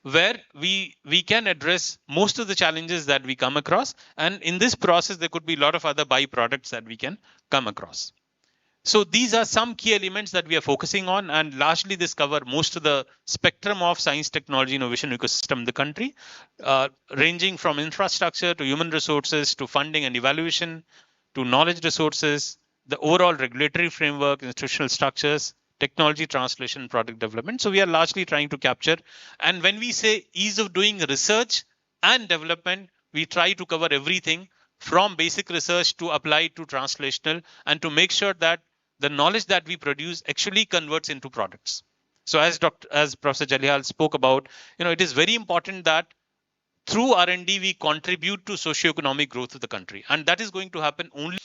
where we can address most of the challenges that we come across. And in this process, there could be a lot of other byproducts that we can come across. So these are some key elements that we are focusing on, and largely this cover most of the spectrum of science, technology, innovation ecosystem in the country, ranging from infrastructure to human resources to funding and evaluation to knowledge resources, the overall regulatory framework, institutional structures, technology translation, product development. So we are largely trying to capture. And when we say ease of doing research and development, we try to cover everything from basic research to applied to translational, and to make sure that the knowledge that we produce actually converts into products. So as Professor Jalihal spoke about, it is very important that through R&D we contribute to socioeconomic growth of the country, and that is going to happen only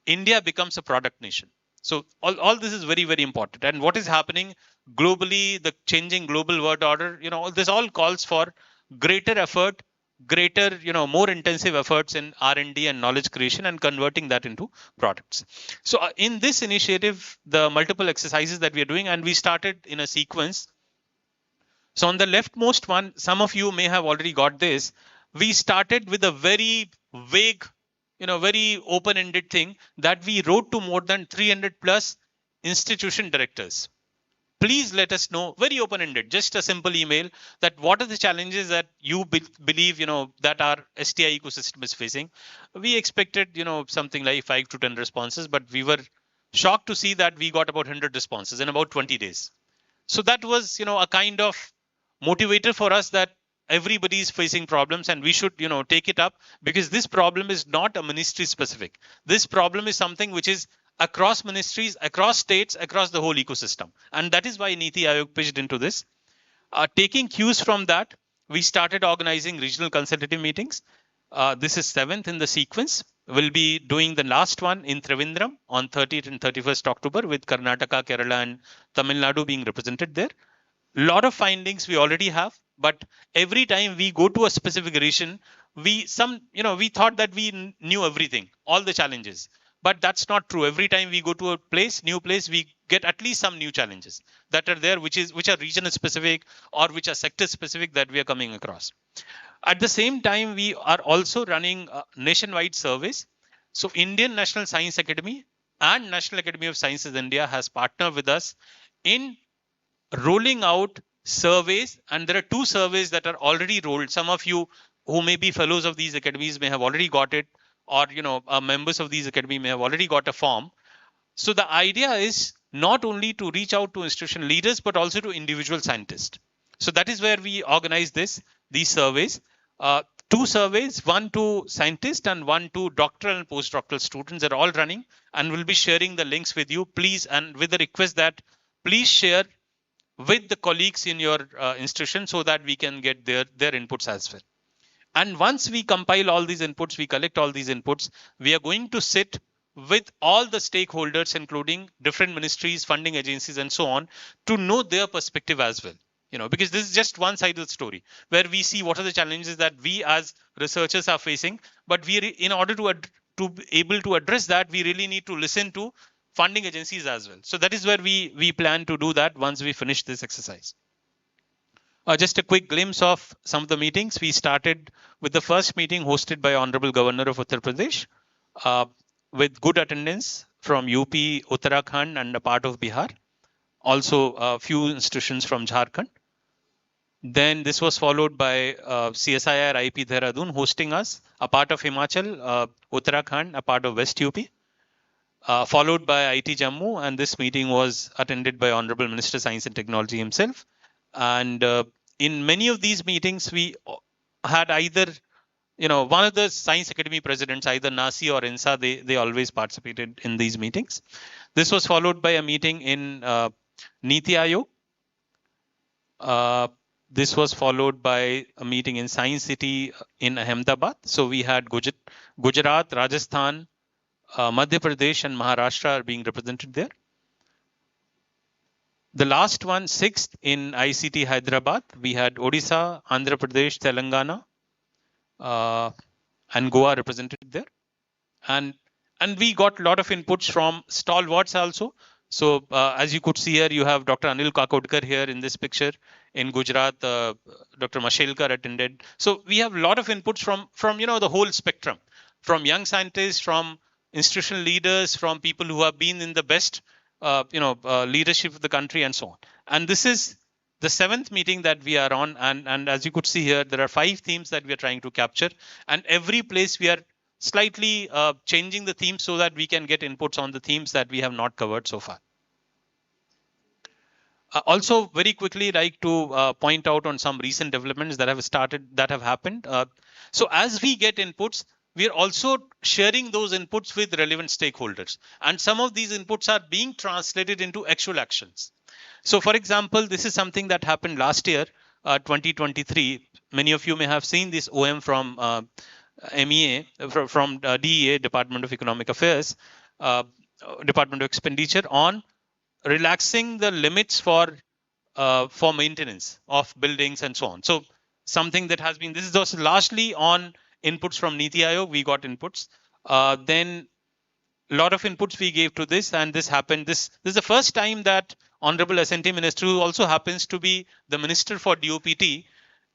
India becomes a product nation. So all this is very, very important. And what is happening globally, the changing global world order, this all calls for greater effort, greater, more intensive efforts in R&D and knowledge creation and converting that into products. So in this initiative, the multiple exercises that we are doing, and we started in a sequence. So on the leftmost one, some of you may have already got this. We started with a very vague, very open-ended thing that we wrote to more than 300 plus institution directors. Please let us know, very open-ended, just a simple email, that what are the challenges that you believe, that our STI ecosystem is facing. We expected, something like 5 to 10 responses, but we were shocked to see that we got about 100 responses in about 20 days. So that was, a kind of motivator for us that everybody is facing problems and we should, take it up, because this problem is not a ministry specific. This problem is something which is across ministries, across states, across the whole ecosystem. And that is why NITI Aayog pitched into this. Taking cues from that, we started organizing regional consultative meetings. This is 7th in the sequence. We'll be doing the last one in Trivandrum on 30th and 31st October, with Karnataka, Kerala, and Tamil Nadu being represented there. Lot of findings we already have, but every time we go to a specific region, we thought that we knew everything, all the challenges. But that's not true. Every time we go to a new place, we get at least some new challenges that are there, which are regional specific or which are sector specific that we are coming across. At the same time, we are also running nationwide surveys. So Indian National Science Academy and National Academy of Sciences India has partnered with us in rolling out surveys, and there are 2 surveys that are already rolled. Some of you who may be fellows of these academies may have already got it, or members of these academy may have already got a form. So the idea is not only to reach out to institutional leaders, but also to individual scientists. So that is where we organize these surveys. 2 surveys, one to scientists and one to doctoral and postdoctoral students, are all running, and we'll be sharing the links with you, please, and with the request that please share with the colleagues in your institution so that we can get their inputs as well. And once we compile all these inputs, we collect all these inputs, we are going to sit with all the stakeholders, including different ministries, funding agencies, and so on, to know their perspective as well. Because this is just one side of the story, where we see what are the challenges that we as researchers are facing. But in order to be able to address that, we really need to listen to funding agencies as well. So that is where we plan to do that once we finish this exercise. Just a quick glimpse of some of the meetings. We started with the first meeting hosted by Honorable Governor of Uttar Pradesh, with good attendance from UP, Uttarakhand, and a part of Bihar. Also, a few institutions from Jharkhand. Then this was followed by CSIR IP Dehradun hosting us, a part of Himachal, Uttarakhand, a part of West UP. Followed by IT Jammu, and this meeting was attended by Honorable Minister Science and Technology himself. And in many of these meetings, we had either, one of the Science Academy presidents, either Nasi or INSA, they always participated in these meetings. This was followed by a meeting in NITI-Aayog. This was followed by a meeting in Science City in Ahmedabad. So we had Gujarat, Rajasthan, Madhya Pradesh and Maharashtra are being represented there. The last one, 6th, in ICT Hyderabad, we had Odisha, Andhra Pradesh, Telangana, and Goa represented there. And we got a lot of inputs from stalwarts also. So as you could see here, you have Dr. Anil Kakodkar here in this picture. in Gujarat, Dr. Mashelkar attended. So we have a lot of inputs from the whole spectrum, from young scientists, from institutional leaders, from people who have been in the best leadership of the country, and so on. And this is the 7th meeting that we are on, and as you could see here, there are 5 themes that we are trying to capture, and every place we are slightly changing the themes so that we can get inputs on the themes that we have not covered so far. Also, very quickly, like to point out on some recent developments that have happened. So as we get inputs, we are also sharing those inputs with relevant stakeholders, and some of these inputs are being translated into actual actions. So, for example, this is something that happened last year, 2023. Many of you may have seen this OM from MEA, from DEA, Department of Economic Affairs, Department of Expenditure, on relaxing the limits for maintenance of buildings and so on. So something that has been, this is largely on inputs from NITI-STATE. We got inputs. Then a lot of inputs we gave to this, and this happened. This is the first time that Honorable S&T Minister, who also happens to be the Minister for DOPT,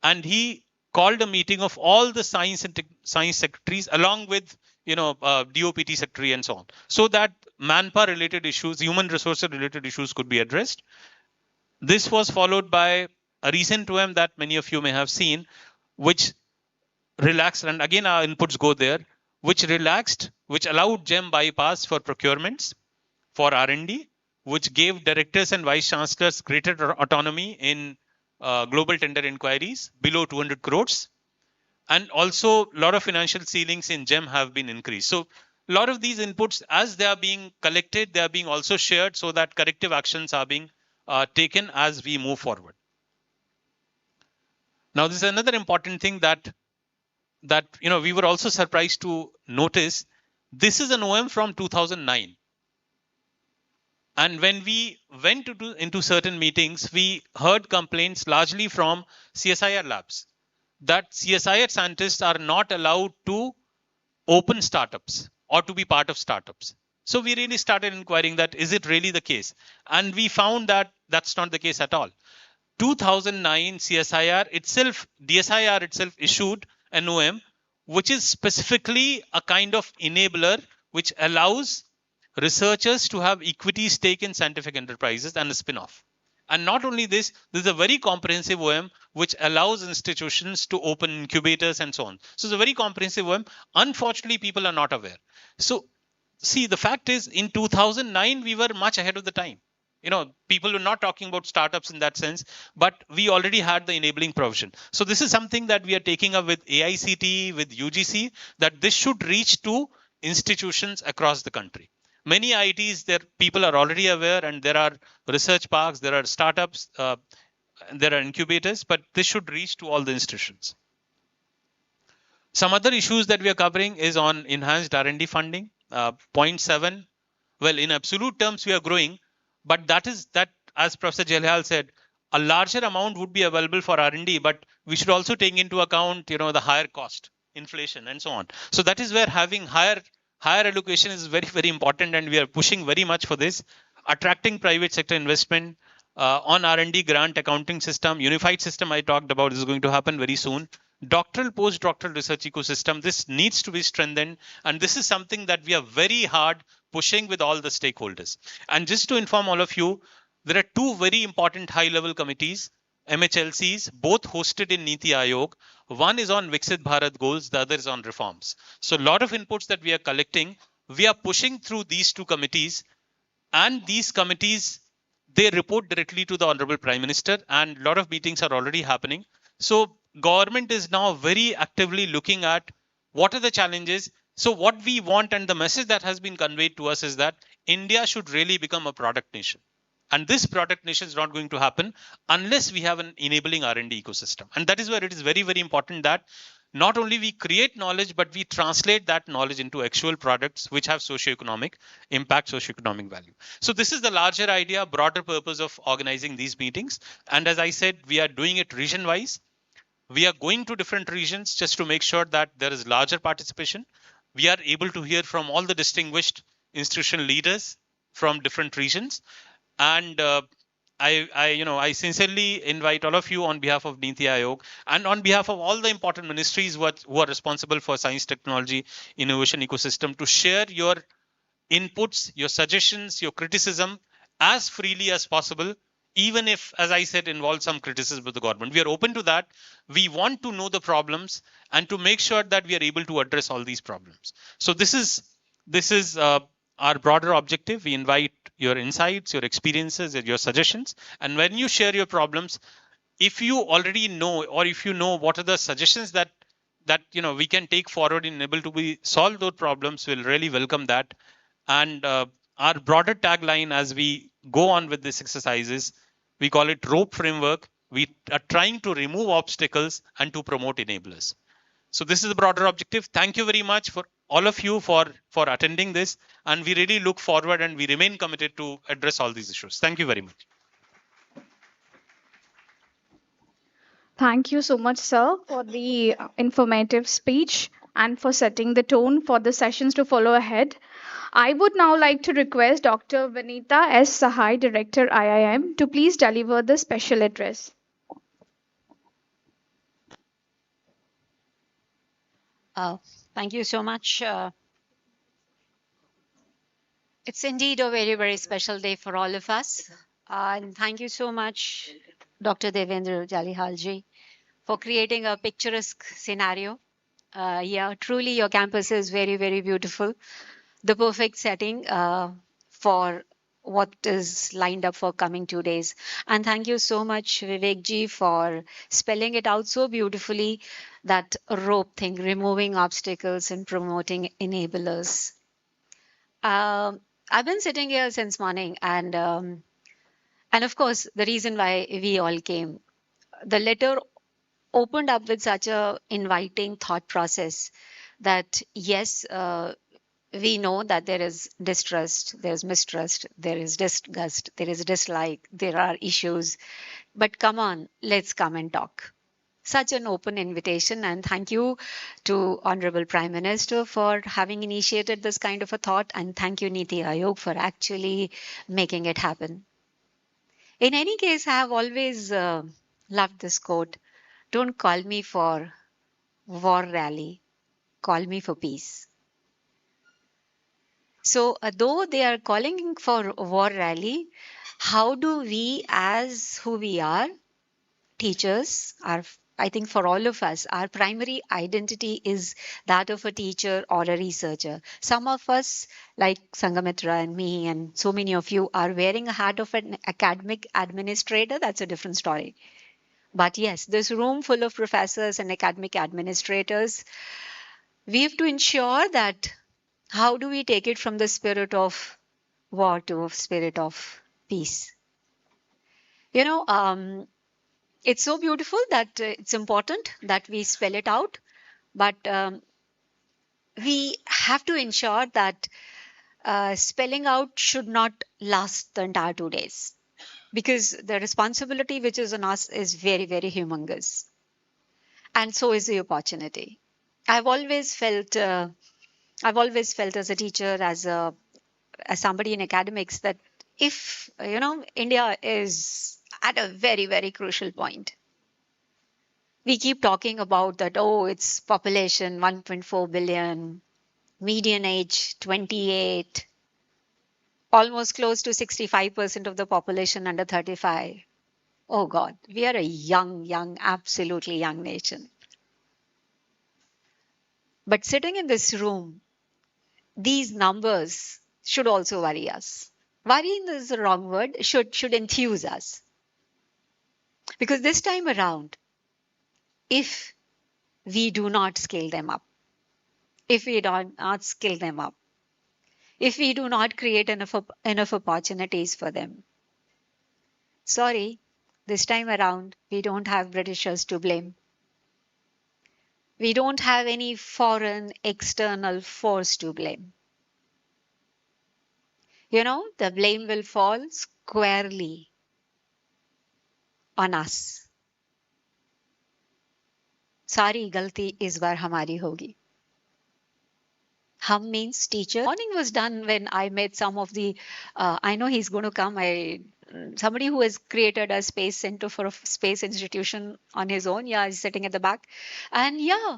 and he called a meeting of all the science secretaries along with DOPT secretary and so on, so that manpower related issues, human resources related issues could be addressed. This was followed by a recent OM that many of you may have seen, which relaxed, and again our inputs go there, which allowed GEM bypass for procurements, for R&D, which gave directors and vice chancellors greater autonomy in global tender inquiries below 200 crores. And also a lot of financial ceilings in GEM have been increased. So a lot of these inputs, as they are being collected, they are being also shared so that corrective actions are being taken as we move forward. Now, this is another important thing that we were also surprised to notice. This is an OM from 2009. And when we went into certain meetings, we heard complaints largely from CSIR labs that CSIR scientists are not allowed to open startups or to be part of startups. So we really started inquiring that, is it really the case? And we found that that's not the case at all. 2009 DSIR itself issued an OM, which is specifically a kind of enabler which allows researchers to have equity stake in scientific enterprises and a spin-off. And not only this, this is a very comprehensive OM which allows institutions to open incubators and so on. So it's a very comprehensive OM. Unfortunately, people are not aware. So see, the fact is, in 2009, we were much ahead of the time. People were not talking about startups in that sense, but we already had the enabling provision. So this is something that we are taking up with AICTE, with UGC, that this should reach to institutions across the country. Many IITs, people are already aware, and there are research parks, there are startups, there are incubators, but this should reach to all the institutions. Some other issues that we are covering is on enhanced R&D funding. 0.7, well, in absolute terms, we are growing, but that, as Professor Jalal said, a larger amount would be available for R&D, but we should also take into account, the higher cost, inflation, and so on. So that is where having higher allocation is very, very important, and we are pushing very much for this. Attracting private sector investment on R&D grant accounting system, unified system I talked about is going to happen very soon. Doctoral, postdoctoral research ecosystem, this needs to be strengthened, and this is something that we are very hard pushing with all the stakeholders. And just to inform all of you, there are two very important high-level committees, MHLCs, both hosted in NITI Aayog. One is on Viksit Bharat goals, the other is on reforms. So a lot of inputs that we are collecting, we are pushing through these two committees, and these committees, they report directly to the Honorable Prime Minister, and a lot of meetings are already happening. So government is now very actively looking at what are the challenges. So what we want, and the message that has been conveyed to us, is that India should really become a product nation. And this product nation is not going to happen unless we have an enabling R&D ecosystem. And that is where it is very, very important that not only we create knowledge, but we translate that knowledge into actual products which have socioeconomic impact, socioeconomic value. So this is the larger idea, broader purpose of organizing these meetings. And as I said, we are doing it region-wise. We are going to different regions just to make sure that there is larger participation. We are able to hear from all the distinguished institutional leaders from different regions. And I sincerely invite all of you on behalf of NITI Aayog and on behalf of all the important ministries who are responsible for science, technology, innovation ecosystem to share your inputs, your suggestions, your criticism as freely as possible, even if, as I said, involves some criticism of the government. We are open to that. We want to know the problems and to make sure that we are able to address all these problems. So this is our broader objective. We invite your insights, your experiences, and your suggestions. And when you share your problems, if you already know, or if you know what are the suggestions that we can take forward in able to be solve those problems, we'll really welcome that. And our broader tagline as we go on with this exercise is, we call it rope framework. We are trying to remove obstacles and to promote enablers. So this is the broader objective. Thank you very much for all of you for attending this, and we really look forward and we remain committed to address all these issues. Thank you very much. Thank you so much, sir, for the informative speech and for setting the tone for the sessions to follow ahead. I would now like to request Dr. Vanita S. Sahai, Director IIM, to please deliver the special address. Thank you so much. It's indeed a very, very special day for all of us. And thank you so much, Dr. Devendra Jalihalji, for creating a picturesque scenario. Yeah, truly your campus is very, very beautiful. The perfect setting for what is lined up for coming 2 days. And thank you so much, Vivek ji, for spelling it out so beautifully, that rope thing, removing obstacles and promoting enablers. I've been sitting here since morning, and of course, the reason why we all came, the letter opened up with such a inviting thought process that yes, we know that there is distrust, there's mistrust, there is disgust, there is dislike, there are issues, but come on, let's come and talk. Such an open invitation, and thank you to Honorable Prime Minister for having initiated this kind of a thought, and thank you NITI Aayog for actually making it happen. In any case, I have always loved this quote: don't call me for war rally, call me for peace. So though they are calling for war rally, how do we, as who we are, teachers, I think for all of us, our primary identity is that of a teacher or a researcher. Some of us, like Sangamitra and me and so many of you, are wearing a hat of an academic administrator. That's a different story. But yes, this room full of professors and academic administrators, we have to ensure that how do we take it from the spirit of war to a spirit of peace? It's so beautiful that it's important that we spell it out, but we have to ensure that spelling out should not last the entire 2 days, because the responsibility which is on us is very, very humongous, and so is the opportunity. I've always felt as a teacher, as somebody in academics, that if India is at a very, very crucial point. We keep talking about that, oh, it's population 1.4 billion, median age 28, almost close to 65% of the population under 35. Oh God, we are a young, absolutely young nation. But sitting in this room, these numbers should also worry us. Worrying is the wrong word, should enthuse us. Because this time around, if we do not scale them up, if we do not skill them up, if we do not create enough opportunities for them, sorry, this time around, we don't have Britishers to blame. We don't have any foreign external force to blame. The blame will fall squarely on us. सारी गलती इस बार हमारी होगी. Hum means teacher. Morning was done when I met some of the, I know he's going to come. I somebody who has created a space center for a space institution on his own. Yeah, he's sitting at the back. And yeah,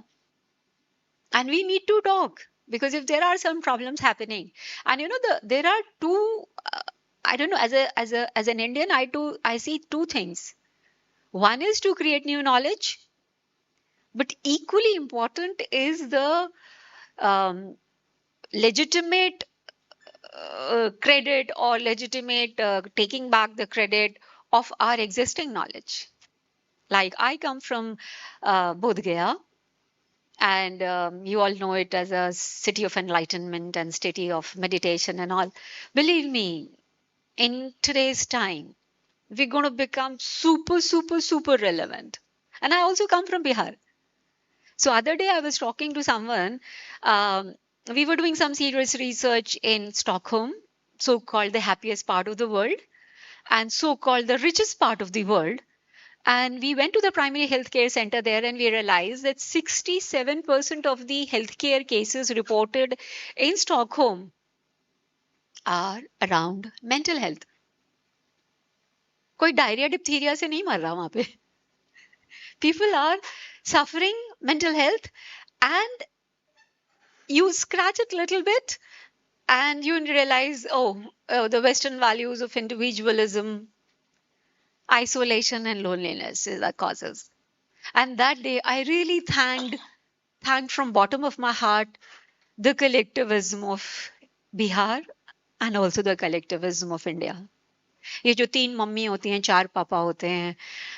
and we need to talk, because if there are some problems happening, and there are two, I don't know, as an Indian, I see two things. One is to create new knowledge, but equally important is the um, legitimate credit, or legitimate taking back the credit of our existing knowledge. Like, I come from Bodh Gaya, and you all know it as a city of enlightenment and city of meditation and all. Believe me, in today's time, we're going to become super, super, super relevant. And I also come from Bihar. So other day I was talking to someone. Um, we were doing some serious research in Stockholm, so-called the happiest part of the world, and so-called the richest part of the world. And we went to the primary healthcare center there, and we realized that 67% of the healthcare cases reported in Stockholm are around mental health. कोई diarrhoea diphtheria से नहीं मर रहा वहां पे. People are suffering mental health, and you scratch it a little bit and you realize, oh, the Western values of individualism, isolation, and loneliness is the causes. And that day, I really thanked from bottom of my heart the collectivism of Bihar and also the collectivism of India. ये जो तीन mummy होती हैं, चार पापा होते हैं,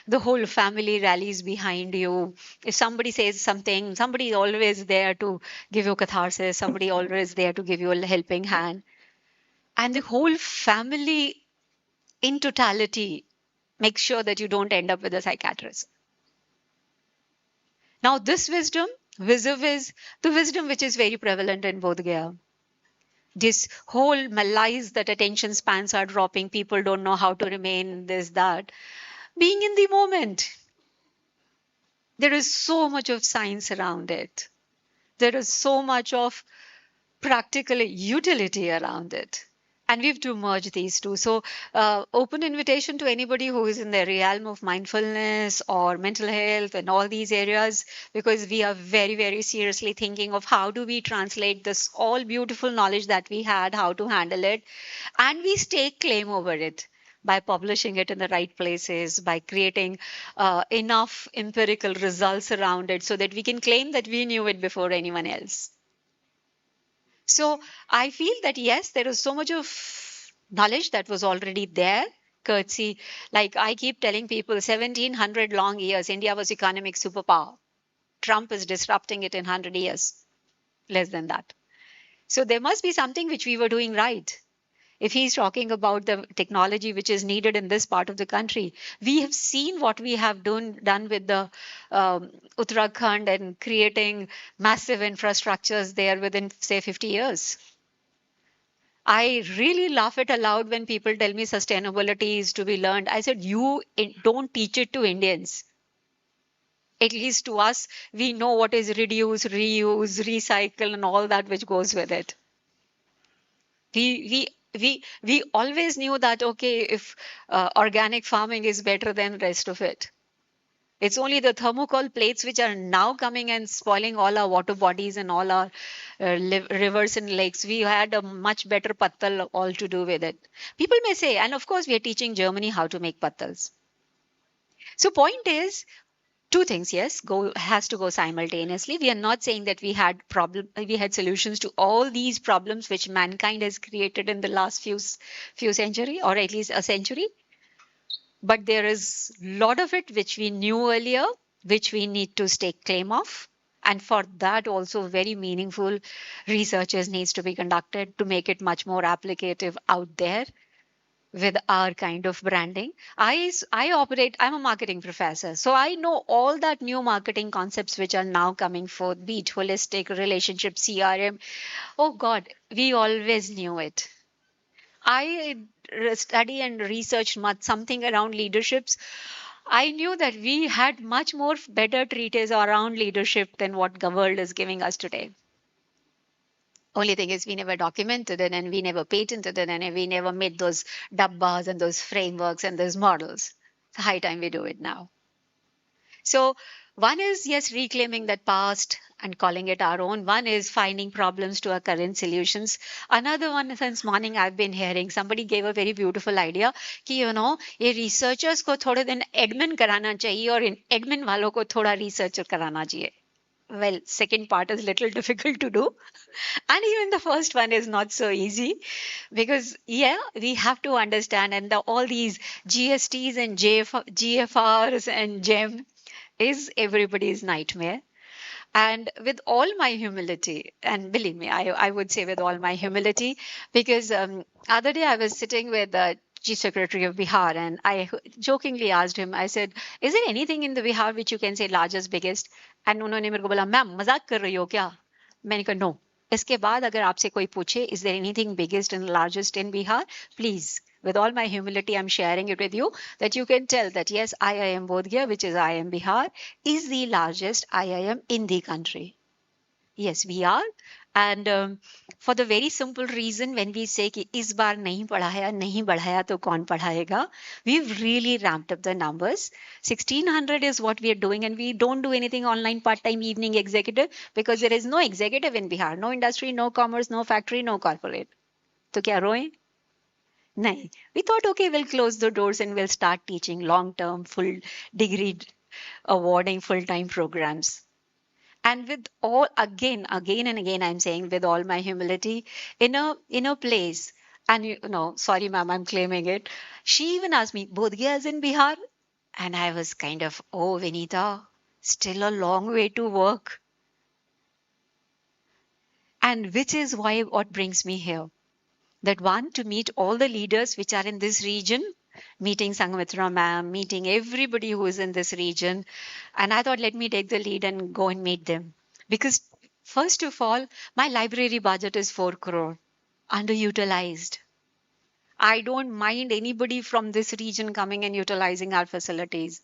the whole family rallies behind you. If somebody says something, somebody is always there to give you catharsis, somebody always there to give you a helping hand. And the whole family in totality makes sure that you don't end up with a psychiatrist. Now, this wisdom, vis-a-vis the wisdom which is very prevalent in Bodh Gaya, this whole malaise that attention spans are dropping, people don't know how to remain this, that. Being in the moment, there is so much of science around it. There is so much of practical utility around it. And we have to merge these two. So, open invitation to anybody who is in the realm of mindfulness or mental health and all these areas, because we are very, very seriously thinking of how do we translate this all beautiful knowledge that we had, how to handle it, and we stake claim over it by publishing it in the right places, by creating enough empirical results around it so that we can claim that we knew it before anyone else. So I feel that yes, there is so much of knowledge that was already there. Courtesy, like I keep telling people, 1700 long years, India was economic superpower. Trump is disrupting it in 100 years, less than that. So there must be something which we were doing right. If he's talking about the technology which is needed in this part of the country, we have seen what we have done with the Uttarakhand and creating massive infrastructures there within, say, 50 years. I really laugh it aloud when people tell me sustainability is to be learned. I said, you don't teach it to Indians. At least to us, we know what is reduce, reuse, recycle, and all that which goes with it. We always knew that, okay, if organic farming is better than the rest of it. It's only the thermocol plates which are now coming and spoiling all our water bodies and all our rivers and lakes. We had a much better pattal all to do with it. People may say, and of course we are teaching Germany how to make pattals. So point is, two things, yes, has to go simultaneously. We are not saying that we had solutions to all these problems which mankind has created in the last few century, or at least a century. But there is a lot of it which we knew earlier, which we need to stake claim of. And for that also very meaningful researches needs to be conducted to make it much more applicative out there with our kind of branding. I'm a marketing professor, so I know all that new marketing concepts which are now coming forth, be it holistic, relationship, CRM. Oh God, we always knew it. I study and research much something around leaderships. I knew that we had much more better treatise around leadership than what the world is giving us today. Only thing is we never documented it and we never patented it and we never made those dabbas and those frameworks and those models. It's high time we do it now. So one is, yes, reclaiming that past and calling it our own. One is finding problems to our current solutions. Another one, since morning I've been hearing, somebody gave a very beautiful idea कि ये researchers को थोड़े दिन admin कराना चाहिए और इन admin वालों को थोड़ा researcher कराना चाहिए. Well, second part is little difficult to do. And even the first one is not so easy because, yeah, we have to understand and all these GSTs and GFRs and GEM is everybody's nightmare. And with all my humility, and believe me, I would say with all my humility, because other day I was sitting with the Chief Secretary of Bihar and I jokingly asked him, I said, is there anything in the Bihar which you can say largest, biggest? And उन्होंने मेरे को बोला, ma'am मजाक कर रही हो क्या? मैंने कहा, no. इसके बाद अगर आपसे कोई पूछे, is there anything biggest and largest in Bihar? Please, with all my humility, I'm sharing it with you that you can tell that yes, IIM Bodh Gaya, which is IIM Bihar, is the largest IIM in the country. Yes, we are. And for the very simple reason, when we say कि इस बार नहीं पढ़ाया नहीं बढ़ाया तो कौन पढ़ाएगा, we've really ramped up the numbers. 1600 is what we are doing, and we don't do anything online part-time evening executive because there is no executive in Bihar, no industry, no commerce, no factory, no corporate. तो क्या रोएं? नहीं. We thought, okay, we'll close the doors and we'll start teaching long-term, full degree awarding full-time programs. And with all, again and again, I'm saying with all my humility, in a place, and sorry, ma'am, I'm claiming it. She even asked me, Bodh Gaya is in Bihar? And I was kind of, oh, Vinita, still a long way to work. And which is why what brings me here. That one, to meet all the leaders which are in this region, meeting Sangamitra ma'am, meeting everybody who is in this region. And I thought, let me take the lead and go and meet them. Because first of all, my library budget is 4 crore, underutilized. I don't mind anybody from this region coming and utilizing our facilities.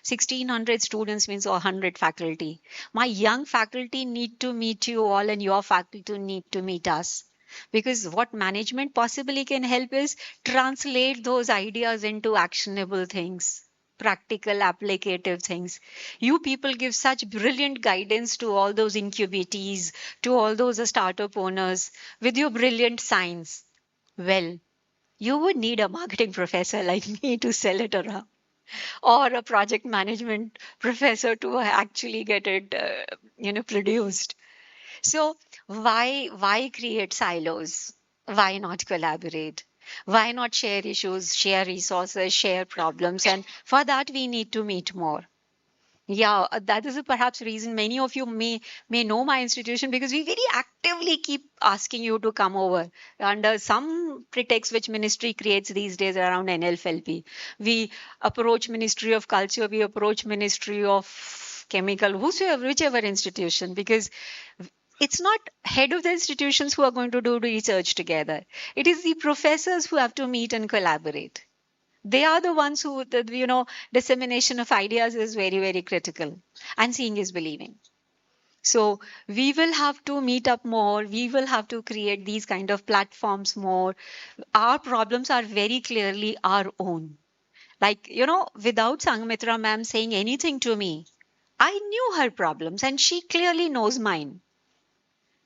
1600 students means 100 faculty. My young faculty need to meet you all and your faculty need to meet us. Because what management possibly can help is translate those ideas into actionable things, practical, applicative things. You people give such brilliant guidance to all those incubatees, to all those startup owners with your brilliant science. Well, you would need a marketing professor like me to sell it around, or a project management professor to actually get it, produced. So why create silos? Why not collaborate? Why not share issues, share resources, share problems? And for that, we need to meet more. Yeah, that is perhaps reason many of you may know my institution because we very actively keep asking you to come over under some pretext which ministry creates these days around NLFLP. We approach Ministry of Culture, we approach Ministry of Chemical, whichever institution, because it's not head of the institutions who are going to do research together. It is the professors who have to meet and collaborate. They are the ones who, dissemination of ideas is very, very critical. And seeing is believing. So we will have to meet up more. We will have to create these kind of platforms more. Our problems are very clearly our own. Like, without Sangamitra ma'am saying anything to me, I knew her problems and she clearly knows mine.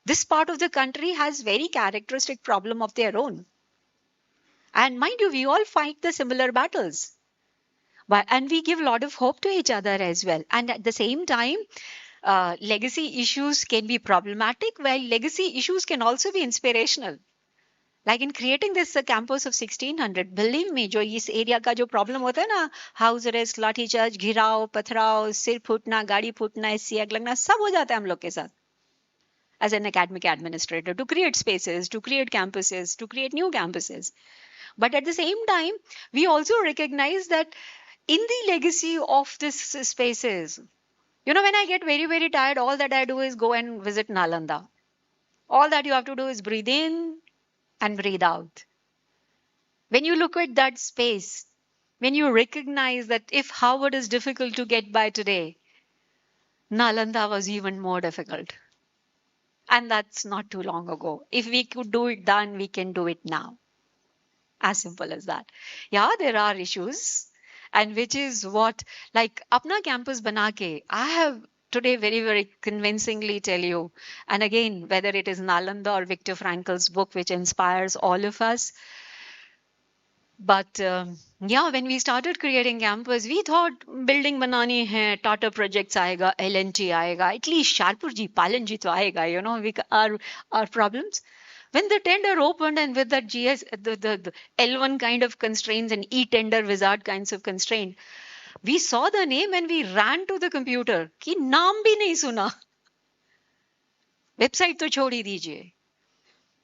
This part of the country has very characteristic problem of their own. And mind you, we all fight the similar battles. And we give a lot of hope to each other as well. And at the same time, legacy issues can be problematic, while legacy issues can also be inspirational. Like in creating this campus of 1600, believe me, जो इस area का जो problem होता है ना, house arrest, लाठी charge, घिराव, पथराव, सिर फूटना, गाड़ी फूटना, सियाग लगना, सब हो जाता है हम लोग के साथ. As an academic administrator, to create spaces, to create campuses, to create new campuses. But at the same time, we also recognize that in the legacy of these spaces, when I get very, very tired, all that I do is go and visit Nalanda. All that you have to do is breathe in and breathe out. When you look at that space, when you recognize that if Harvard is difficult to get by today, Nalanda was even more difficult. And that's not too long ago. If we could do it then, we can do it now. As simple as that. Yeah, there are issues. And which is what, like, Apna Campus Banake, I have today very, very convincingly tell you, and again, whether it is Nalanda or Viktor Frankl's book, which inspires all of us, but yeah, when we started creating campus, we thought building banani hai, Tata Projects aayega, L&T aayega, at least Sharpurji, Palanji to aayega, you know, our problems. When the tender opened and with that the L1 kind of constraints and e-tender wizard kinds of constraint, we saw the name and we ran to the computer. Ki naam bhi nahi suna. Website to chhodi dijiye.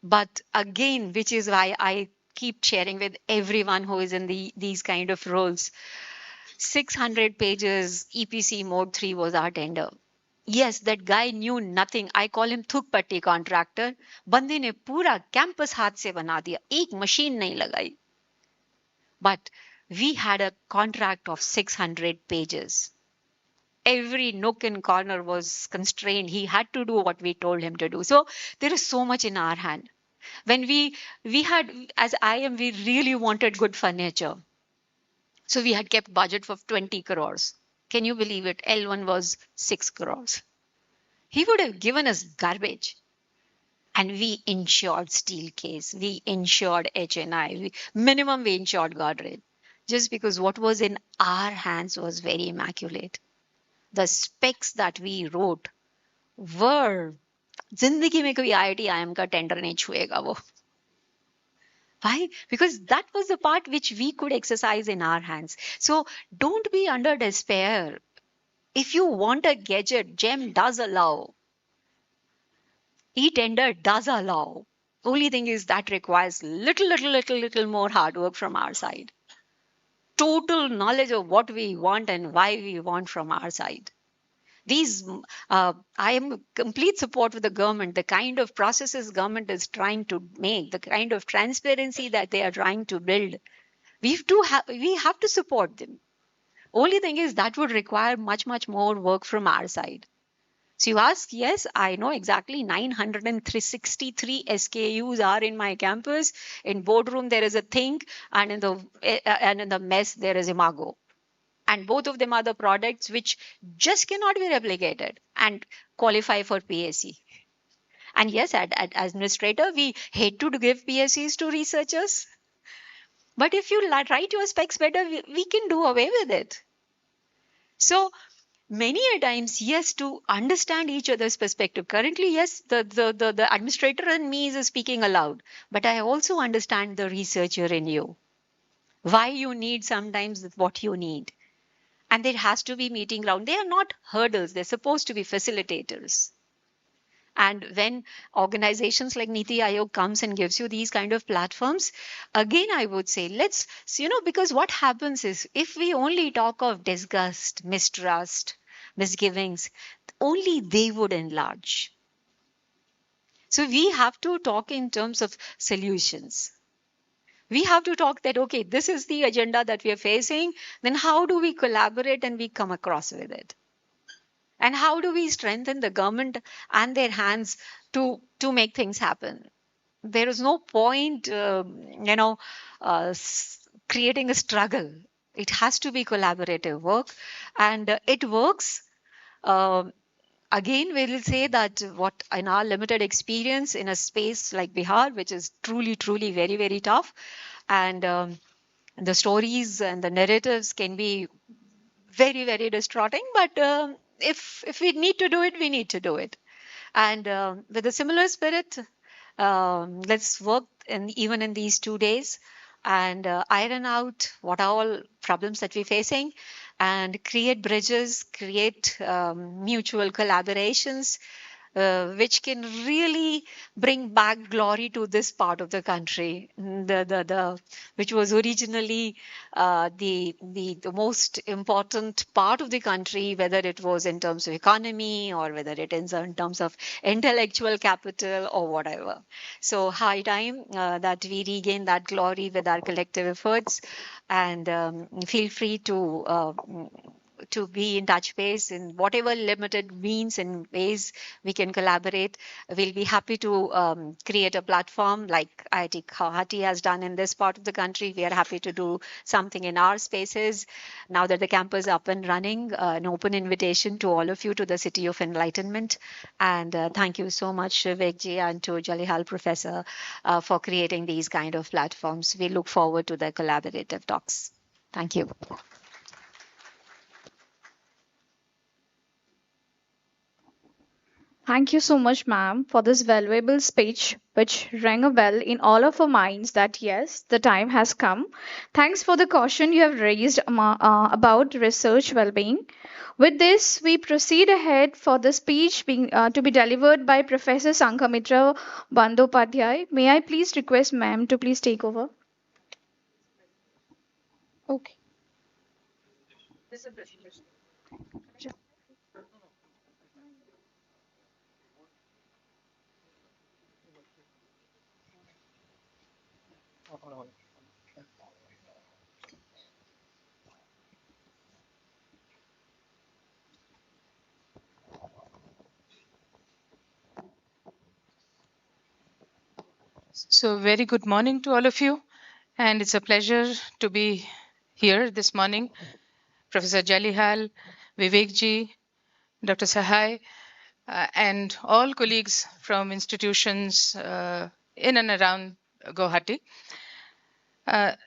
But again, which is why I keep sharing with everyone who is in these kind of roles. 600 pages EPC mode 3 was our tender. Yes, that guy knew nothing. I call him thukpatti contractor. बंदे ने पूरा campus हाथ से बना दिया. एक machine नहीं लगाई. But we had a contract of 600 pages. Every nook and corner was constrained. He had to do what we told him to do. So there is so much in our hand. When we had, as IM, we really wanted good furniture. So we had kept budget for 20 crores. Can you believe it? L1 was 6 crores. He would have given us garbage. And we insured steel case. We insured HNI. Minimum we insured Godrej. Just because what was in our hands was very immaculate. The specs that we wrote were, जिंदगी में कोई IIT IIM का tender नहीं छुएगा वो. Why? Because that was the part which we could exercise in our hands. So don't be under despair. If you want a gadget, GEM does allow. E-tender does allow. Only thing is that requires little more hard work from our side. Total knowledge of what we want and why we want from our side. I am complete support with the government, the kind of processes government is trying to make, the kind of transparency that they are trying to build. We have to support them. Only thing is that would require much more work from our side. So you ask, yes, I know exactly 963 SKUs are in my campus. In boardroom there is a think, and in the mess there is Imago. And both of them are the products which just cannot be replicated and qualify for PSC. And yes, at administrator, we hate to give PSCs to researchers. But if you write your specs better, we can do away with it. So many a times, yes, to understand each other's perspective. Currently, yes, the administrator in me is speaking aloud, but I also understand the researcher in you. Why you need sometimes what you need. And there has to be meeting ground. They are not hurdles. They're supposed to be facilitators. And when organizations like NITI Aayog comes and gives you these kind of platforms, again, I would say, let's, because what happens is if we only talk of disgust, mistrust, misgivings, only they would enlarge. So we have to talk in terms of solutions. We have to talk that, okay, this is the agenda that we are facing. Then how do we collaborate and we come across with it? And how do we strengthen the government and their hands to make things happen? There is no point, creating a struggle. It has to be collaborative work, and it works. Again, we will say that what in our limited experience in a space like Bihar, which is truly very, very tough, and the stories and the narratives can be very, very distraughting, but if we need to do it, we need to do it. And with a similar spirit, let's work even in these 2 days and iron out what are all problems that we're facing and create bridges, create mutual collaborations, which can really bring back glory to this part of the country, which was originally the most important part of the country, whether it was in terms of economy or whether it is in terms of intellectual capital or whatever. So high time that we regain that glory with our collective efforts, and feel free to to be in touch base in whatever limited means and ways we can collaborate. We'll be happy to create a platform like IIT Guwahati has done in this part of the country. We are happy to do something in our spaces. Now that the campus is up and running, an open invitation to all of you to the City of Enlightenment. And thank you so much, Vivekji, and to Jalihal Professor for creating these kind of platforms. We look forward to the collaborative talks. Thank you. Thank you so much, ma'am, for this valuable speech, which rang a bell in all of our minds that yes, the time has come. Thanks for the caution you have raised about research well-being. With this, we proceed ahead for the speech to be delivered by Professor Sankhamitra Bandyopadhyay. May I please request ma'am to please take over? Okay. So very good morning to all of you, and it's a pleasure to be here this morning. Professor Jalihal, Vivekji, Dr. Sahai, and all colleagues from institutions in and around Guwahati.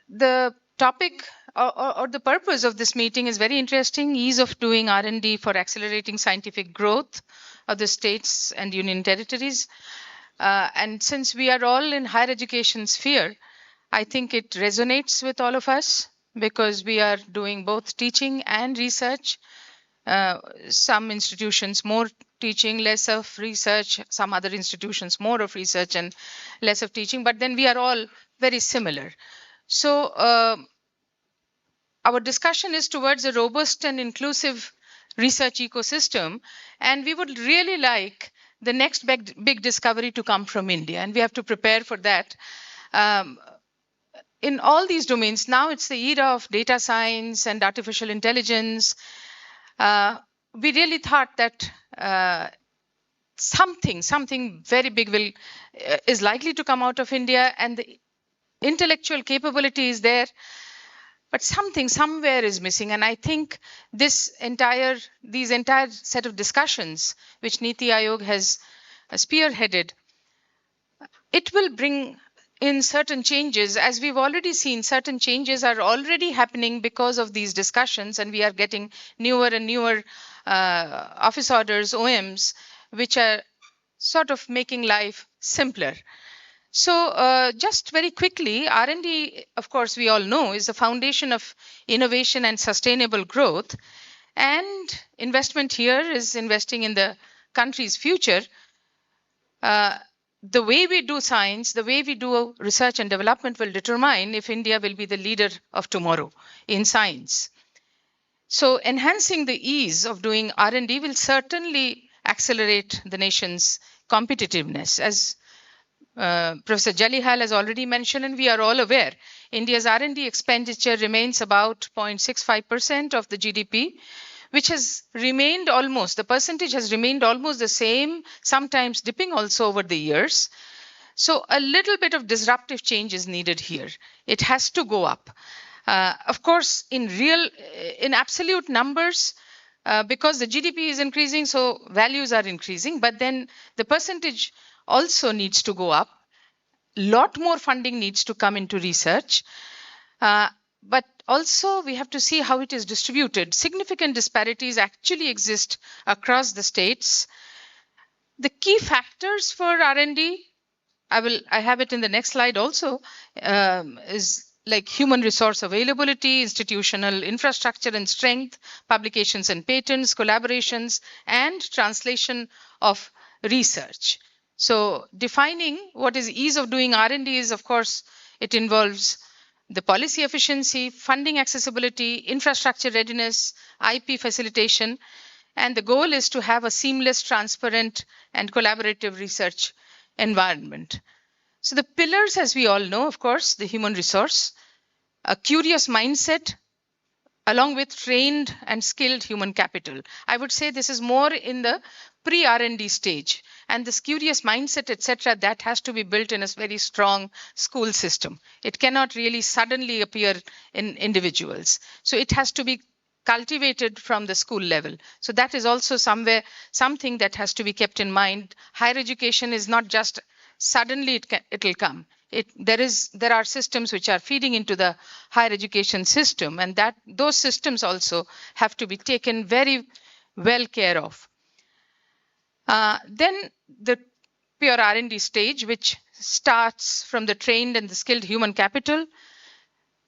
The topic or the purpose of this meeting is very interesting: ease of doing R&D for accelerating scientific growth of the states and union territories. And since we are all in higher education sphere, I think it resonates with all of us because we are doing both teaching and research. Some institutions more teaching, less of research, some other institutions more of research and less of teaching, but then we are all very similar. So our discussion is towards a robust and inclusive research ecosystem, and we would really like the next big discovery to come from India, and we have to prepare for that. In all these domains, now it's the era of data science and artificial intelligence. We really thought that something very big is likely to come out of India, and the intellectual capability is there, but something somewhere is missing. And I think these entire set of discussions which NITI Aayog has spearheaded, it will bring in certain changes. As we've already seen, certain changes are already happening because of these discussions, and we are getting newer and newer office orders, OMs, which are sort of making life simpler. So just very quickly, R&D, of course, we all know, is the foundation of innovation and sustainable growth. And investment here is investing in the country's future. The way we do science, the way we do research and development will determine if India will be the leader of tomorrow in science. So enhancing the ease of doing R&D will certainly accelerate the nation's competitiveness. As Professor Jalihal has already mentioned, and we are all aware, India's R&D expenditure remains about 0.65% of the GDP, which has remained the percentage has remained almost the same, sometimes dipping also over the years. So a little bit of disruptive change is needed here. It has to go up. Of course, in absolute numbers, because the GDP is increasing, so values are increasing, but then the percentage also needs to go up. Lot more funding needs to come into research. But also we have to see how it is distributed. Significant disparities actually exist across the states. The key factors for R&D, I have it in the next slide also, is like human resource availability, institutional infrastructure and strength, publications and patents, collaborations, and translation of research. So defining what is ease of doing R&D is, of course, it involves the policy efficiency, funding accessibility, infrastructure readiness, IP facilitation, and the goal is to have a seamless, transparent, and collaborative research environment. So the pillars, as we all know, of course, the human resource, a curious mindset, along with trained and skilled human capital. I would say this is more in the pre-R&D stage, and this curious mindset, etc., that has to be built in a very strong school system. It cannot really suddenly appear in individuals. So it has to be cultivated from the school level. So that is also something that has to be kept in mind. Higher education is not just suddenly it'll come. There are systems which are feeding into the higher education system, and that those systems also have to be taken very well care of. Then the pure R&D stage, which starts from the trained and the skilled human capital,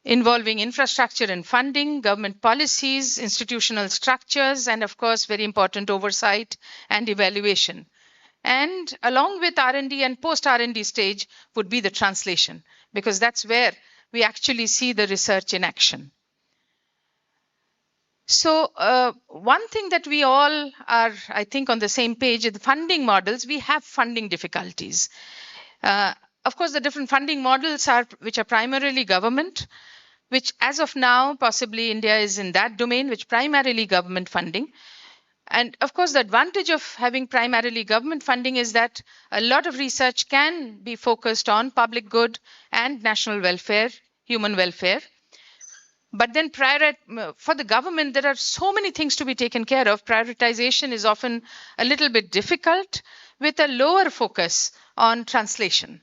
involving infrastructure and funding, government policies, institutional structures, and of course, very important, oversight and evaluation. And along with R&D and post R&D stage would be the translation, because that's where we actually see the research in action. So one thing that we all are, I think, on the same page is the funding models. We have funding difficulties. Of course, the different funding models which are primarily government, which as of now, possibly India is in that domain, which primarily government funding. And of course, the advantage of having primarily government funding is that a lot of research can be focused on public good and national welfare, human welfare. But then for the government, there are so many things to be taken care of. Prioritization is often a little bit difficult with a lower focus on translation.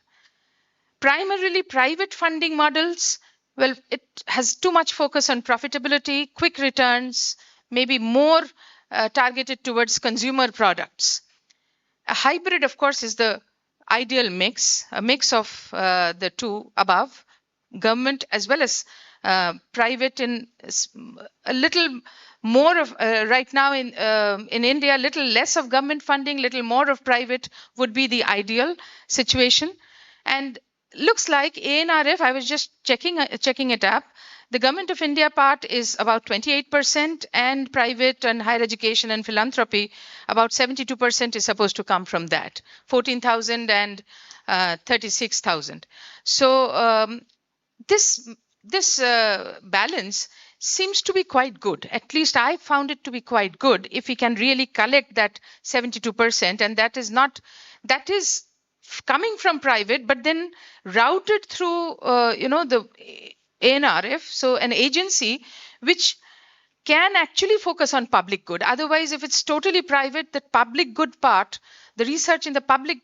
Primarily private funding models, well, it has too much focus on profitability, quick returns, maybe more targeted towards consumer products. A hybrid, of course, is the ideal mix, a mix of the two above, government as well as private, in a little more of right now in India, a little less of government funding, little more of private would be the ideal situation. And looks like ANRF, I was just checking it up. The Government of India part is about 28%, and private and higher education and philanthropy, about 72% is supposed to come from that, 14,000 and 36,000. So this balance seems to be quite good. At least I found it to be quite good if we can really collect that 72%, and that is coming from private, but then routed through the ANRF, so an agency which can actually focus on public good. Otherwise, if it's totally private, the public good part, the research in the public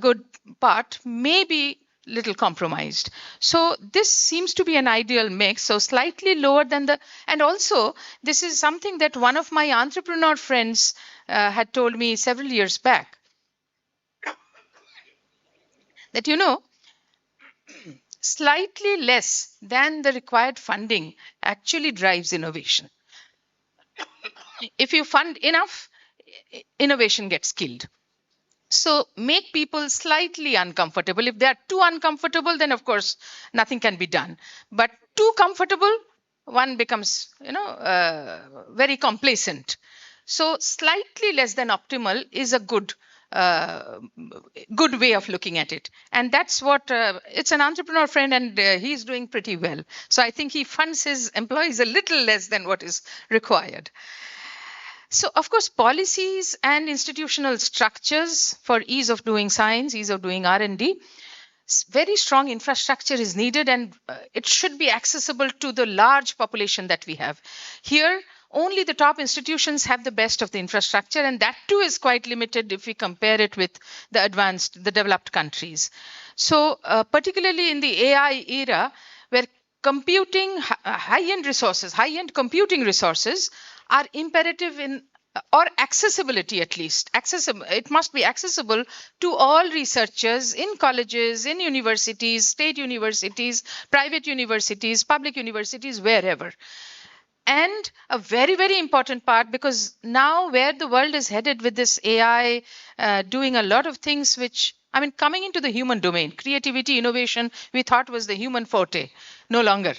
good part may be little compromised. So this seems to be an ideal mix, so slightly lower than and also this is something that one of my entrepreneur friends had told me several years back, that slightly less than the required funding actually drives innovation. If you fund enough, innovation gets killed. So make people slightly uncomfortable. If they are too uncomfortable, then of course nothing can be done. But too comfortable, one becomes very complacent. So slightly less than optimal is a good way of looking at it. And that's what it's an entrepreneur friend, and he's doing pretty well. So I think he funds his employees a little less than what is required. So of course, policies and institutional structures for ease of doing science, ease of doing R&D, very strong infrastructure is needed, and it should be accessible to the large population that we have. Here, only the top institutions have the best of the infrastructure, and that too is quite limited if we compare it with the developed countries. So particularly in the AI era, where computing, high-end computing resources are imperative or accessibility at least. It must be accessible to all researchers in colleges, in universities, state universities, private universities, public universities, wherever. And a very, very important part, because now where the world is headed with this AI, doing a lot of things which, coming into the human domain, creativity, innovation, we thought was the human forte, no longer.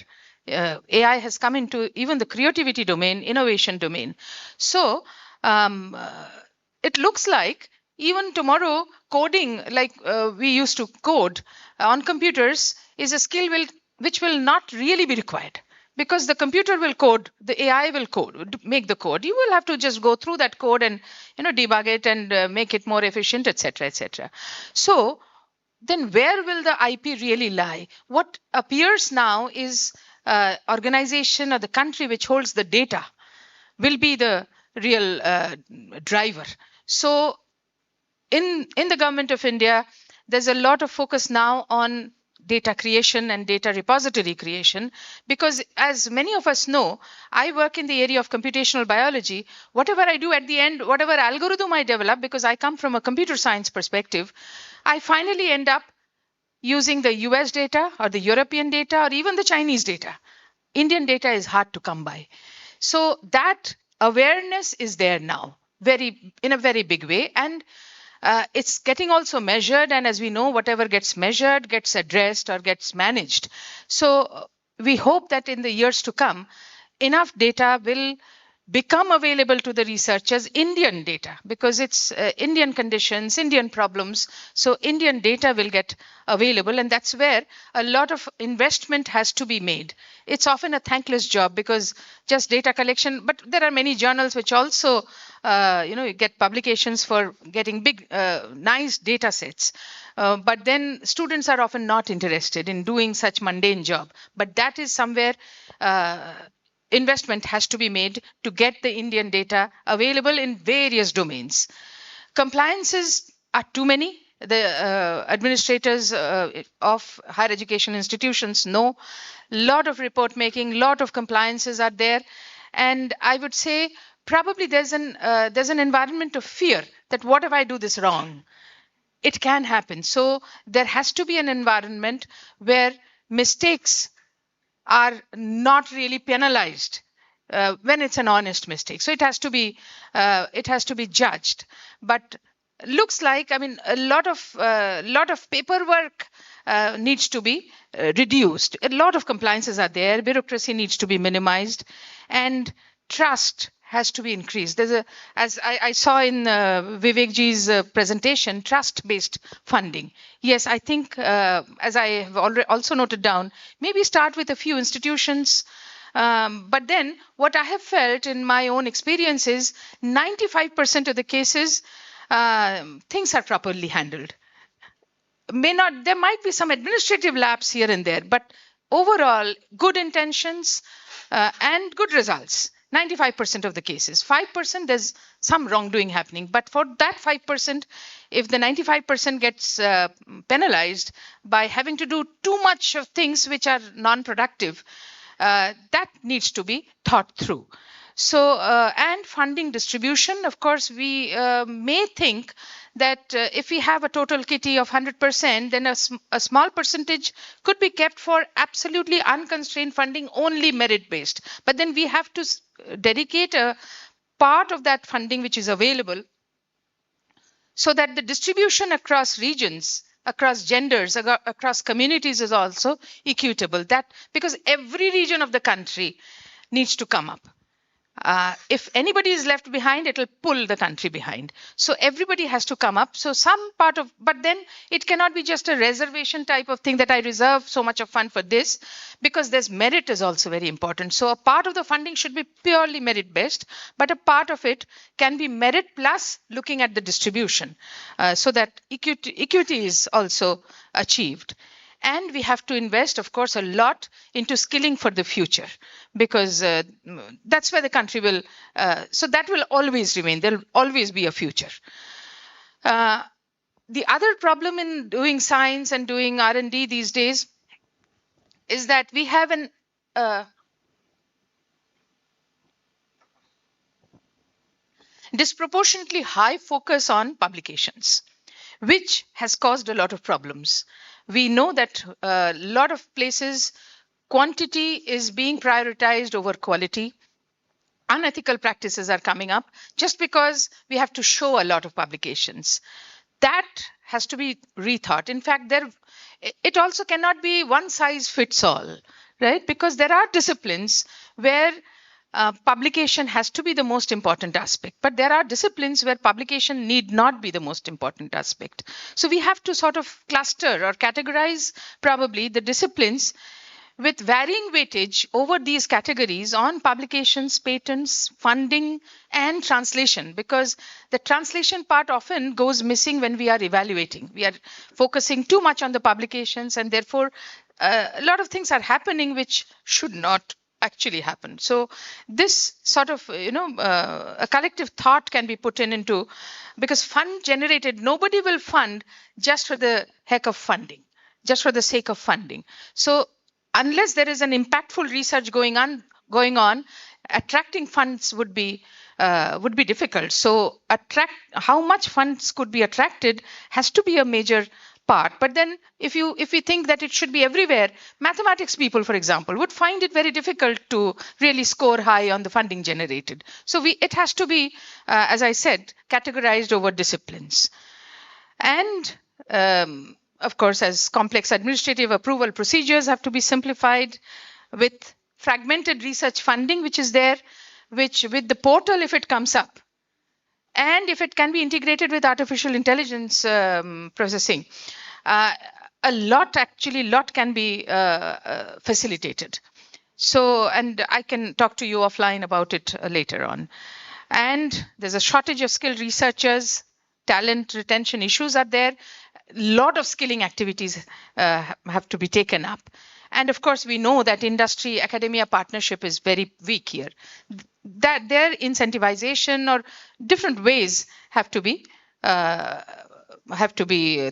AI has come into even the creativity domain, innovation domain. So it looks like even tomorrow coding, like we used to code on computers, is a skill which will not really be required. because the computer will code, the AI will code, make the code. You will have to just go through that code and debug it and make it more efficient, etc., etc. So then where will the IP really lie? What appears now is organization or the country which holds the data will be the real driver. So in the government of India, there's a lot of focus now on data creation and data repository creation, because as many of us know, I work in the area of computational biology. Whatever I do at the end, whatever algorithm I develop, because I come from a computer science perspective, I finally end up using the US data or the European data or even the Chinese data. Indian data is hard to come by. So that awareness is there now, in a very big way. And it's getting also measured. And as we know, whatever gets measured gets addressed or gets managed. So we hope that in the years to come, enough data will become available to the researchers, Indian data, because it's Indian conditions, Indian problems. So Indian data will get available, and that's where a lot of investment has to be made. It's often a thankless job because just data collection, but there are many journals which also get publications for getting big, nice data sets. But then students are often not interested in doing such mundane job. But that is somewhere investment has to be made to get the Indian data available in various domains. Compliances are too many. The administrators of higher education institutions know a lot of report making, lot of compliances are there. And I would say probably there's an environment of fear that what if I do this wrong? It can happen. So there has to be an environment where mistakes are not really penalized when it's an honest mistake. So it has to be judged. But looks like, I mean, a lot of paperwork needs to be reduced. A lot of compliances are there. Bureaucracy needs to be minimized, and trust has to be increased. As I saw in Vivekji's presentation, trust-based funding. Yes, I think, as I have already also noted down, maybe start with a few institutions. But then what I have felt in my own experience is 95% of the cases, things are properly handled. There might be some administrative lapse here and there, but overall, good intentions and good results. 95% of the cases. 5%, there's some wrongdoing happening. But for that 5%, if the 95% gets penalized by having to do too much of things which are non-productive, that needs to be thought through. So, and funding distribution, of course, we may think that if we have a total kitty of 100%, then a small percentage could be kept for absolutely unconstrained funding, only merit-based. But then we have to dedicate a part of that funding which is available so that the distribution across regions, across genders, across communities is also equitable. Because every region of the country needs to come up. If anybody is left behind, it will pull the country behind. So everybody has to come up. So some part of, but then it cannot be just a reservation type of thing that I reserve so much of fund for this, because there's merit is also very important. So a part of the funding should be purely merit based, but a part of it can be merit plus looking at the distribution so that equity is also achieved. And we have to invest, of course, a lot into skilling for the future, because that's where the country will, so that will always remain. There will always be a future. The other problem in doing science and doing R&D these days is that we have an disproportionately high focus on publications, which has caused a lot of problems. We know that a lot of places, quantity is being prioritized over quality. Unethical practices are coming up just because we have to show a lot of publications. That has to be rethought. In fact, it also cannot be one size fits all, right? Because there are disciplines where publication has to be the most important aspect, but there are disciplines where publication need not be the most important aspect. So we have to sort of cluster or categorize probably the disciplines with varying weightage over these categories on publications, patents, funding, and translation, because the translation part often goes missing when we are evaluating. We are focusing too much on the publications, and therefore a lot of things are happening which should not actually happen. So this sort of, a collective thought can be put into, because fund generated, nobody will fund just for the heck of funding, just for the sake of funding. So unless there is an impactful research going on, attracting funds would be difficult. So how much funds could be attracted has to be a major part. But then if we think that it should be everywhere, mathematics people, for example, would find it very difficult to really score high on the funding generated. So it has to be, as I said, categorized over disciplines. And of course, as complex administrative approval procedures have to be simplified, with fragmented research funding, which is there, which with the portal, if it comes up, and if it can be integrated with artificial intelligence processing, a lot can be facilitated. So, and I can talk to you offline about it later on. And there's a shortage of skilled researchers, talent retention issues are there. A lot of skilling activities have to be taken up. And of course, we know that industry academia partnership is very weak here. That their incentivization or different ways have to be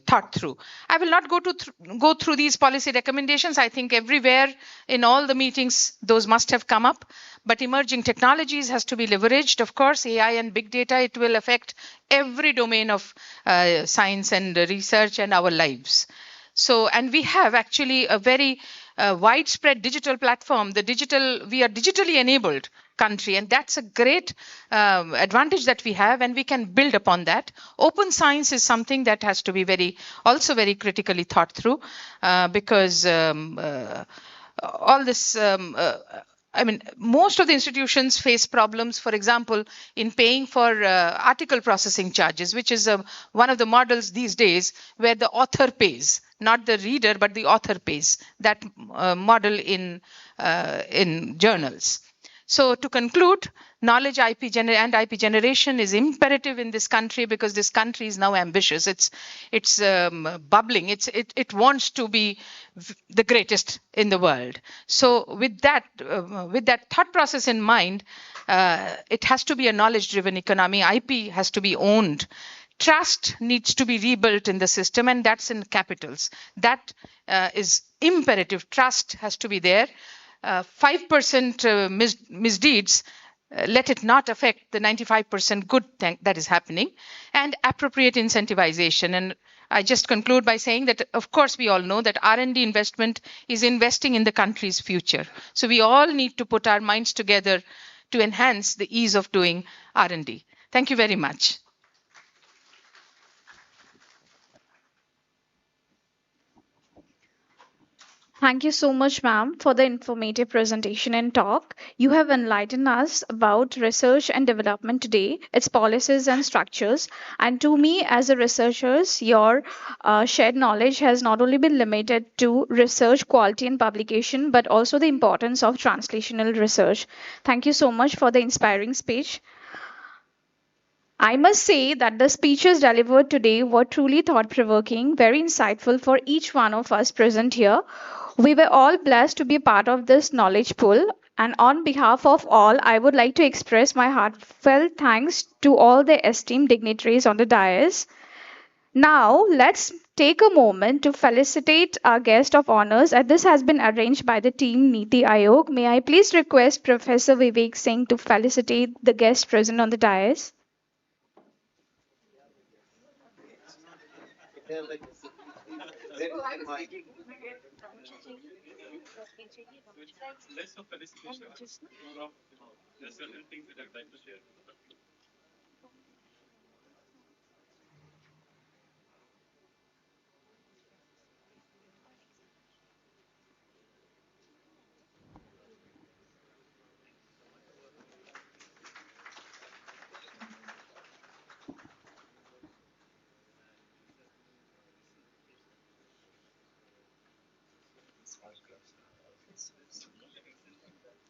thought through. I will not go through these policy recommendations. I think everywhere in all the meetings, those must have come up. But emerging technologies has to be leveraged. Of course, AI and big data, it will affect every domain of science and research and our lives. So, and we have actually a very widespread digital platform. We are digitally enabled country, and that's a great advantage that we have, and we can build upon that. Open science is something that has to be also very critically thought through, because all this most of the institutions face problems, for example, in paying for article processing charges, which is one of the models these days where the author pays, not the reader, but the author pays. That model in journals. So to conclude, knowledge and IP generation is imperative in this country, because this country is now ambitious. It's bubbling. It wants to be the greatest in the world. So with that thought process in mind, it has to be a knowledge-driven economy. IP has to be owned. Trust needs to be rebuilt in the system, and that's in capitals. That is imperative. Trust has to be there. 5% misdeeds, let it not affect the 95% good thing that is happening, and appropriate incentivization. And I just conclude by saying that, of course, we all know that R&D investment is investing in the country's future. So we all need to put our minds together to enhance the ease of doing R&D. Thank you very much. Thank you so much, ma'am, for the informative presentation and talk. You have enlightened us about research and development today, its policies and structures. And to me, as a researcher, your shared knowledge has not only been limited to research quality and publication, but also the importance of translational research. Thank you so much for the inspiring speech. I must say that the speeches delivered today were truly thought provoking, very insightful for each one of us present here. We were all blessed to be part of this knowledge pool. And on behalf of all, I would like to express my heartfelt thanks to all the esteemed dignitaries on the dais. Now, let's take a moment to felicitate our guest of honors, and this has been arranged by the team NITI Aayog. May I please request Professor Vivek Singh to felicitate the guests present on the dais?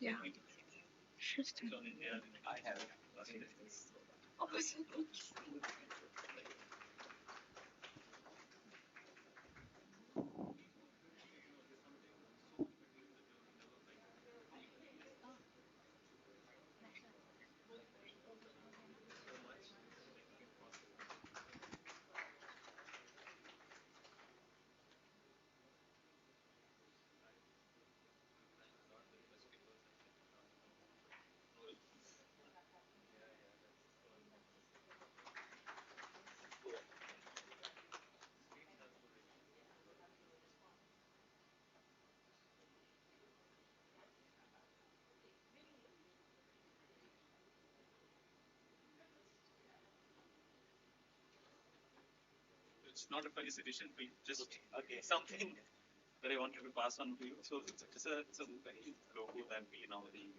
Yeah. It's not a felicitation, just something that I wanted to pass on to you. So it's a very logo that we normally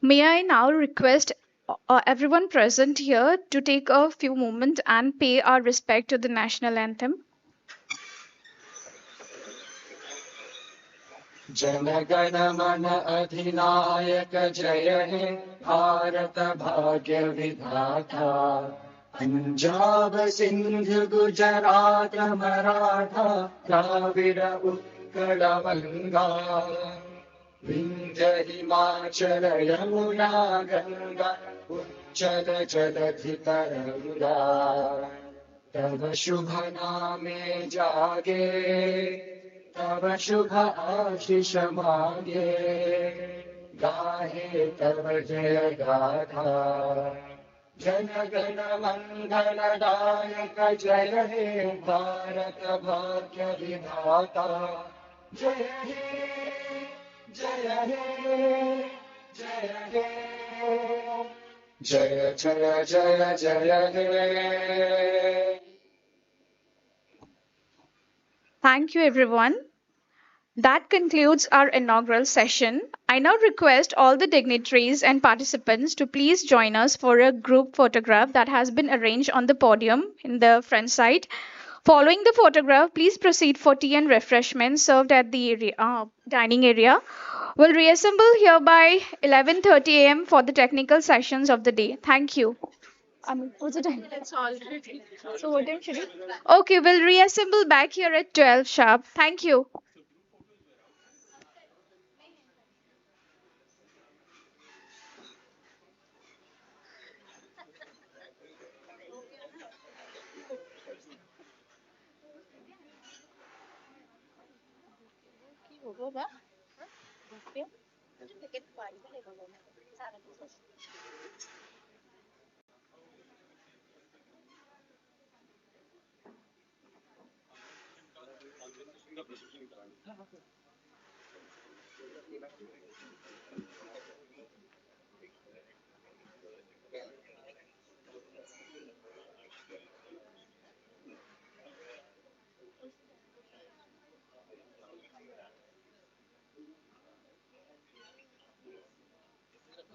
May I now request everyone present here to take a few moments and pay our respect to the national anthem? जनगण मन अधिनायक जय हे भारत भाग्य विधाता पंजाब सिंध गुजरात मराठा द्राविड उत्कल बंगा विंध्य हिमाचल यमुना गंगा उच्चल जलधि तरंगा तव शुभ नामे जागे तव शुभ आशीष मांगे गाहे तव जय गाथा जन गण मंगल दायक जय हे भारत भाग्य विधाता जय हे जय हे जय हे जय जय जय जय हे. Thank you, everyone. That concludes our inaugural session. I now request all the dignitaries and participants to please join us for a group photograph that has been arranged on the podium in the front side. Following the photograph, please proceed for tea and refreshments served at the dining area. We'll reassemble here by 11:30 a.m. for the technical sessions of the day. Thank you. What's the time? It's already. So what time should it? Okay, we'll reassemble back here at 12 sharp. Thank you.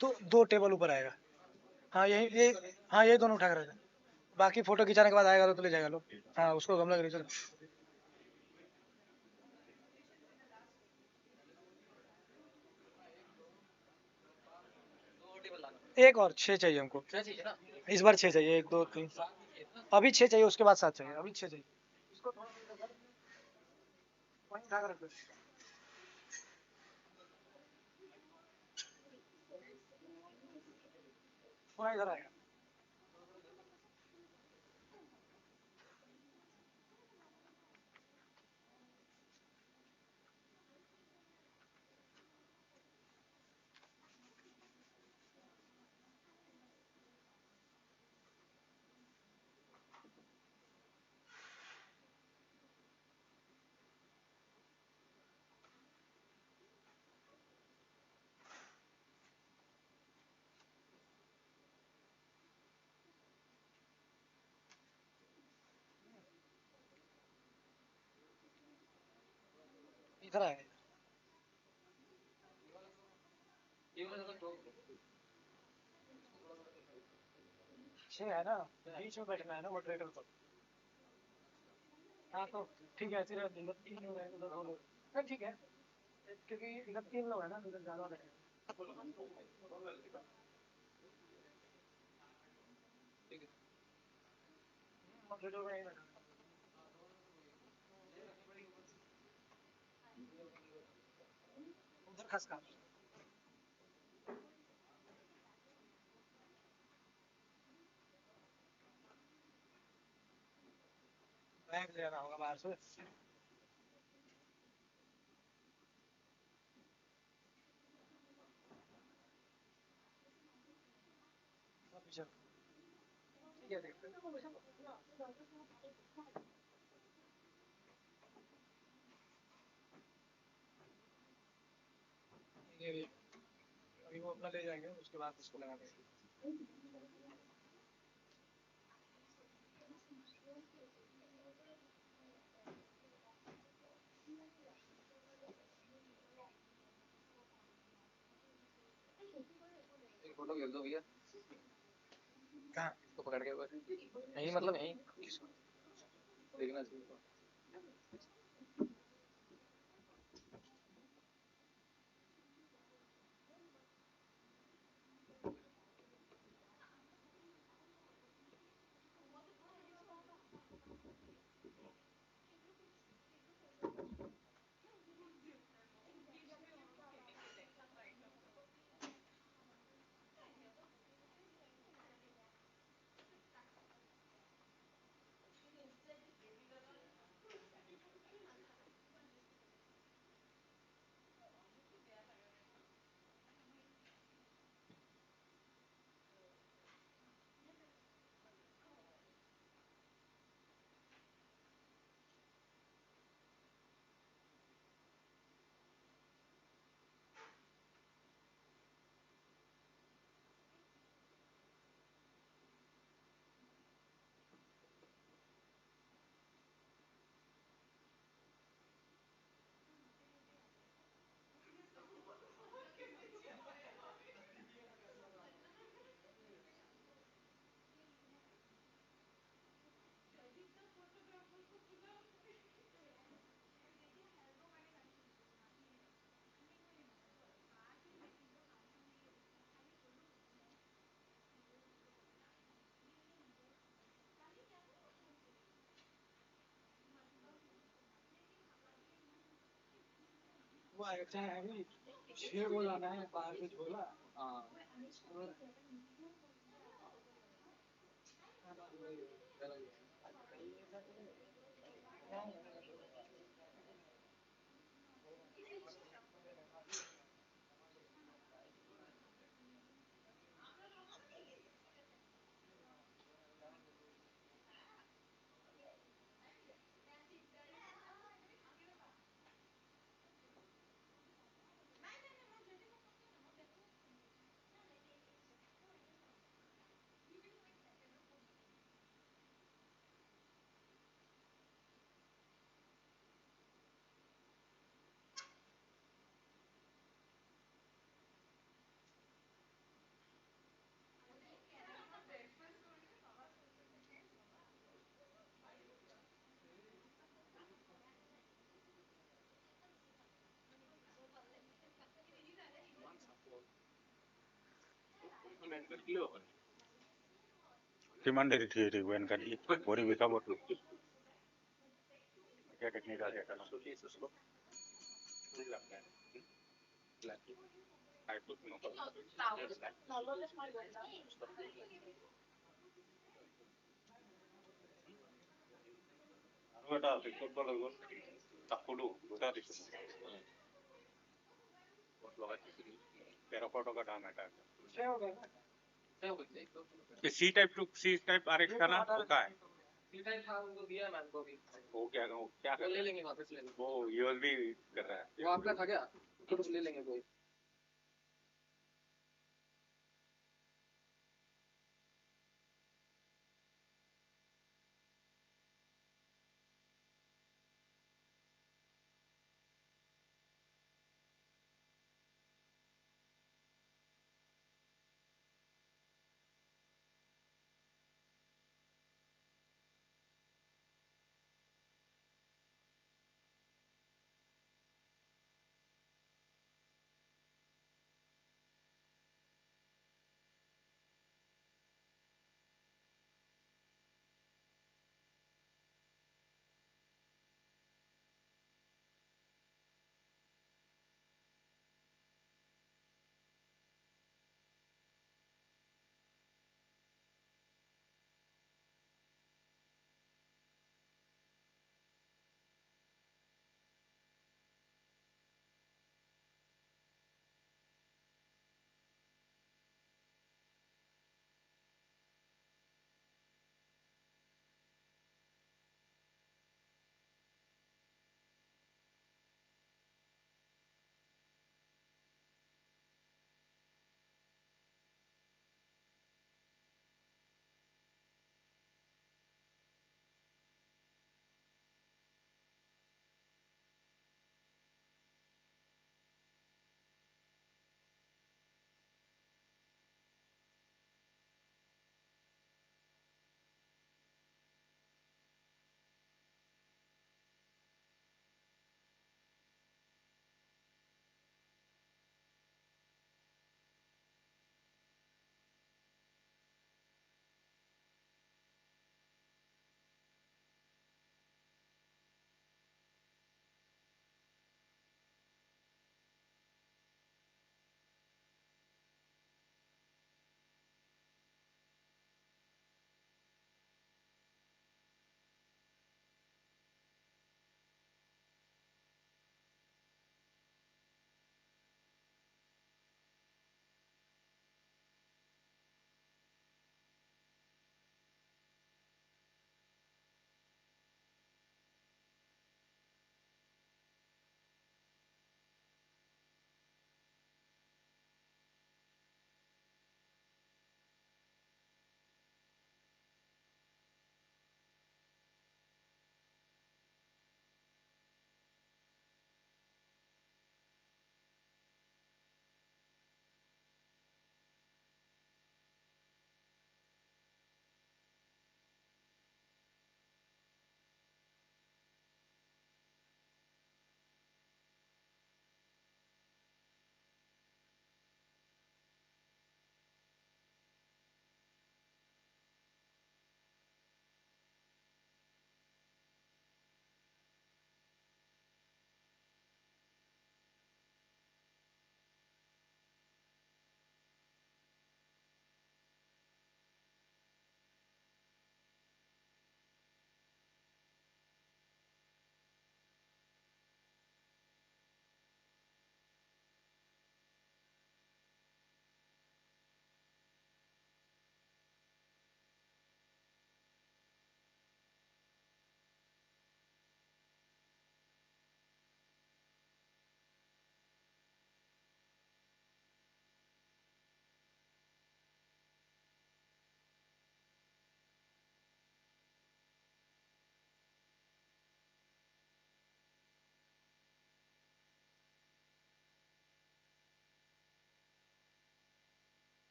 दो दो table ऊपर आएगा. हाँ ये हाँ ये दोनों उठा कर रखना. बाकी फोटो खिंचाने के बाद आएगा तो ले जाएगा लो. हाँ उसको गमला के नीचे. एक और 6 चाहिए हमको. इस बार 6 चाहिए. 1 2 3 अभी 6 चाहिए. उसके बाद 7 चाहिए. अभी 6 चाहिए. वहीं उठा कर रख दो. वहाँ इधर आएगा. इधर आएगा छह है ना, बीच में बैठना है ना मॉडरेटर को। हाँ तो ठीक है, फिर इधर 3 लोग हैं, उधर 2 लोग, हाँ ठीक है, क्योंकि इधर 3 लोग है ना, उधर ज्यादा बैठे मॉडरेटर को नहीं बैठा उधर खसका बैग ले आना होगा बाहर से। पीछे ठीक है, देखते हैं। ये भी अभी वो अपना ले जाएंगे, उसके बाद इसको लगा देंगे। एक फोटो भेज दो भैया। कहाँ इसको पकड़ के बस यही, मतलब यही देखना चाहिए। वो अच्छा है अभी 6 गोल आना है, बाहर से बोला। हाँ Cuman dari diri gue kan di bori mereka buat lu kayak teknik aja kan aku ada ikut kalau tak perlu udah di sini buat lo aja तेरा फोटो का नाम है छह हो गए ना, सी टाइप आरएक्स का ना होता है सीटाई था उनको दिया मैम को भी। वो क्या वो ले लेंगे वापस ले लेंगे। वो यूएसबी कर रहा है वो आपका था क्या? तो ले लेंगे कोई।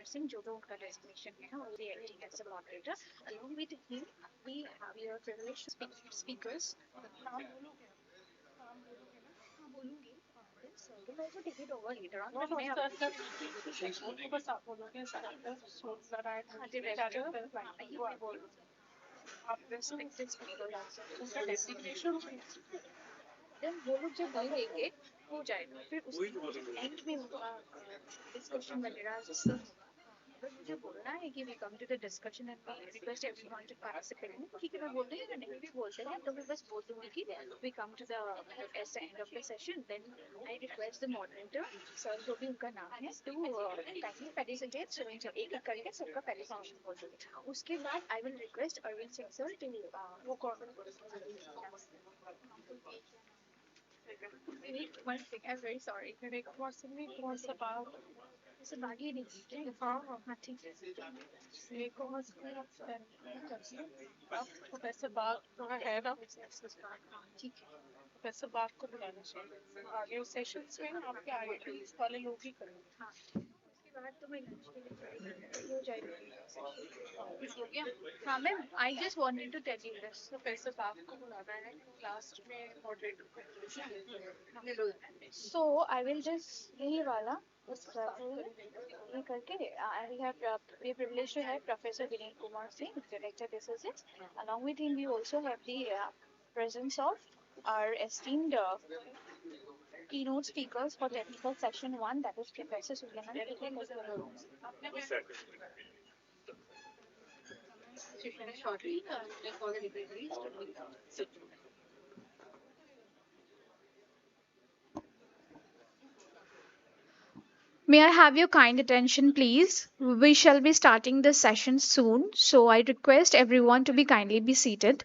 Kumar Singh, जो भी उनका designation है, will be acting as a moderator. Along with him, we are privileged to speakers. नाम बोलोगे? नाम बोलोगे ना? हाँ बोलूँगी. Then sir will also take it over later on. No, मैं आपको बस आप बोलोगे हाँ director ये मैं बोल आप respected speaker उनका designation देन वो लोग जब बोलेंगे हो जाएगा फिर उसके एंड में उनका डिस्कशन वगैरह सब होगा अगर मुझे बोलना है कि we come to the discussion and we request everyone to participate ठीक है मैं बोलते हैं नहीं भी बोलते हैं तो मैं बस बोल दूंगी कि we come to the end of the session then I request the moderator sir जो भी उनका नाम है टू काइंडली फैसिलिटेट सो एक एक करके सबका पहले फंक्शन बोल दूंगी उसके बाद I will request Arvind Singh sir to वो corner one thing, I'm very sorry. Was about it's about eating. हाँ ठीक है. एक और प्रोफेसर बाग जो है ना ठीक है प्रोफेसर बाग को बुलाना चाहिए आगे सेशंस में आपके आगे पुलिस वाले लोग ही करेंगे हाँ उसके बाद तो मैं लंच के लिए हो जाएगा हो गया हाँ ma'am I just wanted to tell you this professor Bag को बुलाना है लास्ट में moderator so I will just यही वाला ये करके we have privilege to have Professor Vinay Kumar Singh, Director Physics. Along with him, we also have the presence of our esteemed keynote speakers for technical session 1, that is Professor Suryana. Shortly, may I have your kind attention, please? We shall be starting the session soon, so I request everyone to be kindly be seated.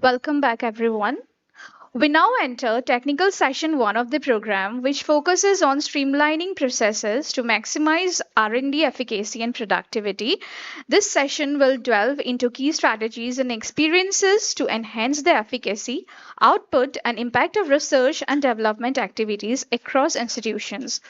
Welcome back, everyone. We now enter technical session 1 of the program, which focuses on streamlining processes to maximize R&D efficacy and productivity. This session will delve into key strategies and experiences to enhance the efficacy, output, and impact of research and development activities across institutions.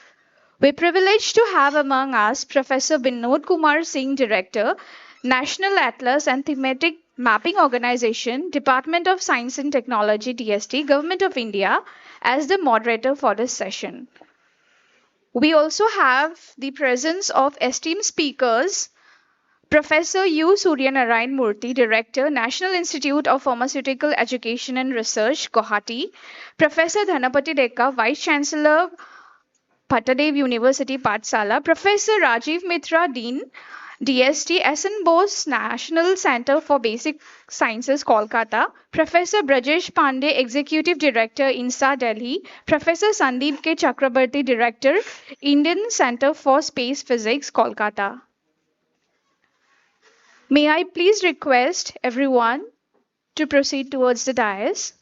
We're privileged to have among us Professor Binod Kumar Singh, Director, National Atlas and Thematic Mapping Organization, Department of Science and Technology, DST, Government of India, as the moderator for this session. We also have the presence of esteemed speakers, Professor U. Suryanarayan Murthy, Director, National Institute of Pharmaceutical Education and Research, Guwahati, Professor Dhanapati Dekka, Vice Chancellor, Pattadev University, Pathsala, Professor Rajiv Mitra, Dean, DST, SN Bose National Center for Basic Sciences, Kolkata, Professor Brajesh Pandey, Executive Director, INSA, Delhi, Professor Sandeep K. Chakrabarti, Director, Indian Center for Space Physics, Kolkata. May I please request everyone to proceed towards the dais?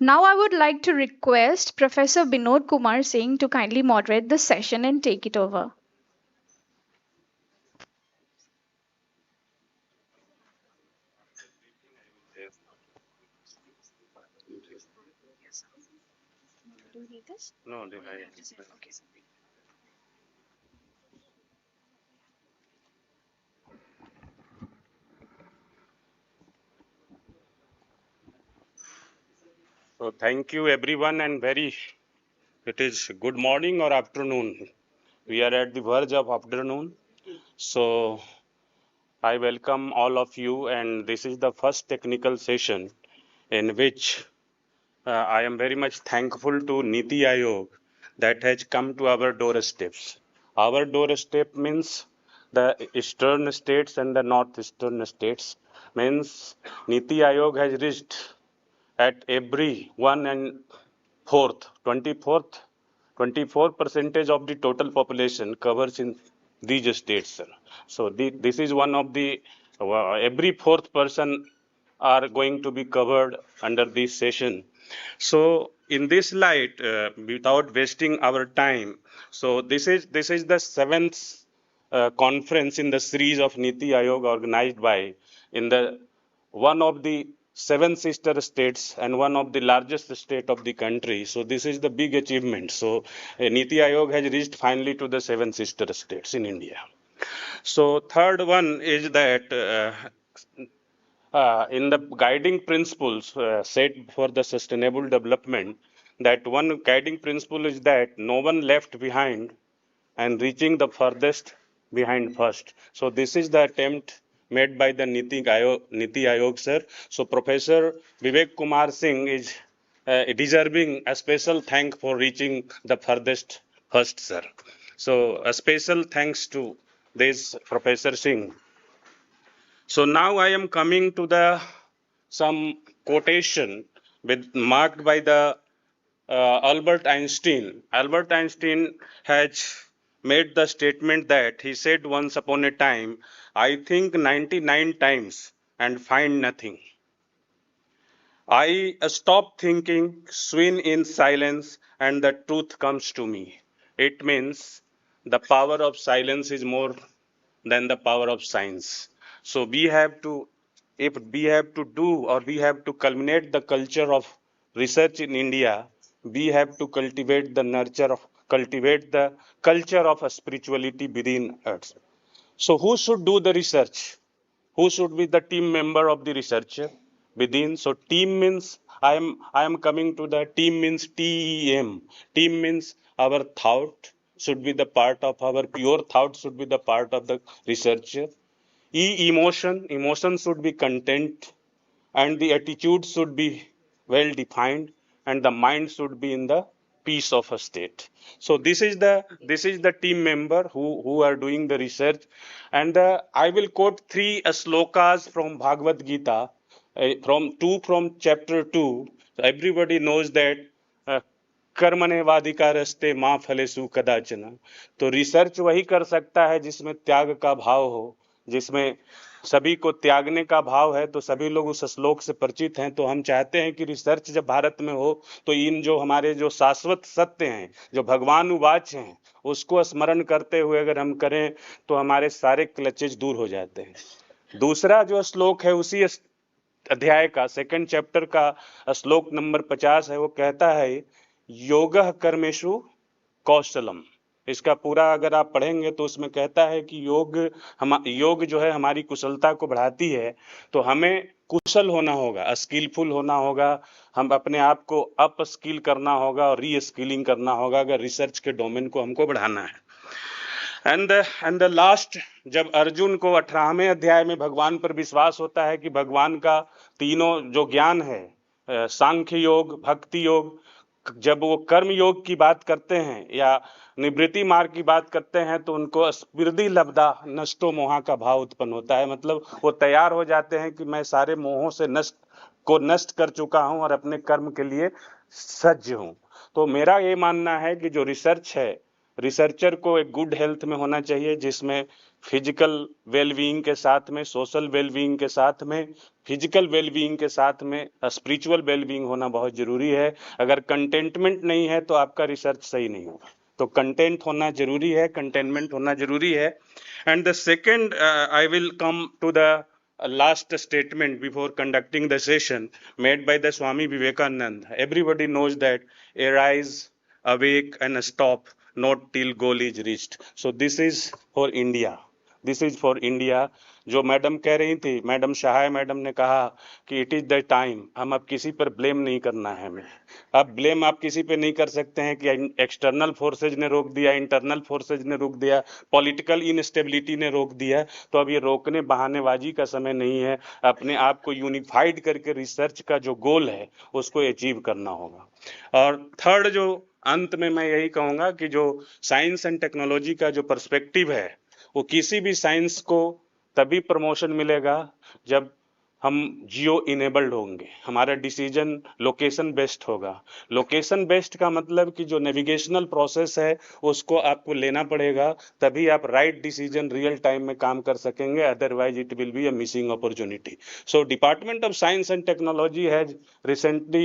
Now I would like to request Professor Binod Kumar Singh to kindly moderate the session and take it over. Do you need this? No, Okay. So thank you everyone and it is good morning or afternoon. We are at the verge of afternoon. So I welcome all of you and this is the first technical session in which I am very much thankful to NITI Aayog that has come to our doorsteps. Our doorstep means the eastern states and the northeastern states. means Niti Aayog has reached at every 24% of the total population covers in these states, sir. So this is one of the every fourth person are going to be covered under this session. So in this light, without wasting our time, so this is the seventh conference in the series of Niti Aayog organized by in the one of the seven sister states and one of the largest state of the country. So this is the big achievement. So Niti Aayog has reached finally to the seven sister states in India. So third one is that in the guiding principles set for the sustainable development, that one guiding principle is that no one left behind and reaching the furthest behind first. So this is the attempt made by the Niti Aayog, sir. So Professor Vivek Kumar Singh is deserving a special thank for reaching the furthest first, sir. So a special thanks to this Professor Singh. So now I am coming to the some quotation with marked by the Albert Einstein. Albert Einstein has made the statement that he said once upon a time, I think 99 times and find nothing. I stop thinking, swim in silence, and the truth comes to me. It means the power of silence is more than the power of science. So we have to, if we have to do or we have to culminate the culture of research in India, we have to cultivate the culture of spirituality within us. So who should do the research? Who should be the team member of the researcher within? So team means I am coming to the team means TEM. Team means our thought should be the part of our pure thought should be the part of the researcher. Emotion should be content, and the attitude should be well defined, and the mind should be in the peace of a state. So this is the team member who are doing the research, and I will quote three slokas from Bhagavad Gita, from chapter 2. So everybody knows that uh, कर्मण्येवाधिकारस्ते माँ फलेषु कदाचन. तो research वही कर सकता है जिसमें त्याग का भाव हो, जिसमें सभी को त्यागने का भाव है. तो सभी लोग उस श्लोक से परिचित हैं. तो हम चाहते हैं कि रिसर्च जब भारत में हो तो इन जो हमारे जो शाश्वत सत्य हैं, जो भगवान उवाच हैं, उसको स्मरण करते हुए अगर हम करें तो हमारे सारे क्लचेज दूर हो जाते हैं. दूसरा जो श्लोक है उसी अध्याय का सेकंड चैप्टर का श्लोक नंबर 50 है. वो कहता है योगः कर्मेषु कौशलम. इसका पूरा अगर आप पढ़ेंगे तो उसमें कहता है कि योग जो है हमारी कुशलता को बढ़ाती है. तो हमें कुशल होना होगा, स्किलफुल होना होगा, हम अपने आप को अप स्किल करना होगा और री स्किलिंग करना होगा अगर रिसर्च के डोमेन को हमको बढ़ाना है. एंड द लास्ट, जब अर्जुन को 18वें अध्याय में भगवान पर विश्वास होता है कि भगवान का तीनों जो ज्ञान है, सांख्य योग, भक्ति योग, जब वो कर्म योग की बात करते हैं या निवृत्ति मार्ग की बात करते हैं तो उनको स्मृति लब्धा नष्टो मोहा का भाव उत्पन्न होता है. मतलब वो तैयार हो जाते हैं कि मैं सारे मोहों से नष्ट कर चुका हूं और अपने कर्म के लिए सज्ज हूं. तो मेरा ये मानना है कि जो रिसर्च है, रिसर्चर को एक गुड हेल्थ में होना चाहिए, जिसमें फिजिकल वेलबीइंग के साथ में, सोशल वेलबीइंग के साथ में, फिजिकल वेलबीइंग के साथ में स्पिरिचुअल वेलबीइंग होना बहुत जरूरी है. अगर कंटेंटमेंट नहीं है तो आपका रिसर्च सही नहीं होगा. तो कंटेंट होना जरूरी है, कंटेनमेंट होना जरूरी है. And the second, I will come to the last statement before conducting the session made by the Swami Vivekananda. Everybody knows that arise, awake and stop not till goal is reached. So this is for India. This is for India. जो madam कह रही थी, madam सहाय madam ने कहा कि it is the time, हम अब किसी पर ब्लेम नहीं करना है. हमें अब ब्लेम आप किसी पे नहीं कर सकते हैं कि एक्सटर्नल फोर्सेज ने रोक दिया, इंटरनल फोर्सेज ने रोक दिया, पॉलिटिकल इनस्टेबिलिटी ने रोक दिया. तो अब ये रोकने बहानेबाजी का समय नहीं है. अपने आप को यूनिफाइड करके रिसर्च का जो गोल है उसको अचीव करना होगा. और थर्ड, जो अंत में मैं यही कहूँगा कि जो साइंस एंड टेक्नोलॉजी का जो पर्सपेक्टिव है, वो किसी भी साइंस को तभी प्रमोशन मिलेगा जब हम जियो इनेबल्ड होंगे, हमारा डिसीजन लोकेशन बेस्ड होगा। लोकेशन बेस्ड का मतलब कि जो नेविगेशनल प्रोसेस है उसको आपको लेना पड़ेगा, तभी आप राइट डिसीजन रियल टाइम में काम कर सकेंगे, otherwise it will be a missing opportunity. So department of science and technology has recently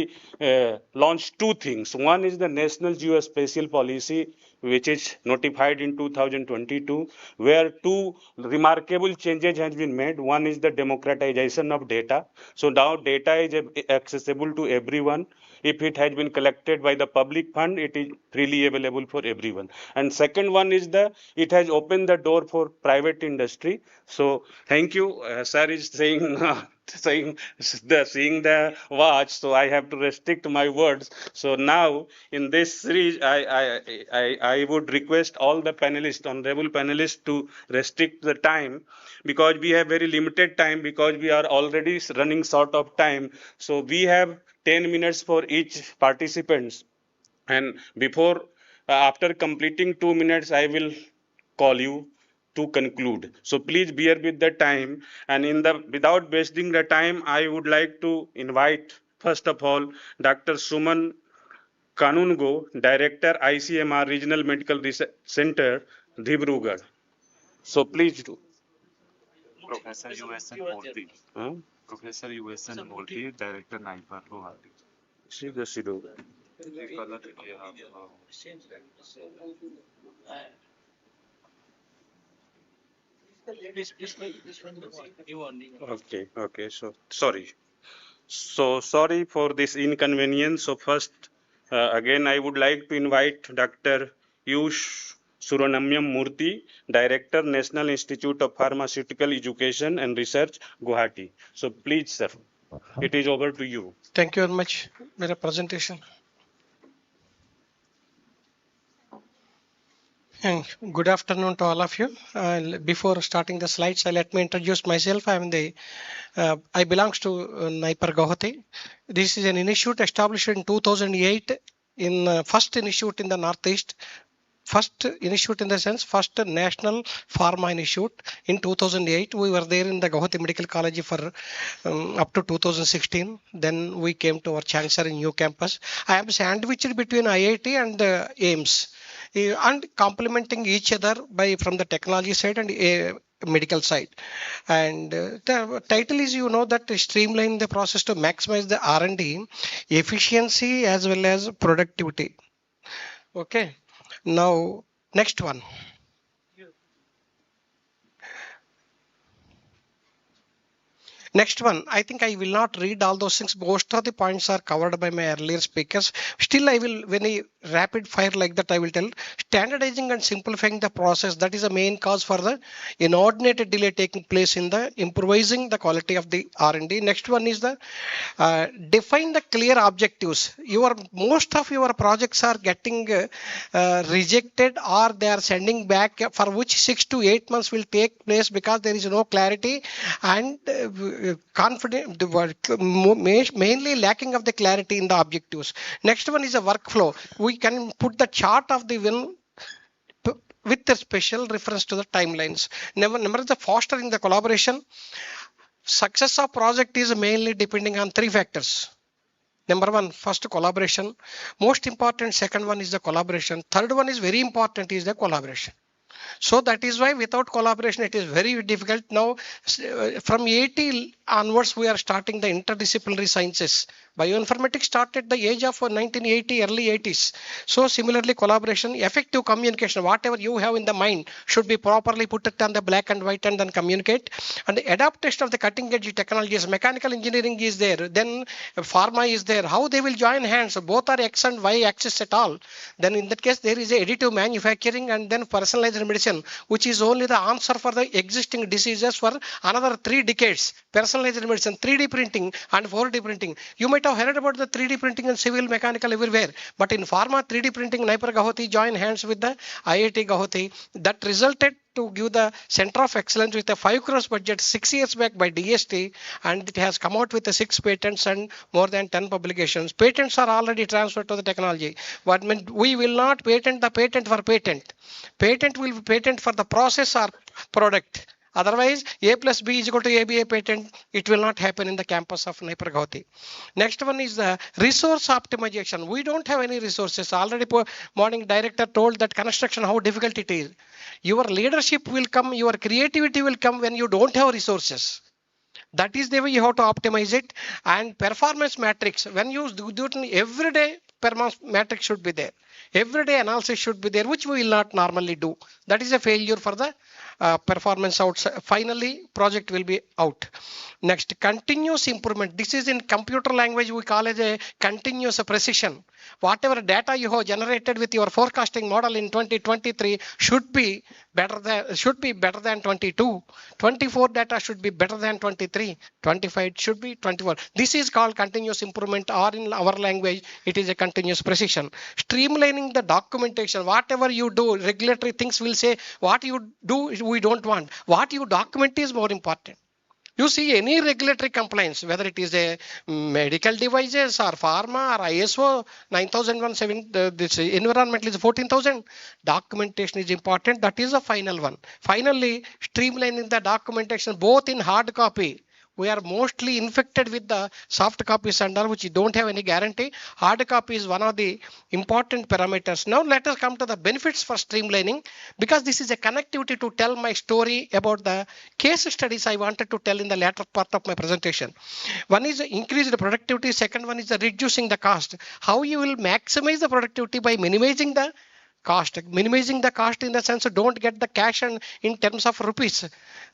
launched two things. One is the National Geospatial Policy, which is notified in 2022, where two remarkable changes has been made. One is the democratization of data. So now data is accessible to everyone. If it has been collected by the public fund, it is freely available for everyone. And second one is it has opened the door for private industry. So thank you. Sir is saying seeing the watch, so I have to restrict my words. So now in this series, I would request all the panelists, honorable panelists, to restrict the time, because we have very limited time, because we are already running short of time. So we have 10 minutes for each participants, and before after completing 2 minutes I will call you to conclude. So please bear with the time, and without wasting the time, I would like to invite first of all Dr. Suman Kanungo, Director, ICMR Regional Medical Research Center, Dhibrugarh. So please do. Professor USN Murthy. Huh? Professor USN Murthy, Director NIPA Guwahati. Sidhu. Color ये आप Okay. So sorry. So sorry for this inconvenience. So first, again, I would like to invite Dr. Yush Suranamyam Murthy, Director, National Institute of Pharmaceutical Education and Research, Guwahati. So please, sir, it is over to you. Thank you very much. मेरा presentation. And good afternoon to all of you. Before starting the slides, let me introduce myself. I belongs to NIPER Guwahati. This is an institute established in 2008, in first institute in the Northeast. First institute in the sense, first national pharma institute in 2008. We were there in the Guwahati Medical College for up to 2016. Then we came to our Chancellor in new campus. I am sandwiched between IIT and AIMS, and complementing each other from the technology side and medical side. And the title is, that streamline the process to maximize the R&D efficiency as well as productivity. Okay. Now, next one. Next one, I think I will not read all those things. Most of the points are covered by my earlier speakers. Still, I will, when I rapid fire like that, I will tell standardizing and simplifying the process. That is the main cause for the inordinate delay taking place in the improvising the quality of the R&D. Next one is the define the clear objectives. Most of your projects are getting rejected, or they are sending back, for which 6 to 8 months will take place because there is no clarity and confident, mainly lacking of the clarity in the objectives. Next one is a workflow. We can put the chart of the win with a special reference to the timelines. Number the fostering the collaboration. Success of project is mainly depending on 3 factors. Number one, first collaboration. Most important, second one is the collaboration. Third one is very important, is the collaboration. So that is why without collaboration, it is very difficult. Now, from 80 onwards, we are starting the interdisciplinary sciences. Bioinformatics started the age of 1980, early 80s. So similarly, collaboration, effective communication, whatever you have in the mind should be properly put it on the black and white and then communicate. And the adaptation of the cutting edge technologies, mechanical engineering is there, then pharma is there. How they will join hands, both are X and Y axis at all. Then in that case, there is a additive manufacturing and then personalized medicine, which is only the answer for the existing diseases for another 3 decades. Personalized medicine, 3D printing and 4D printing. You might have heard about the 3D printing and civil mechanical everywhere, but in pharma, 3D printing, NIPER Guwahati joined hands with the IIT Guwahati. That resulted to give the Center of Excellence with a 5 crores budget 6 years back by DST, and it has come out with the 6 patents and more than 10 publications. Patents are already transferred to the technology, but we will not patent the patent for patent. Patent will be patent for the process or product. Otherwise, A plus B is equal to ABA patent. It will not happen in the campus of Naipur-Gauti. Next one is the resource optimization. We don't have any resources. Already morning director told that construction how difficult it is. Your leadership will come, your creativity will come when you don't have resources. That is the way you have to optimize it. And performance matrix, when you do it every day, performance matrix should be there. Everyday analysis should be there, which we will not normally do. That is a failure for the performance outside. Finally, project will be out. Next, continuous improvement. This is in computer language, we call it a continuous precision. Whatever data you have generated with your forecasting model in 2023 should be better than 22. 24 data should be better than 23. 25 should be 24. This is called continuous improvement, or in our language, it is a continuous precision. Streamlining the documentation. Whatever you do, regulatory things will say what you do we don't want. What you document is more important. You see any regulatory compliance, whether it is a medical devices or pharma or ISO 9001, this environmental is 14,000. Documentation is important. That is the final one. Finally, streamlining the documentation both in hard copy. We are mostly infected with the soft copies and all, which don't have any guarantee. Hard copy is one of the important parameters. Now let us come to the benefits for streamlining, because this is a connectivity to tell my story about the case studies I wanted to tell in the latter part of my presentation. One is increased productivity. Second one is reducing the cost. How you will maximize the productivity by minimizing the cost. Minimizing the cost in the sense don't get the cash and in terms of rupees.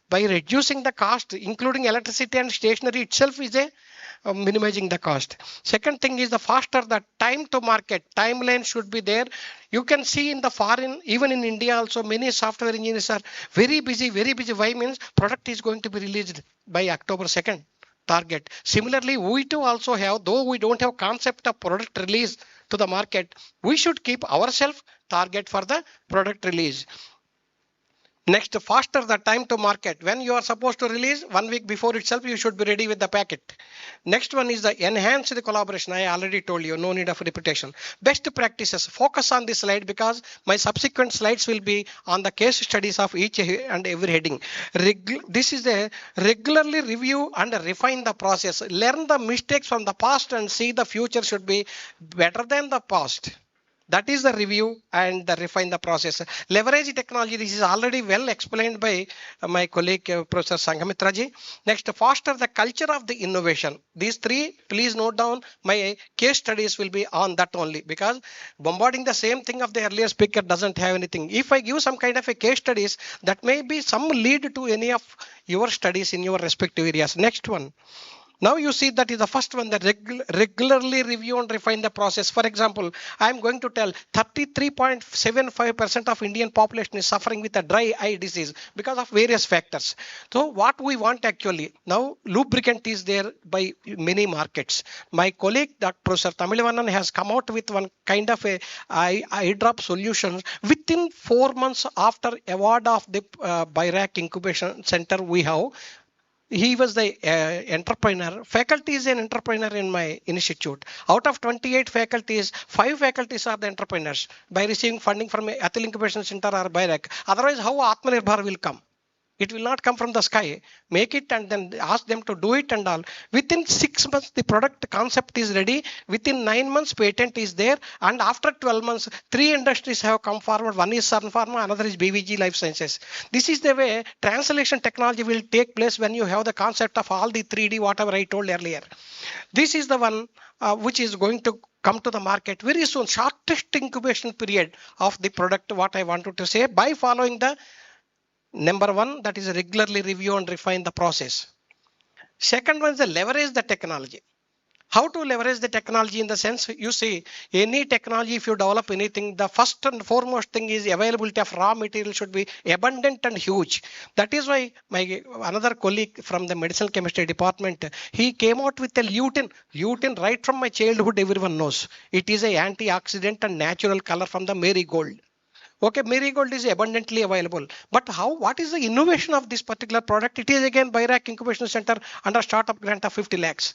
By reducing the cost, including electricity and stationery itself is a minimizing the cost. Second thing is the faster the time to market. Timeline should be there. You can see in the foreign, even in India also, many software engineers are very busy, very busy. Why? Means product is going to be released by October 2nd target. Similarly, we too also have, though we don't have concept of product release to the market, we should keep ourselves target for the product release. Next, faster the time to market. When you are supposed to release, 1 week before itself, you should be ready with the packet. Next one is the enhanced collaboration. I already told you, no need of repetition. Best practices. Focus on this slide because my subsequent slides will be on the case studies of each and every heading. This is a regularly review and refine the process. Learn the mistakes from the past and see the future should be better than the past. That is the review and the refine the process. Leverage technology. This is already well explained by my colleague, Professor Sanghamitraji. Next, foster the culture of the innovation. These three, please note down, my case studies will be on that only, because bombarding the same thing of the earlier speaker doesn't have anything. If I give some kind of a case studies, that may be some lead to any of your studies in your respective areas. Next one. Now you see that is the first one, that regularly review and refine the process. For example, I am going to tell 33.75% of Indian population is suffering with a dry eye disease because of various factors. So what we want actually, now lubricant is there by many markets. My colleague, Dr. Professor Tamilvanan, has come out with one kind of a eye drop solution within 4 months after award of the BIRAC Incubation Center we have. He was the entrepreneur. Faculty is an entrepreneur in my institute. Out of 28 faculties, 5 faculties are the entrepreneurs by receiving funding from Atal Incubation Center or BIRAC. Otherwise, how Atmanirbhar will come? It will not come from the sky. Make it and then ask them to do it and all. Within 6 months, the product concept is ready. Within 9 months, patent is there. And after 12 months, 3 industries have come forward. One is Sun Pharma, another is BVG Life Sciences. This is the way translation technology will take place when you have the concept of all the 3D, whatever I told earlier. This is the one which is going to come to the market very soon. Shortest incubation period of the product, what I wanted to say, by following the number one, that is regularly review and refine the process. Second one is the leverage the technology. How to leverage the technology in the sense, you see, any technology, if you develop anything, the first and foremost thing is availability of raw material should be abundant and huge. That is why my another colleague from the medicinal chemistry department, he came out with a lutein. Lutein right from my childhood, everyone knows. It is a antioxidant and natural color from the marigold. Okay, marigold is abundantly available. But how? What is the innovation of this particular product? It is again BIRAC Incubation Center under startup grant of 50 lakhs.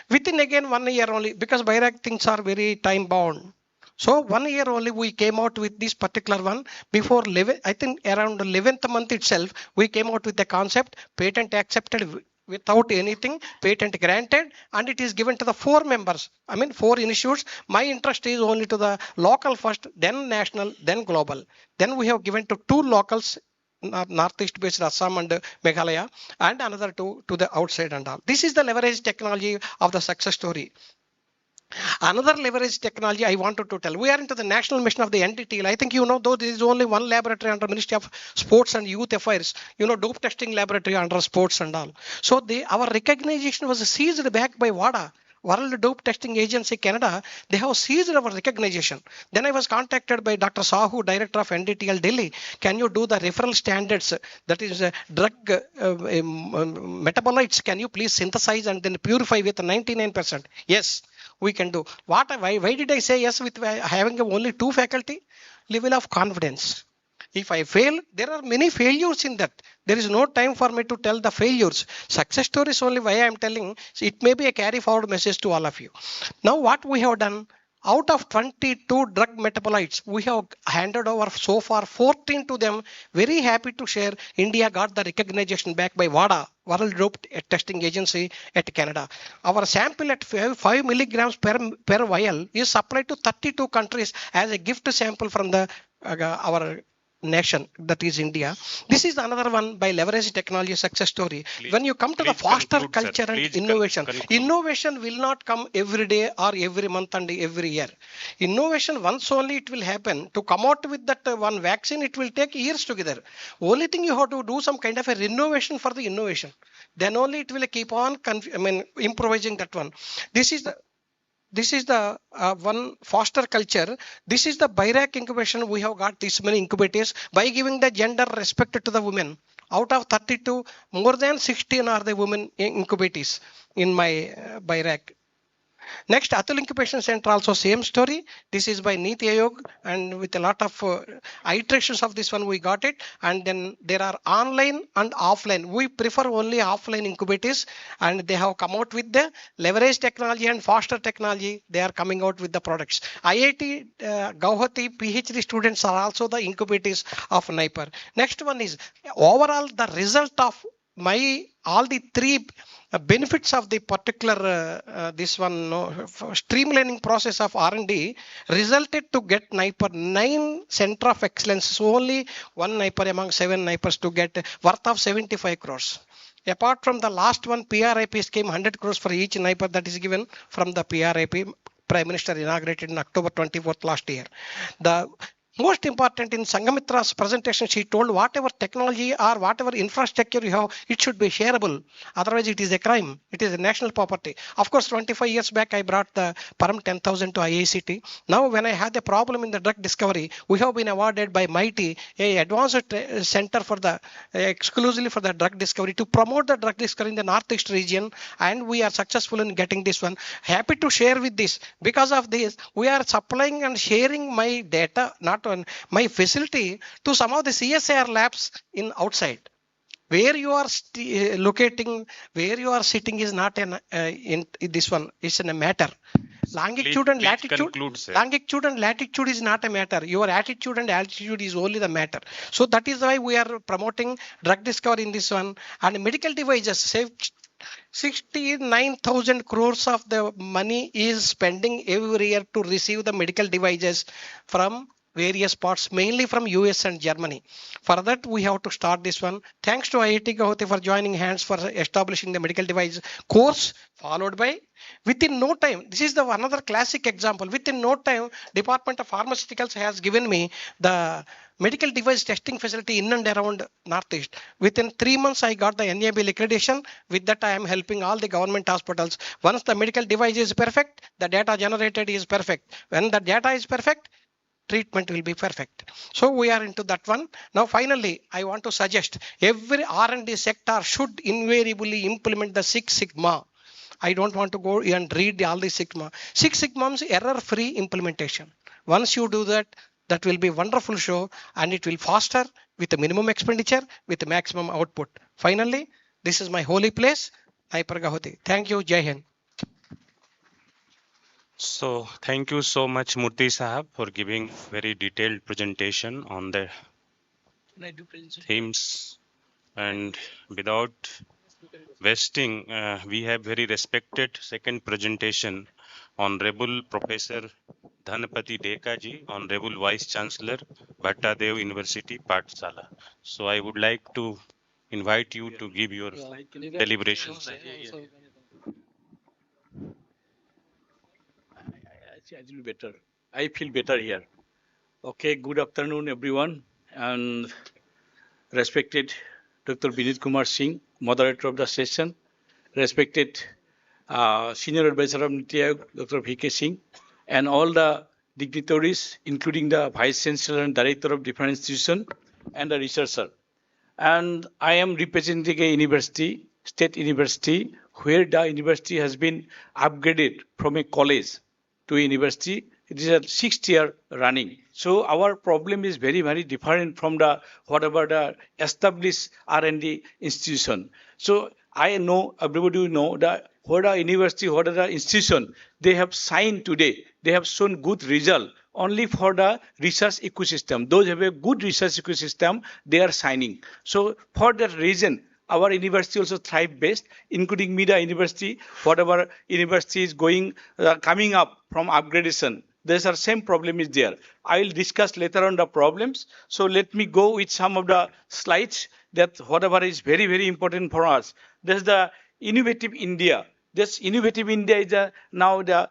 Within again 1 year only, because BIRAC things are very time bound. So 1 year only we came out with this particular one. Before 11, I think around 11th month itself, we came out with the concept, patent accepted without anything, patent granted, and it is given to the 4 members. I mean 4 institutes. My interest is only to the local first, then national, then global. Then we have given to 2 locals, northeast based Assam and Meghalaya, and another 2 to the outside and all. This is the leverage technology of the success story. Another leverage technology I wanted to tell. We are into the national mission of the NTT. I think you know, though there is only one laboratory under Ministry of Sports and Youth Affairs. You know, dope testing laboratory under sports and all. So our recognition was seized back by WADA. World Dope Testing Agency Canada, they have seized our recognition. Then I was contacted by Dr. Sahu, director of NDTL Delhi. Can you do the referral standards, that is drug metabolites, can you please synthesize and then purify with 99%? Yes, we can do. Why did I say yes with having only 2 faculty? Level of confidence. If I fail, there are many failures in that. There is no time for me to tell the failures. Success stories only why I am telling. So it may be a carry forward message to all of you. Now what we have done, out of 22 drug metabolites, we have handed over so far 14 to them. Very happy to share, India got the recognition back by WADA, World Dope Testing Agency at Canada. Our sample at 5 milligrams per vial is supplied to 32 countries as a gift sample from the our nation, that is India. This is another one by leverage technology success story. When you come to the faster culture and innovation, innovation will not come every day or every month and every year. Innovation once only it will happen. To come out with that one vaccine, it will take years together. Only thing you have to do some kind of a renovation for the innovation. Then only it will keep on improvising that one. This is the one foster culture. This is the BIRAC incubation. We have got this many incubators by giving the gender respect to the women. Out of 32, more than 16 are the women incubators in my BIRAC. Next, Atul Incubation Center, also same story. This is by NITI-STATE, and with a lot of iterations of this one, we got it. And then there are online and offline. We prefer only offline incubators, and they have come out with the leverage technology and foster technology. They are coming out with the products. IIT Guwahati PhD students are also the incubators of NIPER. Next one is overall the result of my all the 3 benefits of the particular this one streamlining process of R&D resulted to get NIPER 9 center of excellence. So only one NIPER among 7 NIPERs to get worth of 75 crores. Apart from the last one, PRIP scheme, 100 crores for each NIPER that is given from the PRIP. Prime Minister inaugurated in October 24th last year. The most important in Sangamitra's presentation, she told whatever technology or whatever infrastructure you have, it should be shareable. Otherwise, it is a crime. It is a national property. Of course, 25 years back, I brought the Param 10,000 to IICT. Now, when I had a problem in the drug discovery, we have been awarded by MITI a advanced center for the exclusively for the drug discovery to promote the drug discovery in the Northeast region. And we are successful in getting this one. Happy to share with this. Because of this, we are supplying and sharing my data, not on my facility, to some of the CSIR labs in outside. Where you are locating, where you are sitting is not in this one. It's a matter. Longitude and latitude. Longitude and latitude is not a matter. Your attitude and altitude is only the matter. So that is why we are promoting drug discovery in this one. And medical devices, say 69,000 crores of the money is spending every year to receive the medical devices from various parts, mainly from US and Germany. For that, we have to start this one. Thanks to IIT Guwahati for joining hands for establishing the medical device course, followed by within no time. This is the another classic example. Within no time, Department of Pharmaceuticals has given me the medical device testing facility in and around Northeast. Within 3 months, I got the NABL accreditation. With that, I am helping all the government hospitals. Once the medical device is perfect, the data generated is perfect. When the data is perfect, treatment will be perfect. So we are into that one. Now finally, I want to suggest every R&D sector should invariably implement the 6 Sigma. I don't want to go and read all the Sigma. 6 Sigma's error-free implementation. Once you do that, that will be a wonderful show, and it will faster with the minimum expenditure, with the maximum output. Finally, this is my holy place, NIPER Guwahati. Thank you. Jai Hind. So thank you so much, Murthy Sahab, for giving very detailed presentation on the themes. And without wasting, we have very respected second presentation, Honorable Professor Dhanapati Deka ji, Honorable Vice Chancellor, Bhattadev University, Pathsala. So I would like to invite you to give your deliberations. I feel better. I feel better here. Okay, good afternoon, everyone, and respected Dr. Vinit Kumar Singh, moderator of the session, respected Senior Advisor of NITI Aayog, Dr. V.K. Singh, and all the dignitaries, including the Vice Chancellor and Director of different institutions, and the researcher. And I am representing a university, state university, where the university has been upgraded from a college to a university. It is a 6th year running. So our problem is very, very different from the whatever the established R&D institution. So I know, everybody know that what a university, what are the institution, they have signed today, they have shown good result only for the research ecosystem. Those have a good research ecosystem, they are signing. So for that reason, our university also thrive best, including Mida University, whatever university is coming up from upgradation. There's a same problem is there. I will discuss later on the problems. So let me go with some of the slides that whatever is very, very important for us. There's the innovative India. This innovative India is now the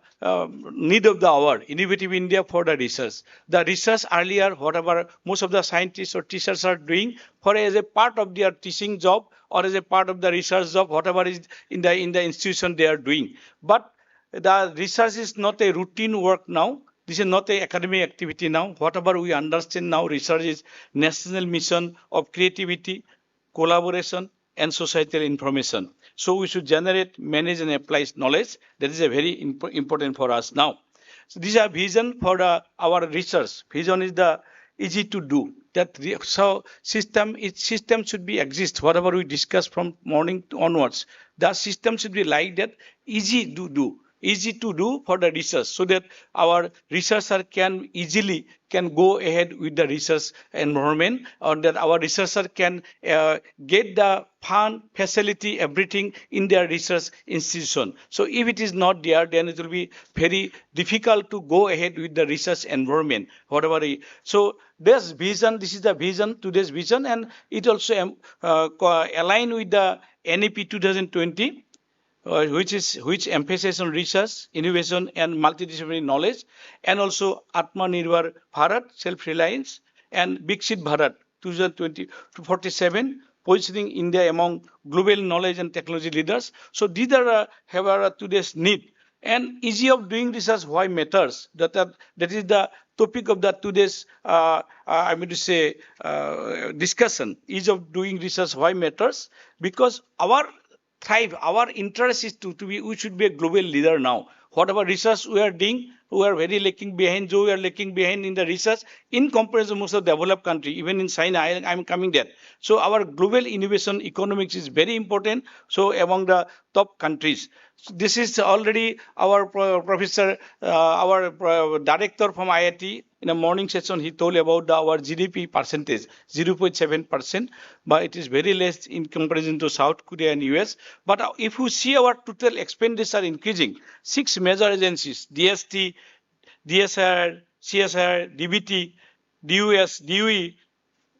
need of the hour. Innovative India for the research. The research earlier, whatever most of the scientists or teachers are doing, for as a part of their teaching job or as a part of the research job, whatever is in the institution they are doing. But the research is not a routine work now. This is not an academic activity now. Whatever we understand now, research is national mission of creativity, collaboration, and societal information. So we should generate, manage, and apply knowledge. That is a very important for us now. So these are vision for our research. Vision is the easy to do. So system should be exist. Whatever we discuss from morning onwards, the system should be like that, easy to do. Easy to do for the research, so that our researcher can easily go ahead with the research environment, or that our researcher can get the fund, facility, everything in their research institution. So if it is not there, then it will be very difficult to go ahead with the research environment, whatever. So this vision, this is the vision, today's vision, and it also align with the NEP 2020. Which emphasizes on research, innovation, and multidisciplinary knowledge, and also Atmanirbhar Bharat, self-reliance, and Viksit Bharat 2020 to 47, positioning India among global knowledge and technology leaders. So these are have today's need. And easy of doing research, why matters? That is the topic of the today's I mean to say discussion. Ease of doing research, why matters? Because our thrive, our interest is to be, we should be a global leader now. Whatever research we are doing, we are very lacking behind. We are lacking behind in the research in comparison to most of the developed country. Even in China, I am coming there. So our global innovation economics is very important. So among the top countries. So this is already our professor, our director from IIT. In a morning session, he told about our GDP percentage, 0.7%, but it is very less in comparison to South Korea and US. But if you see our total expenditure increasing, 6 major agencies, DST, DSR, CSR, DBT, DUS, DUE,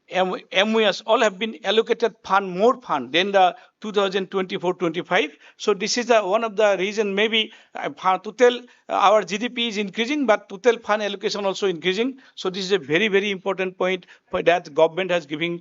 MWS, all have been allocated more fund than the 2024-25. So this is one of the reason, maybe total our GDP is increasing, but total fund allocation also increasing. So this is a very, very important point for that government has given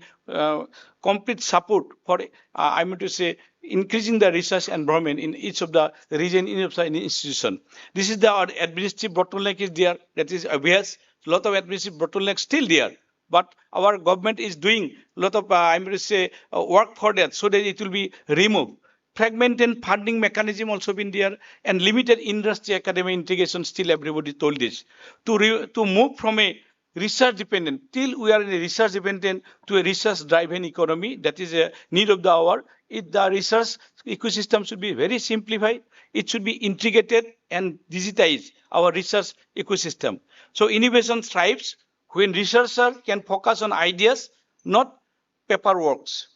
complete support for, I mean to say, increasing the research environment in each of the region, in each of the institution. This is the administrative bottleneck is there. That is obvious. Lot of administrative bottleneck still there. But our government is doing a lot of, I'm going to say, work for that, so that it will be removed. Fragmented funding mechanism also been there, and limited industry academic integration, still everybody told this. To move from a research dependent. Till we are in a research dependent to a research driven economy, that is a need of the hour. The research ecosystem should be very simplified. It should be integrated and digitize our research ecosystem. So innovation thrives when researcher can focus on ideas, not paperworks.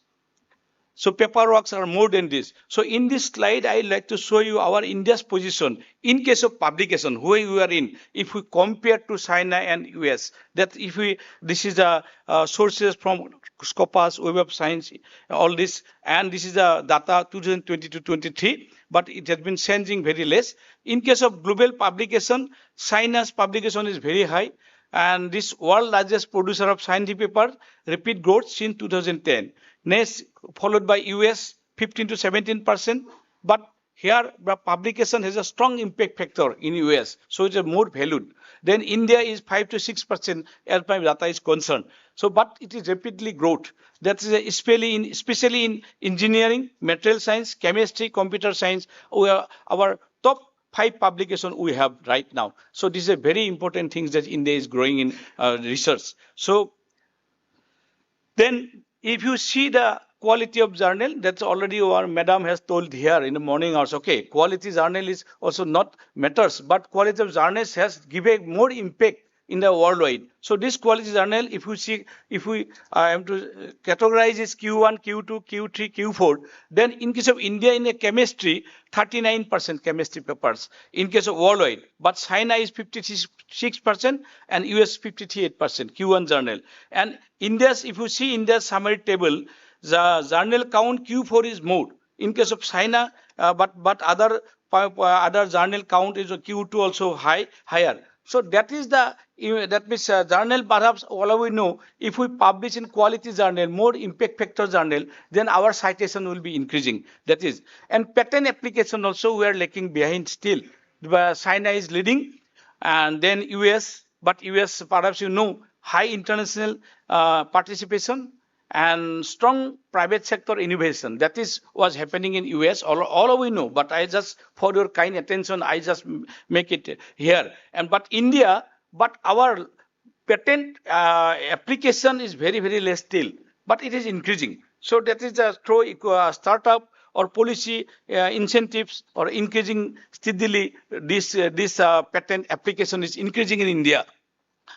So paperworks are more than this. So in this slide, I like to show you our India's position in case of publication, where we are in. If we compare to China and US, that if we, this is the sources from Scopus, Web of Science, all this, and this is the data 2020 to 23, but it has been changing very less. In case of global publication, China's publication is very high, and this world largest producer of scientific paper, repeat growth since 2010. Next, followed by US 15 to 17%, but here the publication has a strong impact factor in US, so it's a more valued. Then India is 5 to 6% as my data is concerned. So, but it is rapidly growth. That is especially in engineering, material science, chemistry, computer science. Our top 5 publications we have right now. So this is a very important thing that India is growing in research. So then if you see the quality of journal, that's already our madam has told here in the morning hours. Okay, quality journal is also not matters, but quality of journals has given more impact in the worldwide. So this quality journal, if you see, if we am to categorize is Q1, Q2, Q3, Q4, then in case of India in a chemistry, 39% chemistry papers in case of worldwide, but China is 56% and US 58% Q1 journal. And India's, if you see India's summary table, the journal count Q4 is more in case of China, but other journal count is Q2 also higher. So that is the, that means journal, perhaps all of we know, if we publish in quality journal, more impact factor journal, then our citation will be increasing. That is, and patent application also we are lagging behind still. China is leading, and then US, but US perhaps you know, high international participation and strong private sector innovation. That is was happening in US. All we know, but I just, for your kind attention, I just make it here. And but India, but our patent application is very, very less still, but it is increasing. So that is the through startup or policy incentives or increasing steadily. This patent application is increasing in India.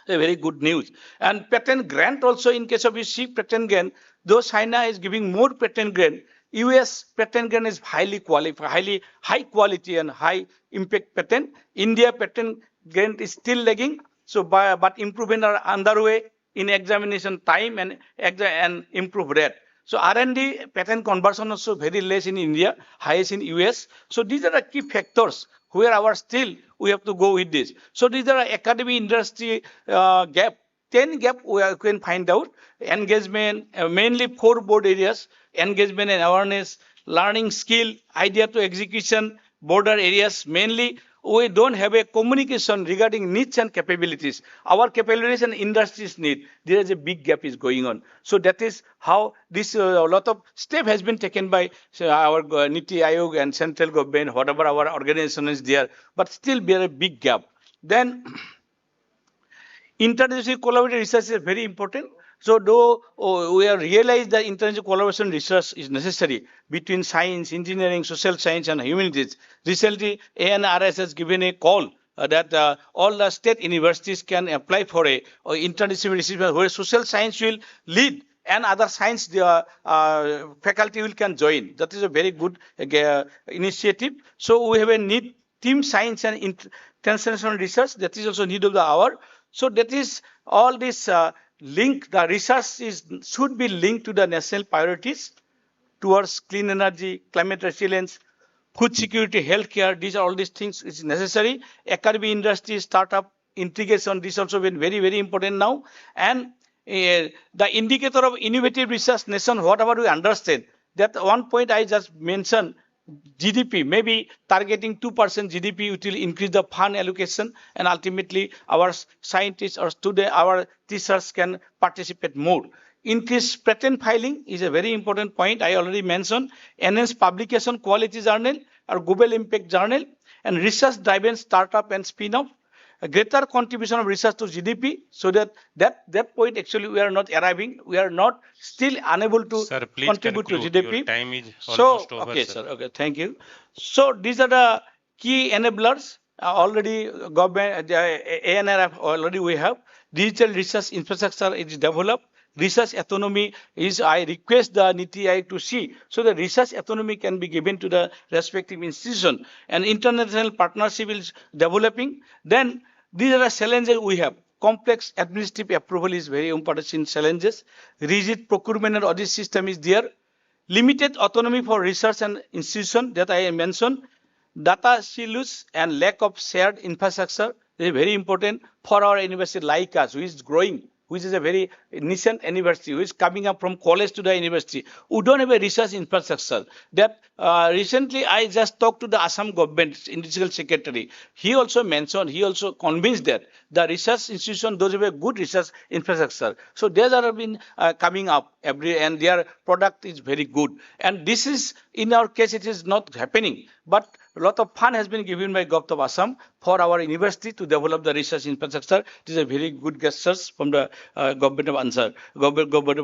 A very good news. And patent grant also, in case of you see patent grant, though China is giving more patent grant, US patent grant is highly qualified, high quality and high impact patent. India patent grant is still lagging. So but improvement are underway in examination time and improve rate. So R&D patent conversion also very less in India, highest in US. So these are the key factors where our still we have to go with this. So these are academy industry gap. 10 gap we can find out. Engagement, mainly 4 board areas: engagement and awareness, learning skill, idea to execution, border areas. Mainly we don't have a communication regarding needs and capabilities. Our capabilities and industries need. There is a big gap is going on. So that is how this a lot of step has been taken by our NITI-STATE and central government, whatever our organization is there, but still there is a big gap. Then interdisciplinary collaborative research is very important. So though we have realized that interdisciplinary collaboration research is necessary between science, engineering, social science and humanities, recently ANRS has given a call that all the state universities can apply for a interdisciplinary research where social science will lead and other science faculty will can join. That is a very good initiative. So we have a need team science and transnational research. That is also need of the hour. So that is all this link. The research should be linked to the national priorities towards clean energy, climate resilience, food security, healthcare. These are all these things is necessary. Academy, industry, startup, integration. This also been very, very important now. And the indicator of innovative research nation, whatever we understand, that one point I just mentioned, GDP, maybe targeting 2% GDP, it will increase the fund allocation, and ultimately our scientists or students, our teachers can participate more. Increase patent filing is a very important point. I already mentioned. Enhance publication quality journal or global impact journal, and research driven startup and spin-off. a greater contribution of research to GDP, so that point actually we are not arriving. We are not still unable to Sir, please contribute to conclude. Your GDP. time is So, almost over, okay, sir. sir. Okay, thank you. So these are the key enablers. Already government, ANRF already we have. Digital research infrastructure is developed. Research autonomy is, I request the NITI-STATE to see, so the research autonomy can be given to the respective institution, and international partnership is developing. Then these are the challenges we have. Complex administrative approval is very important in challenges. Rigid procurement and audit system is there. Limited autonomy for research and institution that I mentioned. Data silos and lack of shared infrastructure is very important for our university like us, which is growing, which is a very nascent university, which is coming up from college to the university. We don't have a research infrastructure. That recently I just talked to the Assam government industrial secretary. He also mentioned, he also convinced that the research institution, those have a good research infrastructure. So these are been coming up and their product is very good. And this is, in our case, it is not happening. But a lot of fund has been given by Government of Assam for our university to develop the research infrastructure. This is a very good gestures from the government of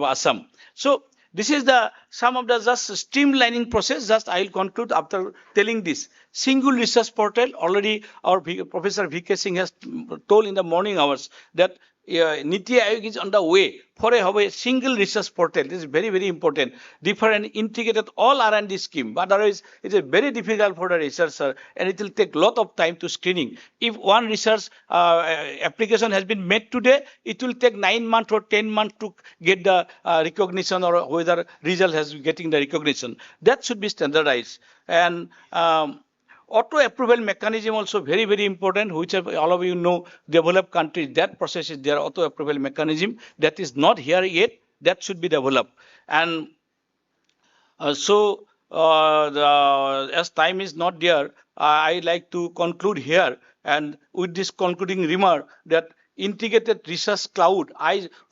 Assam. So this is the some of the just streamlining process. Just I will conclude after telling this. Single research portal. Already our Professor V.K. Singh has told in the morning hours that NITI-STATE is on the way for a single research portal. This is very, very important. Different integrated all R&D scheme. But otherwise, it is very difficult for the researcher, and it will take a lot of time to screening. If one research application has been made today, it will take 9 months or 10 months to get the recognition, or whether result has getting the recognition. That should be standardized. And auto approval mechanism also very, very important, which all of you know, developed countries, that process is their auto approval mechanism. That is not here yet. That should be developed. And as time is not there, I like to conclude here. And with this concluding remark, that integrated research cloud,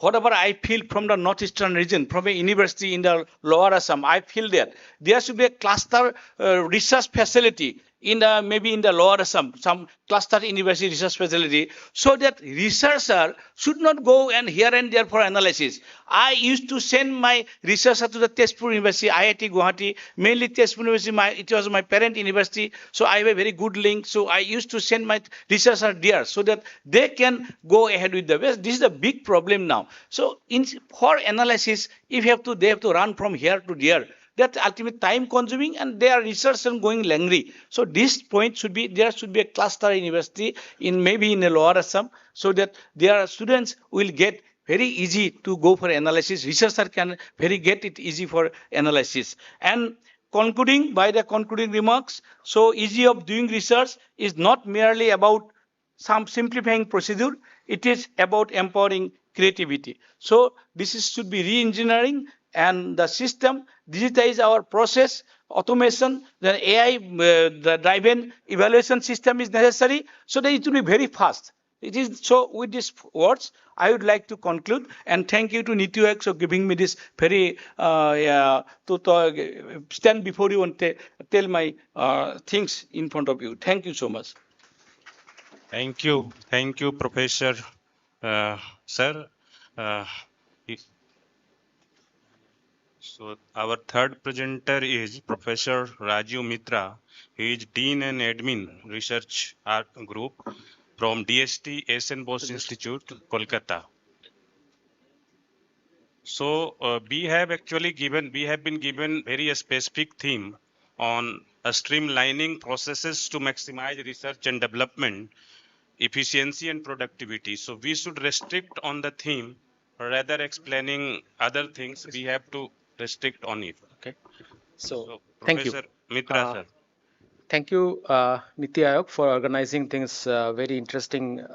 whatever I feel from the northeastern region, from a university in the lower Assam, I feel that there should be a cluster research facility in the, maybe in the lower Assam, some cluster university research facility, so that researcher should not go and here and there for analysis. I used to send my researcher to the Tezpur University, IIT Guwahati, mainly Tezpur University, it was my parent university, so I have a very good link. So I used to send my researcher there so that they can go ahead with the best. This is a big problem now. So for analysis, if you have to, they have to run from here to there. That's ultimately time consuming, and their research and going lengthy. So this point should be, there should be a cluster university in maybe in a lower Assam, so that their students will get very easy to go for analysis. Researcher can very get it easy for analysis. And concluding by the concluding remarks, so easy of doing research is not merely about some simplifying procedure. It is about empowering creativity. So this should be re-engineering and the system, digitize our process, automation, the AI, the driven evaluation system is necessary, so that it will be very fast. It is so. With these words, I would like to conclude, and thank you to NITI-STATE for giving me this very to stand before you and tell my things in front of you. Thank you so much. Thank you, Professor sir. So our third presenter is Professor Raju Mitra. He is Dean and Admin Research Art Group from DST SN Bose Institute, Kolkata. So we have been given very specific theme on streamlining processes to maximize research and development, efficiency and productivity. So we should restrict on the theme rather explaining other things. We have to restrict on it. Okay. So thank you, Professor Mitra, sir. Thank you, NITI-STATE, for organizing things. Very interesting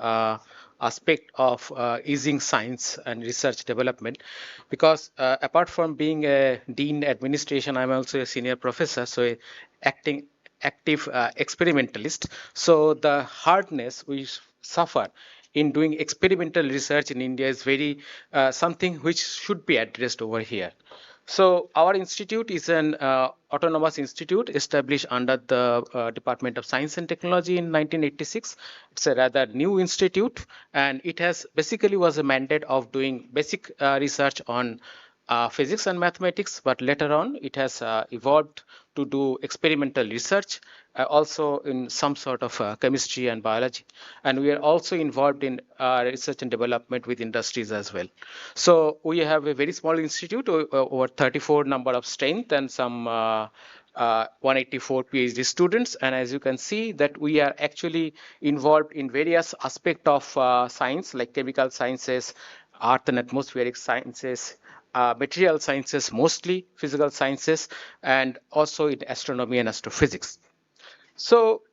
aspect of easing science and research development. Because apart from being a dean administration, I'm also a senior professor, so a active experimentalist. So the hardness we suffer in doing experimental research in India is very something which should be addressed over here. So our institute is an autonomous institute established under the Department of Science and Technology in 1986. It's a rather new institute, and it has basically was a mandate of doing basic research on physics and mathematics, but later on it has evolved to do experimental research, also in some sort of chemistry and biology. And we are also involved in research and development with industries as well. So we have a very small institute, over 34 number of strength and some 184 PhD students. And as you can see that we are actually involved in various aspects of science like chemical sciences, earth and atmospheric sciences, material sciences, mostly physical sciences, and also in astronomy and astrophysics. So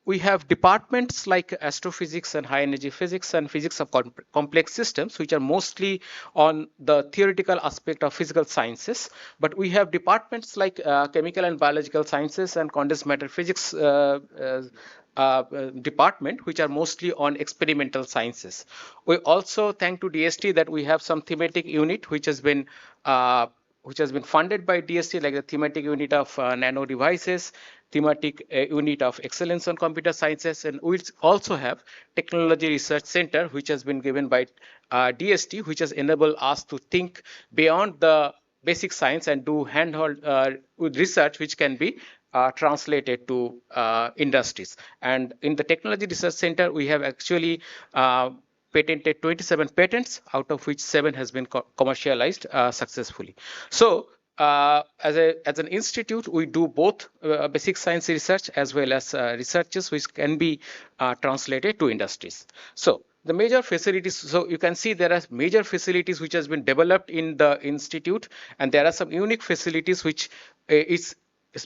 we have departments like astrophysics and high energy physics and physics of complex systems, which are mostly on the theoretical aspect of physical sciences. But we have departments like chemical and biological sciences and condensed matter physics department, which are mostly on experimental sciences. We also thank to DST that we have some thematic unit which has been funded by DST, like the thematic unit of nano devices, thematic unit of excellence on computer sciences, and we also have technology research center, which has been given by DST, which has enabled us to think beyond the basic science and do handheld research, which can be translated to industries. And in the Technology Research Center, we have actually patented 27 patents, out of which 7 has been commercialized successfully. So as an institute, we do both basic science research as well as researches which can be translated to industries. So the major facilities, so you can see there are major facilities which has been developed in the institute, and there are some unique facilities which is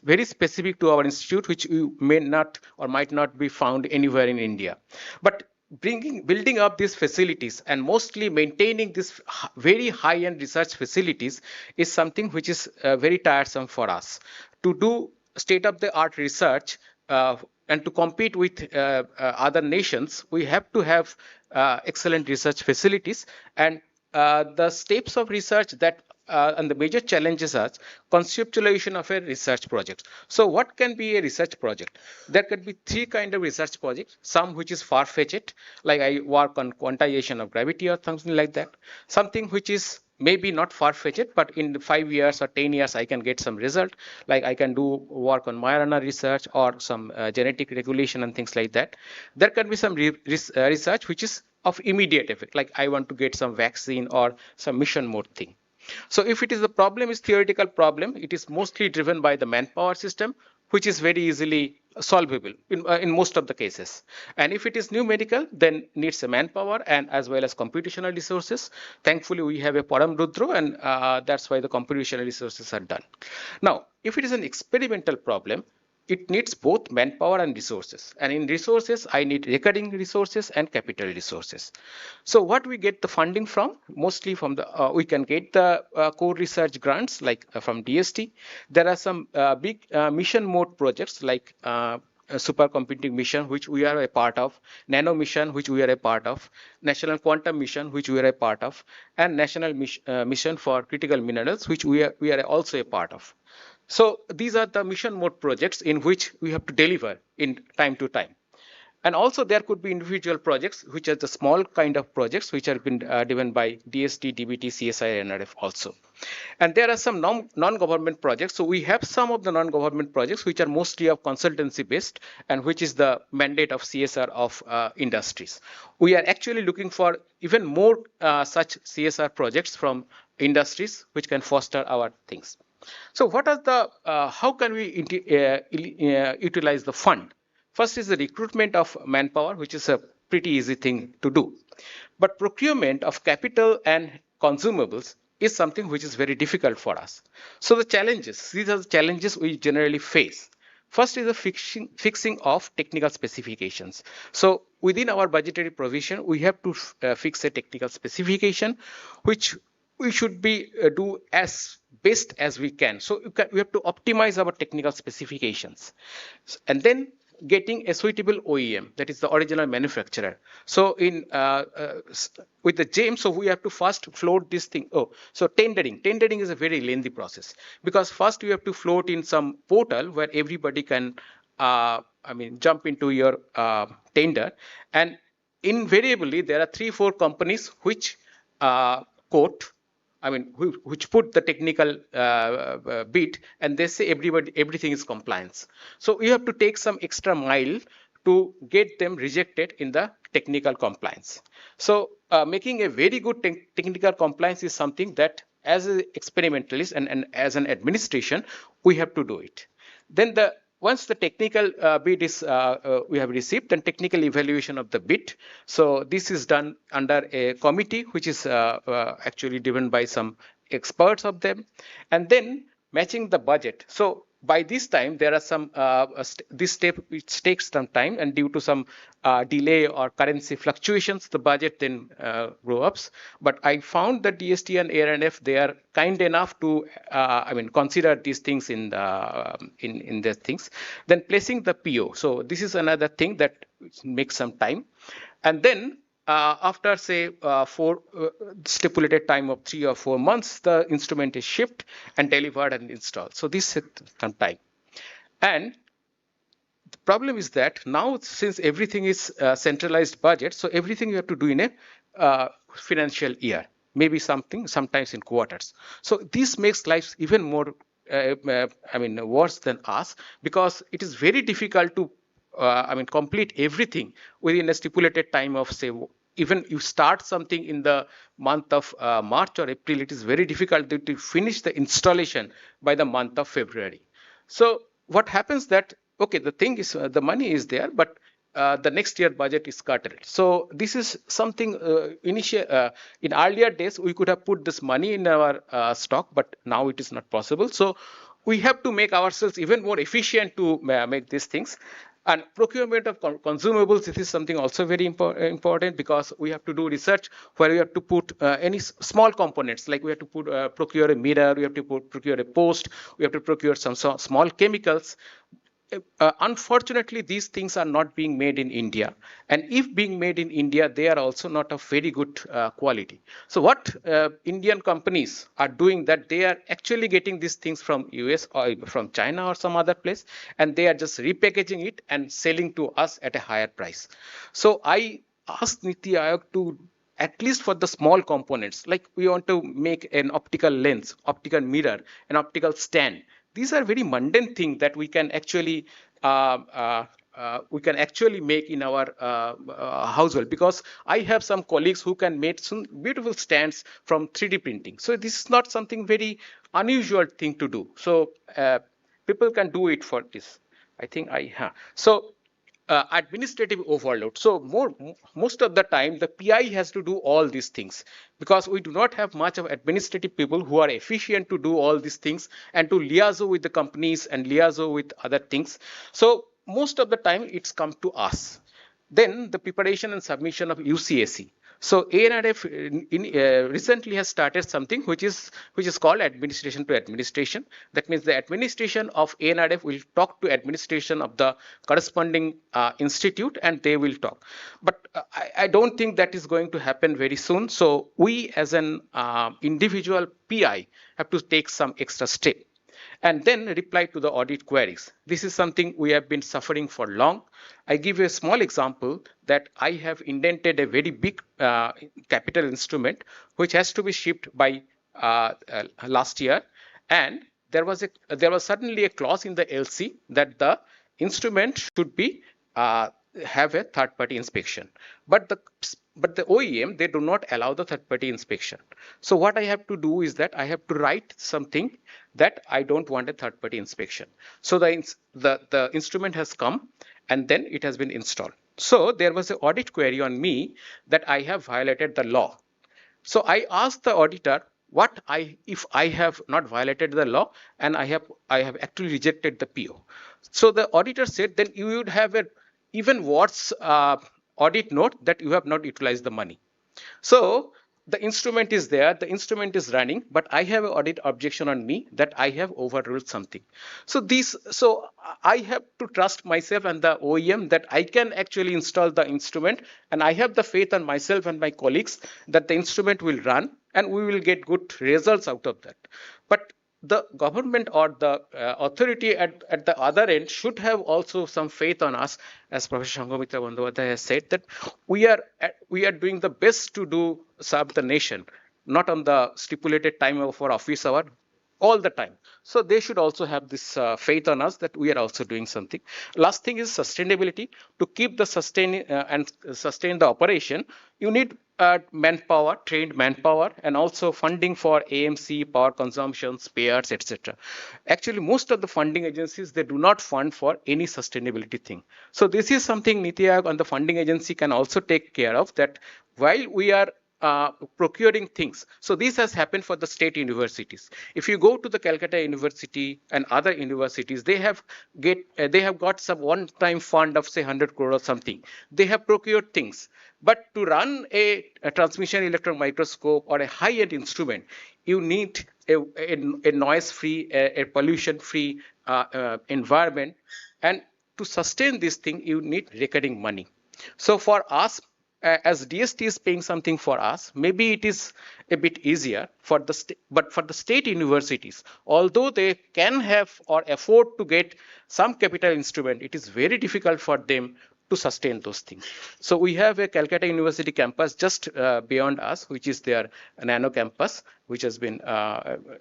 very specific to our institute, which you may not or might not be found anywhere in India. But building up these facilities and mostly maintaining this very high-end research facilities is something which is very tiresome for us. To do state-of-the-art research and to compete with other nations, we have to have excellent research facilities, and the steps of research that and the major challenges are conceptualization of a research project. So what can be a research project? There could be 3 kinds of research projects. Some which is far-fetched, like I work on quantization of gravity or something like that. Something which is maybe not far-fetched, but in 5 years or 10 years I can get some result, like I can do work on myRNA research or some genetic regulation and things like that. There can be some research which is of immediate effect, like I want to get some vaccine or some mission mode thing. So if it is the problem is theoretical problem, it is mostly driven by the manpower system, which is very easily solvable in most of the cases. And if it is numerical, then needs a manpower and as well as computational resources. Thankfully, we have a Param Rudra, and that's why the computational resources are done. Now, if it is an experimental problem, it needs both manpower and resources. And in resources, I need recurring resources and capital resources. So what we get the funding from, mostly from the, we can get the core research grants like from DST. There are some big mission mode projects like a supercomputing mission, which we are a part of, nano mission, which we are a part of, national quantum mission, which we are a part of, and national mission for critical minerals, which we are also a part of. So these are the mission mode projects in which we have to deliver in time to time. And also there could be individual projects, which are the small kind of projects which have been driven by DST, DBT, CSI, NRF also. And there are some non-government projects. So we have some of the non-government projects which are mostly of consultancy based and which is the mandate of CSR of industries. We are actually looking for even more such CSR projects from industries which can foster our things. So what are the, how can we utilize the fund? First is the recruitment of manpower, which is a pretty easy thing to do. But procurement of capital and consumables is something which is very difficult for us. So the challenges, these are the challenges we generally face. First is the fixing of technical specifications. So within our budgetary provision, we have to fix a technical specification, which we should be do as best as we can. So we have to optimize our technical specifications. And then getting a suitable OEM, that is the original manufacturer. So with the James, so we have to first float this thing. Oh, so tendering. Tendering is a very lengthy process because first you have to float in some portal where everybody can, jump into your tender, and invariably there are 3-4 companies which quote, which put the technical bit, and they say everything is compliance. So you have to take some extra mile to get them rejected in the technical compliance. So making a very good technical compliance is something that as an experimentalist and as an administration, we have to do it. Then once the technical bid is we have received, then technical evaluation of the bid. So this is done under a committee which is actually driven by some experts of them, and then matching the budget. So by this time there are some this step which takes some time, and due to some delay or currency fluctuations, the budget then grow up. But I found that DST and ARNF, they are kind enough to consider these things in their things. Then placing the PO. So this is another thing that makes some time, and then after say stipulated time of 3 or 4 months, the instrument is shipped and delivered and installed. So this is some time. And the problem is that now, since everything is centralized budget, so everything you have to do in a financial year, maybe sometimes in quarters. So this makes life even more worse than us, because it is very difficult to complete everything within a stipulated time of, say, even you start something in the month of March or April, it is very difficult to finish the installation by the month of February. So what happens that, okay, the thing is the money is there, but the next year budget is curtailed. So this is something in earlier days we could have put this money in our stock, but now it is not possible. So we have to make ourselves even more efficient to make these things. And procurement of consumables, this is something also very important, because we have to do research where we have to put any small components, like we have to procure a mirror, we have to procure a post, we have to procure some small chemicals. Unfortunately, these things are not being made in India, and if being made in India, they are also not of very good quality. So what Indian companies are doing, that they are actually getting these things from US or from China or some other place, and they are just repackaging it and selling to us at a higher price. So I asked NITI Aayog to, at least for the small components, like we want to make an optical lens, optical mirror, an optical stand. These are very mundane things that we can actually make in our household, because I have some colleagues who can make some beautiful stands from 3D printing. So this is not something very unusual thing to do. So people can do it for this. I think so administrative overload. So most of the time the PI has to do all these things, because we do not have much of administrative people who are efficient to do all these things and to liaise with the companies and liaise with other things. So most of the time it's come to us. Then the preparation and submission of UCAC. So ANRF recently has started something which is called administration to administration. That means the administration of ANRF will talk to administration of the corresponding institute, and they will talk. But I don't think that is going to happen very soon. So we as an individual PI have to take some extra step, and then reply to the audit queries. This is something we have been suffering for long. I give you a small example that I have indented a very big capital instrument which has to be shipped by last year, and there was suddenly a clause in the LC that the instrument should be have a third-party inspection, but the OEM, they do not allow the third-party inspection. So what I have to do is that I have to write something that I don't want a third-party inspection. So the instrument has come, and then it has been installed. So there was an audit query on me that I have violated the law. So I asked the auditor if I have not violated the law and I have actually rejected the PO. So the auditor said, then you would have a even worse audit note that you have not utilized the money. So the instrument is there, the instrument is running, but I have an audit objection on me that I have overruled something. So I have to trust myself and the OEM that I can actually install the instrument, and I have the faith on myself and my colleagues that the instrument will run and we will get good results out of that. But the government or the authority at the other end should have also some faith on us, as Professor Shangamitra Bandyopadhyay has said, that we are doing the best to do serve the nation, not on the stipulated time of our office hour, all the time. So they should also have this faith on us that we are also doing something. Last thing is sustainability. To keep the sustain the operation, you need manpower, trained manpower, and also funding for AMC, power consumption, spares, etc. Actually, most of the funding agencies, they do not fund for any sustainability thing. So this is something NITI Aayog and the funding agency can also take care of, that while we are procuring things. So this has happened for the state universities. If you go to the Calcutta University and other universities, they have got some one-time fund of say 100 crore or something. They have procured things. But to run a transmission electron microscope or a high-end instrument, you need a noise-free, a pollution-free environment. And to sustain this thing, you need recurring money. So for us, as DST is paying something for us, maybe it is a bit easier for but for the state universities, although they can have or afford to get some capital instrument, it is very difficult for them to sustain those things. So we have a Calcutta University campus just beyond us, which is their nano campus, which has been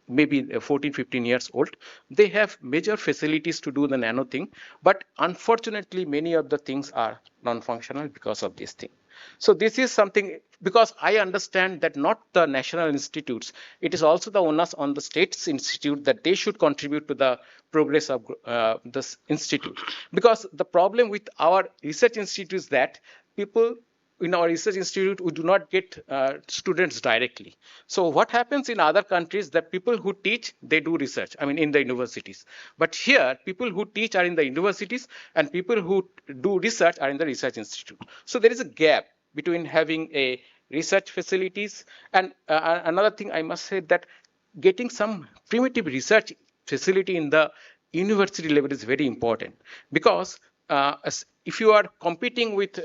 maybe 14, 15 years old. They have major facilities to do the nano thing, but unfortunately, many of the things are non-functional because of this thing. So this is something, because I understand that not the national institutes, it is also the onus on the state's institute that they should contribute to the progress of this institute. Because the problem with our research institute is that people in our research institute, we do not get students directly. So what happens in other countries, that people who teach, they do research, I mean in the universities. But here, people who teach are in the universities and people who do research are in the research institute. So there is a gap between having a research facilities and another thing I must say, that getting some primitive research facility in the university level is very important, because if you are competing with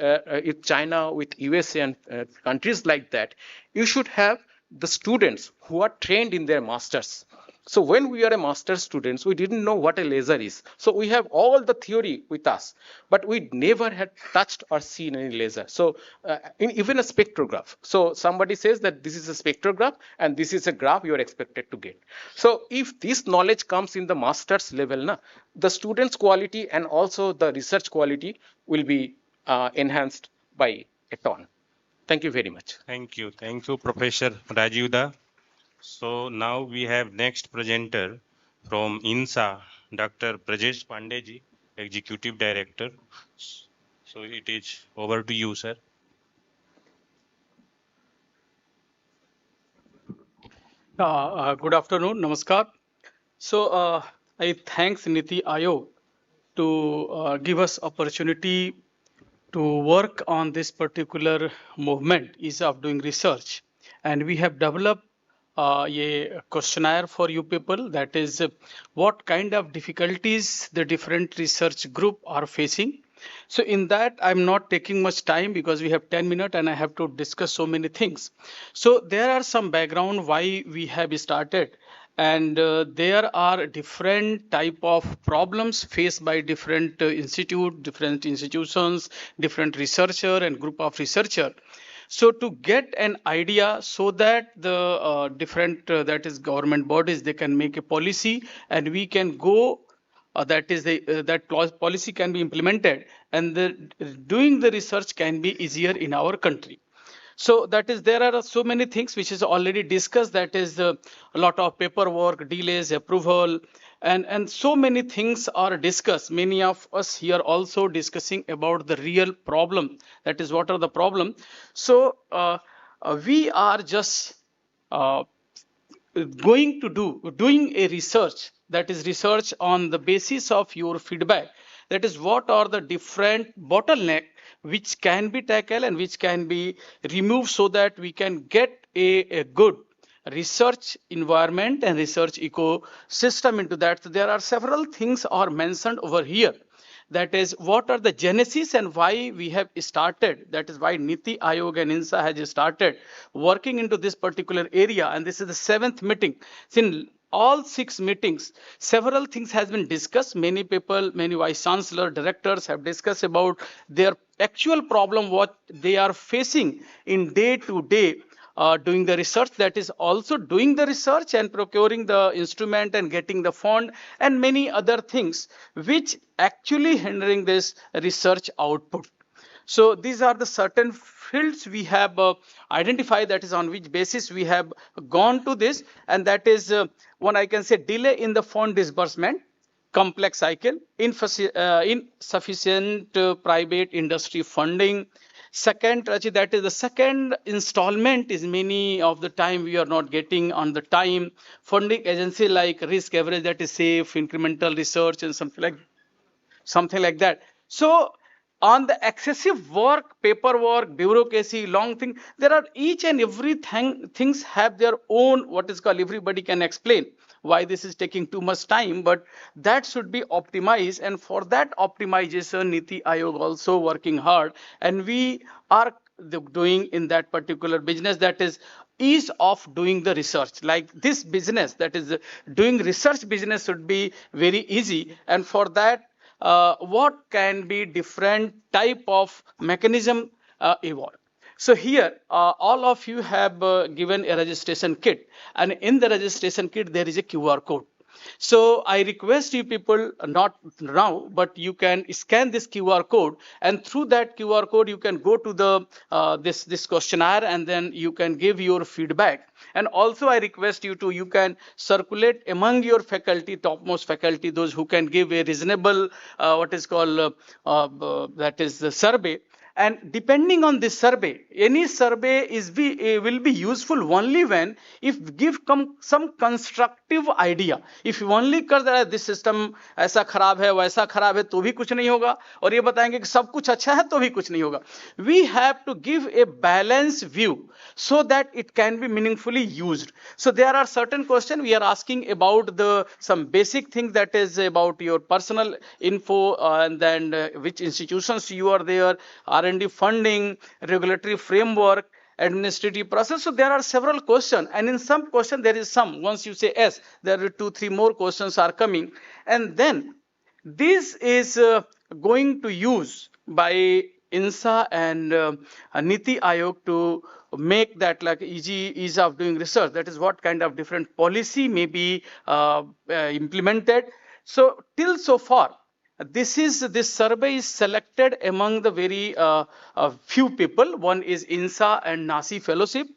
China, with USA and countries like that, you should have the students who are trained in their masters. So when we are a master students, we didn't know what a laser is. So we have all the theory with us, but we never had touched or seen any laser. So even a spectrograph. So somebody says that this is a spectrograph and this is a graph you are expected to get. So if this knowledge comes in the master's level, the students' quality and also the research quality will be enhanced by a ton. Thank you very much. Thank you, Professor Rajiv. So now we have next presenter from INSA, Dr. Brajesh Pandey, Executive Director. So it is over to you, sir. Good afternoon, namaskar. So I thanks NITI Aayog to give us opportunity to work on this particular movement is of doing research, and we have developed a questionnaire for you people, that is what kind of difficulties the different research group are facing. So in that, I'm not taking much time because we have 10 minutes and I have to discuss so many things. So there are some background why we have started, and there are different type of problems faced by different different institutions, different researcher and group of researcher. So to get an idea, so that the different that is government bodies, they can make a policy and we can go that is that policy can be implemented, and doing the research can be easier in our country. So that is, there are so many things which is already discussed, that is a lot of paperwork, delays, approval, and so many things are discussed. Many of us here also discussing about the real problem, that is what are the problem. So we are just doing a research, that is research on the basis of your feedback, That is, what are the different bottleneck which can be tackled and which can be removed so that we can get a good research environment and research ecosystem into that. So there are several things are mentioned over here. That is, what are the genesis and why we have started. That is why NITI Aayog and INSA has started working into this particular area. And this is the 7th meeting. In all 6 meetings, several things has been discussed. Many people, many vice chancellor, directors have discussed about their actual problem, what they are facing in day to day doing the research, that is also doing the research and procuring the instrument and getting the fund and many other things which actually hindering this research output. So these are the certain fields we have identified, that is on which basis we have gone to this, and that is one I can say: delay in the fund disbursement, complex cycle, insufficient private industry funding. Second, that is the second installment is many of the time we are not getting on the time. Funding agency like risk average, that is safe, incremental research and something like that. So on the excessive work, paperwork, bureaucracy, long thing, there are each and every things have their own, what is called, everybody can explain why this is taking too much time, but that should be optimized. And for that optimization, NITI Aayog also working hard, and we are doing in that particular business, that is ease of doing the research. Like this business, that is doing research business, should be very easy. And for that, what can be different type of mechanism evolve. So here, all of you have given a registration kit, and in the registration kit, there is a QR code. So I request you people, not now, but you can scan this QR code, and through that QR code, you can go to the this questionnaire, and then you can give your feedback. And also, I request you to, you can circulate among your faculty, topmost faculty, those who can give a reasonable, what is called, that is the survey. And depending on this survey, any survey will be useful only when if give some constructive idea. If you only कर that this system ऐसा खराब है वैसा खराब है तो भी कुछ नहीं होगा, और ये बताएंगे कि सब कुछ अच्छा है तो भी कुछ नहीं होगा. We have to give a balanced view so that it can be meaningfully used. So there are certain questions we are asking about some basic things, that is about your personal info, and then which institutions you are there, R&D funding, regulatory framework, administrative process. So there are several questions, and in some question there is some, once you say yes, there are 2-3 more questions are coming, and then this is going to use by INSA and NITI Aayog to make that like ease of doing research. That is what kind of different policy may be implemented. So till so far, this survey is selected among the very few people. One is INSA and NASI fellowship.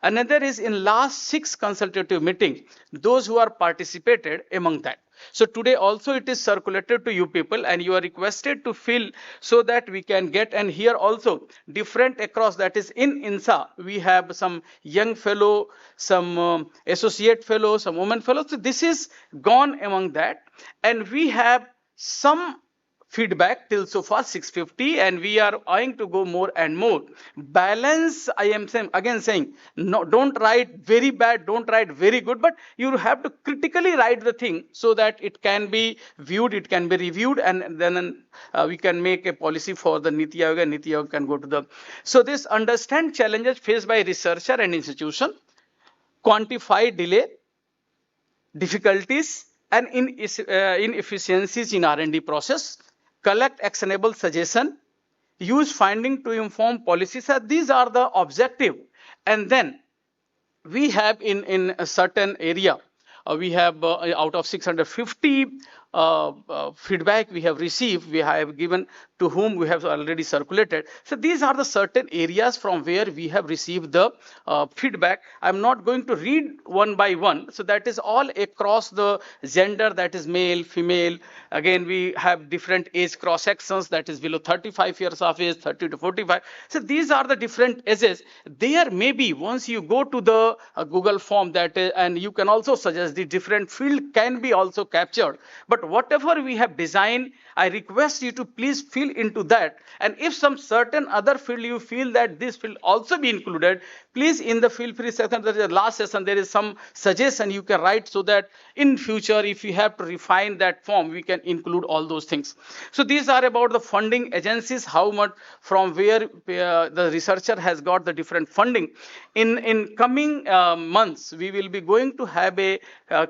Another is in last 6 consultative meetings, those who are participated among that. So today also it is circulated to you people, and you are requested to fill so that we can get. And here also different across, that is in INSA we have some young fellow, some associate fellow, some women fellow. So this is gone among that, and we have some feedback till so far 650, and we are eyeing to go more and more. Balance, I am saying, no, don't write very bad, don't write very good, but you have to critically write the thing so that it can be viewed, it can be reviewed, and then we can make a policy for the NITI Aayog, and NITI Aayog can go to the. So this understand challenges faced by researcher and institution, quantify delay, difficulties, and inefficiencies in R&D process, collect actionable suggestion, use finding to inform policies. These are the objective. And then we have in a certain area, we have out of 650 feedback we have received, we have given to whom we have already circulated. So these are the certain areas from where we have received the feedback. I'm not going to read one by one. So that is all across the gender, that is male, female. Again, we have different age cross sections, that is below 35 years of age, 30 to 45. So these are the different ages. There may be, once you go to the Google form, that and you can also suggest the different field can be also captured. But but whatever we have designed, I request you to please fill into that. And if some certain other field you feel that this field also be included, please in the feel free section, there is a last session, there is some suggestion you can write, so that in future if we have to refine that form, we can include all those things. So these are about the funding agencies, how much from where the researcher has got the different funding. In coming months, we will be going to have a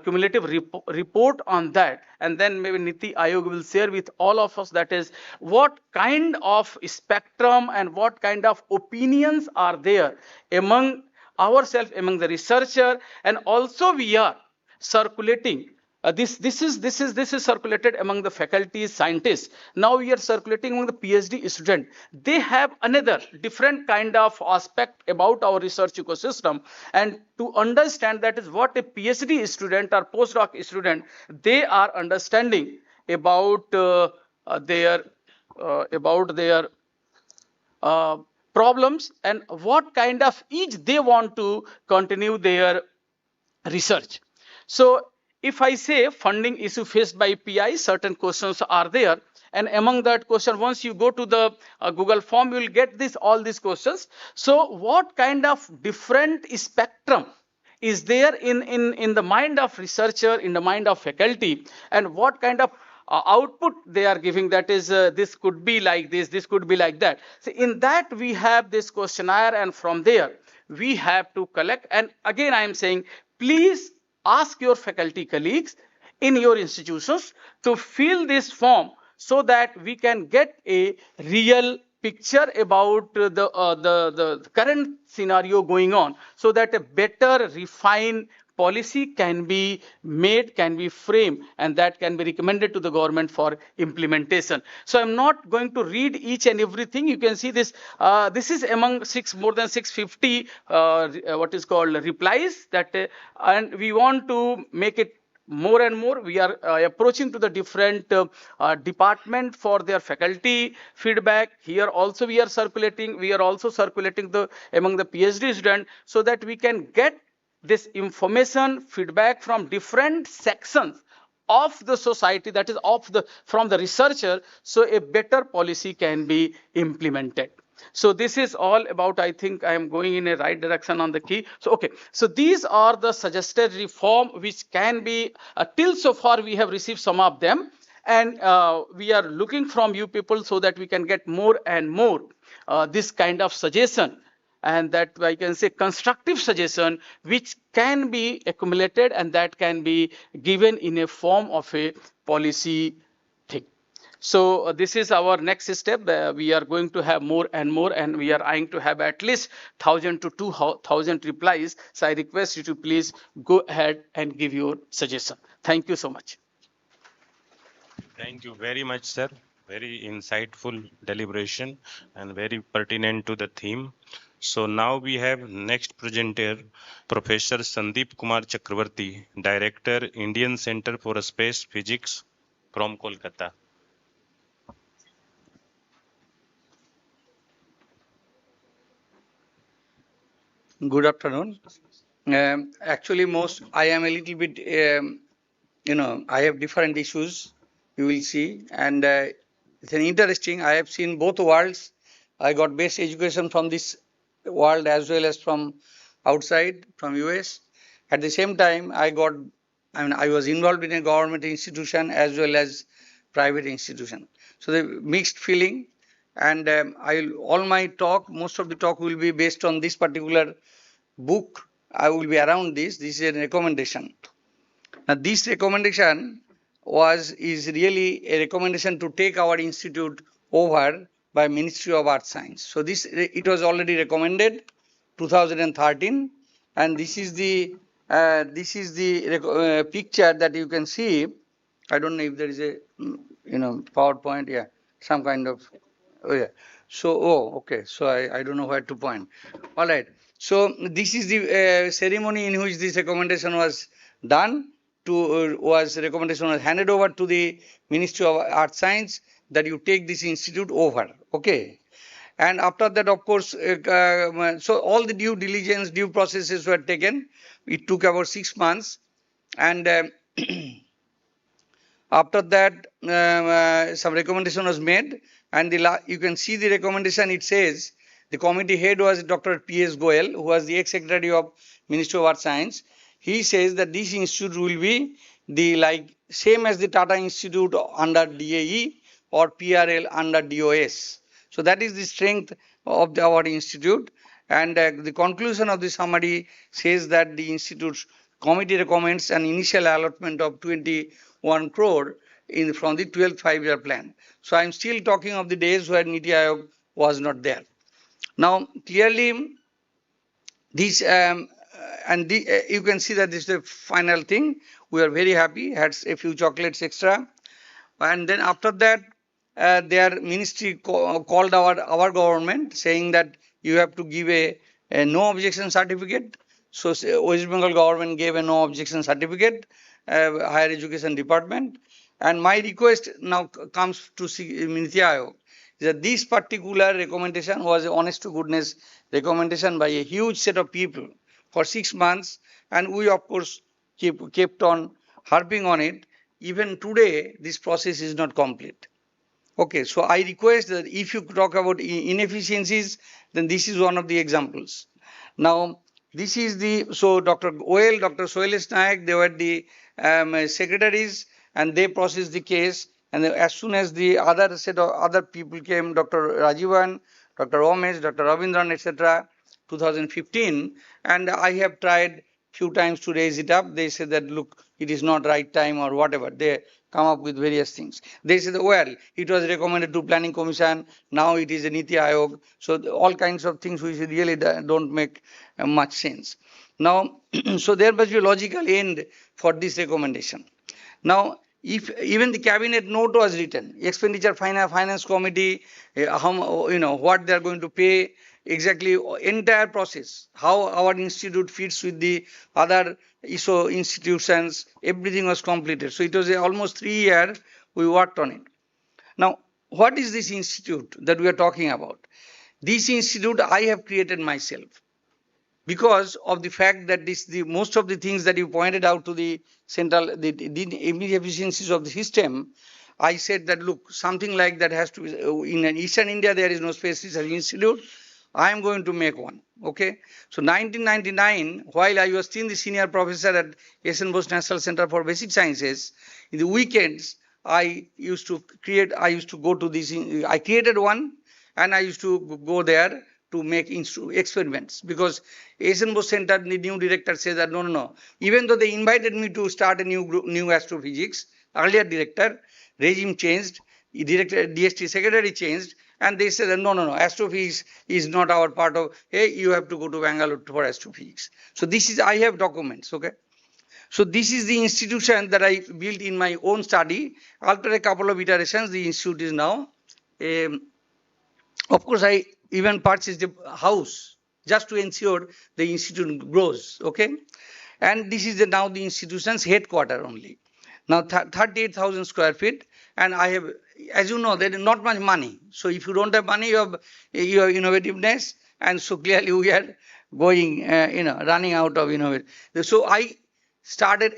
cumulative report on that, and then maybe Niti Aayog will share with all of us, that is what kind of spectrum and what kind of opinions are there among ourselves, among the researcher, and also we are circulating. This is circulated among the faculty scientists. Now we are circulating among the PhD student. They have another different kind of aspect about our research ecosystem, and to understand that is what a PhD student or postdoc student, they are understanding about their problems and what kind of each they want to continue their research. So if I say funding issue faced by PI, certain questions are there. And among that question, once you go to the Google form, you will get all these questions. So what kind of different spectrum is there in the mind of researcher, in the mind of faculty, and what kind of output they are giving, that is this could be like this could be like that. So in that we have this questionnaire, and from there we have to collect. And again I am saying, please ask your faculty colleagues in your institutions to fill this form, so that we can get a real picture about the current scenario going on, so that a better refined policy can be made, can be framed, and that can be recommended to the government for implementation. So I'm not going to read each and everything. You can see this. This is among more than 650 what is called replies, that and we want to make it more and more. We are approaching to the different department for their faculty feedback. Here also we are circulating. We are also circulating among the PhD student, so that we can get this information feedback from different sections of the society, that is from the researcher, so a better policy can be implemented. So this is all about, I think I am going in a right direction on the key. So okay, so these are the suggested reform which can be till so far we have received some of them, and we are looking from you people so that we can get more and more this kind of suggestion, and that I can say constructive suggestion which can be accumulated and that can be given in a form of a policy thing. So this is our next step. We are going to have more and more, and we are eyeing to have at least 1,000 to 2,000 replies. So I request you to please go ahead and give your suggestion. Thank you so much. Thank you very much, sir. Very insightful deliberation and very pertinent to the theme. So now we have next presenter, Professor Sandeep Kumar Chakravarti, Director, Indian Center for Space Physics from Kolkata. Good afternoon. Actually, I am a little bit, I have different issues, you will see. And it's an interesting, I have seen both worlds. I got base education from this world as well as from outside, from US. At the same time, I was involved in a government institution as well as private institution. So the mixed feeling. And most of the talk will be based on this particular book. I will be around this. This is a recommendation. Now, this recommendation is really a recommendation to take our institute over by Ministry of Earth Science. So it was already recommended 2013, and this is the picture that you can see. I don't know if there is a PowerPoint. Yeah, some kind of. Oh yeah. So okay. So I don't know where to point. All right. So this is the ceremony in which this recommendation was done. Recommendation was handed over to the Ministry of Earth Science that you take this institute over. Okay. And after that, of course, so all the due processes were taken. It took about 6 months, and After that, some recommendation was made, and you can see the recommendation. It says the committee head was Dr. P.S. Goel, who was the ex-secretary of Ministry of Earth Science. He says that this institute will be the same as the Tata Institute under DAE or PRL under DOS. So that is the strength of our institute. And the conclusion of the summary says that the institute's committee recommends an initial allotment of 21 crore from the 12th five-year plan. So I'm still talking of the days where NITI Aayog was not there. Now, clearly, this you can see that this is the final thing. We are very happy, had a few chocolates extra. And then after that, their ministry called our government saying that you have to give a no objection certificate. So West Bengal government gave a no objection certificate, higher education department. And my request now comes to NITI Aayog that this particular recommendation was an honest to goodness recommendation by a huge set of people for 6 months. And we, of course, kept on harping on it. Even today, this process is not complete. Okay, so I request that if you talk about inefficiencies, then this is one of the examples. Now, this is so Dr. Goel, Dr. Soilesh Nayak, they were the secretaries, and they processed the case. And as soon as the other set of other people came, Dr. Rajivan, Dr. Omesh, Dr. Ravindran, etc., 2015, and I have tried few times to raise it up. They said that, look, it is not right time or whatever. They come up with various things. They said, well, it was recommended to Planning Commission. Now it is a NITI Aayog. So all kinds of things which really don't make much sense. Now, so there must be a logical end for this recommendation. Now, if even the cabinet note was written, expenditure finance committee, what they are going to pay, exactly entire process, how our institute fits with the other ISO institutions, everything was completed. So it was almost 3 years we worked on it. Now, what is this institute that we are talking about? This institute I have created myself because of the fact that most of the things that you pointed out to the central, the inefficiencies of the system. I said that, look, something like that has to be, in Eastern India, there is no space research institute. I am going to make one. Okay. So 1999, while I was still the senior professor at S.N. Bose National Center for Basic Sciences, in the weekends, I used to go to this, I created one, and I used to go there to make experiments, because S.N. Bose Center, the new director says that no. Even though they invited me to start a new astrophysics, earlier director, regime changed, director, DST secretary changed, and they said that no, astrophysics is not our part of, hey, you have to go to Bangalore for astrophysics. So this is, I have documents, okay. So this is the institution that I built in my own study. After a couple of iterations, the institute is now, of course, I even purchased a house just to ensure the institute grows, okay. And this is now the institution's headquarter only. Now 38,000 square feet, and I have, as you know, there is not much money. So if you don't have money, you have innovativeness, and so clearly we are going, running out of innovation. So I started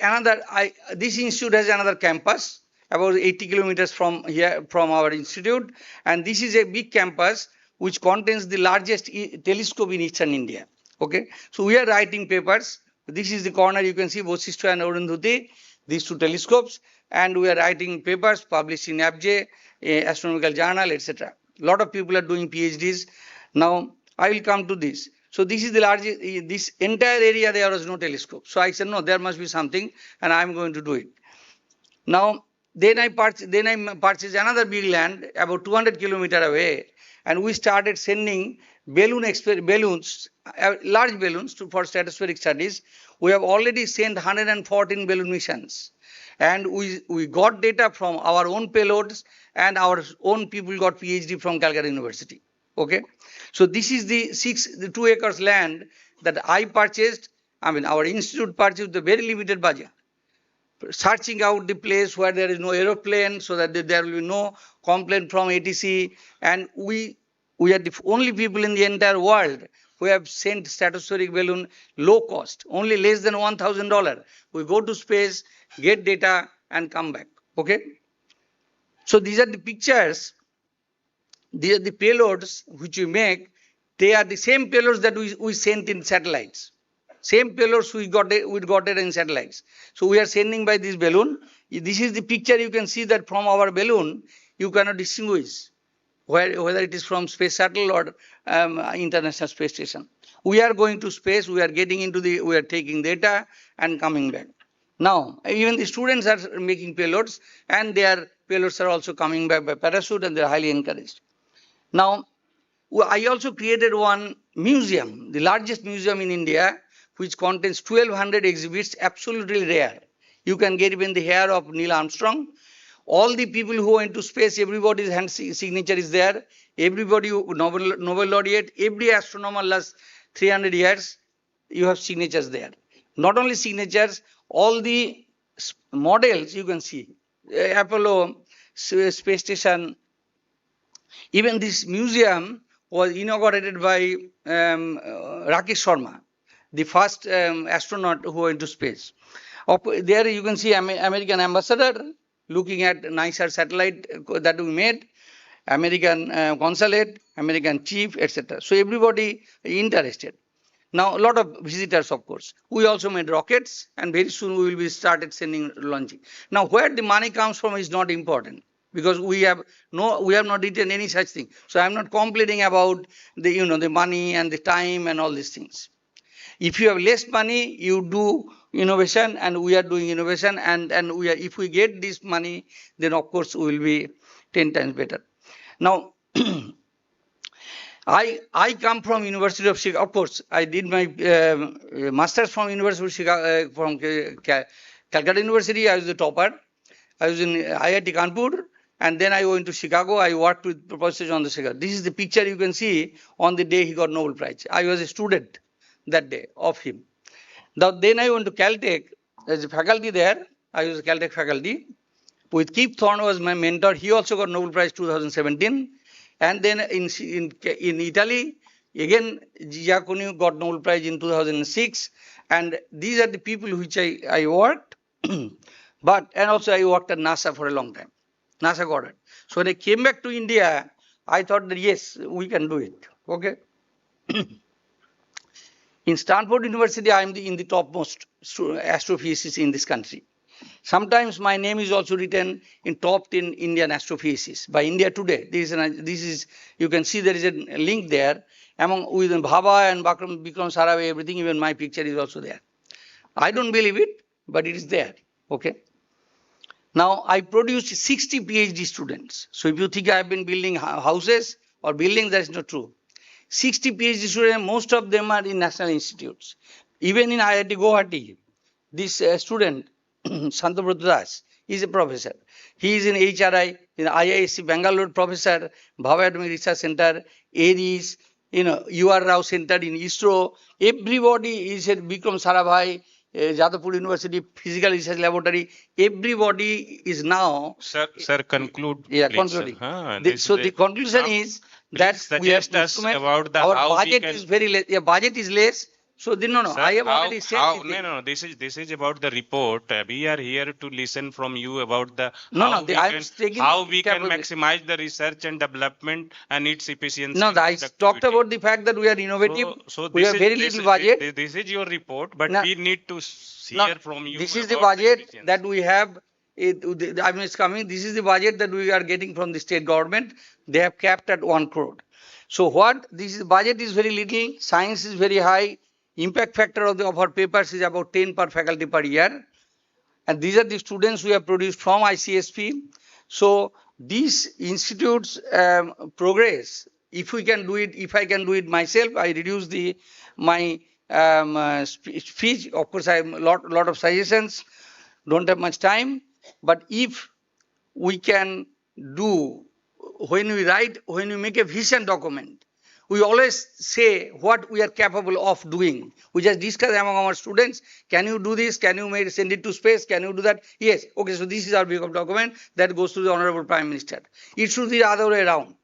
this institute has another campus about 80 kilometers from here, from our institute, and this is a big campus which contains the largest telescope in Eastern India. Okay, so we are writing papers. This is the corner, you can see Vasishtha and Arundhati, these two telescopes, and we are writing papers published in ABJ, Astronomical Journal, etc. A lot of people are doing PhDs. Now, I will come to this. So this is the largest, this entire area there was no telescope. So I said, no, there must be something, and I am going to do it. Now, then I purchased another big land about 200 kilometers away, and we started sending balloons, large balloons for stratospheric studies. We have already sent 114 balloon missions, and we got data from our own payloads, and our own people got PhD from Calcutta University. Okay, so this is the 2 acres land that I purchased. I mean, our institute purchased the very limited budget, searching out the place where there is no aeroplane, so that there will be no complaint from ATC. And we are the only people in the entire world who have sent stratospheric balloon low cost, only less than $1,000. We go to space, get data, and come back. Okay. So these are the pictures. These are the payloads which we make. They are the same payloads that we sent in satellites. Same payloads we got it in satellites. So we are sending by this balloon. This is the picture. You can see that from our balloon, you cannot distinguish whether it is from space shuttle or International Space Station. We are going to space. We are we are taking data and coming back. Now, even the students are making payloads, and their payloads are also coming back by parachute, and they are highly encouraged. Now, I also created one museum, the largest museum in India, which contains 1,200 exhibits, absolutely rare. You can get even the hair of Neil Armstrong. All the people who went to space, everybody's hand signature is there. Everybody, Nobel laureate, every astronomer last 300 years, you have signatures there. Not only signatures, all the models you can see. Apollo space station. Even this museum was inaugurated by Rakesh Sharma, the first astronaut who went to space. There you can see American ambassador looking at nicer satellite that we made, American consulate, American chief, etc. So everybody interested. Now a lot of visitors, of course. We also made rockets, and very soon we will be started sending launching. Now where the money comes from is not important, because we have not written any such thing. So I am not complaining about the money and the time and all these things. If you have less money, you do innovation, and we are doing innovation, and if we get this money, then of course we will be 10 times better. Now, I come from University of Chicago. Of course, I did my master's from University of Chicago, from Calcutta University. I was the topper. I was in IIT Kanpur, and then I went to Chicago. I worked with Professor John Chicago. This is the picture you can see on the day he got Nobel Prize. I was a student that day of him. Now, then I went to Caltech as a faculty there. I was a Caltech faculty. With Keith Thorne was my mentor. He also got Nobel Prize 2017. And then in Italy, again, Giacomo got Nobel Prize in 2006. And these are the people which I worked. And also I worked at NASA for a long time. NASA got it. So when I came back to India, I thought that yes, we can do it. Okay. In Stanford University, I am in the topmost astrophysicists in this country. Sometimes my name is also written in top 10 Indian astrophysicists by India Today. This is you can see there is a link there among with Bhabha and Bikram Sarabhai, everything. Even my picture is also there. I don't believe it, but it is there. Okay. Now I produced 60 PhD students. So if you think I have been building houses or buildings, that is not true. 60 PhD students, most of them are in national institutes. Even in IIT Guwahati, this student, Santabrata Das, is a professor. He is in HRI, in IISc Bangalore professor, Bhabha Atomic Research Center, ARIES, UR Rao Center in ISRO. Everybody is at Bikram Sarabhai, Jadavpur University Physical Research Laboratory. Everybody is now. Sir, conclude. Yeah, please, concluding. So the conclusion is that we have about our budget is very less. Yeah, budget is less. So no. Sir, I have already said. No. This is about the report. We are here to listen from you about the how we can maximize the research and development and its efficiency. No, I talked about the fact that we are innovative. So we have very little budget. This is your report, but we need to hear from you. This is the budget that we have. It's coming. This is the budget that we are getting from the state government. They have capped at 1 crore. So budget is very little. Science is very high. Impact factor of our papers is about 10 per faculty per year. And these are the students we have produced from ICSP. So these institutes progress. If I can do it myself, I reduce my fees. Of course, I have a lot of suggestions. Don't have much time. But if we can do, when we make a vision document, we always say what we are capable of doing. We just discuss among our students. Can you do this? Can you send it to space? Can you do that? Yes. Okay, so this is our vision document that goes to the Honorable Prime Minister. It should be the other way around.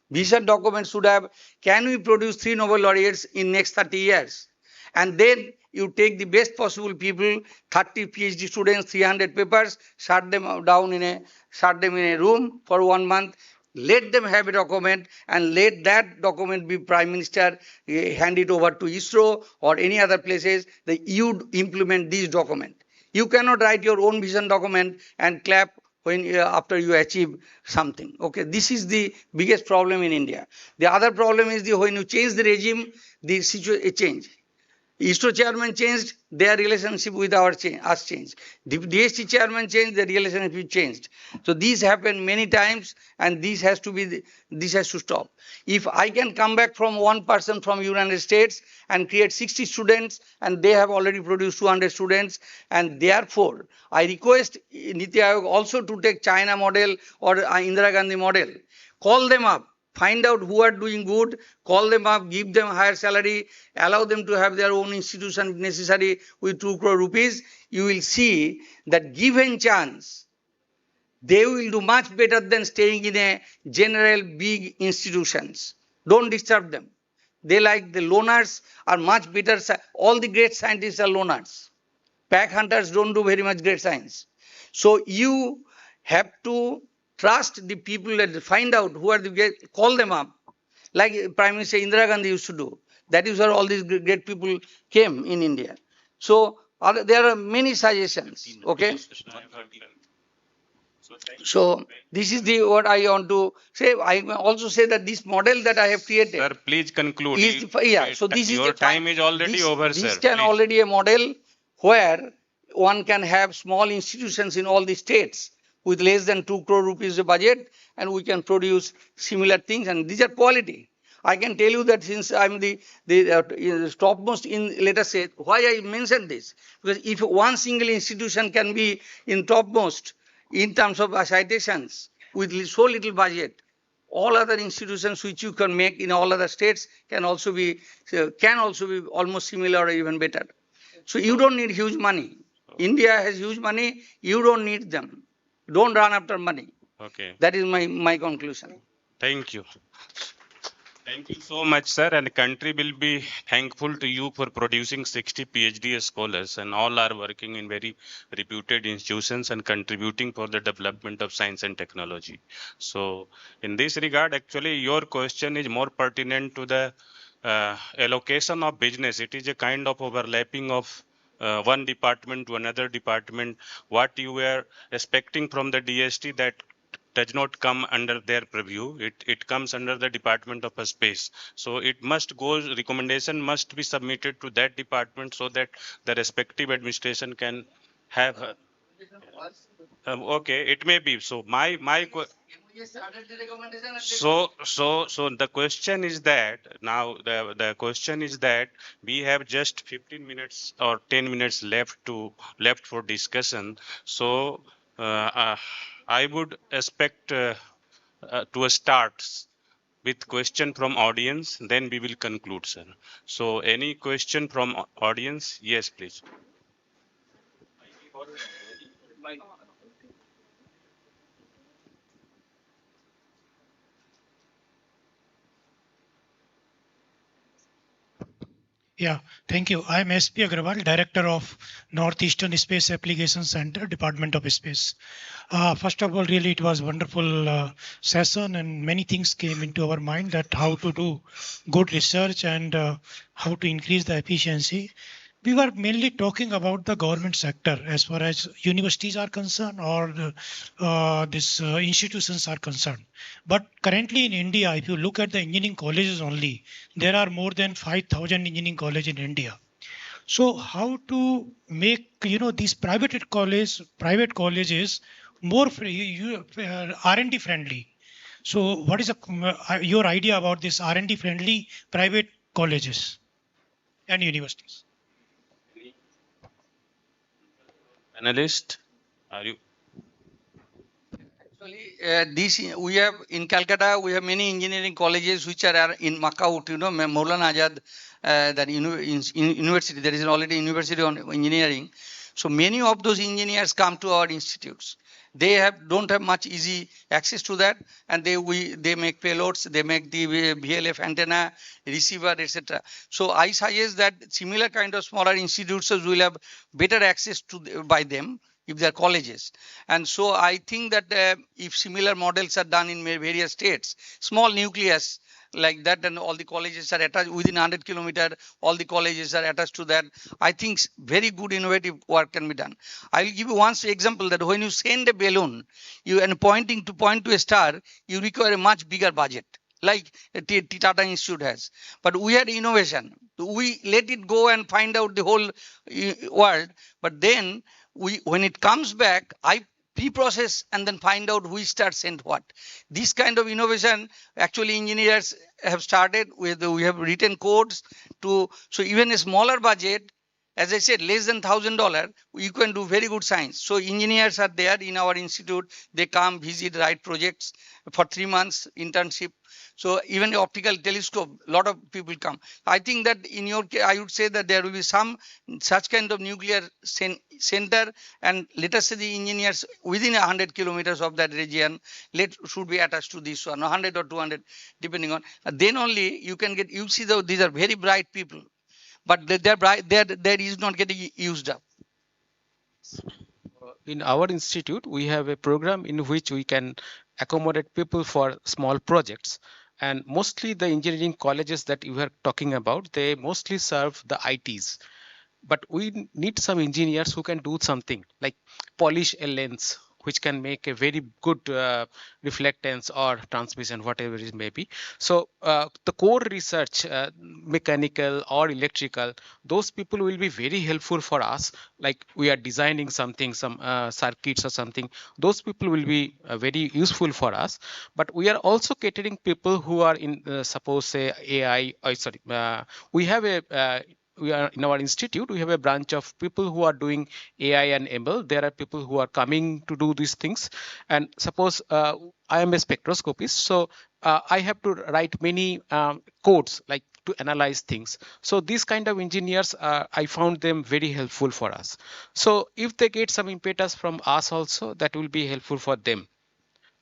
Vision document should have, can we produce 3 Nobel laureates in next 30 years? And then you take the best possible people, 30 PhD students, 300 papers, shut them in a room for 1 month, let them have a document and let that document be Prime Minister hand it over to ISRO or any other places that you implement this document. You cannot write your own vision document and clap when after you achieve something. Okay, this is the biggest problem in India. The other problem is when you change the regime, the situation change. ISRO chairman changed, their relationship with us changed. The DST chairman changed, the relationship changed. So these happen many times, and this has to stop. If I can come back from one person from United States and create 60 students, and they have already produced 200 students, and therefore I request NITI Aayog also to take China model or Indira Gandhi model. Call them up. Find out who are doing good, call them up, give them higher salary, allow them to have their own institution if necessary with 2 crore rupees. You will see that given chance, they will do much better than staying in a general big institutions. Don't disturb them. They like the loners are much better. All the great scientists are loners. Pack hunters don't do very much great science. So you have to trust the people and find out who are the great, call them up. Like Prime Minister Indira Gandhi used to do. That is where all these great people came in India. So there are many suggestions. Okay. So this is what I want to say. I also say that this model that I have created. Sir, please conclude. So this is your time is already over, sir. This can already a model where one can have small institutions in all the states with less than 2 crore rupees a budget, and we can produce similar things, and these are quality. I can tell you that since I'm the topmost in, let us say, why I mentioned this, because if one single institution can be in topmost in terms of citations with so little budget, all other institutions which you can make in all other states can also be almost similar or even better. So you don't need huge money. India has huge money. You don't need them. Don't run after money. Okay. That is my conclusion. Thank you. Thank you so much, sir. And the country will be thankful to you for producing 60 PhD scholars, and all are working in very reputed institutions and contributing for the development of science and technology. So in this regard, actually, your question is more pertinent to the allocation of business. It is a kind of overlapping of one department to another department. What you were expecting from the DST that does not come under their purview. It comes under the Department of Space. So it must go, recommendation must be submitted to that department so that the respective administration can have. Okay, it may be. So so the question is that now the question is that we have just 15 minutes or 10 minutes left for discussion. So I would expect to start with question from audience, then we will conclude, sir. So any question from audience? Yes, please. Yeah, thank you. I'm SP Agrawal, Director of Northeastern Space Application Center, Department of Space. First of all, really it was wonderful session, and many things came into our mind that how to do good research and how to increase the efficiency. We were mainly talking about the government sector as far as universities are concerned or these institutions are concerned. But currently in India, if you look at the engineering colleges only, there are more than 5,000 engineering colleges in India. So how to make these private colleges more R&D friendly? So what is your idea about this R&D friendly private colleges and universities? Analyst, are you? Actually, we have in Calcutta, we have many engineering colleges which are in Macau, Maulana Azad, that university. There is already university on engineering. So many of those engineers come to our institutes. They don't have much easy access to that, and they make payloads, they make the VLF antenna, receiver, etc. So I suggest that similar kind of smaller institutions will have better access to by them if they are colleges. And so I think that if similar models are done in various states, small nucleus like that, and all the colleges are attached within 100 kilometer, all the colleges are attached to that, I think very good innovative work can be done. I will give you one example that when you send a balloon, you and point to a star, you require a much bigger budget, like Tata Institute has. But we had innovation. We let it go and find out the whole world. But then when it comes back, I pre-process and then find out which star sent what. This kind of innovation, actually engineers have started with. We have written codes to, so even a smaller budget, as I said, less than $1,000, you can do very good science. So engineers are there in our institute. They come, visit, write projects for 3 months internship. So even the optical telescope, a lot of people come. I think that in your case, I would say that there will be some such kind of nuclear center, and let us say the engineers within 100 kilometers of that region should be attached to this one, 100 or 200, depending on. Then only you can get. You see, these are very bright people, but their is not getting used up. In our institute, we have a program in which we can accommodate people for small projects. And mostly the engineering colleges that you are talking about, they mostly serve the ITs. But we need some engineers who can do something like polish a lens, which can make a very good reflectance or transmission, whatever it may be. So the core research, mechanical or electrical, those people will be very helpful for us. Like we are designing something, some circuits or something, those people will be very useful for us. But we are also catering people who are in, suppose say AI, we have a, we are in our institute, we have a branch of people who are doing AI and ML. There are people who are coming to do these things. And suppose I am a spectroscopist, so I have to write many codes like to analyze things. So these kind of engineers, I found them very helpful for us. So if they get some impetus from us also, that will be helpful for them.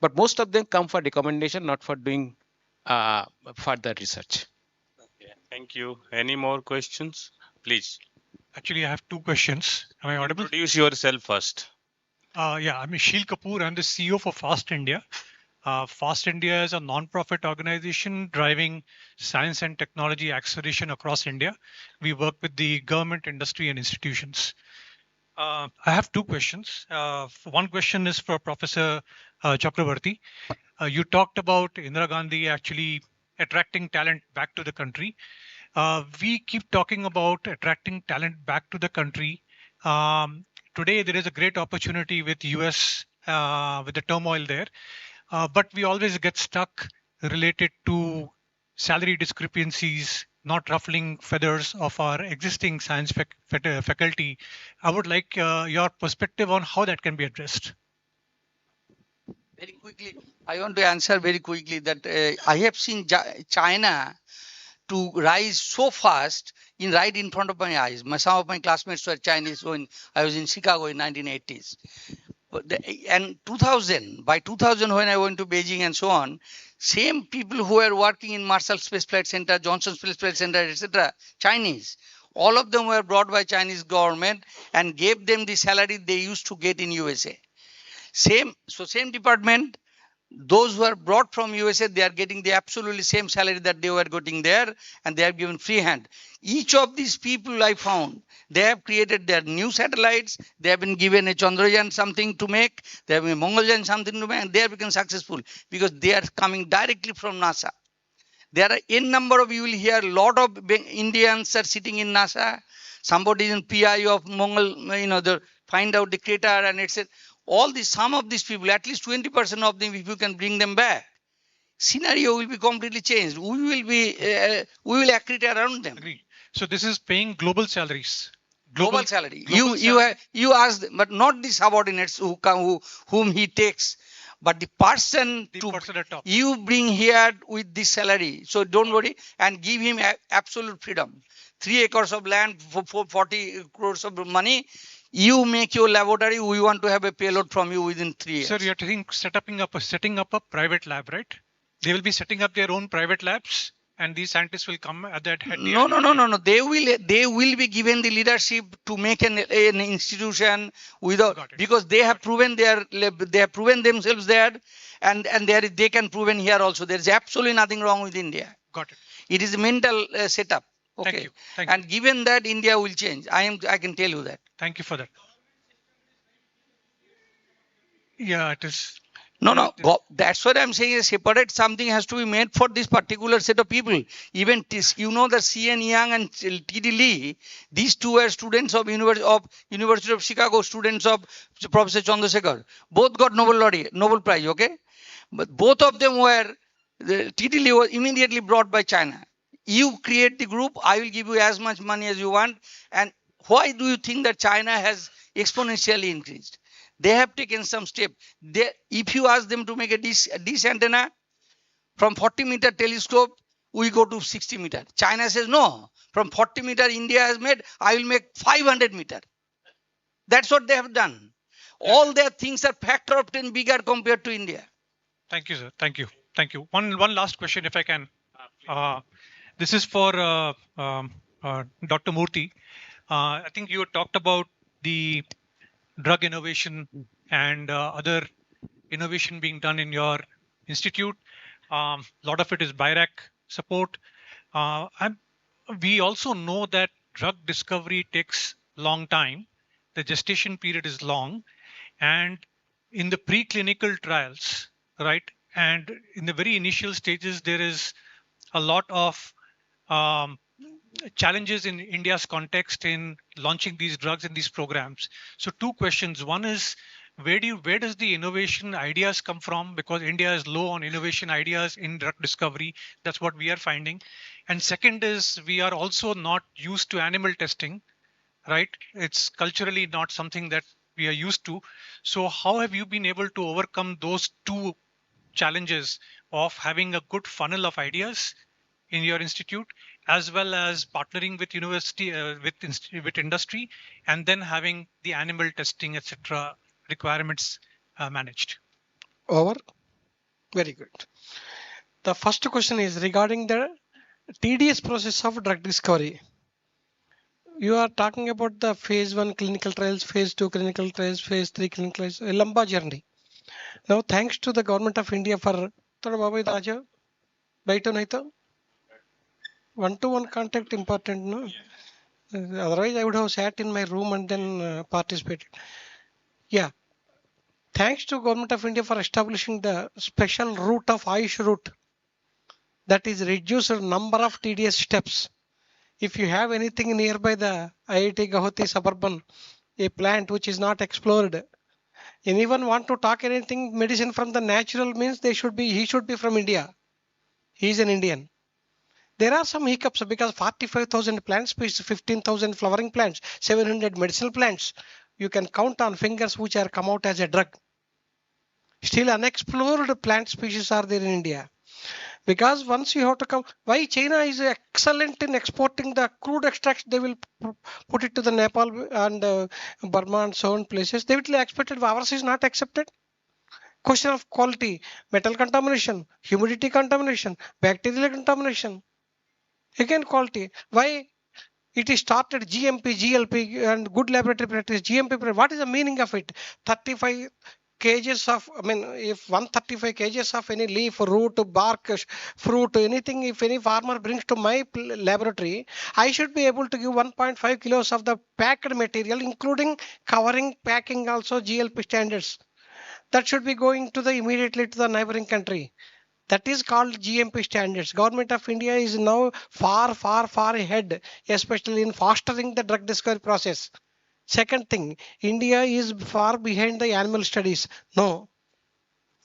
But most of them come for recommendation, not for doing further research. Thank you. Any more questions? Please. Actually, I have two questions. Am I audible? Introduce yourself first. Yeah, I'm Sheel Kapoor. I'm the CEO for Fast India. Fast India is a non-profit organization driving science and technology acceleration across India. We work with the government, industry, and institutions. I have two questions. One question is for Professor Chakravarti. You talked about Indira Gandhi actually attracting talent back to the country. We keep talking about attracting talent back to the country. Today, there is a great opportunity with US, with the turmoil there. But we always get stuck related to salary discrepancies, not ruffling feathers of our existing science faculty. I would like your perspective on how that can be addressed. Very quickly, I want to answer very quickly that I have seen China to rise so fast right in front of my eyes. Some of my classmates were Chinese when I was in Chicago in 1980s. And 2000, by 2000 when I went to Beijing and so on, same people who were working in Marshall Space Flight Center, Johnson Space Flight Center, etc., Chinese, all of them were brought by Chinese government and gave them the salary they used to get in USA. Same department, those who are brought from USA, they are getting the absolutely same salary that they were getting there, and they are given free hand. Each of these people I found, they have created their new satellites, they have been given a Chandrayaan something to make, they have been Mongolian something to make, and they have become successful because they are coming directly from NASA. There are n number of, you will hear a lot of Indians are sitting in NASA, somebody in PI of Mongol, they find out the crater and etc. All these, some of these people, at least 20% of them, if you can bring them back, scenario will be completely changed. We will accrete around them. Agree. So this is paying global salaries. Global salary. You ask them, but not the subordinates who come, whom he takes, but the person you bring here with this salary. So don't worry, and give him absolute freedom. 3 acres of land for 40 crores of money. You make your laboratory, we want to have a payload from you within 3 years. Sir, you're setting up a private lab, right? They will be setting up their own private labs, and these scientists will come at that head. No. They will be given the leadership to make an institution without, because they have proven they have proven themselves there, and they can proven here also. There is absolutely nothing wrong with India. Got it. It is a mental setup. Okay. Thank you. Thank and given that India will change, I can tell you that. Thank you for that. Yeah, it is. No. That's what I'm saying. Separate something has to be made for this particular set of people. Even the C.N. Young and T.D. Lee, these two are students of University of Chicago, students of Professor Chandrasekhar. Both got Nobel Prize. Okay, but both of them were T.D. Lee was immediately brought by China. You create the group, I will give you as much money as you want. And why do you think that China has exponentially increased? They have taken some step. If you ask them to make a dish antenna from 40-meter telescope, we go to 60-meter. China says no. From 40-meter India has made, I will make 500-meter. That's what they have done. All their things are factor of 10 bigger compared to India. Thank you, sir. Thank you. Thank you. One last question, if I can. This is for Dr. Murthy. I think you talked about the drug innovation and other innovation being done in your institute. A lot of it is BIRAC support. We also know that drug discovery takes long time. The gestation period is long. And in the preclinical trials, right, and in the very initial stages, there is a lot of challenges in India's context in launching these drugs and these programs. So two questions. One is, where does the innovation ideas come from? Because India is low on innovation ideas in drug discovery. That's what we are finding. And second is, we are also not used to animal testing, right? It's culturally not something that we are used to. So how have you been able to overcome those two challenges of having a good funnel of ideas in your institute, as well as partnering with university, with industry, and then having the animal testing, etc. requirements managed? Over. Very good. The first question is regarding the tedious process of drug discovery. You are talking about the phase 1 clinical trials, phase 2 clinical trials, phase 3 clinical trials, a lamba journey. Now, thanks to the government of India for one-to-one contact important, no? Otherwise, I would have sat in my room and then participated. Yeah. Thanks to government of India for establishing the special route of Ayush route. That is reduced number of tedious steps. If you have anything nearby the IIT Guwahati suburban, a plant which is not explored, anyone want to talk anything medicine from the natural means he should be from India. He is an Indian. There are some hiccups because 45,000 plant species, 15,000 flowering plants, 700 medicinal plants. You can count on fingers which are come out as a drug. Still unexplored plant species are there in India. Because once you have to come, why China is excellent in exporting the crude extracts, they will put it to the Nepal and Burma and so on places. They will expect it, ours is not accepted. Question of quality, metal contamination, humidity contamination, bacterial contamination. Again, quality. Why it is started GMP, GLP and good laboratory practice, GMP. What is the meaning of it? 35 kgs of, if 135 kgs of any leaf, root, bark, fruit, anything, if any farmer brings to my laboratory, I should be able to give 1.5 kilos of the packed material, including covering, packing, also GLP standards. That should be going to immediately to the neighboring country. That is called GMP standards. Government of India is now far ahead, especially in fostering the drug discovery process. Second thing, India is far behind the animal studies. No.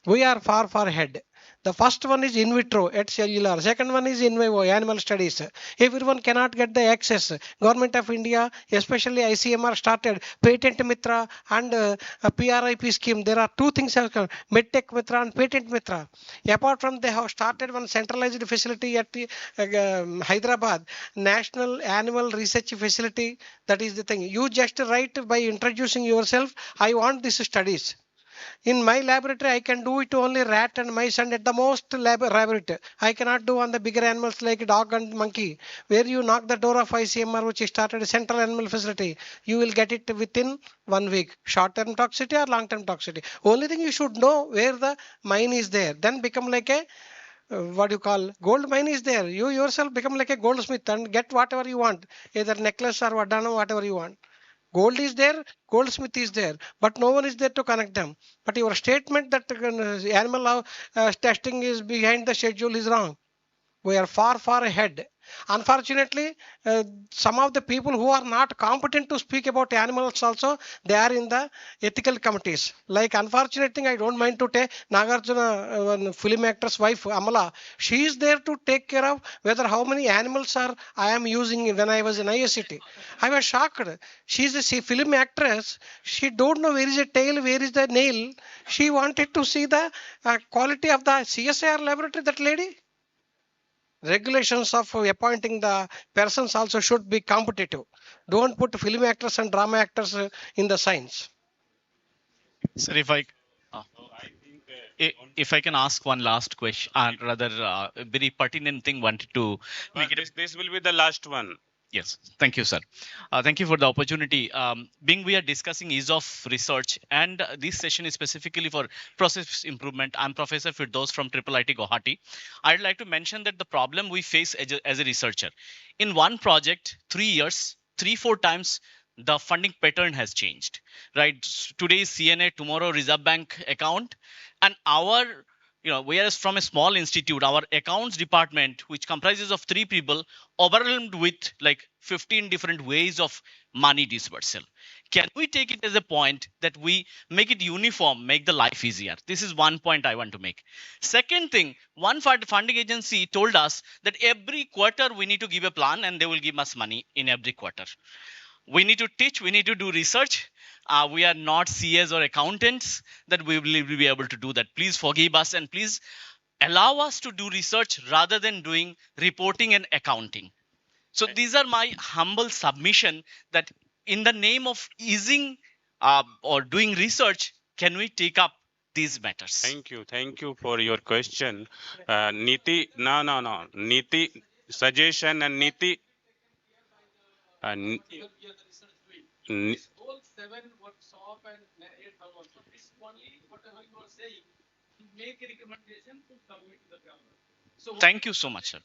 We are far, far ahead. The first one is in vitro at cellular. Second one is in vivo animal studies. Everyone cannot get the access. Government of India, especially ICMR, started Patent Mitra and PRIP scheme. There are two things have come: MedTech Mitra and Patent Mitra. Apart from they have started one centralized facility at the, Hyderabad, National Animal Research Facility. That is the thing. You just write by introducing yourself. I want these studies. In my laboratory, I can do it only rat and mice and at the most rabbit. I cannot do on the bigger animals like dog and monkey. Where you knock the door of ICMR, which is started a central animal facility, you will get it within 1 week. Short-term toxicity or long-term toxicity. Only thing you should know where the mine is there. Then become like a what you call gold mine is there. You yourself become like a goldsmith and get whatever you want, either necklace or vadana, whatever you want. Gold is there, goldsmith is there, but no one is there to connect them. But your statement that animal testing is behind the schedule is wrong. We are far, far ahead. Unfortunately, some of the people who are not competent to speak about animals also, they are in the ethical committees. Like unfortunate thing, I don't mind to take Nagarjuna, film actress wife Amala. She is there to take care of whether how many animals are I am using when I was in ISCT. I was shocked. She is a film actress. She don't know where is the tail, where is the nail. She wanted to see the quality of the CSIR laboratory. That lady. Regulations of appointing the persons also should be competitive. Don't put film actors and drama actors in the science. Sir, uh, if I can ask one last question, rather a very pertinent thing, wanted to make it. This will be the last one. Yes, thank you, sir. Thank you for the opportunity. Being we are discussing ease of research, and this session is specifically for process improvement. I'm Professor Firdaus from IIIT Guwahati. I'd like to mention that the problem we face as a researcher, in one project, 3 years, 3-4 times, the funding pattern has changed. Right, today is CNA, tomorrow Reserve Bank account, and our whereas from a small institute, our accounts department, which comprises of 3 people, overwhelmed with like 15 different ways of money dispersal. Can we take it as a point that we make it uniform, make the life easier? This is one point I want to make. Second thing, one funding agency told us that every quarter we need to give a plan and they will give us money in every quarter. We need to teach, we need to do research. We are not CAs or accountants that we will be able to do that. Please forgive us and please allow us to do research rather than doing reporting and accounting. So these are my humble submission that in the name of easing or doing research, can we take up these matters? Thank you for your question. Niti, no. Niti, suggestion and Niti. N- Thank you so much, sir.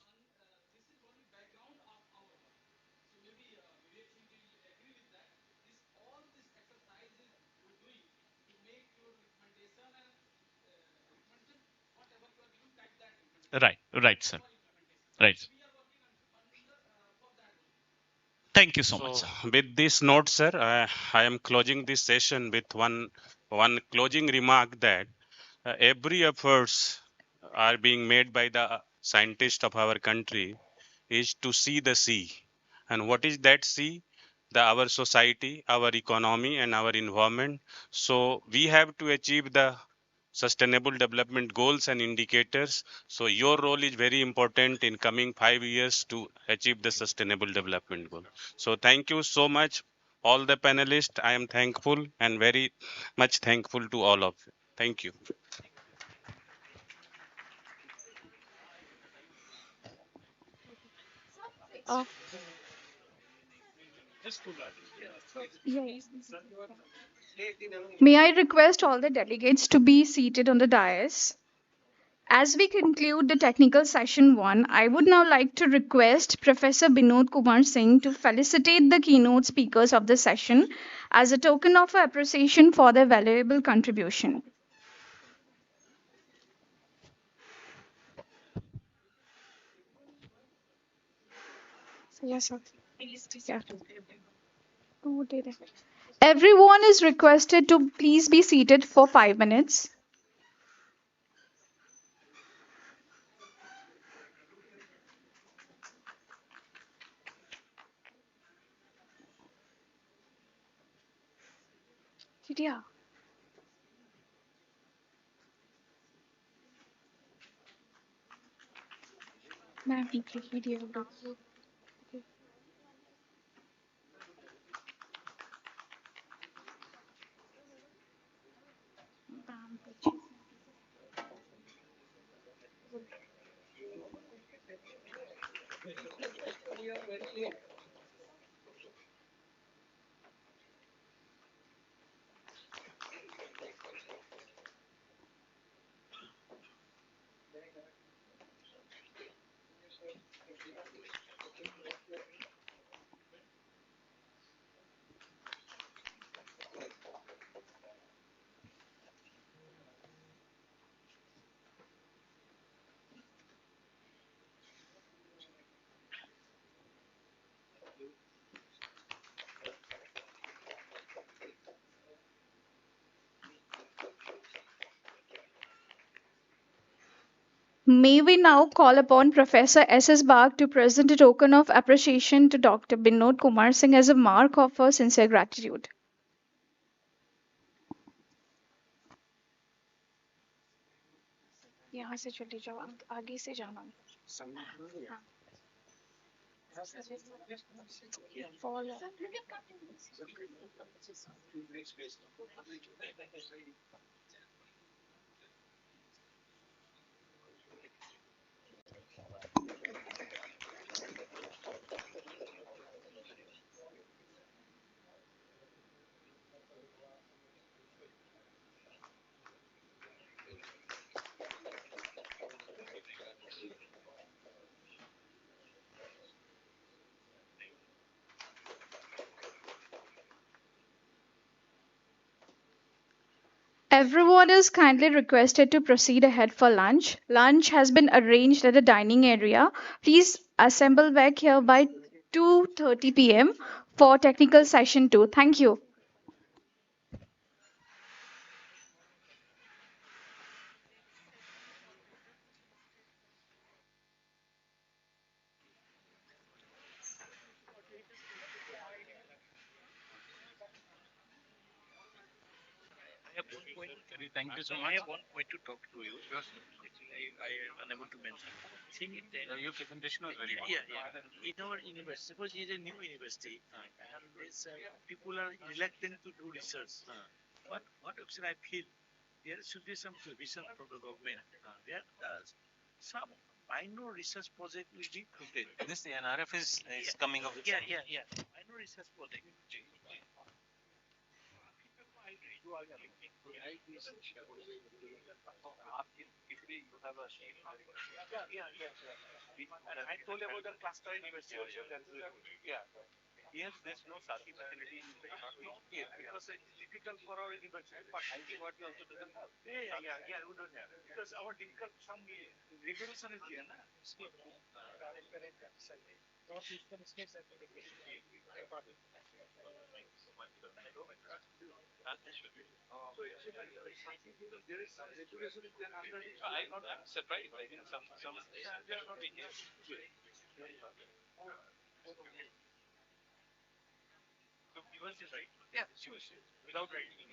Right, sir. Right. Thank you so much, sir. With this note, sir, I am closing this session with one closing remark that every efforts are being made by the scientists of our country is to see the sea. And what is that sea? Our society, our economy, and our environment. So we have to achieve the sustainable development goals and indicators. So your role is very important in coming 5 years to achieve the sustainable development goal. So thank you so much, all the panelists. I am thankful and very much thankful to all of you. Thank you. May I request all the delegates to be seated on the dais? As we conclude the technical session 1, I would now like to request Professor Binod Kumar Singh to felicitate the keynote speakers of the session as a token of appreciation for their valuable contribution. Yes, sir. Yeah. Everyone is requested to please be seated for 5 minutes. Wikipedia. मैं Wikipedia उठाऊँ। May we now call upon Professor S.S. Bag to present a token of appreciation to Dr. Binod Kumar Singh as a mark of our sincere gratitude. यहाँ से चले जाओ आगे से जाना हाँ Follow. Everyone is kindly requested to proceed ahead for lunch. Lunch has been arranged at the dining area. Please assemble back here by 2:30 p.m. for technical session 2. Thank you. Thank you so much. I have one point to talk to you because I am unable to mention. Seeing it, your presentation was very good. In our university, suppose it is a new university, and this, people are reluctant to do research. What option I feel there should be some provision from the government where some minor research project will be floated. This the NRF is coming up with something. Minor research project. I told you about the cluster university. Yes, there's no Sati facility in the Not yet, because it's difficult for our university. But I think what we also do. We don't have. Because our difficult, some regulation is there, na? There is some regulation is there under. I'm surprised. I think some They are not in here. So yours is right. Yeah. Without writing.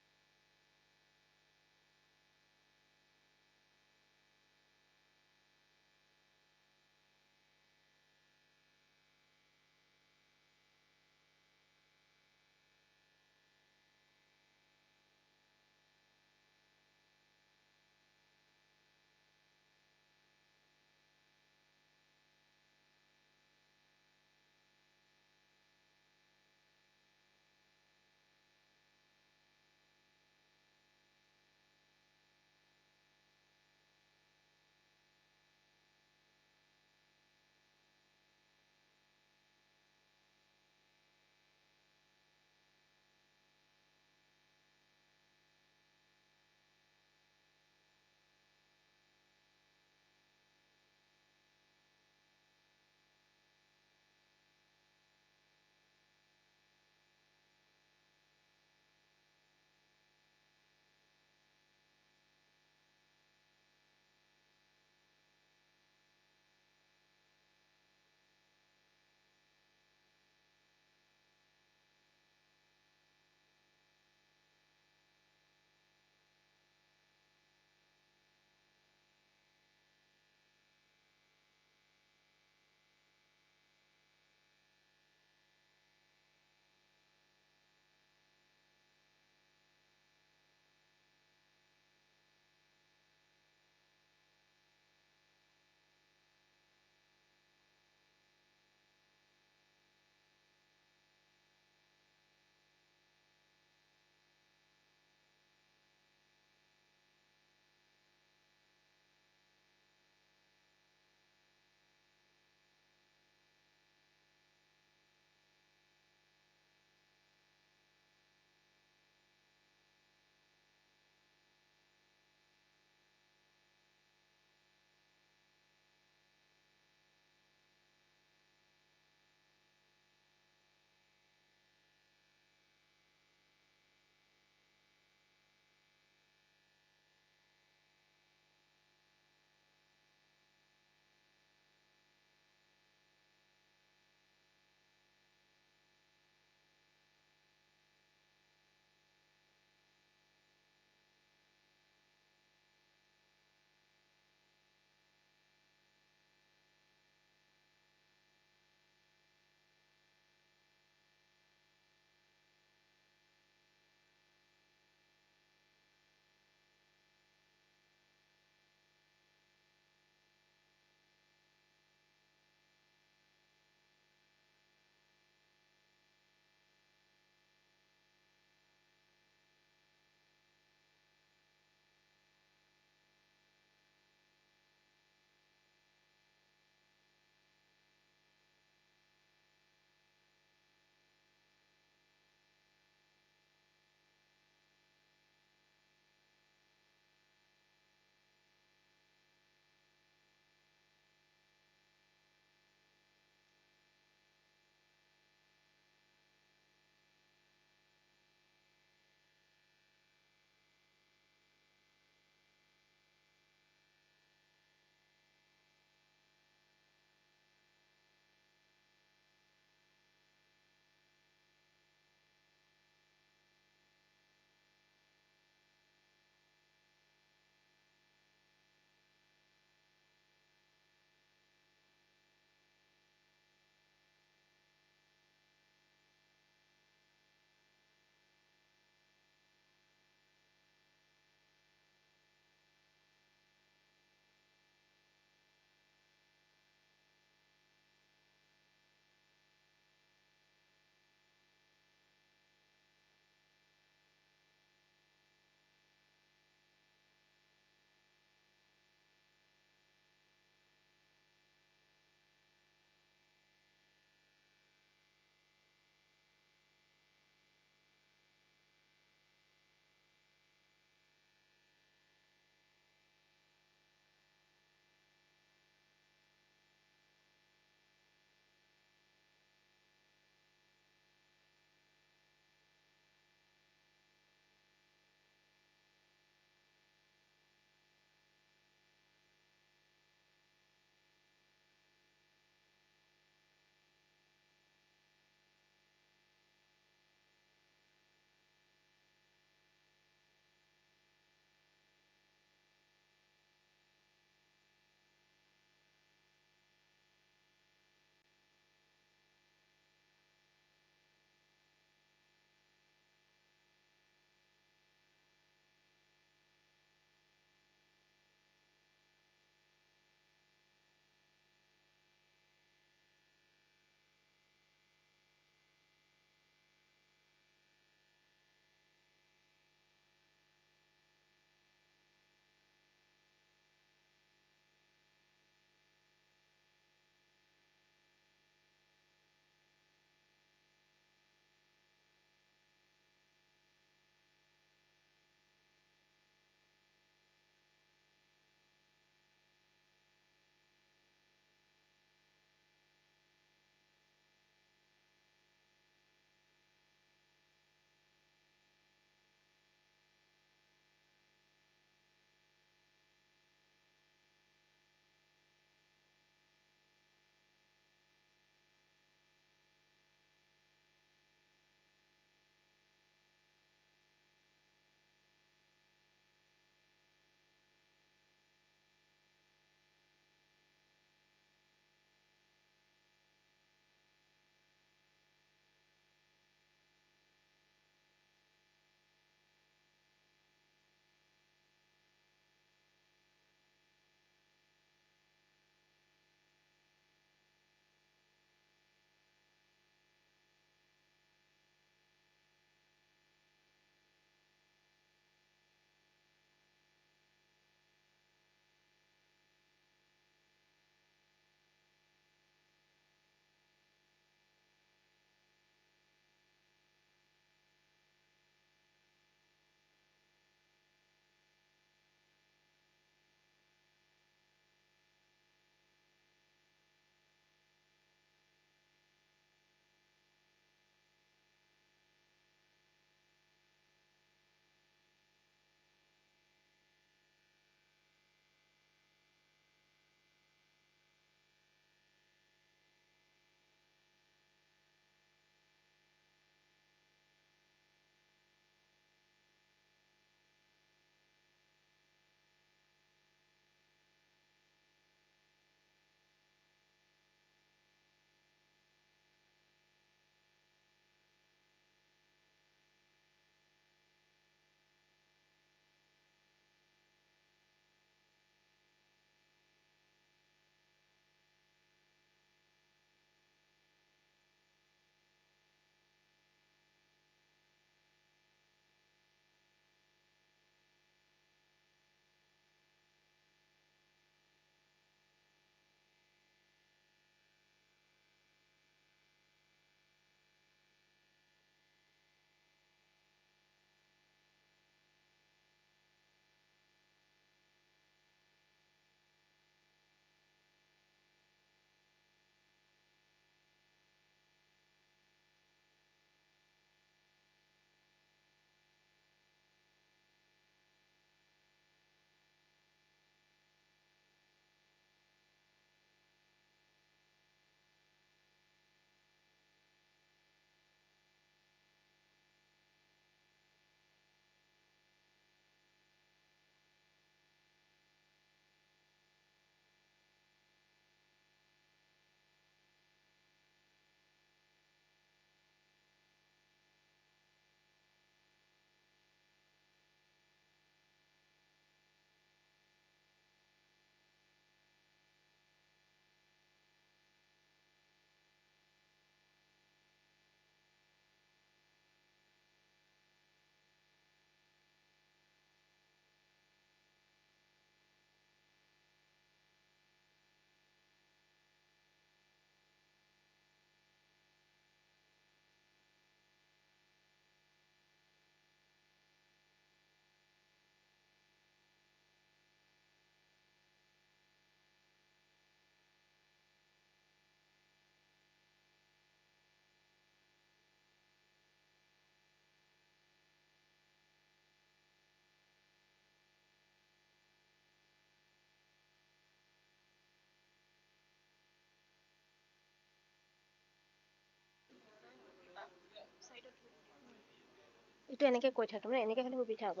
এইটো এনেকৈ কৈ থাক মানে এনেকৈ হ'লে সুবিধা হ'ব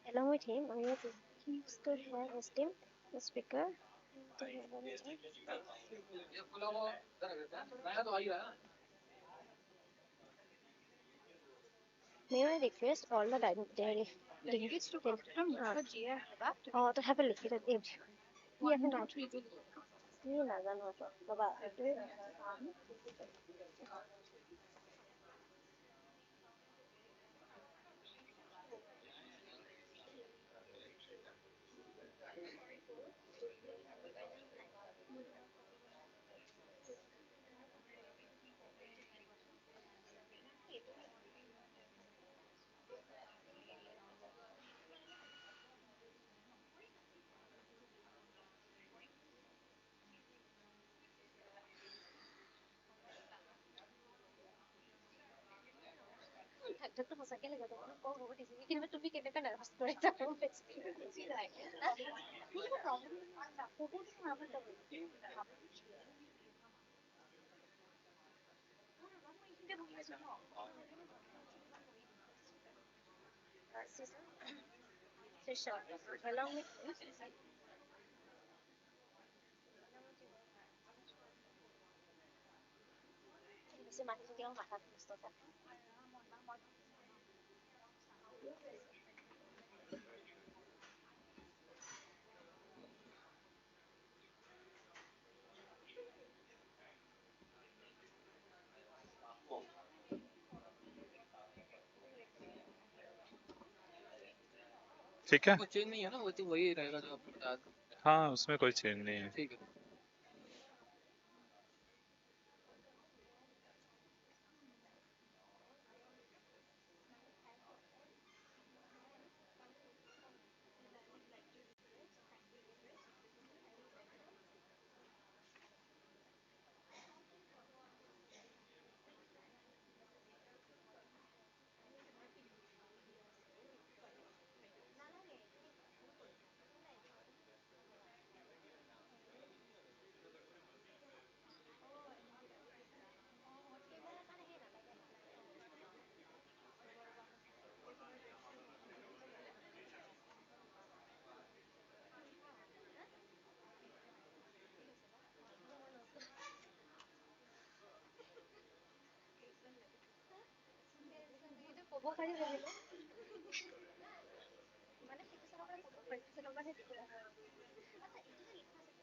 along with him he stood here esteem the speaker may I request all the delegates to come from to have a look at it he এখন কি নাজানো বাবা ঠাকঠাকটো সঁচাকে লাগে তোমাক কওঁ বহুত দিছে কিন্তু তুমি কেনেকৈ নাৰ্ভাছ কৰি থাকা বুজি নাই কোনো প্ৰব্লেম বহুত নাৰ্ভাছ হ'ব এইখিনিতে বহি আছো ন along with বেছি মাতি যদি আমার মাথাটা নষ্ট থাকে ठीक है कुछ चेंज नहीं है ना वो तो वही रहेगा जो आपने बताया था हाँ उसमें कोई चेंज नहीं है ठीक है ক'ব পাৰি ভাবিলো মানে সেইটো চালৰ পৰা ক'ব পাৰি সেইটো চালৰ পৰা সেইটো আচ্ছা এইটো যে লিখা আছে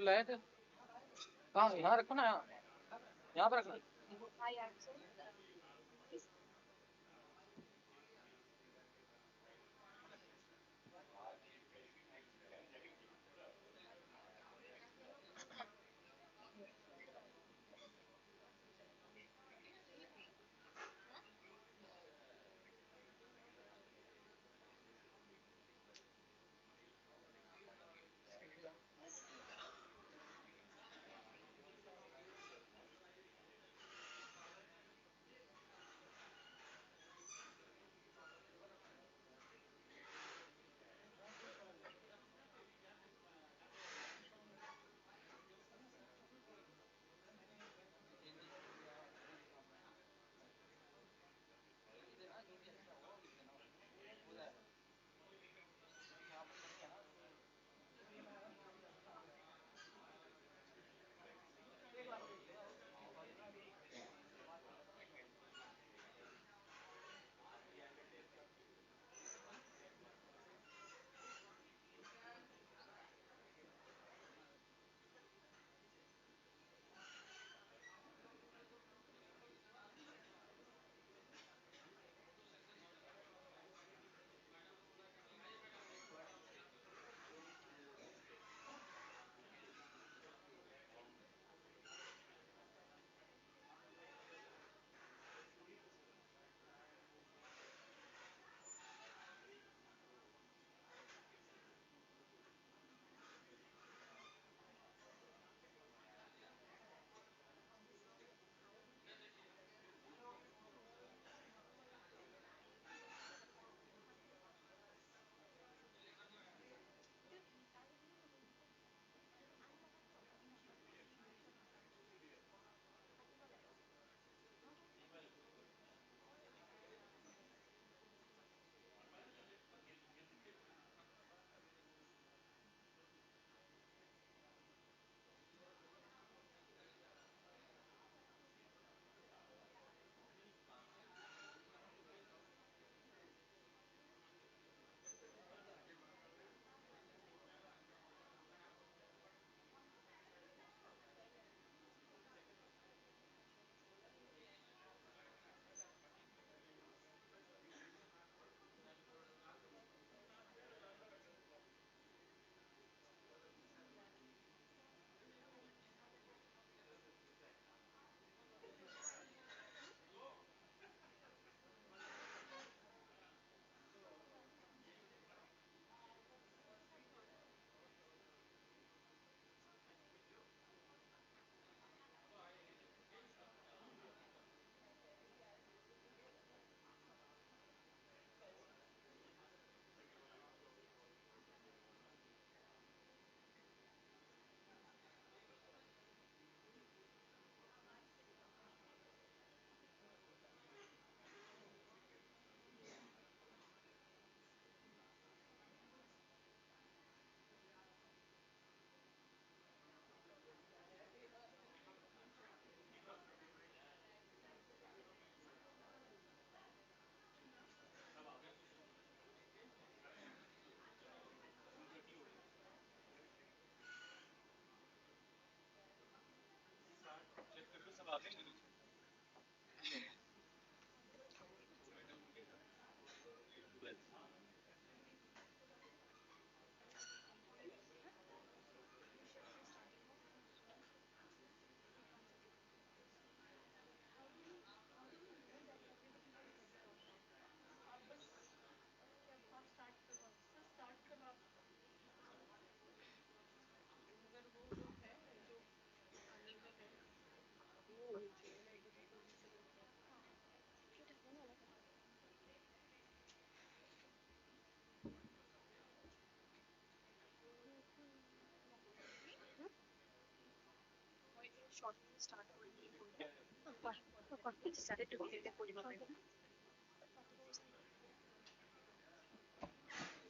लाए थे कहाँ यहाँ रखो ना यहाँ पे रखना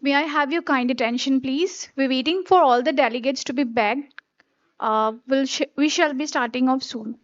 May I have your kind attention, please? We're waiting for all the delegates to be back. We shall be starting off soon.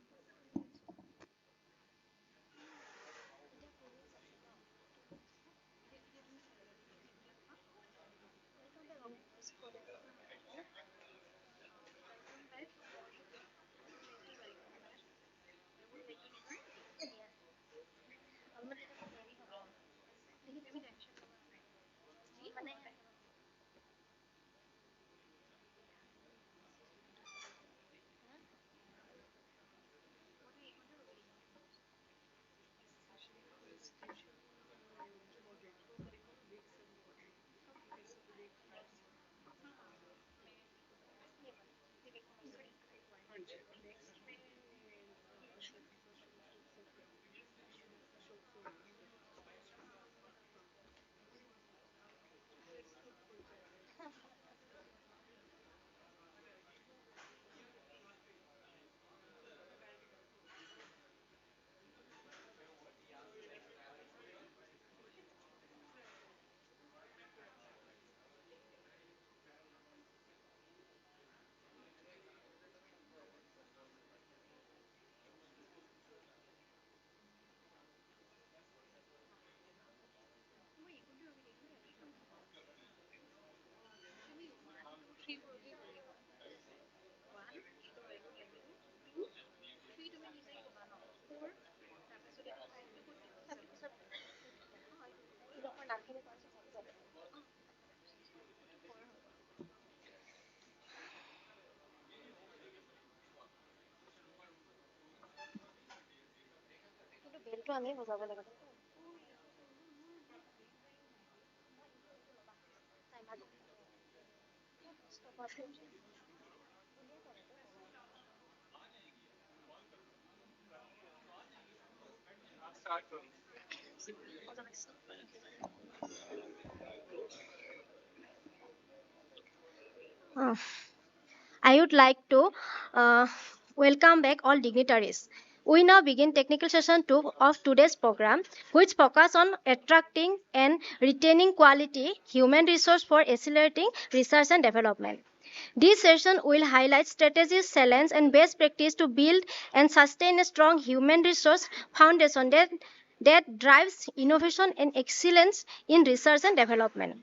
I would like to welcome back all dignitaries. We now begin technical session 2 of today's program, which focus on attracting and retaining quality human resource for accelerating research and development. This session will highlight strategies, challenges, and best practice to build and sustain a strong human resource foundation that drives innovation and excellence in research and development.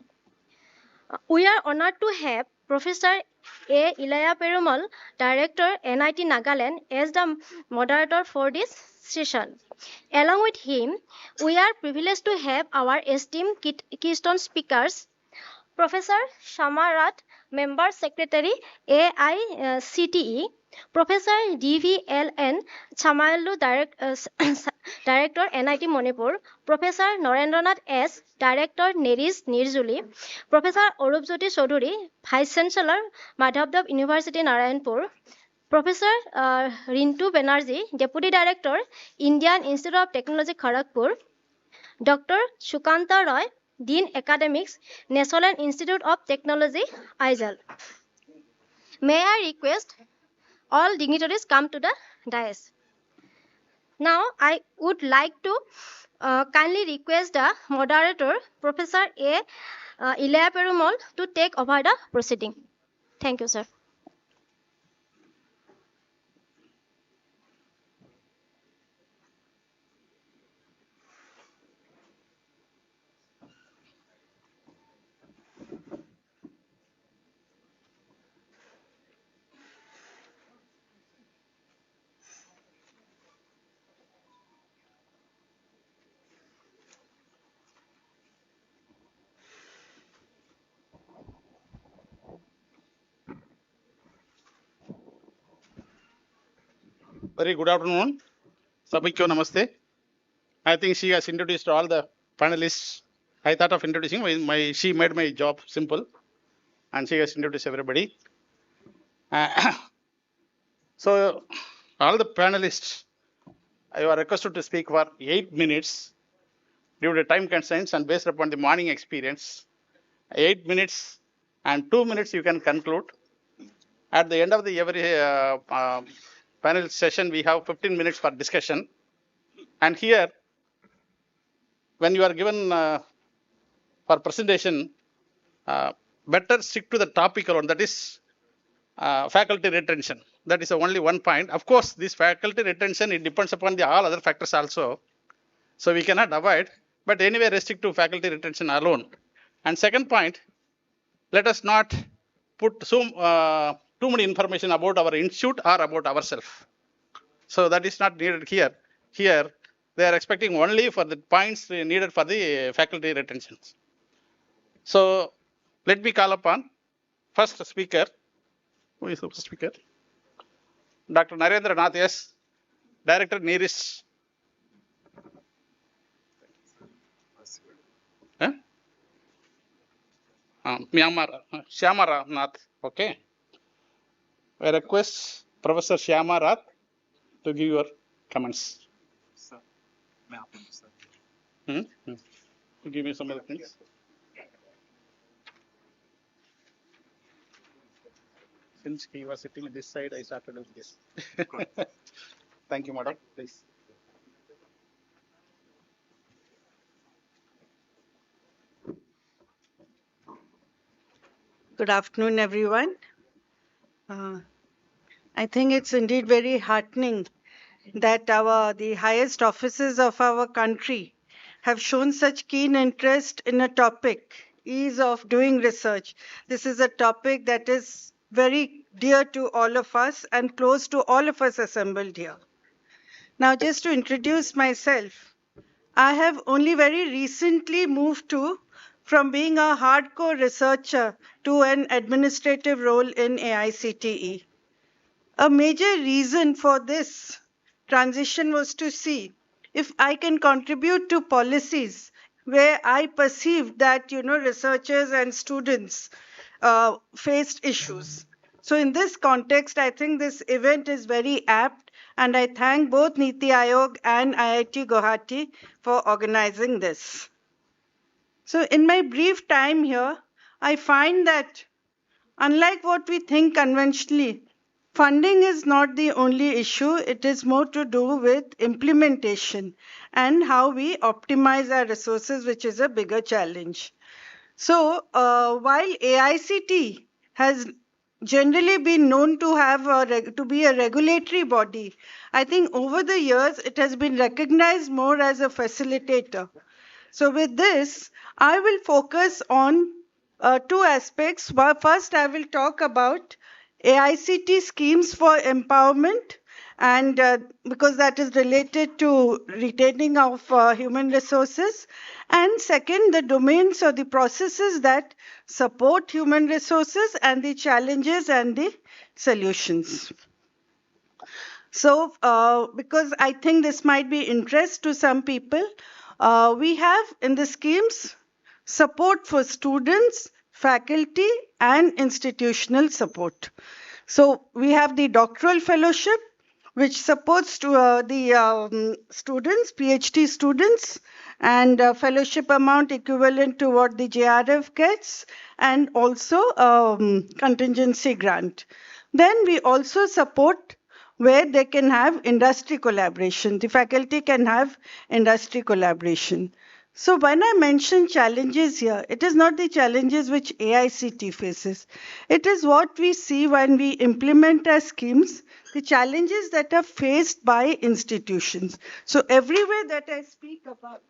We are honored to have Professor A. Ilaya Perumal, Director, NIT Nagaland, as the moderator for this session. Along with him, we are privileged to have our esteemed keystone speakers, Professor Shamarat, Member Secretary, AICTE, Professor DVLN Chamayalu, Director, NIT Manipur, Professor Narendranath S., Director, NERIS Nirjuli, Professor Orupjyoti Chaudhuri, Vice Chancellor, Madhavdev University, Narayanpur, Professor Rintu Banerjee, Deputy Director, Indian Institute of Technology, Kharagpur, Dr. Shukanta Roy, Dean Academics, National Institute of Technology, Aizawl. May I request all dignitaries come to the dais. Now, I would like to kindly request the moderator, Professor A. Ilaya Perumal, to take over the proceeding. Thank you, sir. Very good afternoon. Sabikyo namaste. I think she has introduced all the panelists. I thought of introducing she made my job simple and she has introduced everybody. So all the panelists, I was requested to speak for 8 minutes due to time constraints and based upon the morning experience. 8 minutes and 2 minutes you can conclude. At the end of the every panel session, we have 15 minutes for discussion. And here, when you are given for presentation, better stick to the topic alone, that is faculty retention. That is only one point. Of course, this faculty retention, it depends upon the all other factors also. So we cannot avoid, but anyway, restrict to faculty retention alone. And second point, let us not put too many information about our institute or about ourselves. So that is not needed here. Here, they are expecting only for the points needed for the faculty retention. So let me call upon first speaker. Who is the first speaker? Dr. Narendra Nath S., Director, NERIS. Myanmar, Shyama Nath. Okay. I request Professor Shyama Rath to give your comments. Sir, may I please, sir? Give me some other things. Since he was sitting this side, I started with this. Thank you, madam. Please. Good afternoon, everyone. I think it's indeed very heartening that the highest offices of our country have shown such keen interest in a topic, ease of doing research. This is a topic that is very dear to all of us and close to all of us assembled here. Now, just to introduce myself, I have only very recently moved from being a hardcore researcher to an administrative role in AICTE. A major reason for this transition was to see if I can contribute to policies where I perceive that, researchers and students faced issues. So in this context, I think this event is very apt, and I thank both NITI Aayog and IIT Guwahati for organizing this. So in my brief time here, I find that unlike what we think conventionally, funding is not the only issue. It is more to do with implementation and how we optimize our resources, which is a bigger challenge. So while AICT has generally been known to have to be a regulatory body, I think over the years it has been recognized more as a facilitator. So with this, I will focus on two aspects. First, I will talk about AICT schemes for empowerment, and because that is related to retaining of human resources. And second, the domains or the processes that support human resources and the challenges and the solutions. So, because I think this might be interest to some people, we have in the schemes support for students, faculty, and institutional support. So we have the doctoral fellowship, which supports the students, PhD students, and fellowship amount equivalent to what the JRF gets, and also contingency grant. Then we also support where they can have industry collaboration. The faculty can have industry collaboration. So when I mention challenges here, it is not the challenges which AICT faces. It is what we see when we implement our schemes, the challenges that are faced by institutions. So everywhere that I speak about,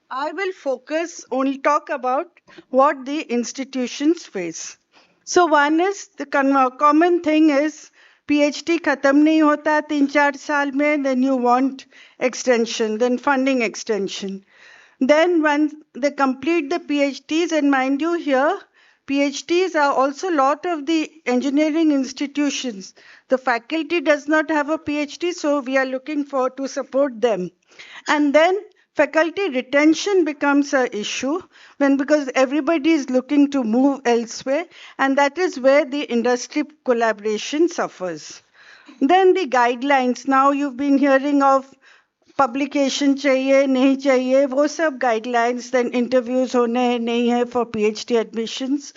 I will talk about what the institutions face. So one is the common thing is PhD khatam nahi hota 3-4 saal mein, then you want extension, then funding extension. Then when they complete the PhDs, and mind you here, PhDs are also a lot of the engineering institutions. The faculty does not have a PhD, so we are looking for to support them. And then faculty retention becomes an issue because everybody is looking to move elsewhere, and that is where the industry collaboration suffers. Then the guidelines. Now you've been hearing of publication चाहिए नहीं चाहिए वो सब guidelines, then interviews होने हैं नहीं है for PhD admissions.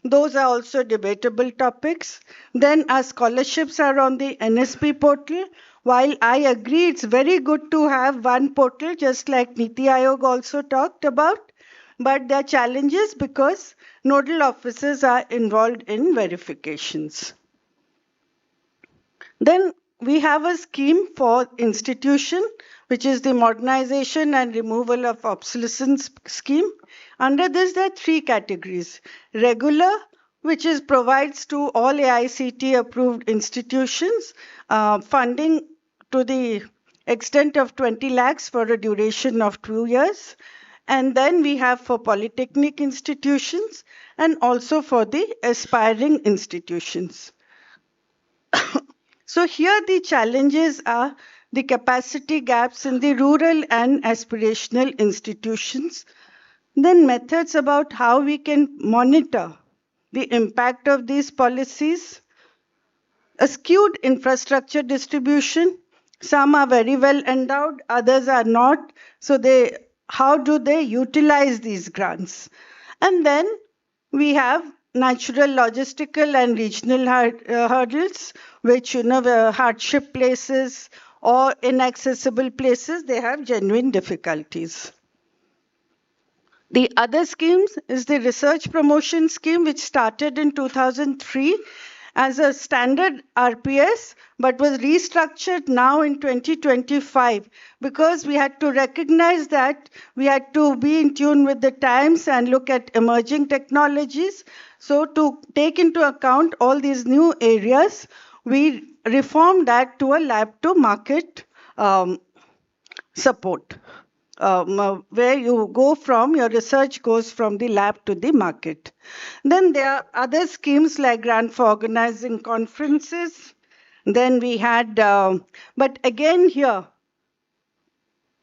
Those are also debatable topics. Then our scholarships are on the NSP portal. While I agree it's very good to have one portal, just like NITI Aayog also talked about, but there are challenges because nodal officers are involved in verifications. Then we have a scheme for institution, which is the modernization and removal of obsolescence scheme. Under this, there are 3 categories. Regular, which provides to all AICT approved institutions funding to the extent of 20 lakhs for a duration of 2 years. And then we have for polytechnic institutions and also for the aspiring institutions. So here the challenges are the capacity gaps in the rural and aspirational institutions. Then methods about how we can monitor the impact of these policies. A skewed infrastructure distribution. Some are very well endowed, others are not. So how do they utilize these grants? And then we have natural, logistical, and regional hurdles, which, hardship places or inaccessible places, they have genuine difficulties. The other schemes is the research promotion scheme, which started in 2003 as a standard RPS, but was restructured now in 2025 because we had to recognize that we had to be in tune with the times and look at emerging technologies. So to take into account all these new areas, we reformed that to a lab to market support. Where you go from, your research goes from the lab to the market. Then there are other schemes like grant for organizing conferences. Then we had, but again here,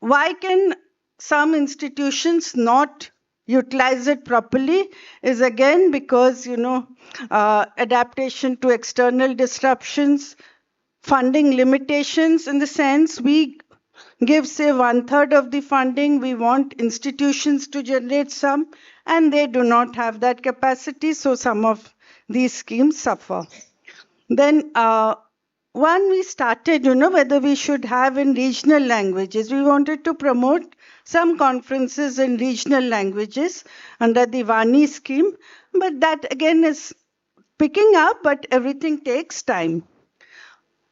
why can some institutions not utilize it properly is again because, adaptation to external disruptions, funding limitations, in the sense we give, say, 1/3 of the funding, we want institutions to generate some, and they do not have that capacity, so some of these schemes suffer. Then one we started, whether we should have in regional languages. We wanted to promote some conferences in regional languages under the Vani scheme, but that again is picking up, but everything takes time.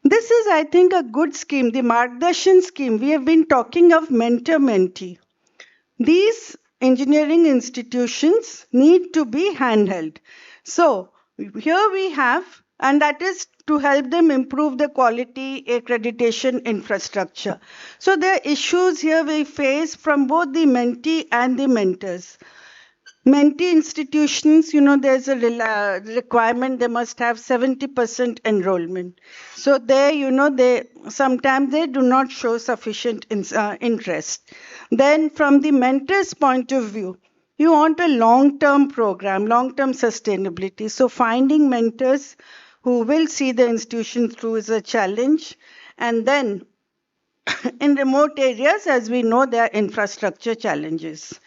This is, I think, a good scheme, the Margdarshan scheme. We have been talking of mentor-mentee. These engineering institutions need to be handheld. So here we have, and that is to help them improve the quality accreditation infrastructure. So there are issues here we face from both the mentee and the mentors. Mentee institutions, there's a requirement they must have 70% enrollment. So there, sometimes they do not show sufficient interest. Then from the mentor's point of view, you want a long-term program, long-term sustainability. So finding mentors who will see the institution through is a challenge. And then in remote areas, as we know, there are infrastructure challenges.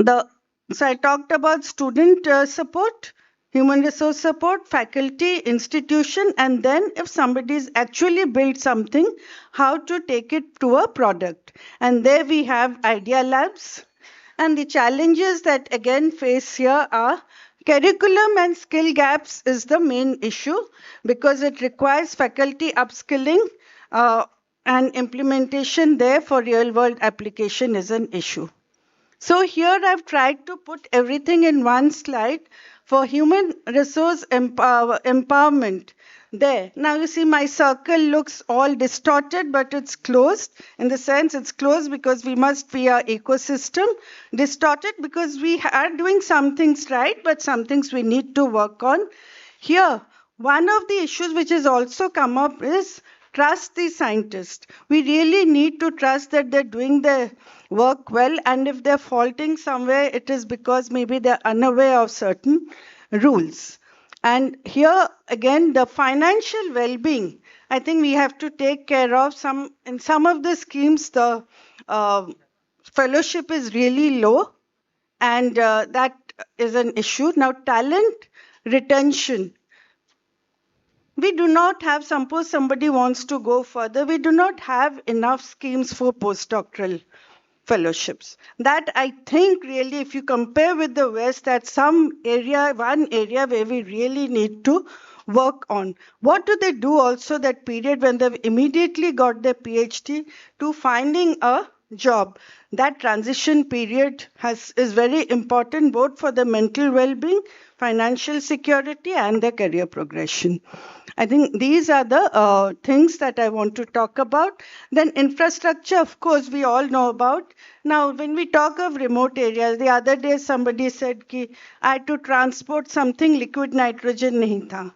So I talked about student support, human resource support, faculty, institution, and then if somebody's actually built something, how to take it to a product. And there we have idea labs. And the challenges that again face here are curriculum and skill gaps is the main issue because it requires faculty upskilling and implementation there for real world application is an issue. So here I've tried to put everything in one slide for human resource empowerment. There. Now you see my circle looks all distorted, but it's closed. In the sense it's closed because we must be our ecosystem. Distorted because we are doing some things right, but some things we need to work on. Here, one of the issues which has also come up is trust the scientists. We really need to trust that they're doing their work well, and if they're faulting somewhere, it is because maybe they're unaware of certain rules. And here again, the financial well-being, I think we have to take care of. In some of the schemes, the fellowship is really low, and that is an issue. Now, talent retention. We do not have, suppose somebody wants to go further, we do not have enough schemes for postdoctoral fellowships. That I think really, if you compare with the West, that's one area where we really need to work on. What do they do also that period when they've immediately got their PhD to finding a job? That transition period is very important both for the mental well-being, financial security, and their career progression. I think these are the things that I want to talk about. Then infrastructure, of course, we all know about. Now, when we talk of remote areas, the other day somebody said ki I had to transport something, liquid nitrogen nahi tha.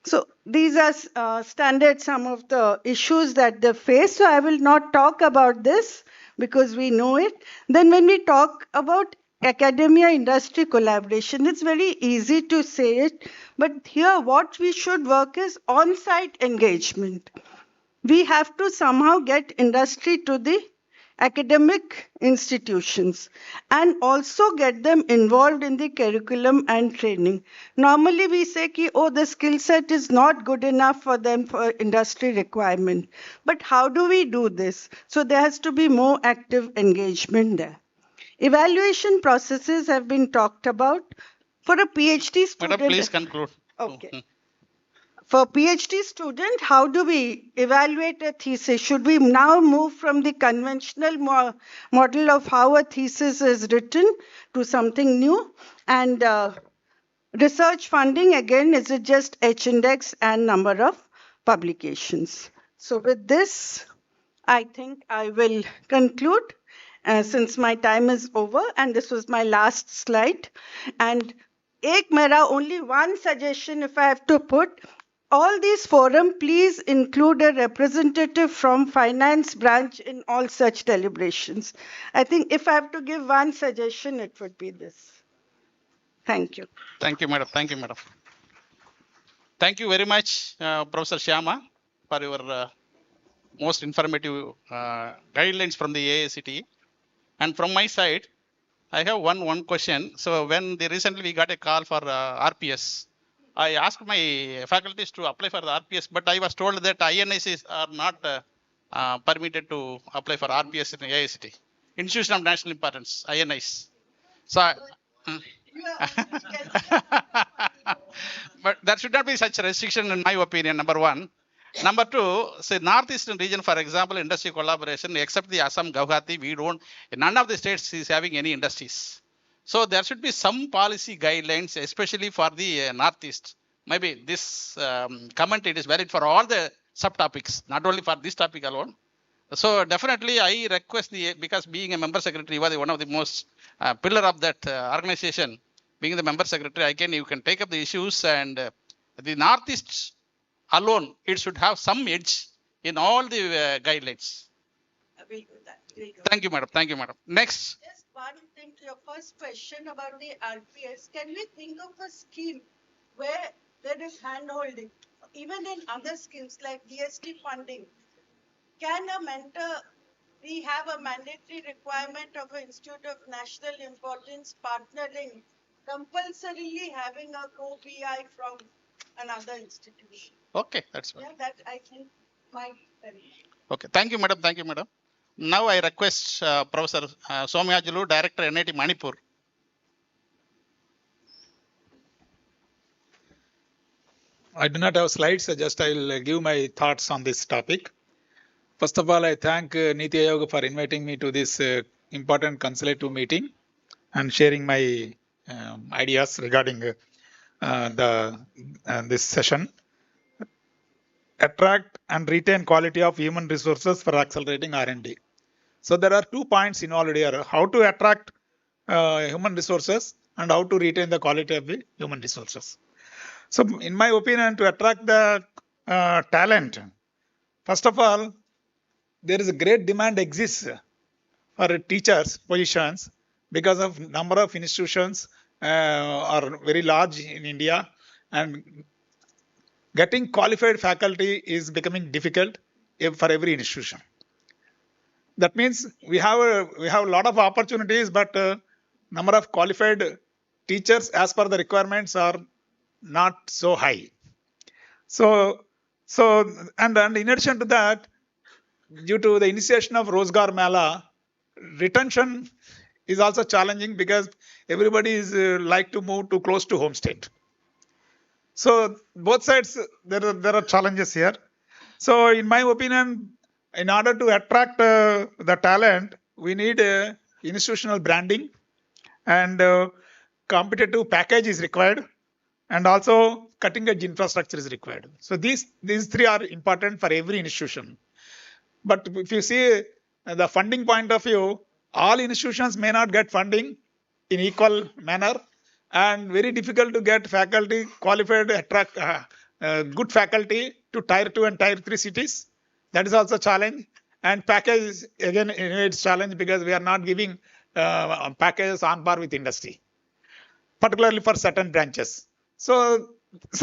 So these are standard some of the issues that they face. So I will not talk about this because we know it. Then when we talk about academia industry collaboration, it's very easy to say it, but here what we should work is on-site engagement. We have to somehow get industry to the academic institutions and also get them involved in the curriculum and training. Normally we say ki, oh, the skill set is not good enough for them for industry requirement. But how do we do this? So there has to be more active engagement there. Evaluation processes have been talked about. For a PhD student... Madam, please conclude. Okay. For PhD student, how do we evaluate a thesis? Should we now move from the conventional model of how a thesis is written to something new? And research funding, again, is it just H-index and number of publications? So with this, I think I will conclude since my time is over, and this was my last slide. And only one suggestion if I have to put, all these forum, please include a representative from finance branch in all such deliberations. I think if I have to give one suggestion, it would be this. Thank you. Thank you, madam. Thank you, madam. Thank you very much, Professor Shyama, for your most informative guidelines from the AICTE. And from my side, I have one question. So when recently we got a call for RPS, I asked my faculties to apply for the RPS, but I was told that INICs are not permitted to apply for RPS in the AICTE. Institution of National Importance, INIs. So, but there should not be such a restriction in my opinion, number one. Number two, say northeastern region, for example, industry collaboration, except the Assam, Guwahati, we don't, none of the states is having any industries. So there should be some policy guidelines, especially for the northeast. Maybe this comment, it is valid for all the subtopics, not only for this topic alone. So definitely I request because being a member secretary, was one of the most pillar of that organization, being the member secretary, you can take up the issues, and the northeast alone, it should have some edge in all the guidelines. We'll do that. Thank you, madam. Thank you, madam. Next. Just one thing to your first question about the RPS. Can we think of a scheme where there is hand-holding, even in other schemes like DST funding? Can a mentor, we have a mandatory requirement of an Institute of National Importance partnering, compulsorily having a co-BI from another institution? Okay, that's fine. Yeah, that I think might help. Okay, thank you, madam. Thank you, madam. Now I request Professor Somyajulu, Director, NIT Manipur. I do not have slides, so just I will give my thoughts on this topic. First of all, I thank NITI Aayog for inviting me to this important consultative meeting and sharing my ideas regarding this session. Attract and retain quality of human resources for accelerating R&D. So there are 2 points involved here: how to attract human resources and how to retain the quality of the human resources. So in my opinion, to attract the talent, first of all, there is a great demand exists for teachers positions because of number of institutions are very large in India, and getting qualified faculty is becoming difficult for every institution. That means we have a lot of opportunities, but number of qualified teachers as per the requirements are not so high. So and in addition to that, due to the initiation of Rozgar Mela, retention is also challenging because everybody is like to move to close to home state. So both sides, there are challenges here. So in my opinion, in order to attract the talent, we need institutional branding, and competitive package is required, and also cutting edge infrastructure is required. So these three are important for every institution. But if you see the funding point of view, all institutions may not get funding in equal manner, and very difficult to get faculty qualified, attract good faculty to tier 2 and tier 3 cities. That is also a challenge. And package, again, it's challenge because we are not giving packages on par with industry, particularly for certain branches. So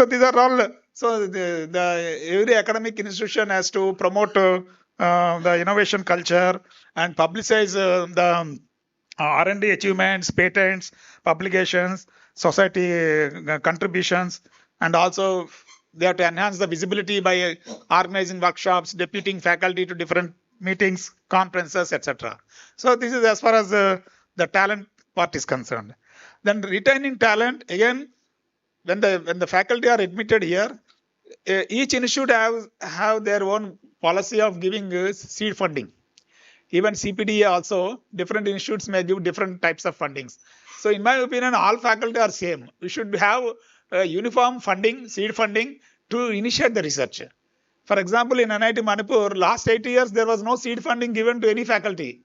these are all. So every academic institution has to promote the innovation culture and publicize the R&D achievements, patents, publications, society contributions, and also they have to enhance the visibility by organizing workshops, deputing faculty to different meetings, conferences, etc. So this is as far as the talent part is concerned. Then retaining talent, again, when the faculty are admitted here, each institute have their own policy of giving seed funding. Even CPDA also, different institutes may give different types of fundings. So in my opinion, all faculty are same. We should have uniform funding, seed funding to initiate the research. For example, in NIT Manipur, last 8 years, there was no seed funding given to any faculty.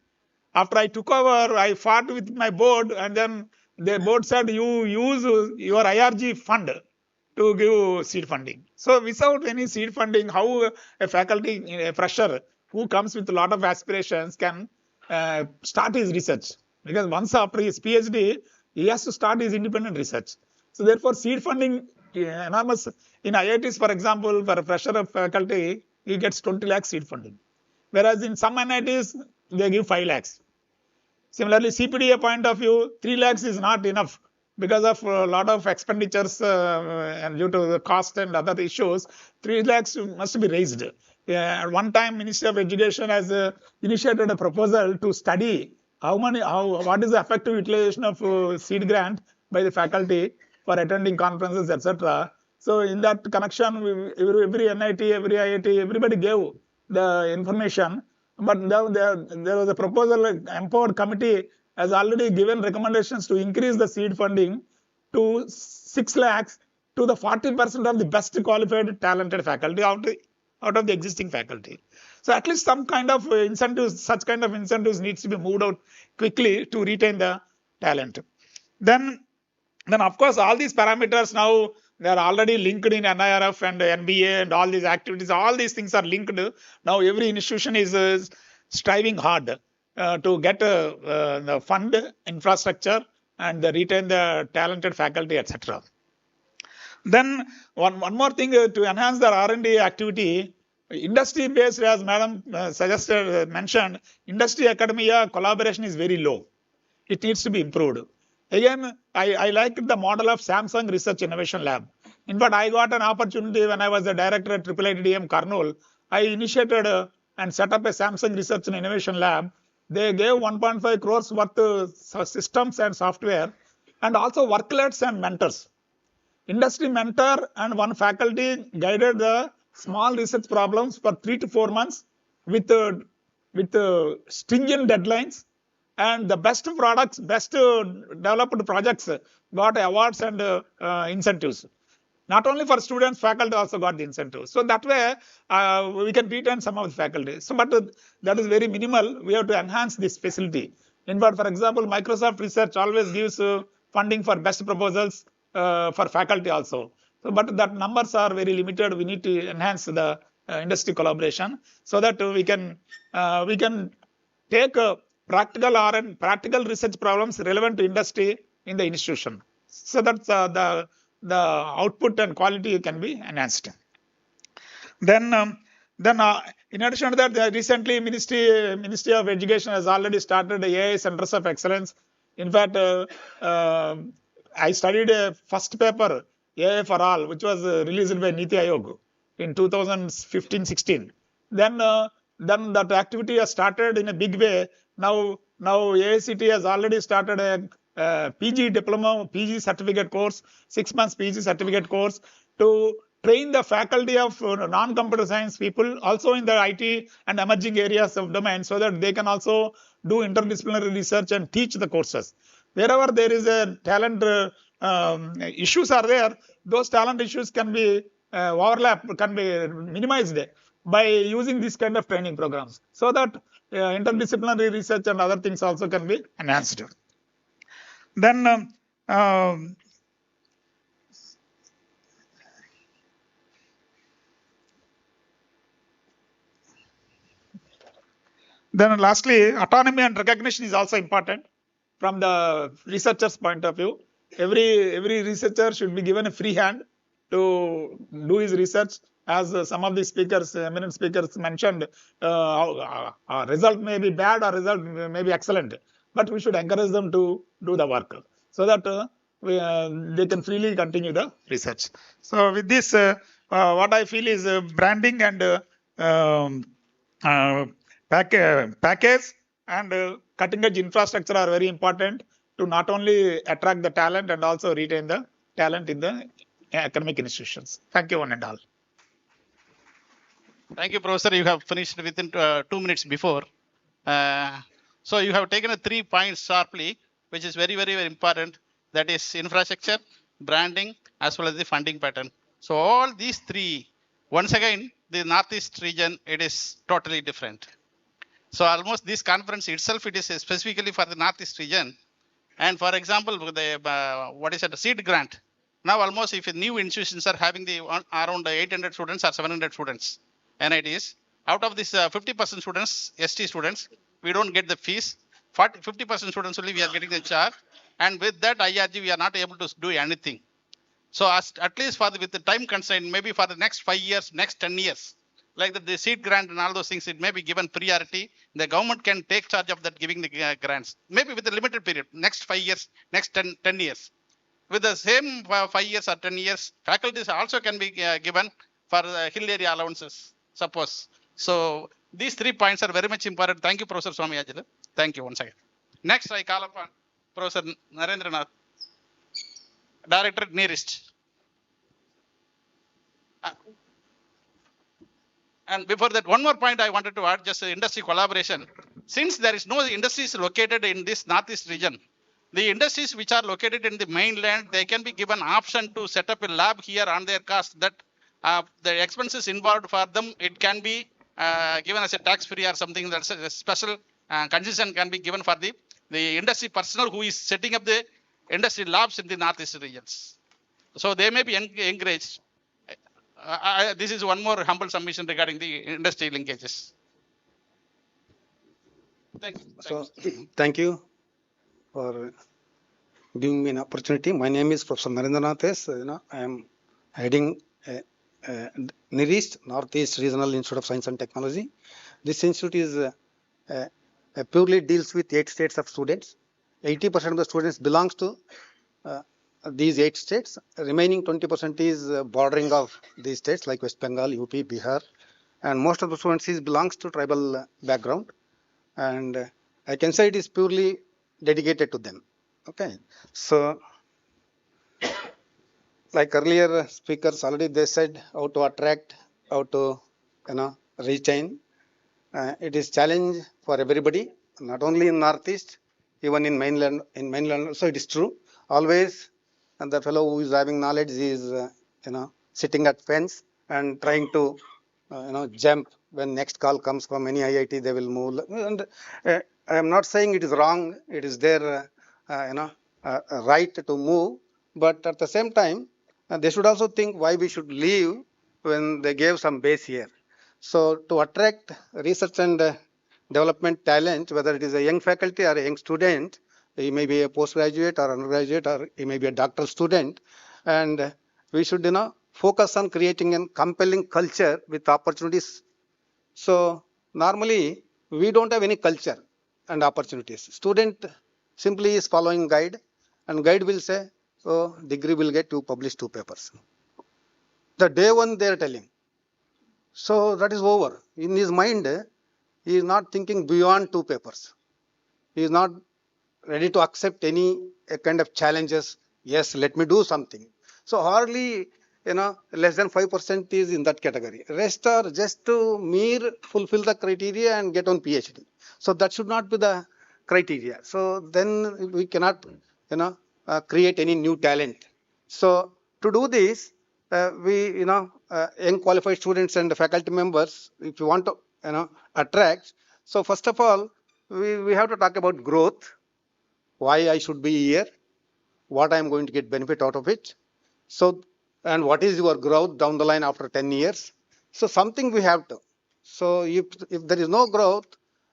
After I took over, I fought with my board, and then the board said, you use your IRG fund to give seed funding. So without any seed funding, how a faculty, a fresher who comes with a lot of aspirations can start his research? Because once after his PhD, he has to start his independent research. So therefore, seed funding enormous. In IITs, for example, for a fresher of faculty, he gets 20 lakhs seed funding. Whereas in some NITs, they give 5 lakhs. Similarly, CPDA point of view, 3 lakhs is not enough because of a lot of expenditures and due to the cost and other issues. 3 lakhs must be raised. At one time, Ministry of Education has initiated a proposal to study what is the effective utilization of seed grant by the faculty for attending conferences, etc. So in that connection, every NIT, every IIT, everybody gave the information. But now there was a proposal, empowered committee has already given recommendations to increase the seed funding to 6 lakhs to the 40% of the best qualified, talented faculty out of the existing faculty. So at least some kind of incentives, such kind of incentives needs to be moved out quickly to retain the talent. Then of course, all these parameters now, they are already linked in NIRF and NBA and all these activities. All these things are linked. Now every institution is striving hard to get the fund infrastructure and retain the talented faculty, etc. Then one more thing to enhance the R&D activity, industry based, as Madam mentioned, industry academia collaboration is very low. It needs to be improved. Again, I like the model of Samsung Research Innovation Lab. In fact, I got an opportunity when I was the director at IIITDM Kurnool. I initiated and set up a Samsung Research and Innovation Lab. They gave 1.5 crores worth of systems and software, and also worklets and mentors. Industry mentor and one faculty guided the small research problems for 3 to 4 months with stringent deadlines. And the best products, best developed projects got awards and incentives. Not only for students, faculty also got the incentives. So that way, we can retain some of the faculty. So, but that is very minimal. We have to enhance this facility. In fact, for example, Microsoft Research always gives funding for best proposals for faculty also. So, but that numbers are very limited. We need to enhance the industry collaboration so that we can take practical research problems relevant to industry in the institution, so that the output and quality can be enhanced. Then in addition to that, recently Ministry of Education has already started AI Centers of Excellence. In fact, I studied a first paper, AI for All, which was released by NITI Aayog in 2015-16. Then that activity has started in a big way. Now AICT has already started a PG diploma, PG certificate course, 6 months PG certificate course to train the faculty of non-computer science people also in the IT and emerging areas of domain, so that they can also do interdisciplinary research and teach the courses. Wherever there is a talent issues are there, those talent issues can be can be minimized by using this kind of training programs, so that interdisciplinary research and other things also can be enhanced. Then lastly, autonomy and recognition is also important from the researcher's point of view. Every researcher should be given a free hand to do his research. As some of the speakers, eminent speakers mentioned, result may be bad or result may be excellent, but we should encourage them to do the work so that they can freely continue the research. So with this, what I feel is branding and package and cutting edge infrastructure are very important to not only attract the talent and also retain the talent in the academic institutions. Thank you, one and all. Thank you, Professor. You have finished within 2 minutes before. So you have taken 3 points sharply, which is very, very, very important. That is infrastructure, branding, as well as the funding pattern. So all these 3, once again, the Northeast region, it is totally different. So almost this conference itself, it is specifically for the Northeast region. And for example, the what is it, the seed grant. Now almost if new institutions are having the around 800 students or 700 students, NITs, out of this 50% students, ST students, we don't get the fees. 50% students only we are getting the charge. And with that IRG, we are not able to do anything. So at least for with the time constraint, maybe for the next 5 years, next 10 years, like the seed grant and all those things, it may be given priority. The government can take charge of that, giving the grants, maybe with a limited period, next 5 years, next 10 years. With the same 5 years or 10 years, faculties also can be given for hill area allowances, suppose. So these 3 points are very much important. Thank you, Professor Swami Ajala. Thank you once again. Next, I call upon Professor Narendranath, Director NITI-STATE. And before that, one more point I wanted to add, just industry collaboration. Since there is no industries located in this Northeast region, the industries which are located in the mainland, they can be given option to set up a lab here on their cost, that the expenses involved for them, it can be given as a tax free or something. That's a special concession can be given for the industry personnel who is setting up the industry labs in the Northeast regions. So they may be encouraged. This is one more humble submission regarding the industry linkages. Thank you. Thank you for giving me an opportunity. My name is Professor Narendranath S. I am heading NITI-STATE, Northeast Regional Institute of Science and Technology. This institute is purely deals with 8 states of students. 80% of the students belongs to these 8 states. Remaining 20% is bordering of these states like West Bengal, UP, Bihar, and most of the students belongs to tribal background. And I can say it is purely dedicated to them. Okay, so like earlier speakers already they said how to attract, how to retain. It is challenge for everybody, not only in Northeast, even in mainland. In mainland, so it is true. Always, and the fellow who is having knowledge is sitting at fence and trying to jump when next call comes from any IIT. They will move. And I am not saying it is wrong. It is their right to move. But at the same time, they should also think why we should leave when they gave some base here. So to attract research and development talent, whether it is a young faculty or a young student, he may be a postgraduate or undergraduate, or he may be a doctoral student, and we should focus on creating a compelling culture with opportunities. So normally we don't have any culture and opportunities. Student simply is following guide, and guide will say, oh, degree will get you publish 2 papers. The day one they are telling. So that is over. In his mind, he is not thinking beyond 2 papers. He is not ready to accept any kind of challenges. Yes, let me do something. So hardly, less than 5% is in that category. Rest are just to mere fulfill the criteria and get on PhD. So that should not be the criteria. So then we cannot, create any new talent. So to do this, we, young qualified students and faculty members, if you want to, attract. So first of all, we have to talk about growth. Why I should be here, what I am going to get benefit out of it. So, and what is your growth down the line after 10 years? So something we have to. So if there is no growth,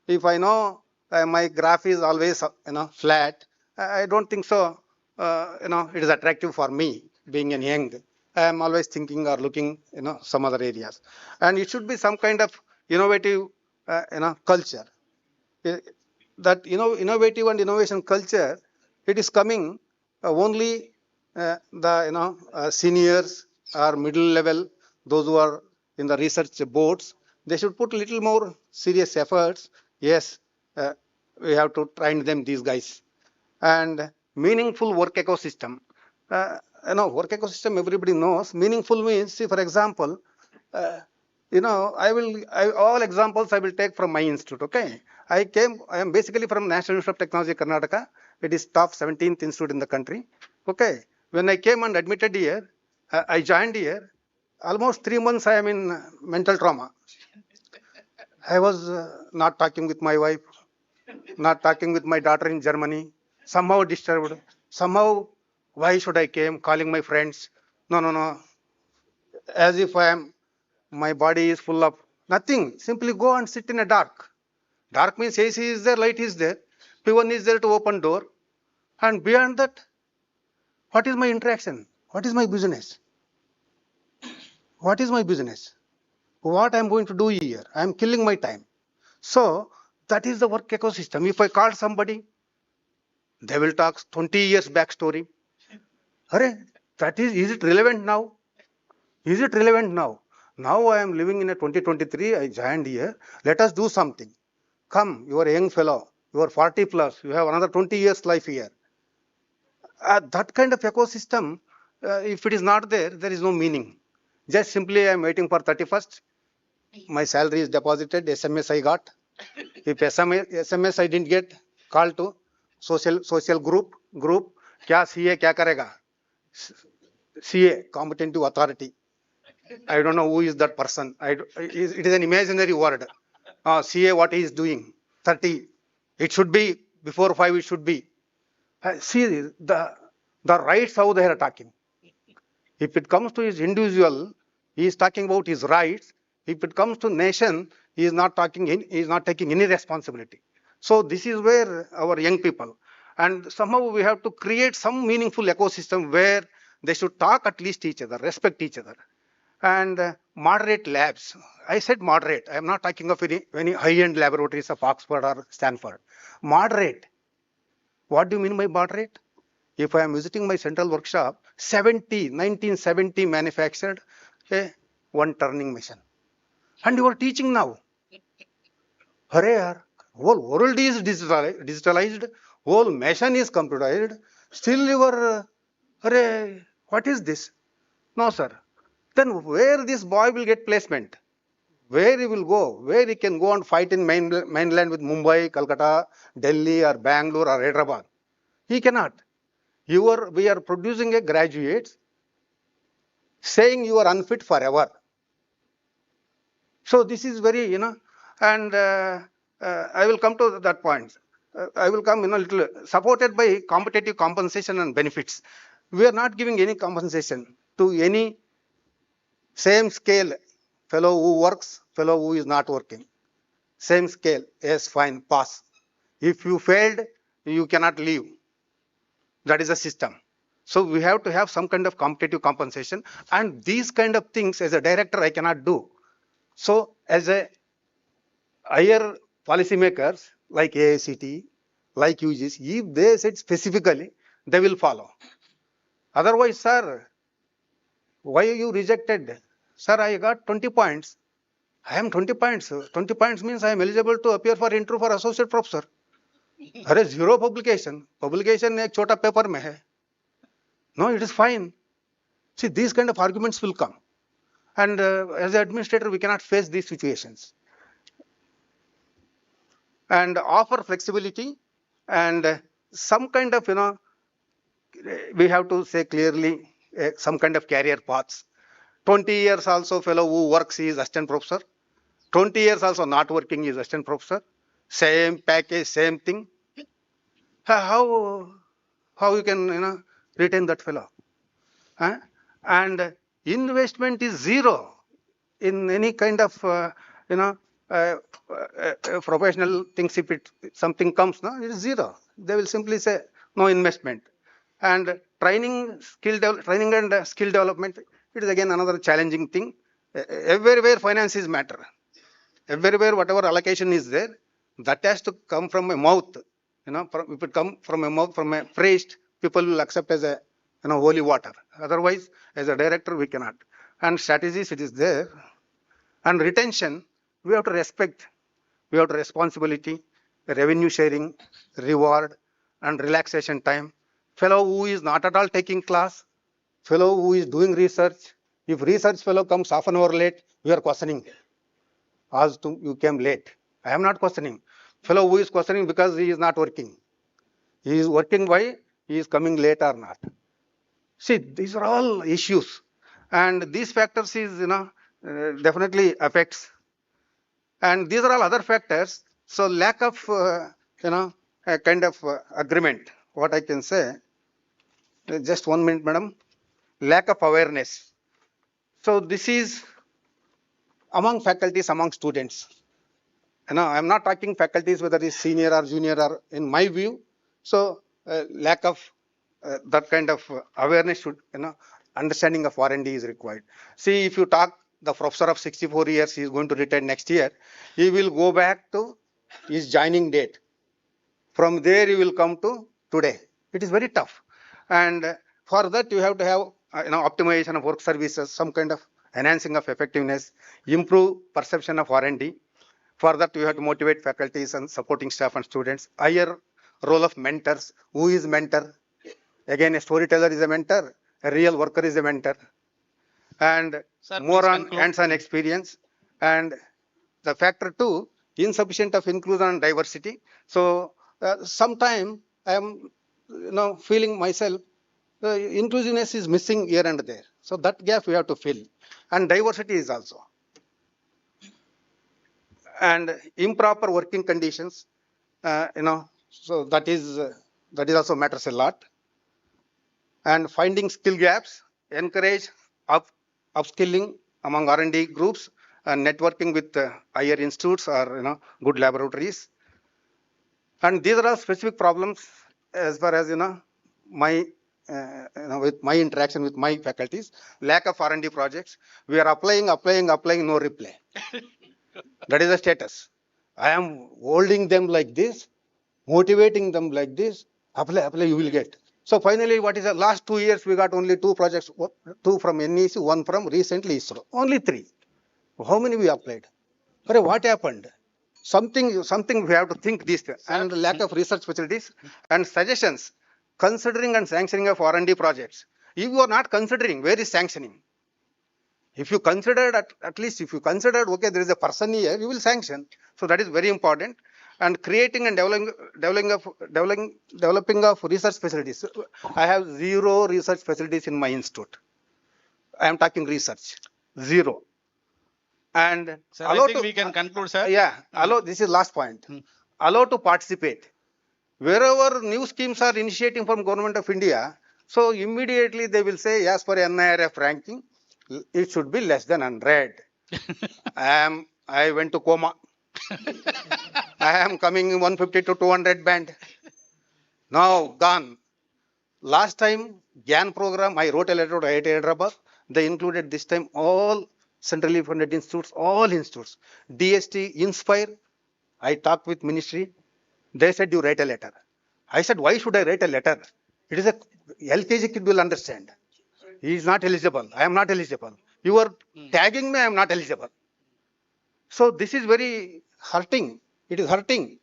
if I know my graph is always flat, I don't think so. It is attractive for me being a young. I am always thinking or looking some other areas, and it should be some kind of innovative culture. That innovative and innovation culture, it is coming only the seniors or middle level, those who are in the research boards, they should put a little more serious efforts. Yes, we have to train them, these guys. And meaningful work ecosystem. Work ecosystem everybody knows. Meaningful means, see, for example, all examples I will take from my institute. Okay, I am basically from National Institute of Technology, Karnataka. It is top 17th institute in the country. Okay, when I came and admitted here, I joined here. Almost 3 months I am in mental trauma. I was not talking with my wife, not talking with my daughter in Germany, somehow disturbed, somehow Why should I came calling my friends? No, no, no. As if my body is full of nothing. Simply go and sit in a dark. Dark means AC is there, light is there. P1 is there to open door. And beyond that, what is my interaction? What is my business? What is my business? What I'm going to do here? I'm killing my time. So that is the work ecosystem. If I call somebody, they will talk 20 years backstory. Hurry, that is it relevant now? Is it relevant now? Now I am living in a 2023, I joined here. Let us do something. Come, you are a young fellow, you are 40 plus, you have another 20 years life here. That kind of ecosystem, if it is not there, there is no meaning. Just simply I am waiting for 31st. My salary is deposited, SMS I got. If SMS I didn't get, call to social group, क्या CA क्या करेगा? CA, competent authority. I don't know who is that person. It is an imaginary word. CA, what he is doing? 30. It should be before 5. It should be. See the rights how they are talking. If it comes to his individual, he is talking about his rights. If it comes to nation, he is not talking. He is not taking any responsibility. So this is where our young people, and somehow we have to create some meaningful ecosystem where they should talk at least each other, respect each other, and moderate labs. I said moderate. I am not talking of any high-end laboratories of Oxford or Stanford. Moderate. What do you mean by moderate? If I am visiting my central workshop, 1970 manufactured one turning machine. And you are teaching now. Hurry, yaar. Whole world is digitalized. Whole machine is computerized. Still you are, hurry, what is this? No, sir. Then where this boy will get placement? Where he will go? Where he can go and fight in mainland with Mumbai, Calcutta, Delhi or Bangalore or Hyderabad? He cannot. We are producing a graduates saying you are unfit forever. So this is very, and I will come to that point. I will come, little supported by competitive compensation and benefits. We are not giving any compensation to any same scale fellow who works, fellow who is not working. Same scale, yes, fine, pass. If you failed, you cannot leave. That is a system. So we have to have some kind of competitive compensation, and these kind of things as a director I cannot do. So as a higher policymakers like AICT, like UGs, if they said specifically, they will follow. Otherwise, sir, why you rejected? Sir, I got 20 points. I am 20 points. 20 points means I am eligible to appear for interview for associate professor. अरे zero publication. Publication एक छोटा paper में है. No, it is fine. See, these kind of arguments will come. And as an administrator, we cannot face these situations. And offer flexibility and some kind of, we have to say clearly some kind of career paths. 20 years also fellow who works is assistant professor. 20 years also not working is assistant professor. Same package, same thing. How you can, retain that fellow? And investment is zero in any kind of, professional things. If something comes, no, it is zero. They will simply say no investment. And training and skill development, it is again another challenging thing. Everywhere finances matter. Everywhere whatever allocation is there, that has to come from a mouth. If it come from a mouth, from a priest, people will accept as a holy water. Otherwise, as a director, we cannot. And strategies, it is there. And retention, we have to respect. We have to responsibility, revenue sharing, reward, and relaxation time. Fellow who is not at all taking class, fellow who is doing research. If research fellow comes half an hour late, we are questioning. As to you came late. I am not questioning. Fellow who is questioning because he is not working. He is working why? He is coming late or not. See, these are all issues. And these factors is, definitely affects. And these are all other factors. So lack of, a kind of agreement, what I can say. Just 1 minute, madam. Lack of awareness. So this is among faculties, among students. I'm not talking faculties whether it's senior or junior or in my view. So lack of that kind of awareness should, understanding of R&D is required. See, if you talk the professor of 64 years, he is going to retire next year. He will go back to his joining date. From there, you will come to today. It is very tough. And for that, you have to have optimization of work services, some kind of enhancing of effectiveness, improve perception of R&D. For that, you have to motivate faculties and supporting staff and students. Higher role of mentors. Who is mentor? Again, a storyteller is a mentor. A real worker is a mentor. And Sir, more on conclude. hands-on experience. And the factor 2, insufficient of inclusion and diversity. So sometime I am feeling myself inclusiveness is missing here and there. So that gap we have to fill. And diversity is also. And improper working conditions, so that is also matters a lot. And finding skill gaps, encourage upskilling among R&D groups, and networking with higher institutes or good laboratories. And these are all specific problems as far as my with my interaction with my faculties. Lack of R&D projects. We are applying, no reply. That is the status. I am holding them like this, motivating them like this. Apply, you will get. So finally, what is the last 2 years? We got only 2 projects, 2 from NEC, 1 from recently ISRO. Only 3. How many we applied? But what happened? Something we have to think this. And lack of research facilities and suggestions, considering and sanctioning of R&D projects. If you are not considering, where is sanctioning? If you considered, at least if you considered, okay, there is a person here, you will sanction. So that is very important. And creating and developing of research facilities. I have 0 research facilities in my institute. I am talking research, 0. And Sir, I think we can conclude, sir. Allow, this is last point. Allow to participate. Wherever new schemes are initiating from Government of India, so immediately they will say, as per NIRF ranking, it should be less than 100. I went to coma. I am coming in 150 to 200 band. Now gone. Last time, GAN program, I wrote a letter to IIT Hyderabad. They included this time all centrally funded institutes, all institutes. DST, Inspire, I talked with ministry. They said, you write a letter. I said, why should I write a letter? It is a LKG kid will understand. He is not eligible. I am not eligible. You are tagging me, I am not eligible. So this is very hurting. It is hurting.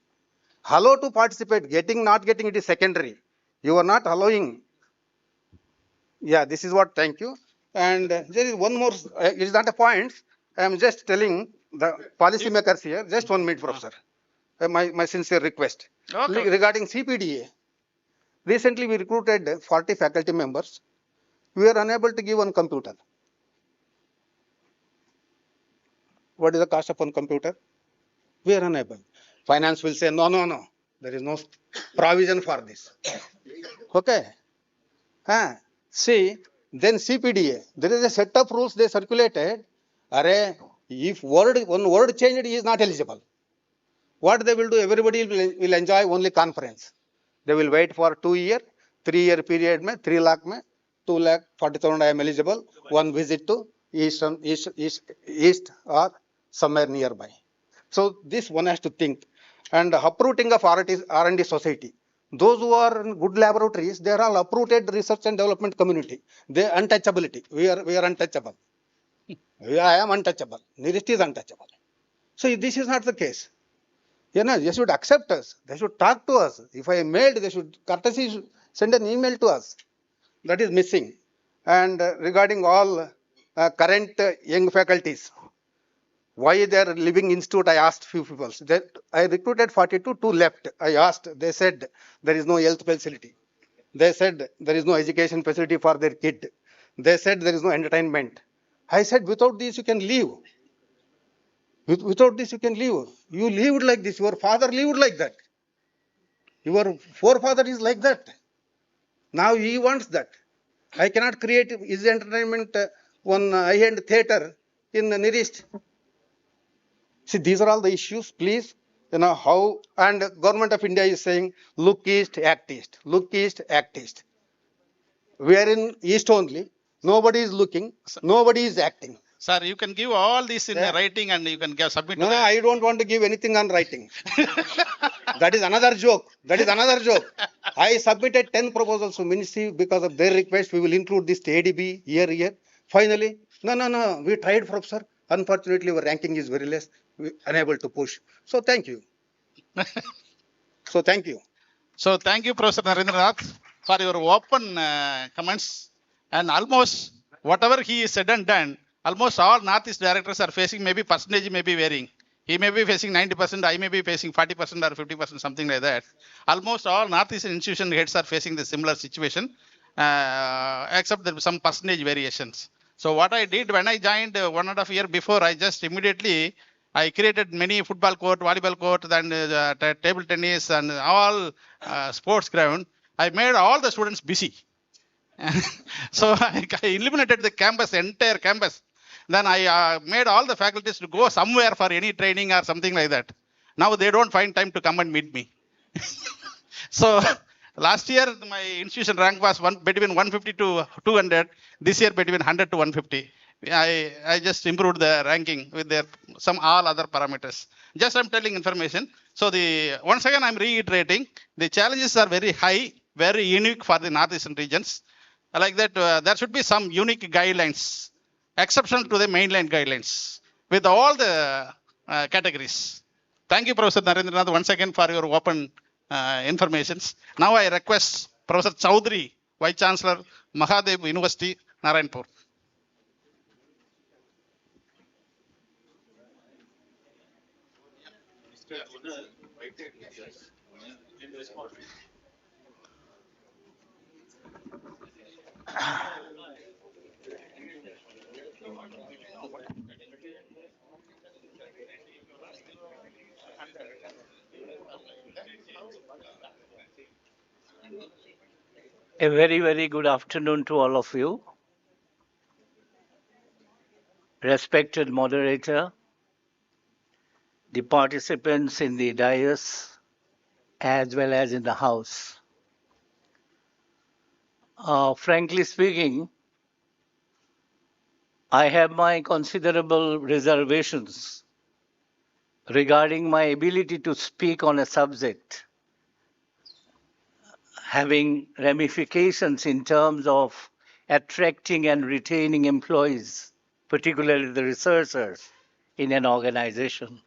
Allow to participate. Getting, not getting, it is secondary. You are not allowing. Yeah, this is what, thank you. And there is one more, it is not a point. I am just telling the policymakers here, just 1 minute, Professor. My sincere request. Okay. Regarding CPDA, recently we recruited 40 faculty members. We are unable to give one computer. What is the cost of one computer? We are unable. Finance will say, no. There is no provision for this. Okay. See, then CPDA, there is a set of rules they circulated. If one word changed, he is not eligible. What they will do, everybody will enjoy only conference. They will wait for 2 year, 3 year period, 3 lakh, 2 lakh 40,000 I am eligible. One visit to east or somewhere nearby. So this one has to think. And uprooting of R&D society. Those who are in good laboratories, they are all uprooted research and development community. They untouchability. We are untouchable. I am untouchable. NITI is untouchable. So this is not the case. They should accept us. They should talk to us. If I mailed, they should courtesy send an email to us. That is missing. And regarding all current young faculties, why they are leaving institute, I asked few people. I recruited 42, 2 left. I asked, they said there is no health facility. They said there is no education facility for their kid. They said there is no entertainment. I said, without this you can leave. Without this you can leave. You lived like this. Your father lived like that. Your forefather is like that. Now he wants that. I cannot create his entertainment one high-end theater in the Near East. See, these are all the issues. Please, how, and government of India is saying, look east, act east. Look east, act east. We are in east only. Nobody is looking. Nobody is acting. Sir, you can give all this in writing and you can submit. No, I don't want to give anything on writing. That is another joke. That is another joke. I submitted 10 proposals to ministry because of their request. We will include this to ADB year. Finally, no. We tried, Professor. Unfortunately, our ranking is very less. We unable to push. So thank you. So thank you. So thank you, Professor Narendranath, for your open comments. And almost whatever he said and done, almost all Northeast directors are facing, maybe percentage may be varying. He may be facing 90%, I may be facing 40% or 50%, something like that. Almost all Northeast institution heads are facing the similar situation, except there some percentage variations. So what I did when I joined 1.5 years before, I just immediately I created many football court, volleyball court, then table tennis and all sports ground. I made all the students busy. So I eliminated the campus, entire campus. Then I made all the faculties to go somewhere for any training or something like that. Now they don't find time to come and meet me. So last year my institution rank was between 150 to 200. This year between 100 to 150. I just improved the ranking with their some all other parameters. Just I'm telling information. So once again I'm reiterating, the challenges are very high, very unique for the northeastern regions. Like that, there should be some unique guidelines, exceptional to the mainland guidelines, with all the categories. Thank you, Professor Narendranath, once again for your open informations. Now I request Professor Chowdhury, Vice Chancellor, Mahadev University, Narayanpur. A very, very good afternoon to all of you. Respected moderator, the participants in the dais, as well as in the house. Frankly speaking, I have my considerable reservations regarding my ability to speak on a subject having ramifications in terms of attracting and retaining employees, particularly the researchers in an organization.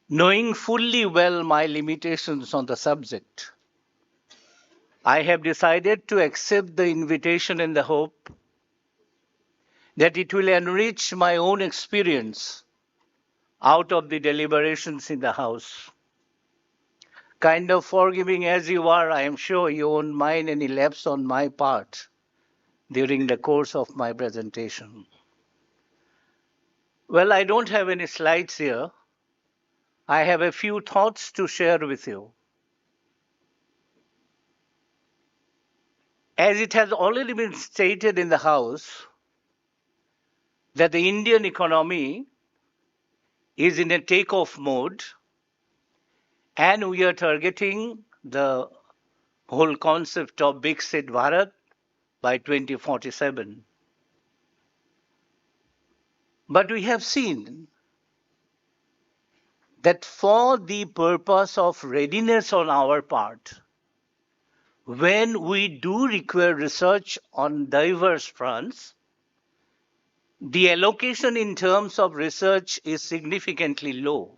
Knowing fully well my limitations on the subject, I have decided to accept the invitation in the hope that it will enrich my own experience out of the deliberations in the House. Kind of forgiving as you are, I am sure you won't mind any lapse on my part during the course of my presentation. Well, I don't have any slides here. I have a few thoughts to share with you. As it has already been stated in the House, that the Indian economy is in a takeoff mode, and we are targeting the whole concept of Viksit Bharat by 2047. But we have seen that for the purpose of readiness on our part, when we do require research on diverse fronts, the allocation in terms of research is significantly low.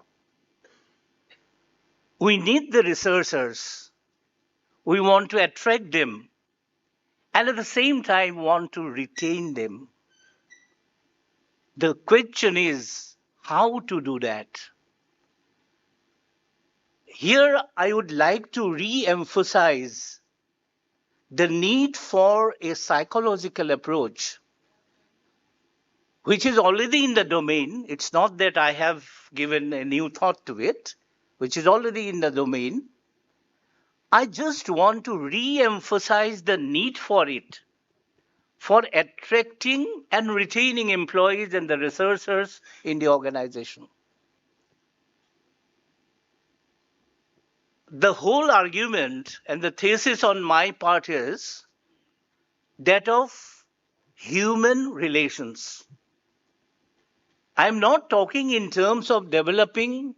We need the researchers. We want to attract them, and at the same time want to retain them. The question is how to do that. Here I would like to re-emphasize the need for a psychological approach, which is already in the domain. It's not that I have given a new thought to it, which is already in the domain I just want to re-emphasize the need for it, for attracting and retaining employees and the researchers in the organization. The whole argument and the thesis on my part is that of human relations. I'm not talking in terms of developing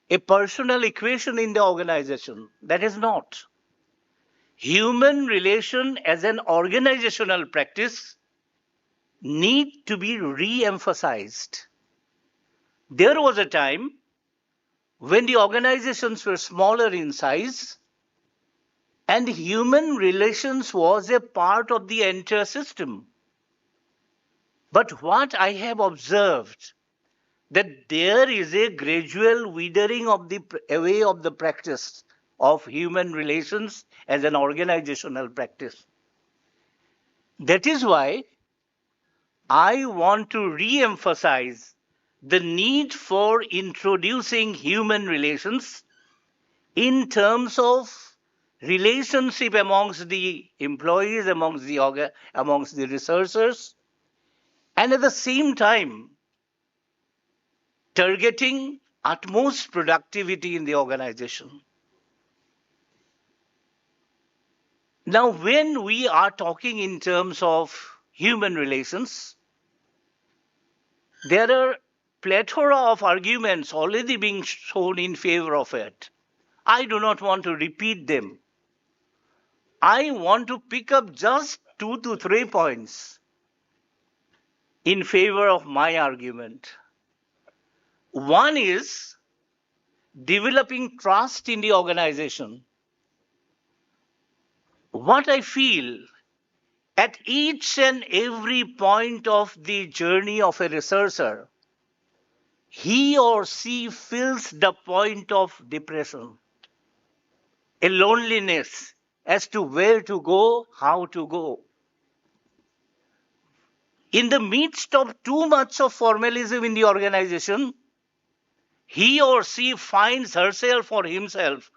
a personal equation in the organization. That is not. Human relation as an organizational practice need to be re-emphasized. There was a time when the organizations were smaller in size and human relations was a part of the entire system. But what I have observed that there is a gradual withering of the away of the practice of human relations as an organizational practice. That is why I want to re-emphasize the need for introducing human relations in terms of relationship amongst the employees, amongst the researchers, and at the same time targeting utmost productivity in the organization. Now, when we are talking in terms of human relations, there are plethora of arguments already being shown in favor of it. I do not want to repeat them. I want to pick up just 2 to 3 points in favor of my argument. One is developing trust in the organization. What I feel at each and every point of the journey of a researcher, he or she feels the point of depression, a loneliness as to where to go, how to go. In the midst of too much of formalism in the organization, he or she finds herself or himself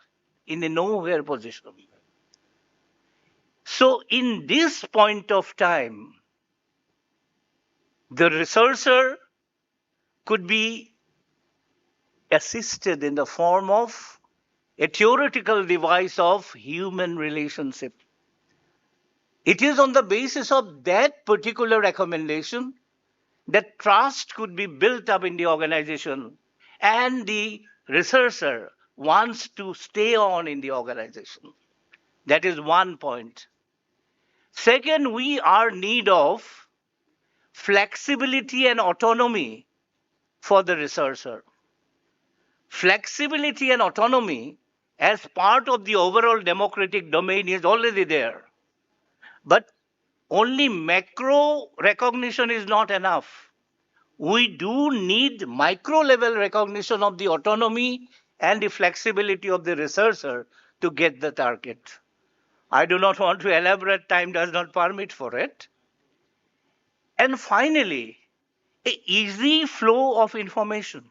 in a nowhere position. So, in this point of time, the researcher could be assisted in the form of a theoretical device of human relationship. It is on the basis of that particular recommendation that trust could be built up in the organization and the researcher wants to stay on in the organization. That is one point. Second, we are in need of flexibility and autonomy for the researcher. Flexibility and autonomy as part of the overall democratic domain is already there. But only macro recognition is not enough. We do need micro level recognition of the autonomy and the flexibility of the researcher to get the target. I do not want to elaborate, time does not permit for it. And finally, an easy flow of information.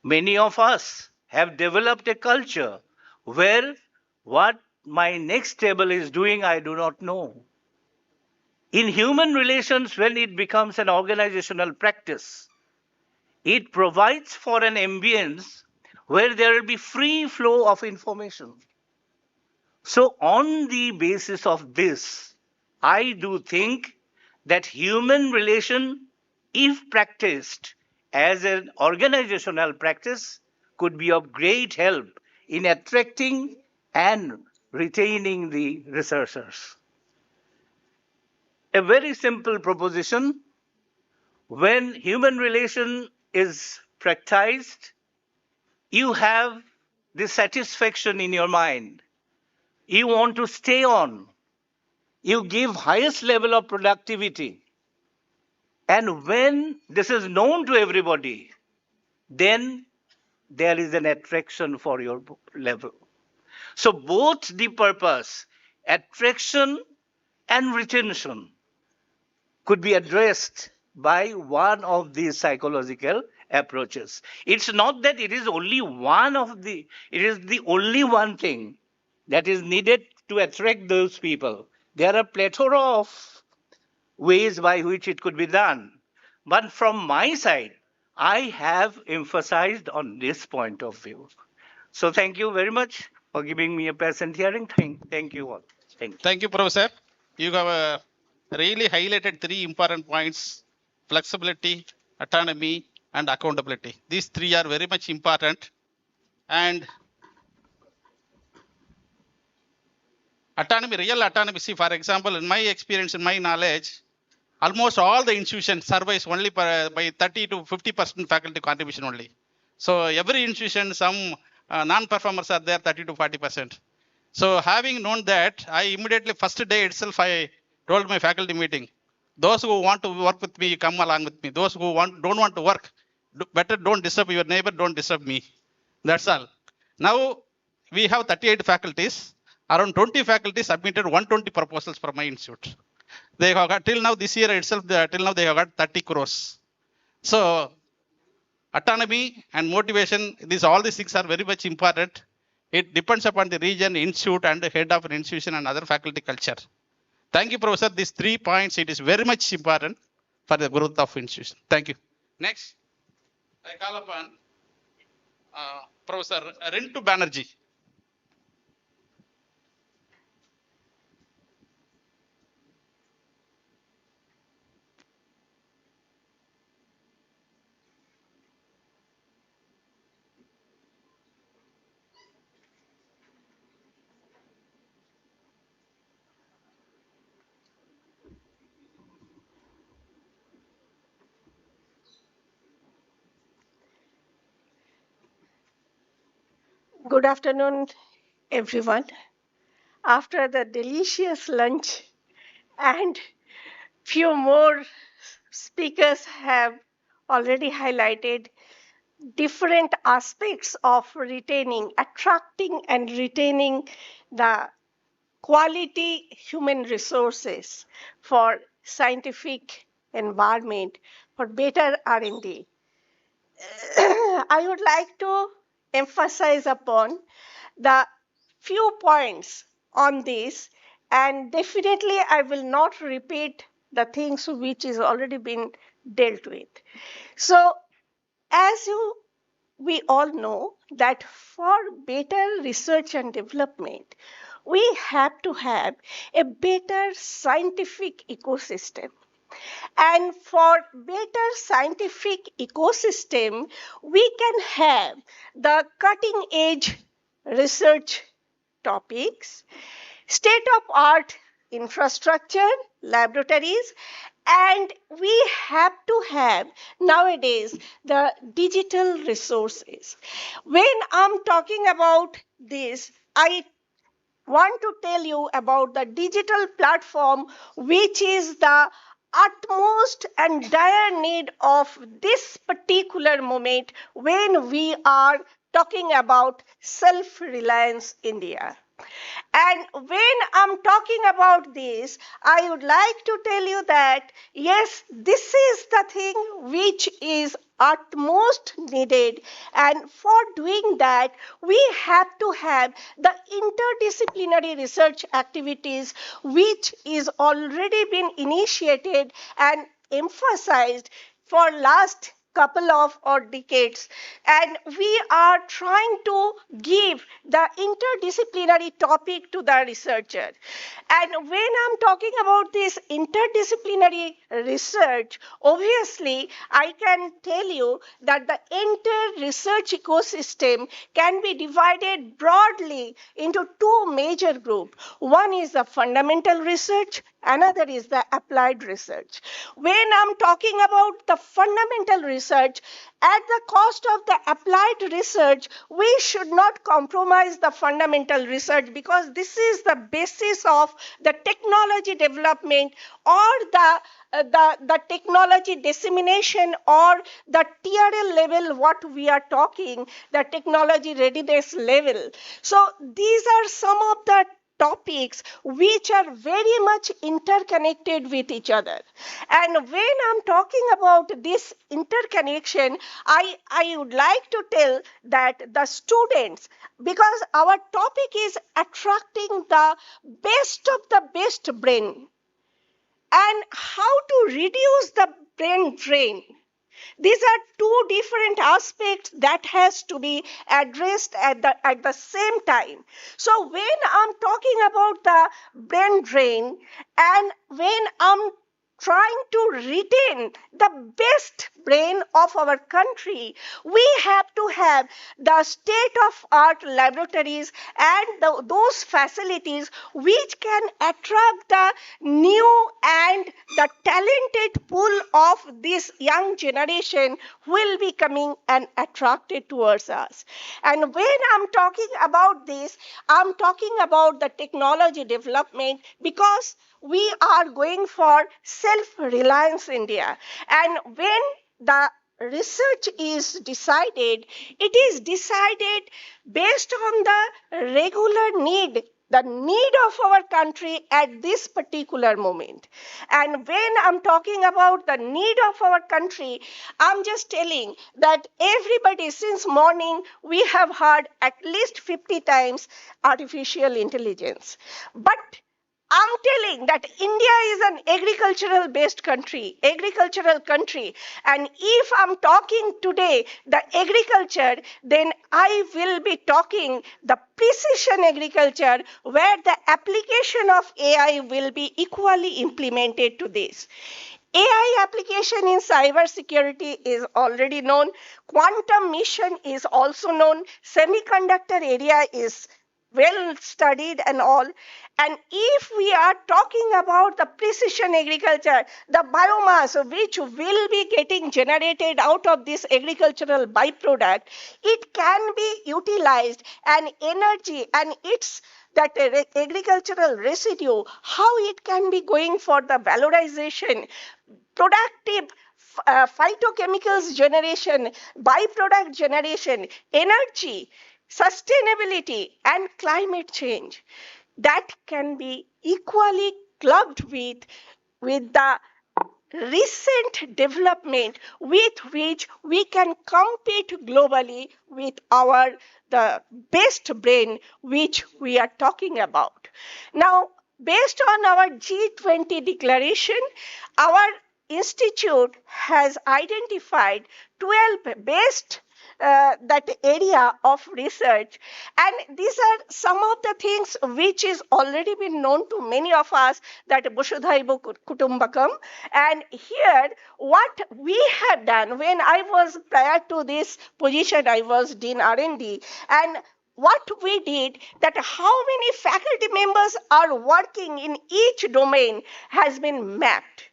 Many of us have developed a culture where what my next table is doing, I do not know. In human relations, when it becomes an organizational practice, it provides for an ambience where there will be free flow of information. So on the basis of this, I do think that human relation, if practiced as an organizational practice, could be of great help in attracting and retaining the researchers. A very simple proposition, when human relation is practiced, you have the satisfaction in your mind. You want to stay on. You give highest level of productivity. And when this is known to everybody, then there is an attraction for your level. So both the purpose, attraction and retention, could be addressed by one of these psychological approaches. It's not that it is only one of the, it is the only one thing that is needed to attract those people. There are plethora of ways by which it could be done. But from my side, I have emphasized on this point of view. So thank you very much for giving me a patient hearing. Thank you all. Thank you. Thank you, Professor. You have really highlighted three important points: flexibility, autonomy, and accountability. These three are very much important. And autonomy, real autonomy. See, for example, in my experience, in my knowledge, almost all the institutions survives only by 30 to 50% faculty contribution only. So every institution, some non-performers are there, 30 to 40%. So having known that, I immediately first day itself, I told my faculty meeting, those who want to work with me, come along with me. Those who don't want to work, better don't disturb your neighbor, don't disturb me. That's all. Now we have 38 faculties. Around 20 faculties submitted 120 proposals for my institute. They have got, till now this year itself, till now they have got 30 crores. So autonomy and motivation, all these things are very much important. It depends upon the region, institute, and the head of an institution and other faculty culture. Thank you, Professor. These 3 points, it is very much important for the growth of institution. Thank you. Next, I call upon Professor Rintu Banerjee. Good afternoon, everyone. After the delicious lunch and few more speakers have already highlighted different aspects of attracting and retaining the quality human resources for scientific environment, for better R&D. I would like to emphasize upon the few points on this, and definitely I will not repeat the things which is already been dealt with. So as we all know that for better research and development, we have to have a better scientific ecosystem. And for better scientific ecosystem, we can have the cutting edge research topics, state-of-art infrastructure, laboratories, and we have to have nowadays the digital resources. When I'm talking about this, I want to tell you about the digital platform, which is the utmost and dire need of this particular moment when we are talking about self-reliance India. And when I'm talking about this, I would like to tell you that, yes, this is the thing which is utmost needed. And for doing that, we have to have the interdisciplinary research activities, which is already been initiated and emphasized for last couple of or decades, and we are trying to give the interdisciplinary topic to the researcher. And when I'm talking about this interdisciplinary research, obviously I can tell you that the entire research ecosystem can be divided broadly into two major groups. One is the fundamental research, another is the applied research. When I'm talking about the fundamental research, at the cost of the applied research, we should not compromise the fundamental research, because this is the basis of the technology development or the technology dissemination or the TRL level, what we are talking, the technology readiness level. So these are some of the topics which are very much interconnected with each other. And when I'm talking about this interconnection, I would like to tell that the students, because our topic is attracting the best of the best brain and how to reduce the brain drain. These are two different aspects that has to be addressed at the same time. So when I'm talking about the brain drain and when I'm trying to retain the best brain of our country, we have to have the state-of-art laboratories and those facilities which can attract the new and the talented pool of this young generation will be coming and attracted towards us. And when I'm talking about this, I'm talking about the technology development because we are going for self-reliance India. And when the research is decided, it is decided based on the regular need, the need of our country at this particular moment. And when I'm talking about the need of our country, I'm just telling that everybody since morning we have heard at least 50 times artificial intelligence. But I'm telling that India is an agricultural based country, and if I'm talking today the agriculture, then I will be talking the precision agriculture where the application of AI will be equally implemented to this. AI application in cyber security is already known. Quantum mission is also known. Semiconductor area is well studied and all. And if we are talking about the precision agriculture, the biomass which will be getting generated out of this agricultural byproduct, it can be utilized and energy and its that agricultural residue, how it can be going for the valorization, productive phytochemicals generation, byproduct generation, energy, sustainability, and climate change. That can be equally clubbed with the recent development with which we can compete globally with the best brain which we are talking about. Now, based on our G20 declaration, our institute has identified 12 best that area of research, and these are some of the things which is already been known to many of us, that Bushudhaibu Kutumbakam. And here what we have done, when I was prior to this position, I was Dean R&D, and what we did, that how many faculty members are working in each domain has been mapped.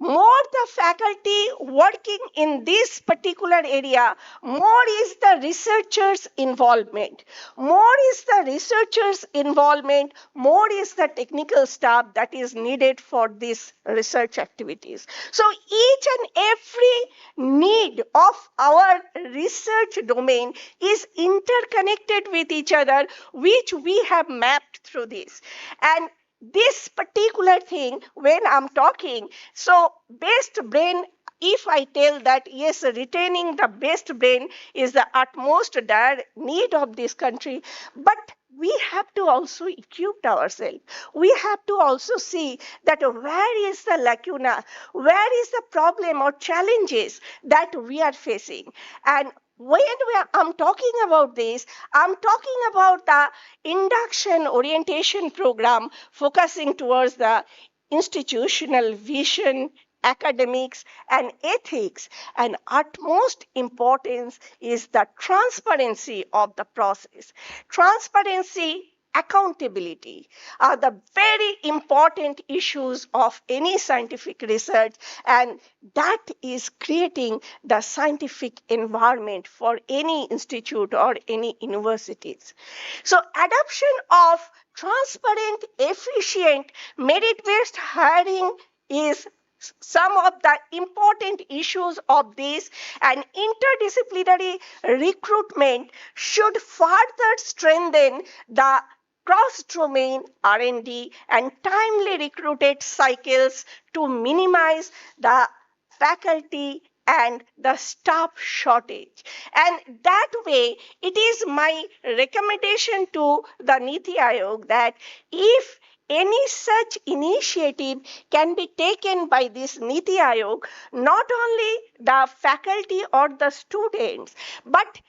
More the faculty working in this particular area, more is the researchers' involvement. More is the researchers' involvement, more is the technical staff that is needed for these research activities. So each and every need of our research domain is interconnected with each other, which we have mapped through this. And this particular thing, when I'm talking, so best brain, if I tell that yes, retaining the best brain is the utmost dire need of this country, but we have to also equip ourselves. We have to also see that where is the lacuna, where is the problem or challenges that we are facing. And when I'm talking about this, I'm talking about the induction orientation program focusing towards the institutional vision, academics, and ethics. And utmost importance is the transparency of the process. Transparency, accountability are the very important issues of any scientific research, and that is creating the scientific environment for any institute or any universities. So adoption of transparent, efficient, merit-based hiring is some of the important issues of this, and interdisciplinary recruitment should further strengthen the cross-domain R&D and timely recruited cycles to minimize the faculty and the staff shortage. And that way, it is my recommendation to the NITI Aayog that if any such initiative can be taken by this NITI Aayog, not only the faculty or the students, but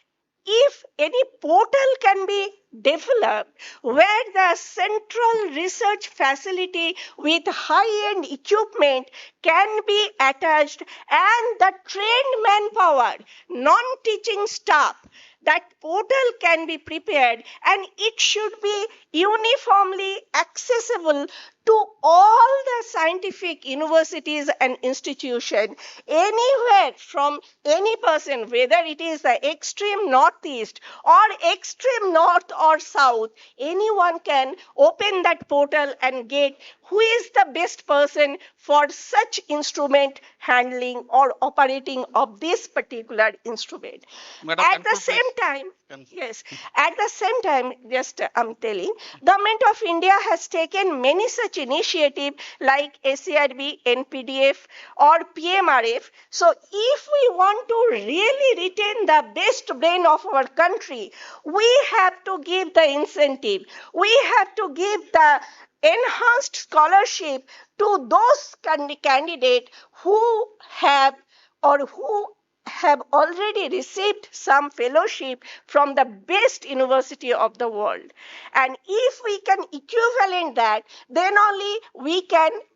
if any portal can be developed where the central research facility with high-end equipment can be attached and the trained manpower, non-teaching staff, that portal can be prepared and it should be uniformly accessible to all the scientific universities and institutions anywhere from any person, whether it is the extreme northeast or extreme north or south, anyone can open that portal and get who is the best person for such instrument handling or operating of this particular instrument. Madam, At the same time, yes, at the same time, just I'm telling, Government of India has taken many such initiatives like SCRB, NPDF or PMRF. So if we want to really retain the best brain of our country, we have to give the incentive. We have to give the enhanced scholarship to those candidates who have or who have already received some fellowship from the best university of the world. And if we can equivalent that, then only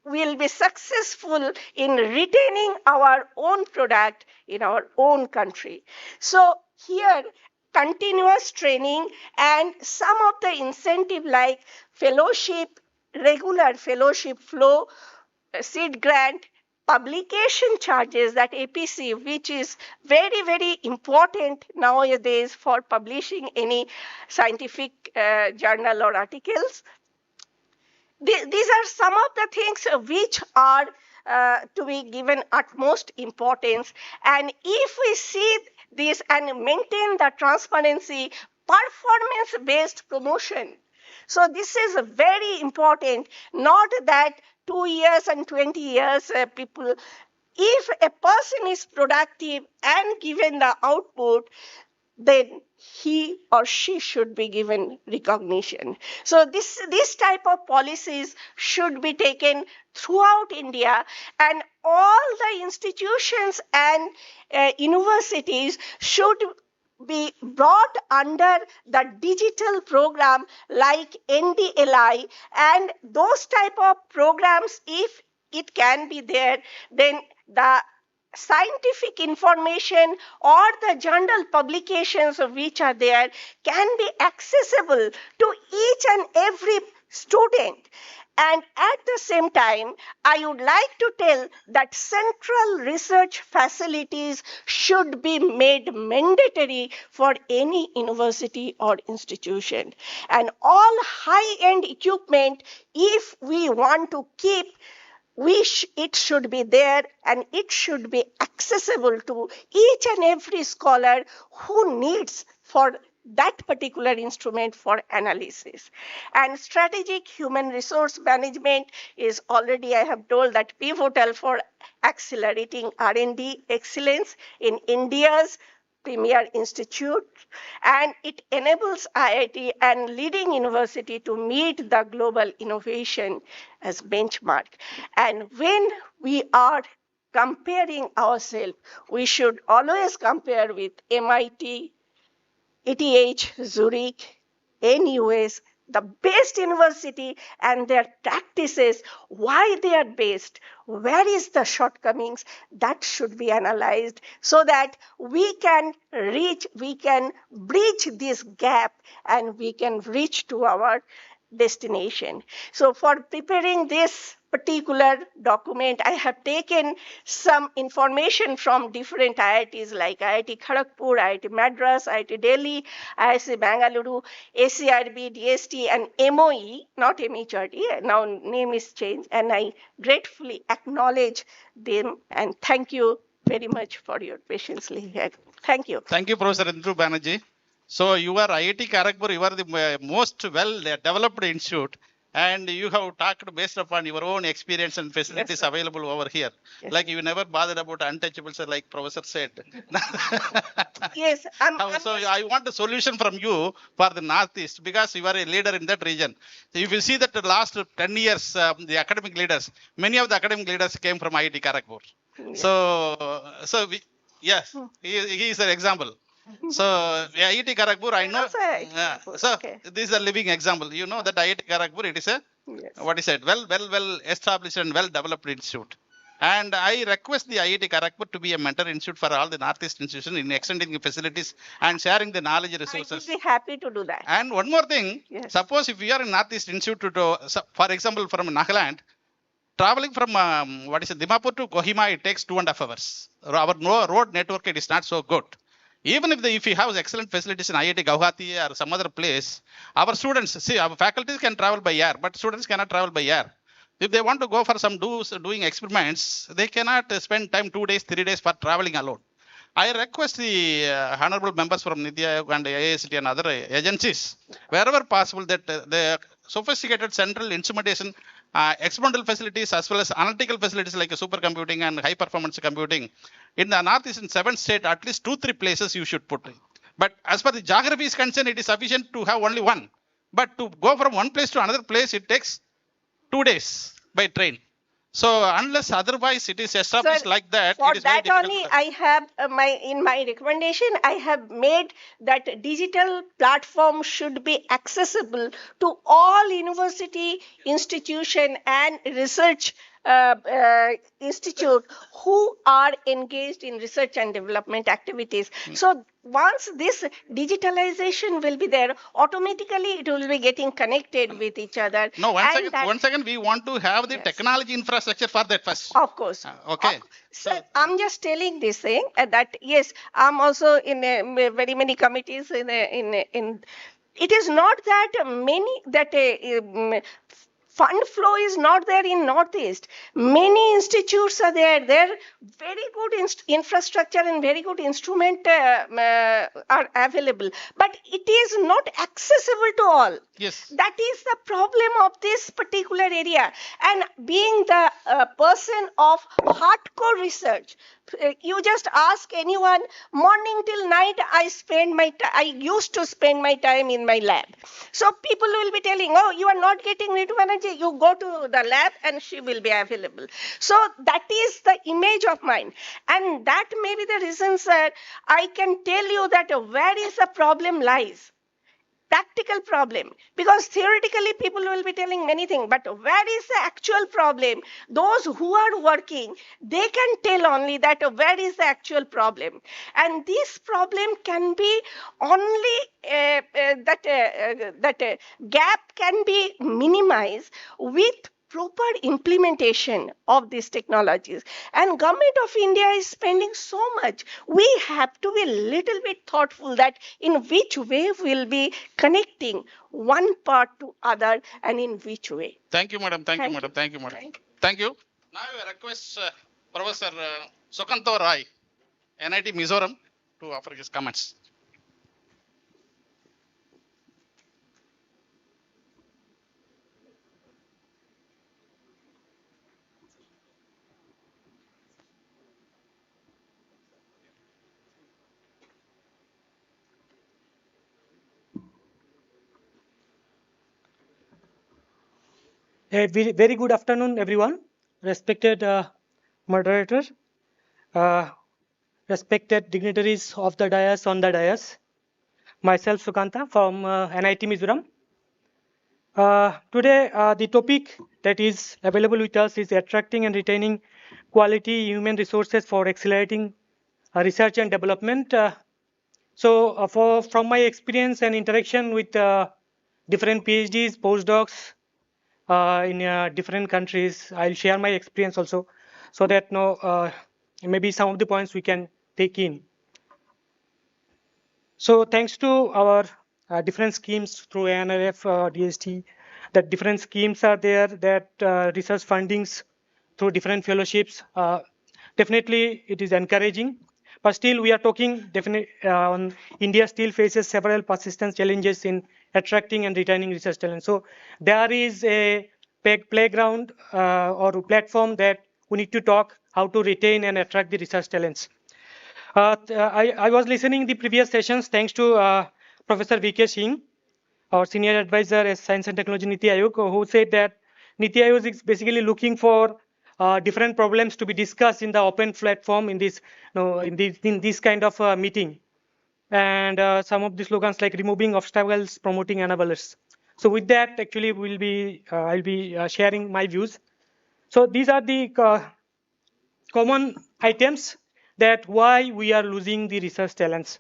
will be successful in retaining our own product in our own country. So here, continuous training and some of the incentive like fellowship, regular fellowship flow, seed grant, publication charges, that APC, which is very, very important nowadays for publishing any scientific journal or articles. These are some of the things which are to be given utmost importance. And if we see this and maintain the transparency, performance-based promotion. So this is very important, not that 2 years and 20 years people, if a person is productive and given the output, then he or she should be given recognition. So this type of policies should be taken throughout India, and all the institutions and universities should be brought under the digital program like NDLI, and those type of programs, if it can be there, then the scientific information or the journal publications which are there can be accessible to each and every student. And at the same time, I would like to tell that central research facilities should be made mandatory for any university or institution. And all high-end equipment, if we want to keep, it should be there and it should be accessible to each and every scholar who needs for that particular instrument for analysis. And strategic human resource management is already, I have told, that pivotal for accelerating R&D excellence in India's premier institute, and it enables IIT and leading university to meet the global innovation as benchmark. And when we are comparing ourselves, we should always compare with MIT, ETH, Zurich, NUS, the best university and their practices, why they are based, where is the shortcomings, that should be analyzed so that we can bridge this gap and we can reach to our destination. So for preparing this particular document, I have taken some information from different IITs like IIT Kharagpur, IIT Madras, IIT Delhi, IIT Bangalore, ACRB, DST, and MOE, not MHRD, now name is changed, and I gratefully acknowledge them and thank you very much for your patience here. Thank you. Thank you, Professor Indru Banerjee. So you are IIT Kharagpur, you are the most well developed institute, and you have talked based upon your own experience and facilities available over here. Like you never bothered about untouchables, like Professor said. Yes, So I want a solution from you for the Northeast because you are a leader in that region. So if you see that the last 10 years, the academic leaders, many of the academic leaders came from IIT Kharagpur. Yes, he is an example. So IIT Kharagpur, I know. So this is a living example. You know that IIT Kharagpur, it is a what is it? Well established and well developed institute. And I request the IIT Kharagpur to be a mentor institute for all the Northeast institutions in extending the facilities and sharing the knowledge resources. I will be happy to do that. And one more thing, suppose if we are in Northeast institute, for example, from Nagaland, traveling from Dimapur to Kohima, it takes 2.5 hours. Our road network it is not so good. Even if we have excellent facilities in IIT Guwahati or some other place, our students, see, our faculties can travel by air, but students cannot travel by air. If they want to go for some doing experiments, they cannot spend time 2 days, 3 days for traveling alone. I request the honorable members from NITI-STATE and IIST and other agencies, wherever possible, that the sophisticated central instrumentation, experimental facilities as well as analytical facilities like supercomputing and high performance computing in the Northeast in 7 states, at least 2-3 places you should put it. But as far the geography is concerned, it is sufficient to have only one. But to go from one place to another place, it takes 2 days by train. So unless otherwise it is established like that, for it is very that difficult. only I have in my recommendation, I have made that digital platform should be accessible to all university, institution and research institute who are engaged in research and development activities. So once this digitalization will be there, automatically it will be getting connected with each other. No, one second, we want to have the technology infrastructure for that first. Of course. Okay. So I'm just telling this thing that yes, I'm also in very many committees in it is not that fund flow is not there in Northeast. Many institutes are there. There very good infrastructure and very good instrument are available. But it is not accessible to all. Yes. That is the problem of this particular area. And being the person of hardcore research, you just ask anyone, morning till night, I used to spend my time in my lab. So people will be telling, oh, you are not getting renewable energy. You go to the lab and she will be available. So that is the image of mine. And that may be the reason, sir, I can tell you that where is the problem lies. Practical problem, because theoretically people will be telling many things, but where is the actual problem? Those who are working, they can tell only that where is the actual problem, and this problem can be only that gap can be minimized with proper implementation of these technologies. And government of India is spending so much. We have to be a little bit thoughtful that in which way we'll be connecting one part to other and in which way. Thank you, madam. Thank you, madam. Thank you. Now I request Professor Sukanto Rai, NIT Mizoram, to offer his comments. A very good afternoon, everyone. Respected moderator, respected dignitaries of the dais on the dais. Myself, Sukanta from NIT Mizoram. Today, the topic that is available with us is attracting and retaining quality human resources for accelerating research and development. From my experience and interaction with different PhDs, postdocs, in different countries, I'll share my experience also, so that maybe some of the points we can take in. So thanks to our different schemes through ANRF, DST, that different schemes are there, that research fundings through different fellowships, definitely it is encouraging. But still, we are talking definitely on India still faces several persistent challenges in attracting and retaining research talent. So there is a playground or platform that we need to talk how to retain and attract the research talents. I was listening the previous sessions thanks to Professor V.K. Singh, our senior advisor at Science and Technology NITI Aayog, who said that NITI Aayog is basically looking for different problems to be discussed in the open platform in this, in this kind of meeting. And some of the slogans like removing obstacles, promoting enablers. So with that, actually, I'll be sharing my views. So these are the common items that why we are losing the research talents.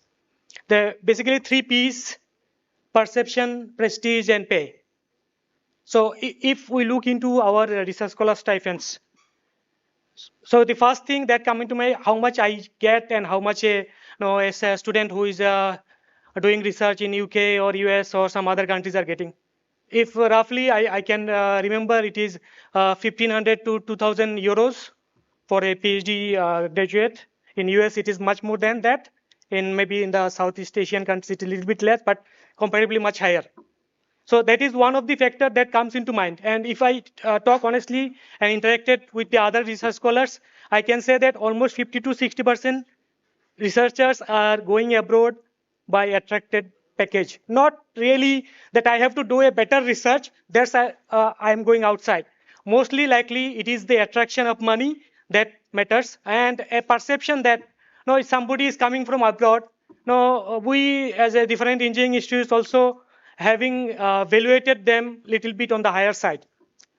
The basically 3 P's: perception, prestige, and pay. So if we look into our research scholar stipends, so the first thing that come into my how much I get and how much as a student who is doing research in UK or US or some other countries are getting. If roughly I can remember, it is 1500 to 2000 euros for a PhD graduate. In US, it is much more than that. In maybe in the Southeast Asian countries, it's a little bit less, but comparatively much higher. So that is one of the factors that comes into mind. And if I talk honestly and interacted with the other research scholars, I can say that almost 50 to 60% researchers are going abroad by attracted package. Not really that I have to do a better research, that's I am going outside. Mostly likely it is the attraction of money that matters, and a perception that no, if somebody is coming from abroad, no, we as a different engineering institutes also having evaluated them little bit on the higher side.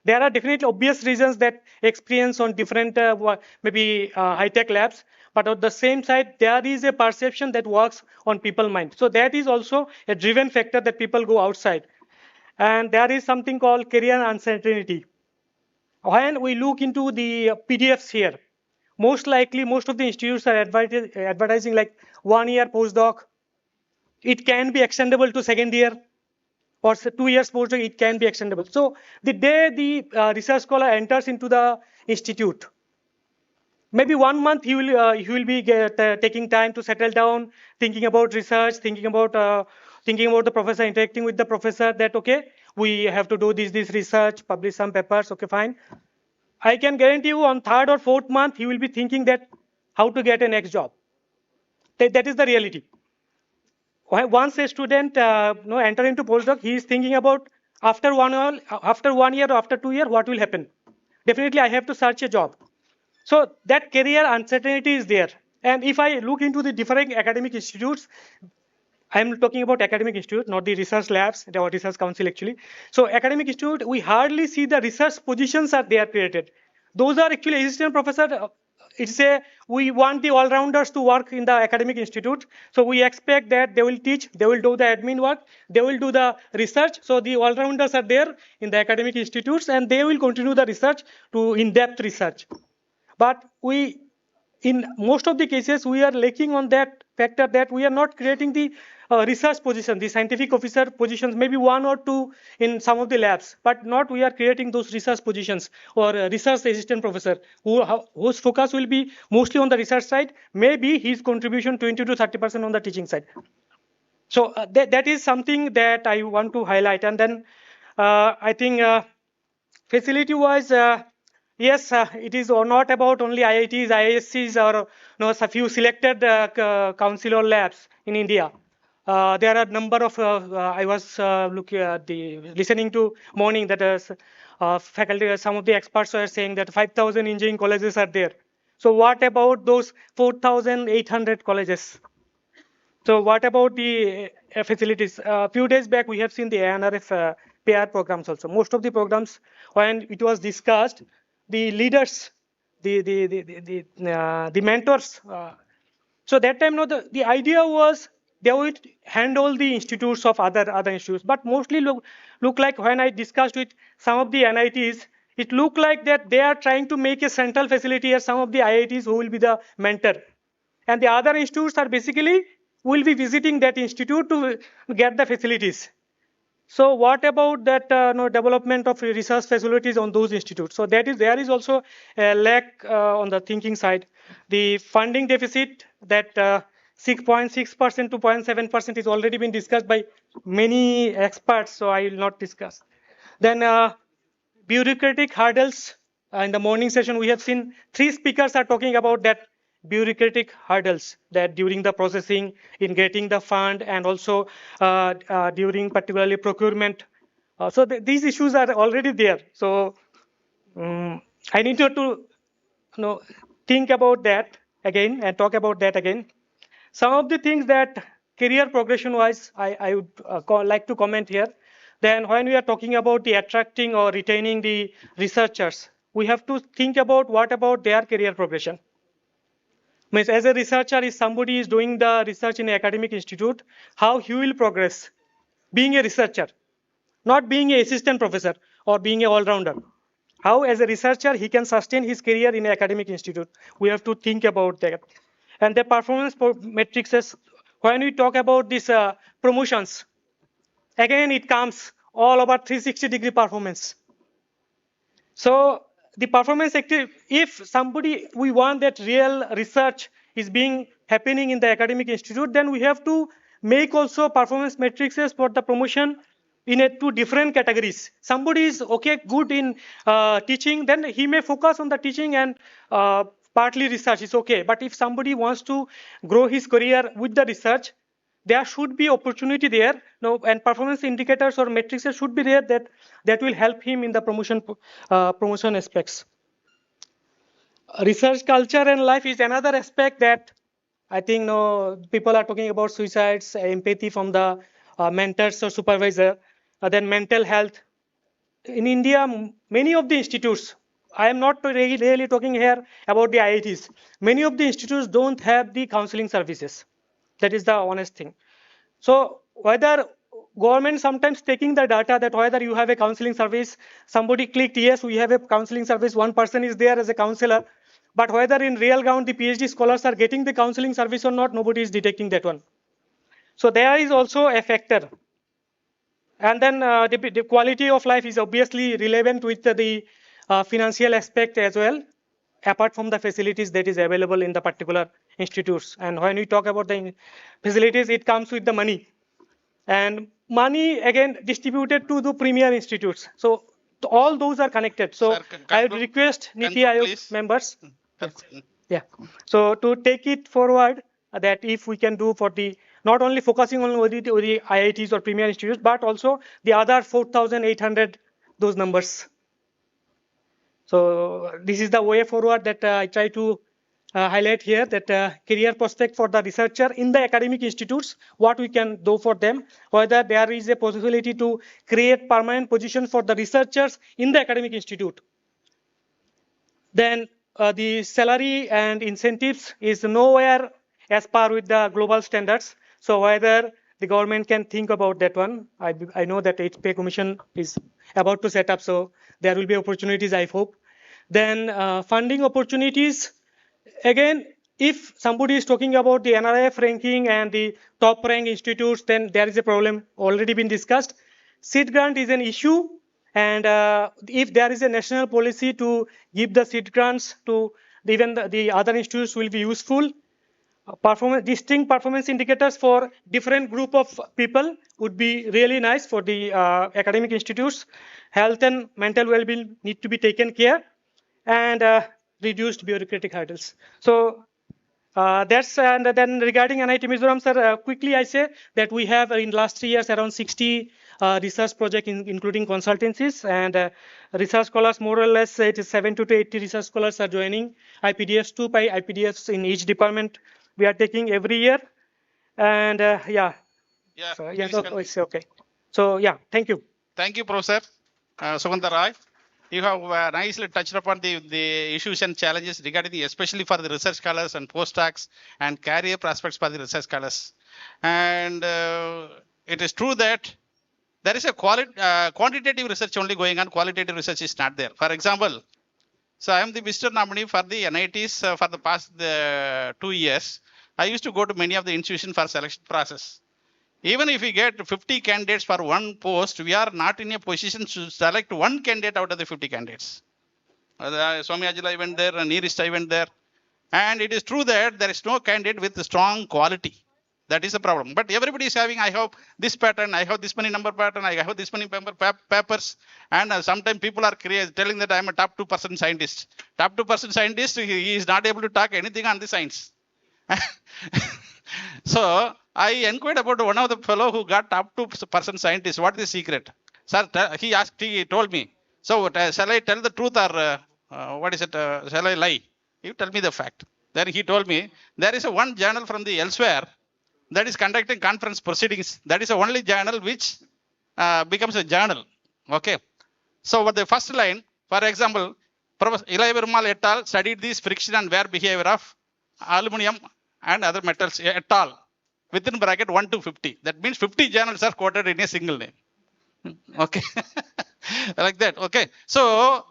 There are definitely obvious reasons that experience on different maybe high-tech labs, but on the same side, there is a perception that works on people's mind. So that is also a driven factor that people go outside. And there is something called career uncertainty. When we look into the PDFs here, most likely most of the institutes are advertising like 1 year postdoc. It can be extendable to second year, or 2 years postdoc, it can be extendable. So the day the research scholar enters into the institute, maybe 1 month he will be taking time to settle down, thinking about research, thinking about the professor, interacting with the professor. That okay, we have to do this research, publish some papers. Okay, fine. I can guarantee you on 3rd or 4th month he will be thinking that how to get a next job. That is the reality. Once a student enter into postdoc, he is thinking about after 1 year or after 2 years, what will happen? Definitely, I have to search a job. So that career uncertainty is there. And if I look into the different academic institutes, I'm talking about academic institute, not the research labs, the research council actually. So academic institute, we hardly see the research positions are there created. Those are actually assistant professor. It's a, we want the all-rounders to work in the academic institute. So we expect that they will teach, they will do the admin work, they will do the research. So the all-rounders are there in the academic institutes and they will continue the research to in-depth research. But we, in most of the cases, we are lacking on that factor that we are not creating the research position, the scientific officer positions, maybe 1 or 2 in some of the labs, but not we are creating those research positions or research assistant professor whose focus will be mostly on the research side, maybe his contribution 20 to 30% on the teaching side. So that is something that I want to highlight. And then I think facility wise, yes, it is not about only IITs, IISCs, or a few selected council or labs in India. There are a number of, I was listening to morning that faculty, some of the experts are saying that 5,000 engineering colleges are there. So what about those 4,800 colleges? So what about the facilities? A few days back, we have seen the ANRF PR programs also. Most of the programs, when it was discussed, the leaders, the mentors. So that time, the idea was they would handle the institutes of other institutes, but mostly look like when I discussed with some of the NITs, it looked like that they are trying to make a central facility as some of the IITs who will be the mentor, and the other institutes are basically will be visiting that institute to get the facilities. So what about that development of research facilities on those institutes? So there is also a lack on the thinking side. The funding deficit that 6.6% to 0.7% is already been discussed by many experts, so I will not discuss. Then bureaucratic hurdles. In the morning session, we have seen 3 speakers are talking about that bureaucratic hurdles that during the processing, in getting the fund, and also during particularly procurement. So these issues are already there. So I need to think about that again and talk about that again. Some of the things that career progression wise, I would like to comment here. Then when we are talking about the attracting or retaining the researchers, we have to think about what about their career progression. Means as a researcher, if somebody is doing the research in an academic institute, how he will progress being a researcher, not being an assistant professor or being an all-rounder. How as a researcher he can sustain his career in an academic institute. We have to think about that. And the performance matrices, when we talk about these promotions, again it comes all about 360-degree performance. So the performance active, if somebody, we want that real research is being happening in the academic institute, then we have to make also performance matrices for the promotion in two different categories. Somebody is okay, good in teaching, then he may focus on the teaching and partly research is okay. But if somebody wants to grow his career with the research, there should be opportunity there. No, and performance indicators or matrices should be there that will help him in the promotion aspects. Research culture and life is another aspect that I think people are talking about suicides, empathy from the mentors or supervisor, then mental health. In India, many of the institutes, I am not really talking here about the IITs. Many of the institutes don't have the counseling services. That is the honest thing. So whether government sometimes taking the data that whether you have a counseling service, somebody clicked yes, we have a counseling service, one person is there as a counselor, but whether in real ground the PhD scholars are getting the counseling service or not, nobody is detecting that one. So there is also a factor. And then the quality of life is obviously relevant with the financial aspect as well, apart from the facilities that is available in the particular institutes. And when we talk about the facilities, it comes with the money. And money, again, distributed to the premier institutes. So all those are connected. So sir, I would request NITI Aayog members. Yeah. So to take it forward, that if we can do for the, not only focusing on the IITs or premier institutes, but also the other 4,800, those numbers. So this is the way forward that I try to highlight here, that career prospect for the researcher in the academic institutes, what we can do for them, whether there is a possibility to create permanent positions for the researchers in the academic institute. Then the salary and incentives is nowhere as par with the global standards. So whether the government can think about that one. I know that pay commission is about to set up, so there will be opportunities, I hope. Then funding opportunities. Again, if somebody is talking about the NRF ranking and the top rank institutes, then there is a problem already been discussed. Seed grant is an issue. And if there is a national policy to give the seed grants to even the other institutes will be useful. Distinct performance indicators for different group of people would be really nice for the academic institutes. Health and mental well-being need to be taken care, and reduced bureaucratic hurdles. So that's, and then regarding NIT Mizoram, sir, quickly I say that we have in last 3 years around 60 research projects, including consultancies, and research scholars, more or less, it is 70 to 80 research scholars are joining IPDFs, 2 by IPDFs in each department we are taking every year. And yeah. Yeah, so, yes, it's okay. So yeah, thank you. Thank you, Professor Sugandha Roy. You have nicely touched upon the issues and challenges regarding especially for the research scholars and postdocs and career prospects for the research scholars. And it is true that there is a quantitative research only going on, qualitative research is not there. For example, so I am the visitor nominee for the NITs for the past 2 years. I used to go to many of the institutions for selection process. Even if we get 50 candidates for one post, we are not in a position to select one candidate out of the 50 candidates. Swami Ajala went there, NITI-STATE went there. And it is true that there is no candidate with strong quality. That is a problem. But everybody is having, I have this pattern, I have this many number pattern, I have this many papers. And sometimes people are telling that I am a top 2% scientist. Top 2% scientist, he is not able to talk anything on the science. So I inquired about one of the fellow who got top 2% scientist. What is the secret? Sir, he told me. So shall I tell the truth or what is it? Shall I lie? You tell me the fact. Then he told me there is one journal from the elsewhere that is conducting conference proceedings. That is the only journal which becomes a journal. Okay. So what the first line, for example, Professor Eli Vermal et al. Studied this friction and wear behavior of aluminum and other metals et al. Within bracket 1 to 50. That means 50 journals are quoted in a single name. Okay. Like that. Okay. So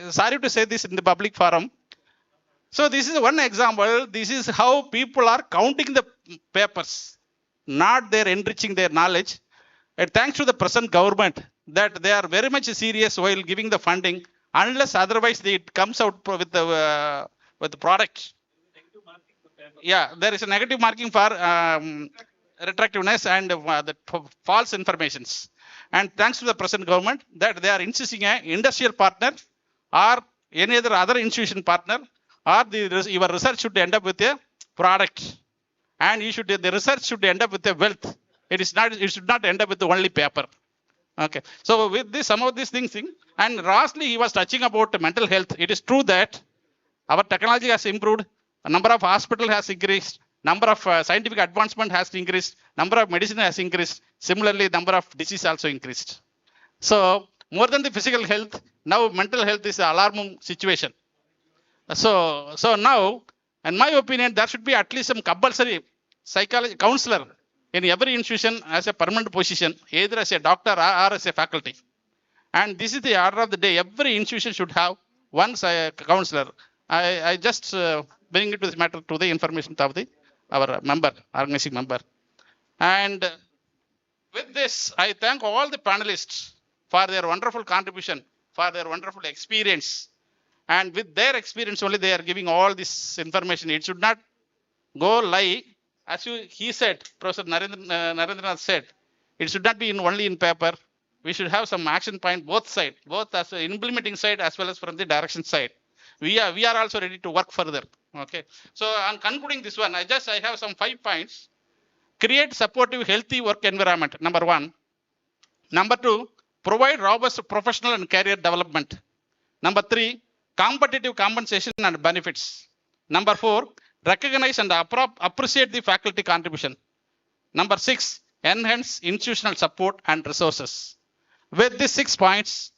sorry to say this in the public forum. So this is one example. This is how people are counting the papers, not they're enriching their knowledge. And thanks to the present government that they are very much serious while giving the funding, unless otherwise it comes out with the product. Yeah, there is a negative marking for retractiveness and the false informations. And thanks to the present government that they are insisting an industrial partner or any other institution partner, or your research should end up with a product, and the research should end up with a wealth. It should not end up with only paper. Okay. So with this, some of these things, and lastly, he was touching about mental health. It is true that our technology has improved, a number of hospitals has increased, number of scientific advancement has increased, number of medicine has increased. Similarly, number of disease also increased. So more than the physical health, now mental health is an alarming situation. So now, in my opinion, there should be at least some compulsory psychology counselor in every institution as a permanent position, either as a doctor or as a faculty. And this is the order of the day. Every institution should have one counselor. I just bring it to this matter to the information of our organizing member. And with this, I thank all the panelists for their wonderful contribution, for their wonderful experience. And with their experience only, they are giving all this information. It should not go lie. As he said, Professor Narendranath said, it should not be only in paper. We should have some action point both sides, both as the implementing side as well as from the direction side. We are also ready to work further. Okay. So on concluding this one, I have some 5 points. Create supportive, healthy work environment. Number 1. Number 2, provide robust professional and career development. Number 3, competitive compensation and benefits. Number 4, recognize and appreciate the faculty contribution. Number 6, enhance institutional support and resources. With these 6 points,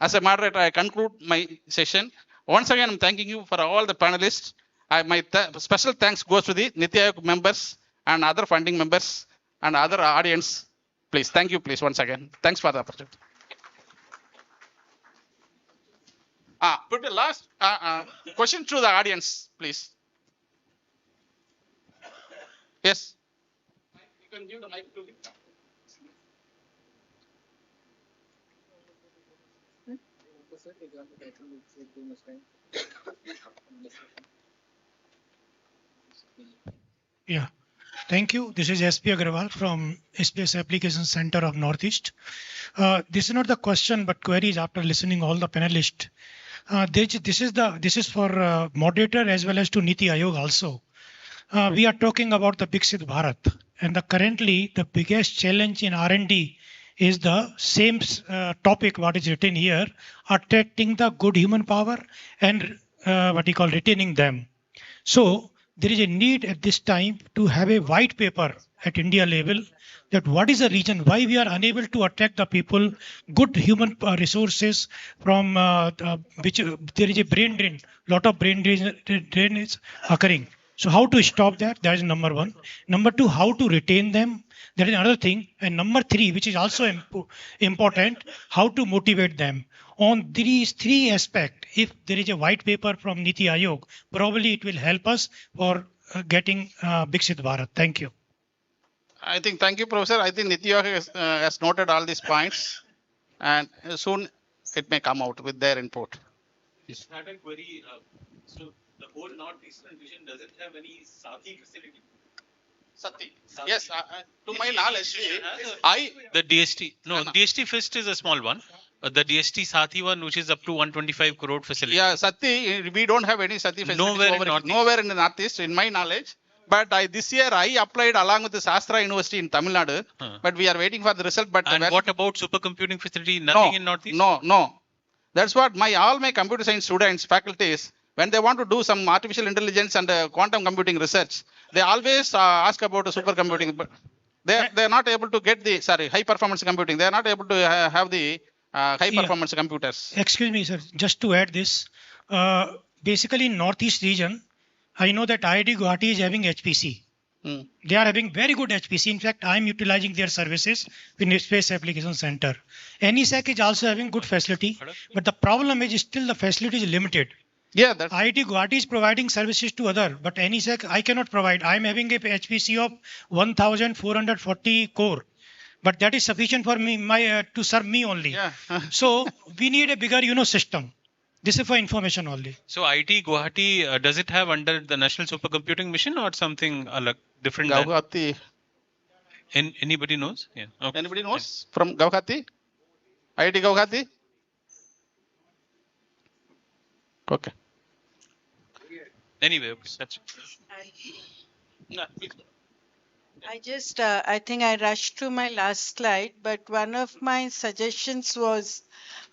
as a moderator, I conclude my session. Once again, I'm thanking you for all the panelists. My special thanks goes to the NITI Aayog members and other funding members and other audience. Please, thank you, please, once again. Thanks for the opportunity. Put the last question to the audience, please. Yes. You can give the mic to me. Yeah. Thank you. This is SP Agrawal from Space Application Center of Northeast. This is not the question, but queries after listening all the panelists. This is for moderator as well as to NITI Aayog also. We are talking about the Viksit Bharat, and currently the biggest challenge in R&D is the same topic what is written here, attracting the good human power and retaining them. So there is a need at this time to have a white paper at India level that what is the reason why we are unable to attract the people, good human resources from which there is a brain drain, lot of brain drain is occurring. So how to stop that? That is number 1. Number 2, how to retain them? That is another thing. And number 3, which is also important, how to motivate them. On these 3 aspects, if there is a white paper from NITI Aayog, probably it will help us for getting Viksit Bharat. Thank you. I think, thank you, Professor. I think NITI has noted all these points, and soon it may come out with their input. Just had a query. So the whole northeastern region doesn't have any Sathi facility. Sati. Yes, to my knowledge, The DST, no, DST Fist is a small one. The DST Sathi one, which is up to 125 crore facility. Yeah, Sati, we don't have any Sati facilities Nowhere in the Northeast, in my knowledge. But this year I applied along with the Shastra University in Tamil Nadu. But we are waiting for the result. But And what about supercomputing facility? Nothing in Northeast? No. That's what all my computer science students, faculties, when they want to do some artificial intelligence and quantum computing research, they always ask about supercomputing. But they are not able to get the, high performance computing. They are not able to have the high performance computers. Excuse me, sir. Just to add this, basically in Northeast region, I know that IIT Guwahati is having HPC. They are having very good HPC. In fact, I am utilizing their services in Space Application Center. NISAC is also having good facility, but the problem is still the facility is limited. Yeah, that's IIT Guwahati is providing services to other, but NISAC I cannot provide. I am having a HPC of 1,440 core, but that is sufficient for me to serve me only. Yeah. So we need a bigger system. This is for information only. So IIT Guwahati, does it have under the National Supercomputing Mission or something different? Guwahati. Anybody knows? Yeah. Okay. Anybody knows from Guwahati? IIT Guwahati? Okay. Anyway, okay, that's I think I rushed through my last slide, but one of my suggestions was,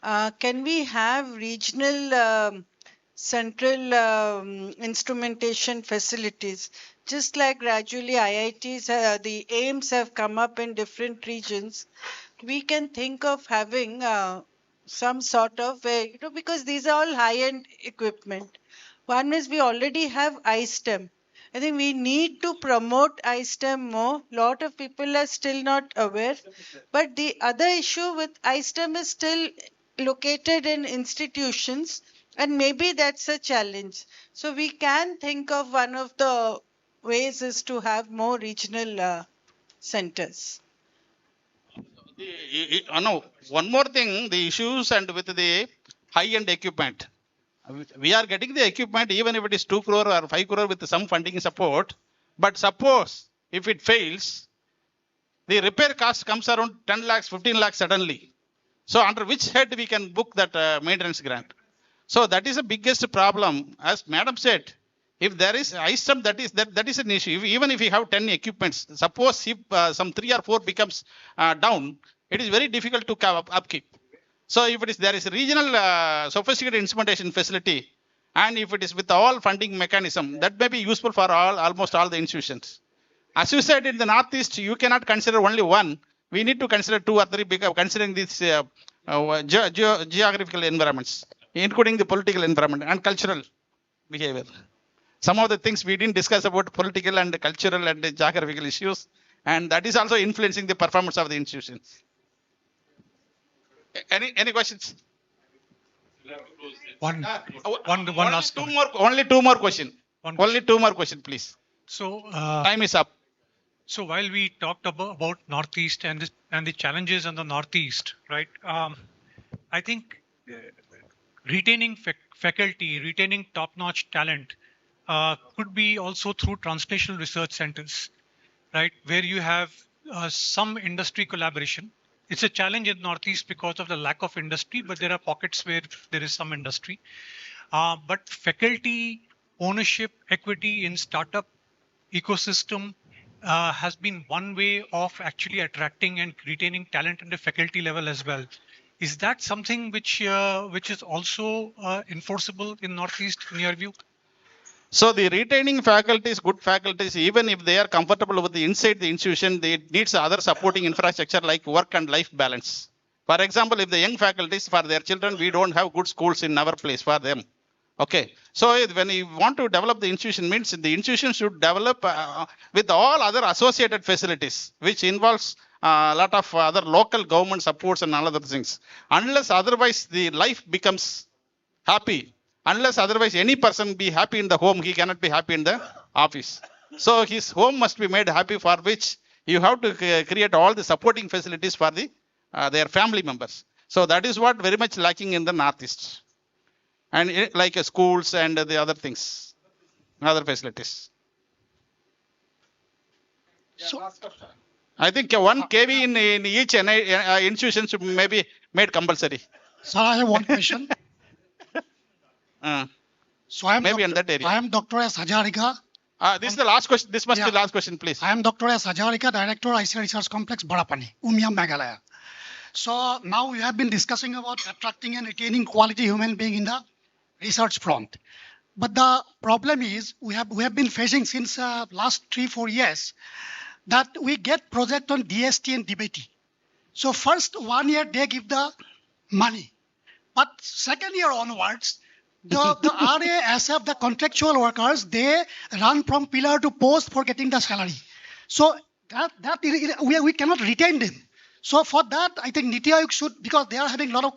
can we have regional central instrumentation facilities? Just like gradually IITs, the aims have come up in different regions, we can think of having some sort of way, because these are all high-end equipment. One is we already have iSTEM. I think we need to promote iSTEM more. A lot of people are still not aware. But the other issue with iSTEM is still located in institutions, and maybe that's a challenge. So we can think of one of the ways is to have more regional centers. No, one more thing, the issues and with the high-end equipment. We are getting the equipment even if it is 2 crore or 5 crore with some funding support. But suppose if it fails, the repair cost comes around 10 lakhs, 15 lakhs suddenly. So under which head we can book that maintenance grant? So that is the biggest problem. As Madam said, if there is iSTEM, that is an issue. Even if you have 10 equipments, suppose if some 3 or 4 becomes down, it is very difficult to upkeep. So if there is a regional sophisticated instrumentation facility, and if it is with all funding mechanism, that may be useful for almost all the institutions. As you said, in the Northeast, you cannot consider only one. We need to consider 2 or 3 considering these geographical environments, including the political environment and cultural behavior. Some of the things we didn't discuss about political and cultural and geographical issues, and that is also influencing the performance of the institutions. Any questions? One last. Only two more questions. Only 2 more questions, please. So time is up. So while we talked about Northeast and the challenges in the Northeast, right? I think retaining faculty, retaining top-notch talent could be also through translational research centers, right? Where you have some industry collaboration. It's a challenge in Northeast because of the lack of industry, but there are pockets where there is some industry. But faculty ownership, equity in startup ecosystem has been one way of actually attracting and retaining talent at the faculty level as well. Is that something which is also enforceable in Northeast in your view? So the retaining faculties, good faculties, even if they are comfortable with the inside the institution, they need other supporting infrastructure like work and life balance. For example, if the young faculties, for their children, we don't have good schools in our place for them. Okay. So when you want to develop the institution, means the institution should develop with all other associated facilities, which involves a lot of other local government supports and all other things. Unless otherwise the life becomes happy. Unless otherwise any person be happy in the home, he cannot be happy in the office. So his home must be made happy, for which you have to create all the supporting facilities for the their family members. So that is what very much lacking in the Northeast, and like schools and the other things, other facilities. I think 1 kV in each institution should maybe made compulsory. Sir, I have one question. So Maybe in that area. I am Dr. S. Hajarika. This is the last question. This must be the last question, please. I am Dr. S. Hajarika, Director, ICA Research Complex, Barapani, Umiam, Meghalaya. So now we have been discussing about attracting and retaining quality human being in the research front. But the problem is we have been facing since last 3-4 years that we get project on DST and DBT. So first 1 year they give the money, but second year onwards, the RA, SF, the contractual workers, they run from pillar to post for getting the salary. So we cannot retain them. So for that, I think NITI-Aayog should, because they are having a lot of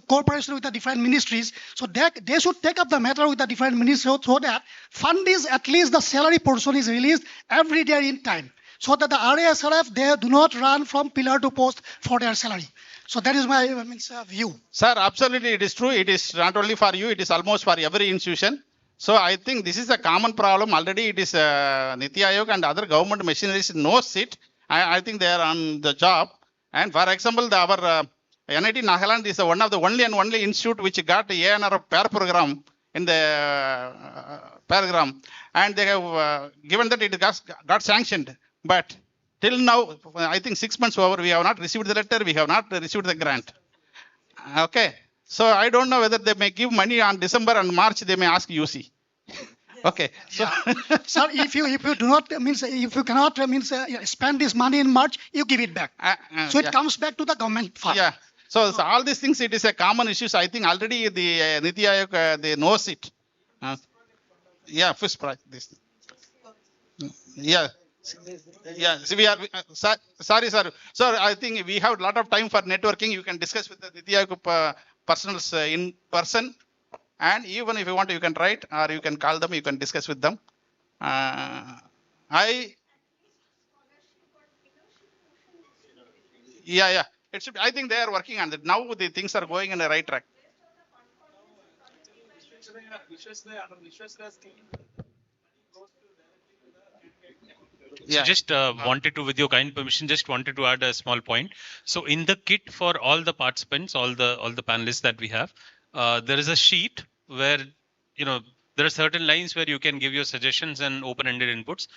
cooperation with the different ministries. So they should take up the matter with the different ministries so that fund is at least the salary portion is released every day in time, so that the RASRF, they do not run from pillar to post for their salary. So that is my view. Sir, absolutely, it is true. It is not only for you, it is almost for every institution. So I think this is a common problem. Already it is NITI-Aayog and other government machineries knows it. I think they are on the job. And for example, our NIT Nagaland is one of the only institute which got ANR pair program in the paragram. And they have given that it got sanctioned. But till now, I think 6 months over, we have not received the letter, we have not received the grant. Okay. So I don't know whether they may give money on December and March, they may ask UC. Okay. So Sir, if you do not if you cannot spend this money in March, you give it back. So it comes back to the government fund. Yeah. So all these things, it is a common issue. So I think already the NITI-Aayog, they knows it. Yeah, first price. This. Yeah. Yeah, so we are sorry, sir. Sir, I think we have a lot of time for networking. You can discuss with the NITI-Aayog personals in person, and even if you want, you can write or you can call them. You can discuss with them. Yeah. It should. I think they are working on that now. The things are going in the right track. So just wanted to, with your kind permission, just wanted to add a small point. So in the kit for all the participants, all the panelists that we have, there is a sheet where there are certain lines where you can give your suggestions and open-ended inputs.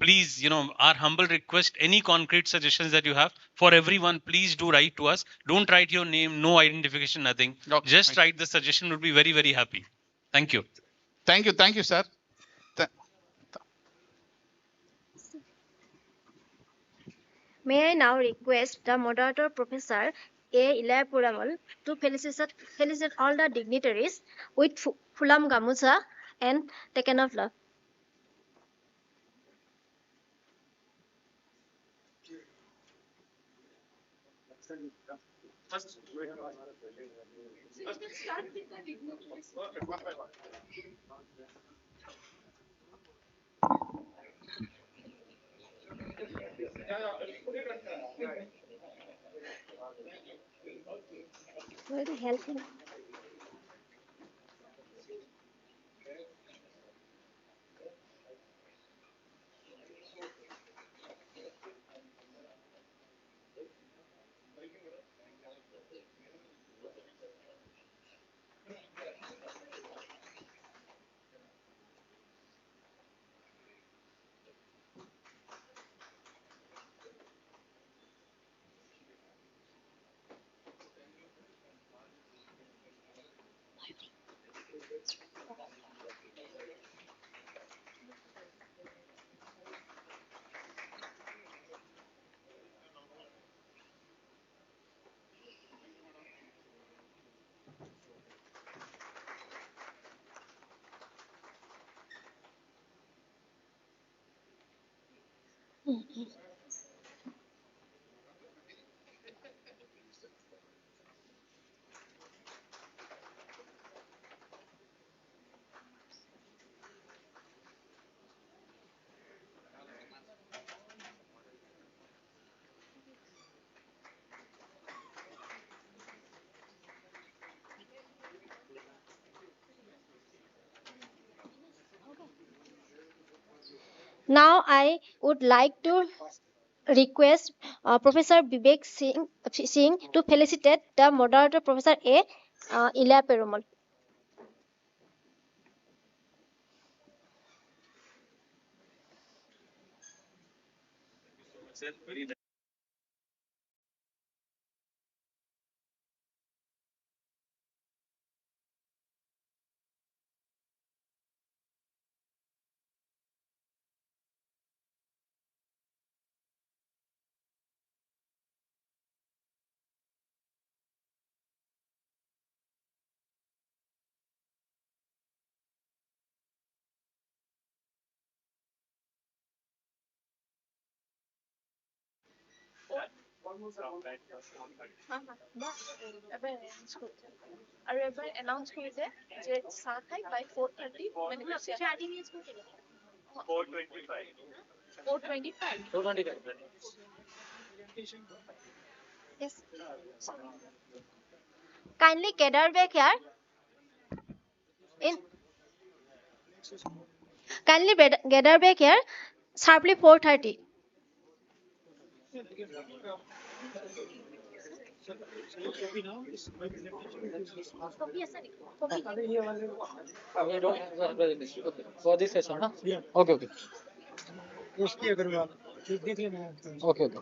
Please, our humble request, any concrete suggestions that you have for everyone, please do write to us. Don't write your name, no identification, nothing. Okay. Just write the suggestion. Would be very, very happy. Thank you. Thank you, sir. May I now request the moderator, Professor A. Ilayapuramal, to felicitate all the dignitaries with Fulam Gamusa and taken of love. Very helpful. Now I would like to request Professor Vivek Singh to felicitate the moderator, Professor A. Ilya Perumal. আর এবার announce করে যে চা খাই by 4:30 মানে starting is 4:25 Yes. Kindly gather back here. In kindly gather back here. Sharply 4:30. We don't have the presentation. Okay. For this session, huh? Yeah. Okay, okay. Okay, okay.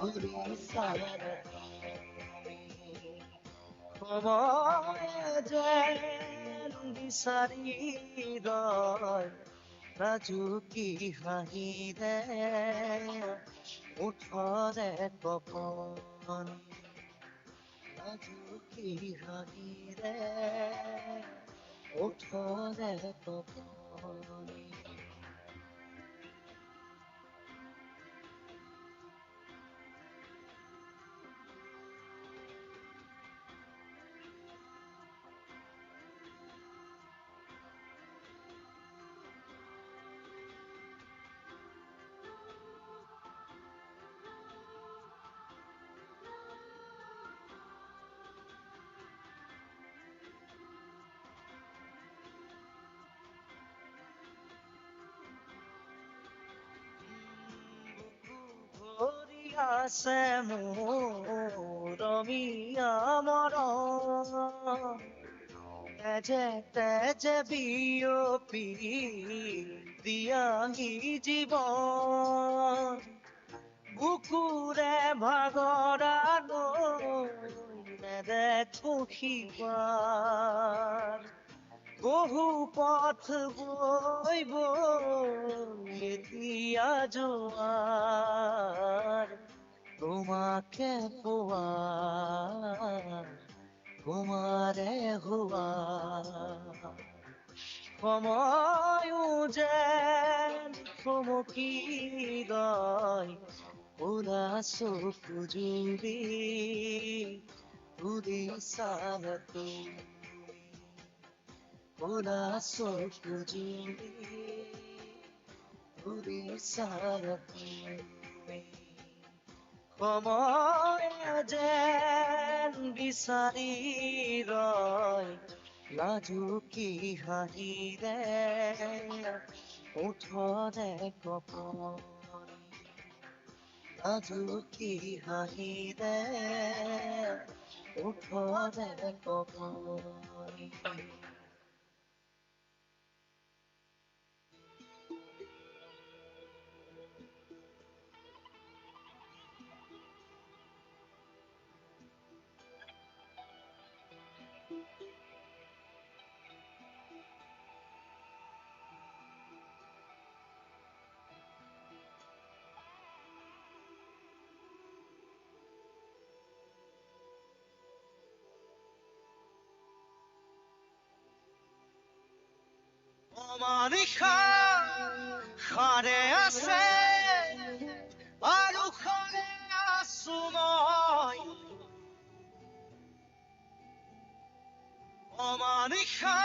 উৰিষ্যাৰ সময় যেন বিচাৰি ৰয় ৰাজুকি হাঁহিৰে ওঠৰে কপনি ৰাজুকি হাঁহিৰে ওঠৰে কপনি ভৰি আছে মোৰ ৰঙীয়া মৰম তেজে তেজে বিয়পি দিয়াহি জীৱন বুকুৰে ভাগৰা নৈ নেদেখো সিপাৰ বহু পথ বৈ বৈ এতিয়া জোৱাৰ তোমাকে পোৱা তোমাৰে হোৱা সময়ো যেন থমকি গয় পুৰা চকু জুৰি উৰিষ্যাৰ তুমি পুৰা চকু জুৰি উৰিষ্যাৰ তুমি সময় যেন বিচাৰি ৰয় লাজুকী হাঁহিৰে ওঠৰে কপনি লাজুকী হাঁহিৰে ওঠৰে কপনি অমানিশা সাৰে আছে আৰু সাৰে আছো মই অমানিশা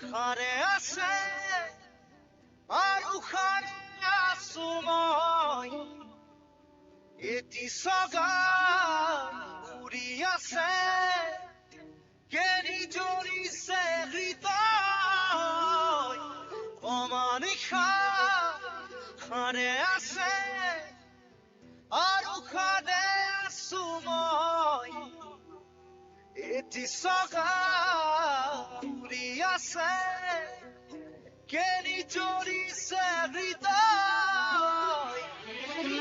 সাৰে আছে আৰু সাৰে আছো মই এটি চগা উৰি আছে কেৰি জৰিছে হৃদয় অমানিশা সাৰে আছে আৰু সাৰে আছো মই এটি চগা উৰি আছে কেৰি জৰিছে হৃদয়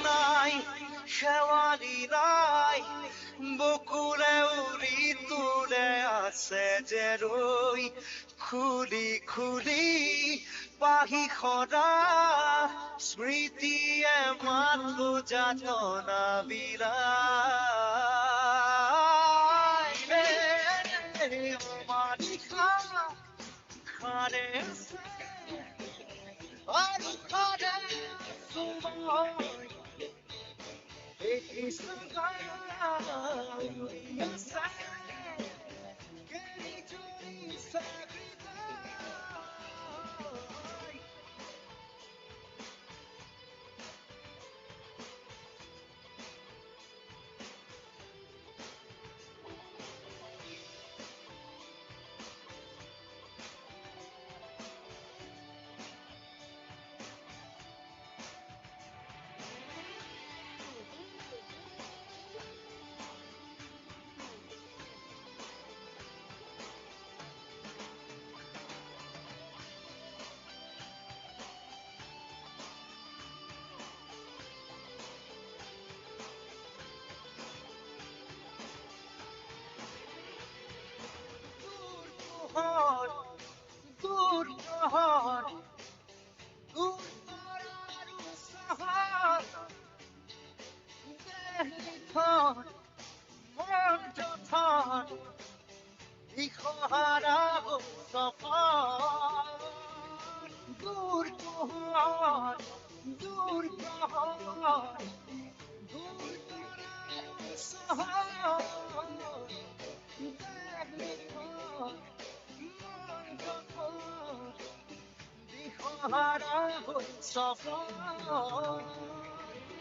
নাই শেৱালি নাই বকুৰে উৰি তোৰে আছে যে ৰৈ খুলি খুলি পাহি সদা স্মৃতিয়ে মাথো যাতনা বিলাই অমানিশা সাৰে আছে আৰু সাৰে আছো মই এটি চগা উৰি আছে কেৰি জৰিছে হৃদয়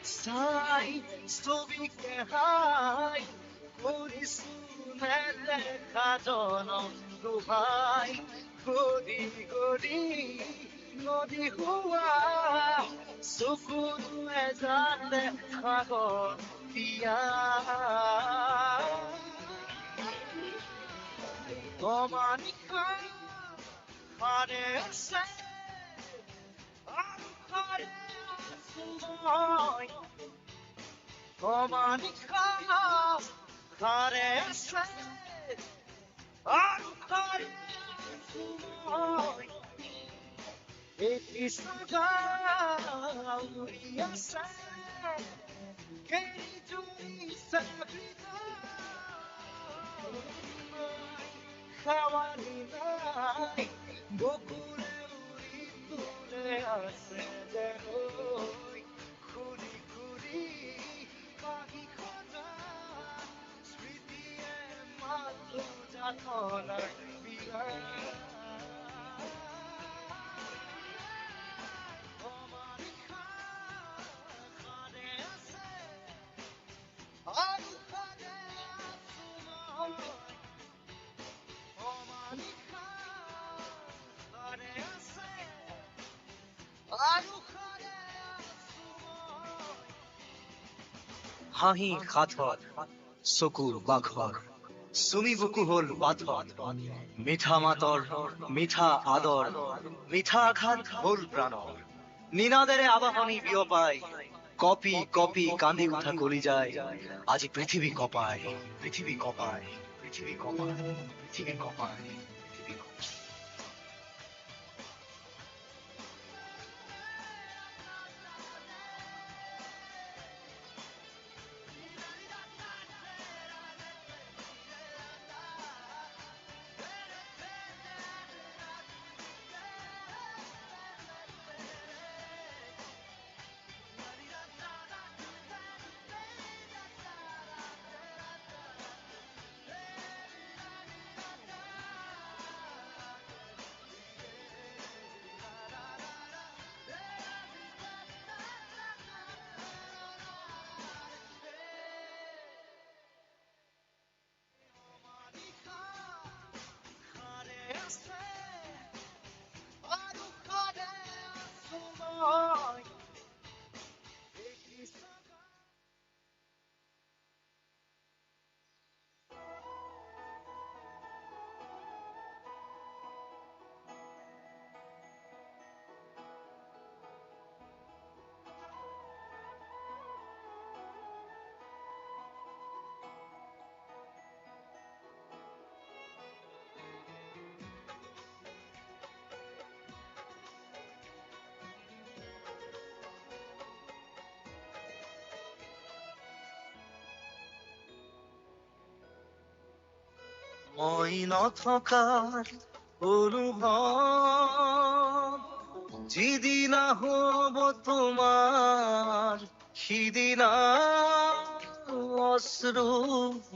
Sai, ছবিকে হাই কৰিছো নেদেখা জনম দুহাই গৰি গৰি নদী হোৱা চকুৰে যাতে সাগৰ দিয়া অমানিশা হাৰে আছে আৰু হাৰে আছো মই অমানিশা হাৰে আছে আৰু হাৰে আছো মই এটি সাগৰ উৰি আছে কেৰি জুৰিছে খাৱানি নাই বকুলে উৰি তুলে আছে দেহৈ খুৰি খুৰি কাহি খোজা স্মৃতিয়ে মাতলো যাতনাৰ বিয়া অমানিশা সাৰে আছে আৰু সাৰে আছো মই অমানিশা সাৰে আছে আৰু সাৰে আছো মই হাঁহি সাথত চকুৰ বাঘৰ চুমি বুকু হল পাথৰ মিঠা মাতৰ মিঠা আদৰ মিঠা আঘাত হল প্ৰাণৰ নিনাদেৰে আবাহনী বিয়পাই কপি কপি কান্দি উঠা কলি যায় আজি পৃথিৱী কপায় পৃথিৱী কপায় পৃথিৱী কপায় পৃথিৱী কপায় পৃথিৱী কপায় মই নথকাৰ অনুভৱ যিদিনা হ'ব তোমাৰ সিদিনা অশ্ৰু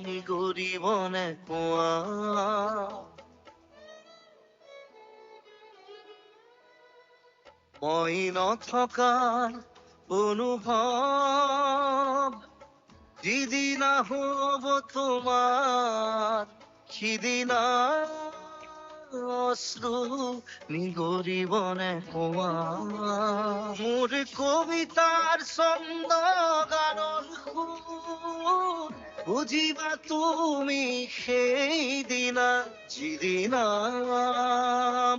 নিগৰিবনে কোৱা মই নথকাৰ অনুভৱ যিদিনা হ'ব তোমাৰ সিদিনা অশ্ৰু নিগৰিবনে কোৱা মোৰ কবিতাৰ ছন্দ গানৰ সুৰ বুজিবা তুমি সেইদিনা যিদিনা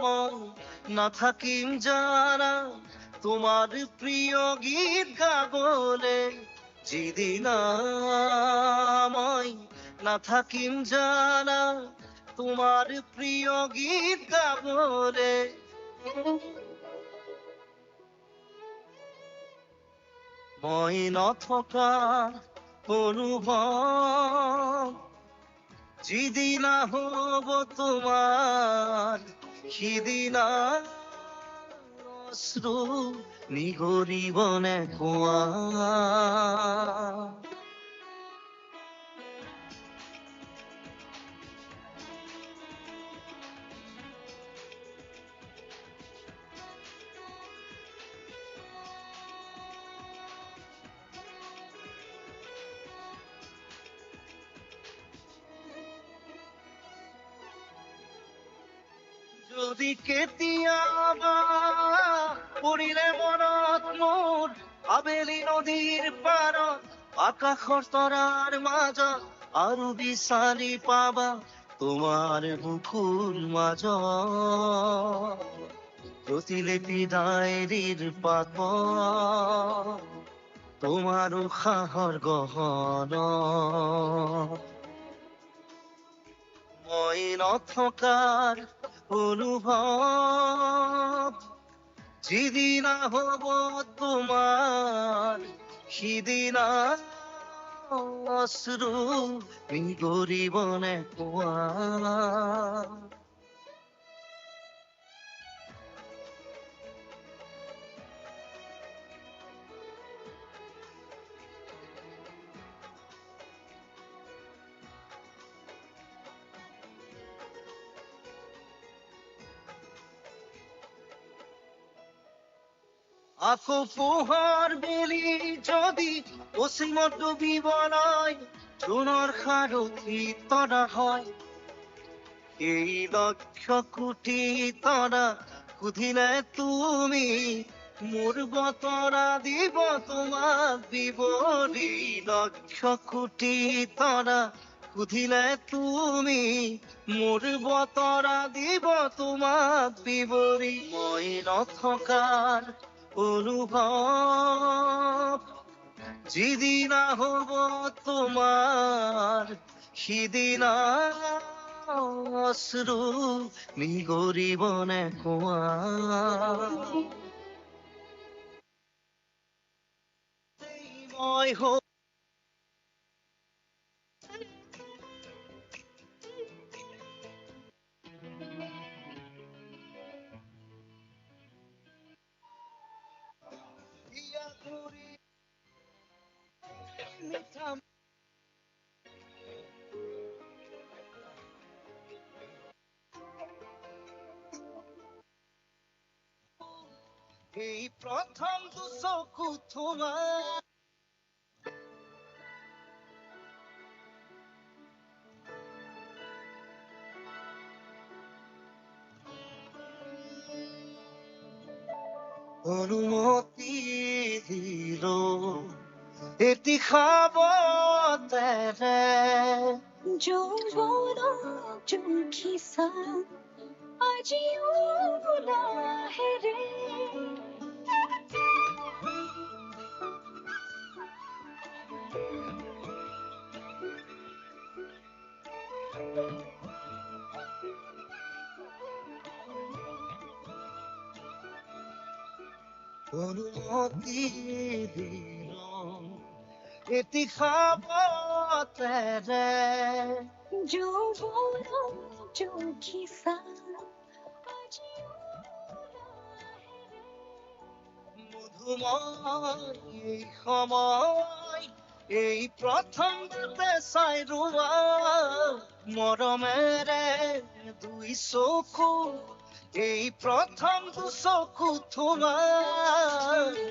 মই নাথাকিম জানা তোমাৰ প্ৰিয় গীত গাবলে যিদিনা মই নাথাকিম জানা তোমাৰ প্ৰিয় গীত গাবলে মই নথকা অনুভৱ যিদিনা হ'ব তোমাৰ সিদিনা অশ্ৰু নিগৰিবনে কোৱা যদি কেতিয়াবা পৰিলে মনত মোৰ আবেলি নদীৰ পাৰত আকাশৰ তৰাৰ মাজত আৰু বিচাৰি পাবা তোমাৰ বুকুৰ মাজত প্ৰতিলিপি ডায়েৰীৰ পাত তোমাৰ উশাহৰ গহন মই নথকাৰ অনুভৱ যিদিনা হ'ব তোমাৰ সিদিনা অশ্ৰু গৰিবনে কোৱা আকৌ পোহৰ বেলি যদি অসীমত ডুবিবলৈ জোনৰ সাৰথি তৰা হয় এই লক্ষ কোটি তৰা সুধিলে তুমি মোৰ বতৰা দিব তোমাক বিৱৰি লক্ষ কোটি তৰা সুধিলে তুমি মোৰ বতৰা দিব তোমাক বিৱৰি মই নথকাৰ অনুভৱ যিদিনা হ'ব তোমাৰ সিদিনা অশ্ৰু নিগৰিবনে কোৱা মই এই প্ৰথম দুচকু তোমাৰ অনুমতি দিল এটি খাবতেৰে যৌৱন জুখিছা আজিও লাহেৰে অনুমতি দিল এটি খাবতেৰে যৌৱন জুখিছা মধুময় এই সময় এই প্ৰথমতে চাই ৰোৱা মৰমেৰে দুই চকু এই প্ৰথম দুচকু তোমাৰ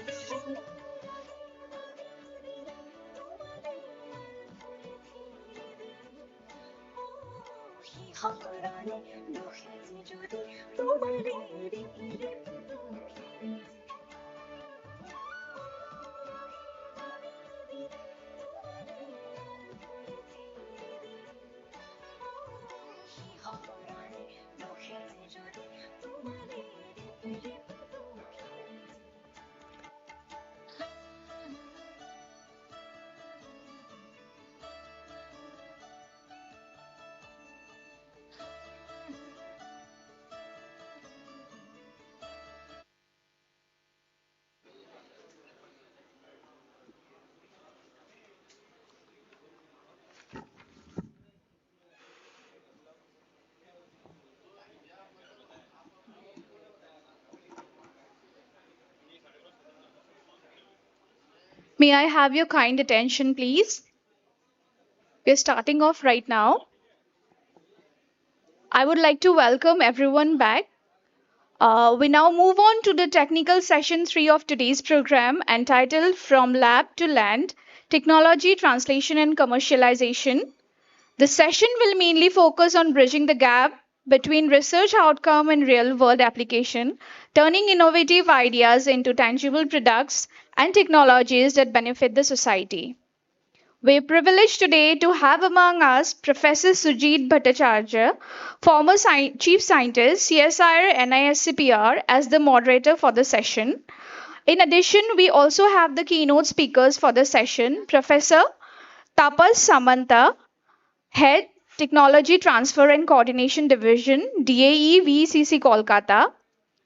May I have your kind attention, please? We're starting off right now. I would like to welcome everyone back. We now move on to the technical session 3 of today's program entitled From Lab to Land, Technology, Translation and Commercialization. The session will mainly focus on bridging the gap between research outcome and real world application, turning innovative ideas into tangible products and technologies that benefit the society. We're privileged today to have among us Professor Sujit Bhattacharya, former Chief Scientist, CSIR NISCPR, as the moderator for the session. In addition, we also have the keynote speakers for the session, Professor Tapas Samanta, Head Technology Transfer and Coordination Division, DAE VCC Kolkata.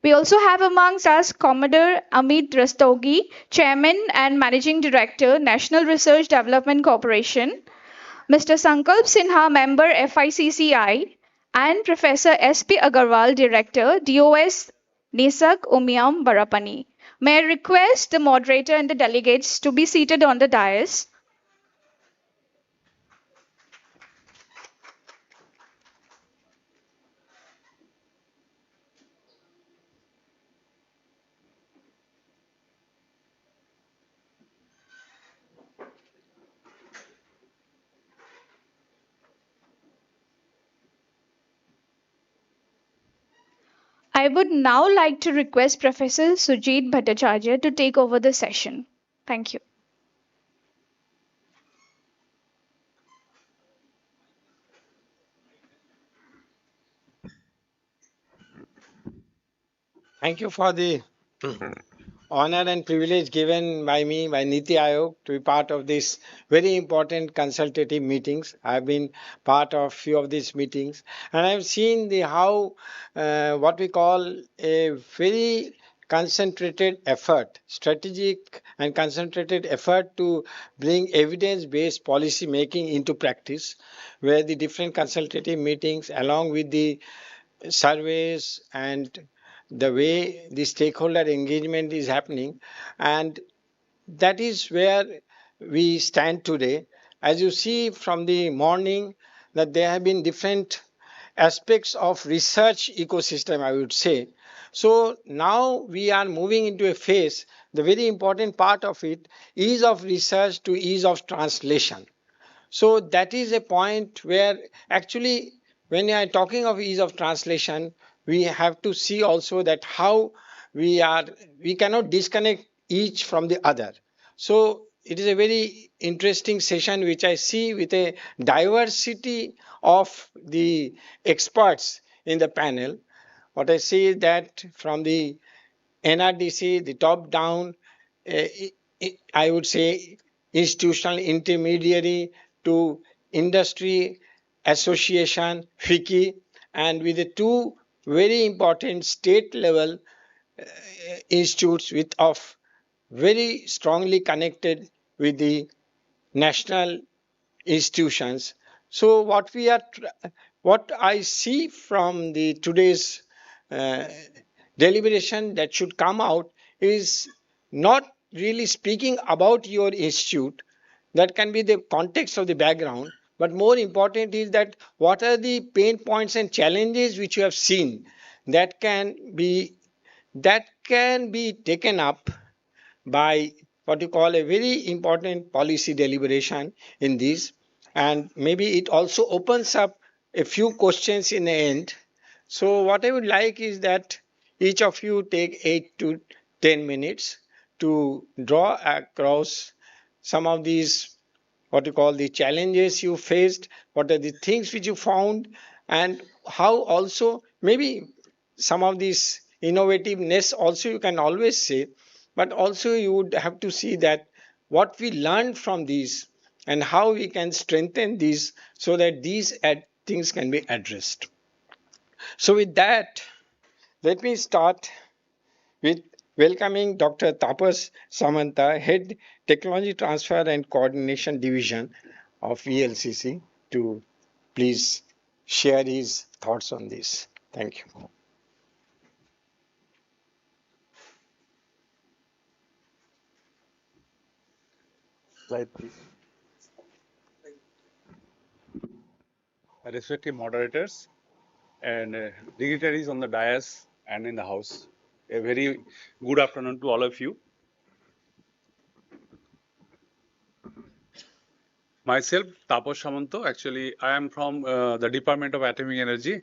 We also have amongst us Commodore Amit Rastogi, Chairman and Managing Director, National Research Development Corporation, Mr. Sankalp Sinha, Member FICCI, and Professor S.P. Agarwal, Director, DOS Nisak Umiam Barapani. May I request the moderator and the delegates to be seated on the dais. I would now like to request Professor Sujit Bhattacharya to take over the session. Thank you. Thank you for the honor and privilege given by me, by NITI Aayog, to be part of this very important consultative meetings. I've been part of few of these meetings, and I've seen the how what we call a very concentrated effort, strategic and concentrated effort to bring evidence-based policy making into practice, where the different consultative meetings, along with the surveys and the way the stakeholder engagement is happening, and that is where we stand today. As you see from the morning, that there have been different aspects of research ecosystem, I would say. So now we are moving into a phase, the very important part of it, ease of research to ease of translation. So that is a point where actually when you are talking of ease of translation, we have to see also that how we cannot disconnect each from the other. So it is a very interesting session which I see with a diversity of the experts in the panel. What I see is that from the NRDC, the top down, I would say institutional intermediary to industry association, FICCI, and with the two very important state level institutes with of very strongly connected with the national institutions. So what I see from the today's uh, deliberation that should come out is not really speaking about your institute. That can be the context of the background, but more important is that what are the pain points and challenges which you have seen that can be taken up by what you call a very important policy deliberation in this, and maybe it also opens up a few questions in the end. So what I would like is that each of you take 8 to 10 minutes to draw across some of these what you call the challenges you faced, what are the things which you found, and how also maybe some of these innovativeness also you can always say, but also you would have to see that what we learned from these and how we can strengthen these so that these things can be addressed. So with that, let me start with welcoming Dr. Tapas Samanta, Head Technology Transfer and Coordination Division of ELCC, to please share his thoughts on this. Thank you. Slide, please. Respected moderators and dignitaries on the dais and in the house, a very good afternoon to all of you. Myself, Tapas Samanto, actually I am from the Department of Atomic Energy,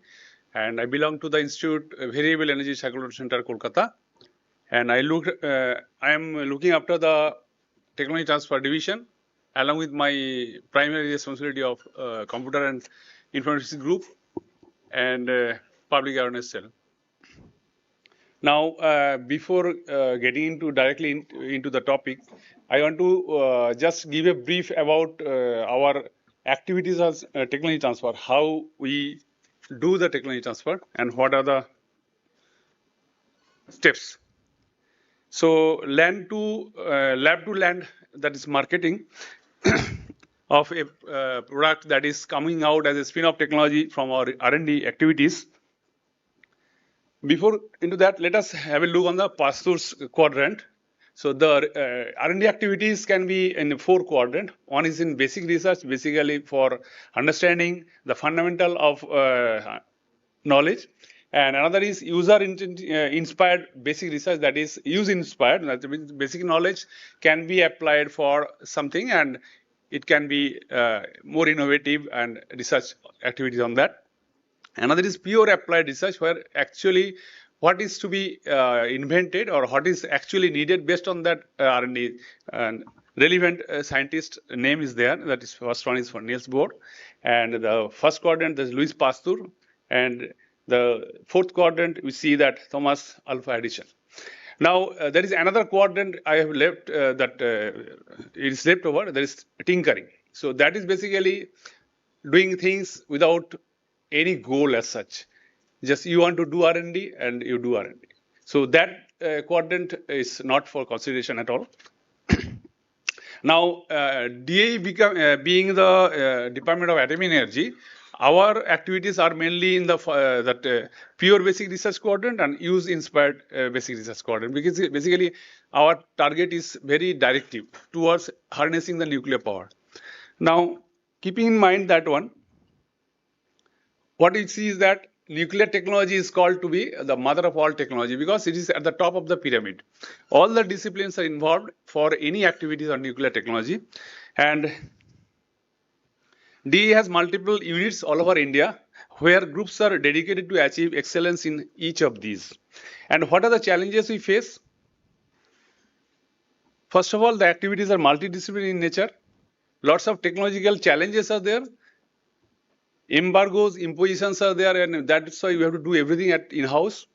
and I belong to the Institute Variable Energy Cyclotron Center, Kolkata. And I am looking after the technology transfer division, along with my primary responsibility of computer and informatics group and public awareness cell. Now, before getting into the topic, I want to just give a brief about our activities as technology transfer, how we do the technology transfer, and what are the steps. So, lab to land, that is marketing of a product that is coming out as a spin-off technology from our R&D activities. Before into that, let us have a look on the pass-throughs quadrant. So the R&D activities can be in 4 quadrants. One is in basic research, basically for understanding the fundamental of knowledge. And another is user-inspired basic research, that is use-inspired. That means basic knowledge can be applied for something and it can be more innovative and research activities on that. Another is pure applied research, where actually what is to be invented or what is actually needed based on that R&D and relevant scientist name is there. That is first one is for Niels Bohr, and the first quadrant is Louis Pasteur, and the fourth quadrant we see that Thomas Alva Edison. Now there is another quadrant I have left that it is left over. There is tinkering. So that is basically doing things without any goal as such. Just you want to do R&D and you do R&D. So that quadrant is not for consideration at all. Now, DAE being the Department of Atomic Energy, our activities are mainly in the pure basic research quadrant and use-inspired basic research quadrant, because basically our target is very directive towards harnessing the nuclear power. Now, keeping in mind that one, what we see is that nuclear technology is called to be the mother of all technology because it is at the top of the pyramid. All the disciplines are involved for any activities on nuclear technology, and DE has multiple units all over India where groups are dedicated to achieve excellence in each of these. And what are the challenges we face? First of all, the activities are multidisciplinary in nature. Lots of technological challenges are there. Embargoes, impositions are there, and that's why we have to do everything in-house.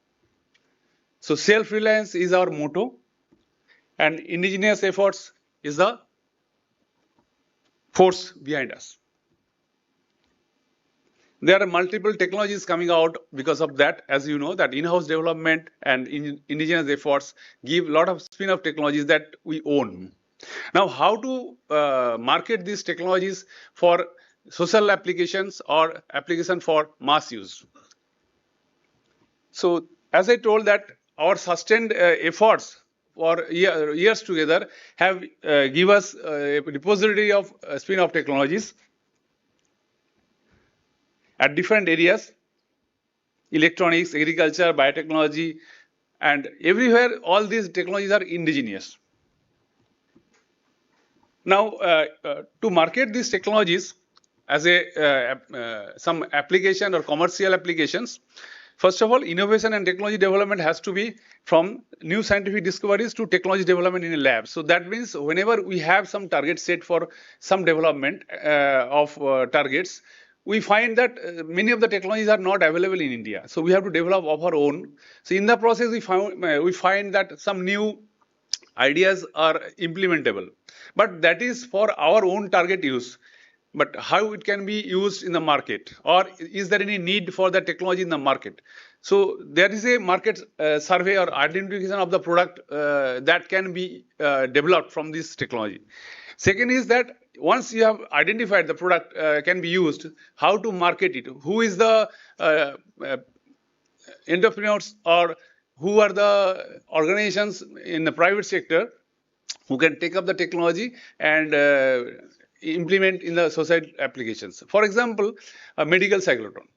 So self-reliance is our motto, and indigenous efforts is the force behind us. There are multiple technologies coming out because of that. As you know, that in-house development and indigenous efforts give a lot of spin-off technologies that we own. Now, how to market these technologies for social applications or application for mass use? So, as I told that our sustained efforts for years together have give us a repository of spin-off technologies at different areas: electronics, agriculture, biotechnology, and everywhere all these technologies are indigenous. Now, to market these technologies as some application or commercial applications, first of all, innovation and technology development has to be from new scientific discoveries to technology development in a lab. So that means whenever we have some target set for some development of targets, we find that many of the technologies are not available in India. So we have to develop of our own. So in the process, we find that some new ideas are implementable. But that is for our own target use. But how it can be used in the market, or is there any need for the technology in the market? So there is a market survey or identification of the product that can be developed from this technology. Second is that once you have identified the product can be used, how to market it? Who is the entrepreneurs, or who are the organizations in the private sector who can take up the technology and implement in the society applications? For example, a medical cyclotron.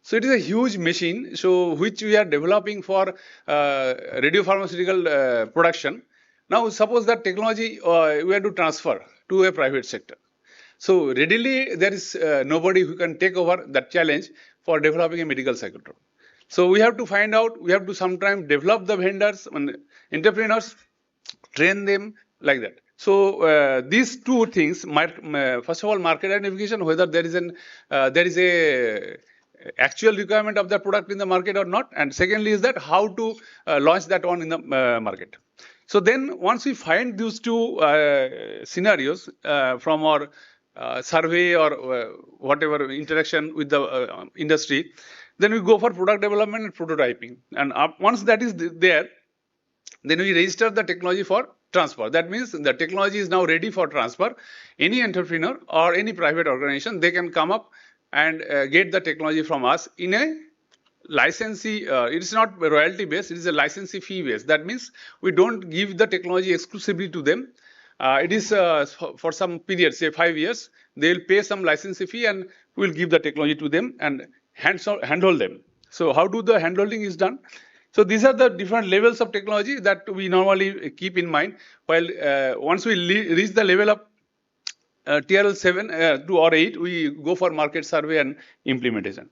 So it is a huge machine, so which we are developing for radiopharmaceutical production. Now, suppose that technology we have to transfer to a private sector. So readily there is nobody who can take over that challenge. for developing a medical sector. So we have to find out, we have to sometimes develop the vendors and entrepreneurs, train them like that. So these two things, first of all, market identification, whether there is a actual requirement of the product in the market or not, and secondly is that how to launch that one in the market. So then once we find these two scenarios from our survey or whatever interaction with the industry, then we go for product development and prototyping. And once that is there, then we register the technology for transfer. That means the technology is now ready for transfer. Any entrepreneur or any private organization, they can come up and get the technology from us in a licensee. It's not royalty based, it is a licensee fee based. That means we don't give the technology exclusively to them. It is for some period, say 5 years, they will pay some licensee fee and we will give the technology to them and handhold them. So how do the handholding is done? So these are the different levels of technology that we normally keep in mind. While once we reach the level of TRL 7 or 8, we go for market survey and implementation.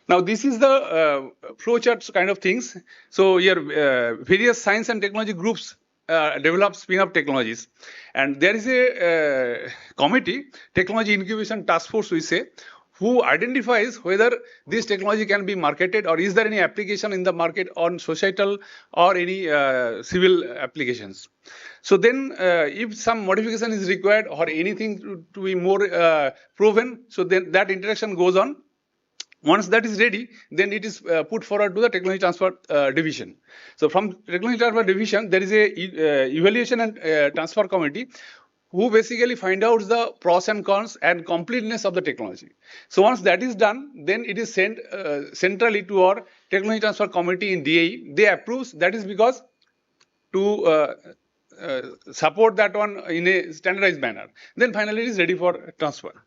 Now this is the flowchart kind of things. So here various science and technology groups develop spin-off technologies, and there is a committee, technology incubation task force we say, who identifies whether this technology can be marketed or is there any application in the market on societal or any civil applications. So then if some modification is required or anything to be more proven, so then that interaction goes on. Once that is ready, then it is put forward to the technology transfer division. So from technology transfer division, there is a evaluation and transfer committee who basically find out the pros and cons and completeness of the technology. So once that is done, then it is sent centrally to our technology transfer committee in DAE. They approve. That is because to support that one in a standardized manner. Then finally it is ready for transfer.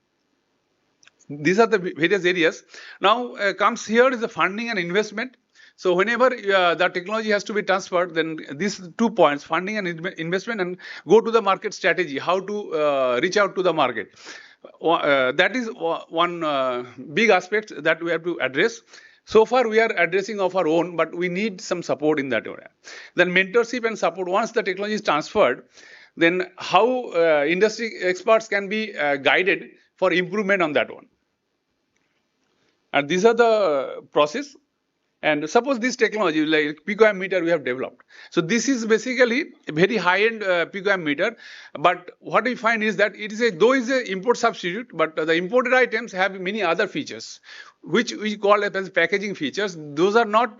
These are the various areas. Now comes here is the funding and investment. So whenever the technology has to be transferred, then these 2 points, funding and investment, and go to the market strategy, how to reach out to the market. That is one big aspect that we have to address. So far we are addressing of our own, but we need some support in that area. Then mentorship and support. Once the technology is transferred, then how industry experts can be guided for improvement on that one. And these are the process. And suppose this technology like picoamp meter we have developed. So this is basically a very high-end picoamp meter. But what we find is that it is though it is an import substitute, but the imported items have many other features, which we call as packaging features. Those are not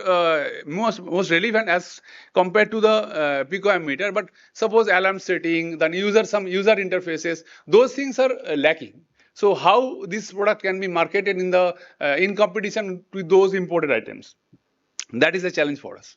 most relevant as compared to the picoamp meter. But suppose alarm setting, then some user interfaces, those things are lacking. So how this product can be marketed in competition with those imported items? That is a challenge for us.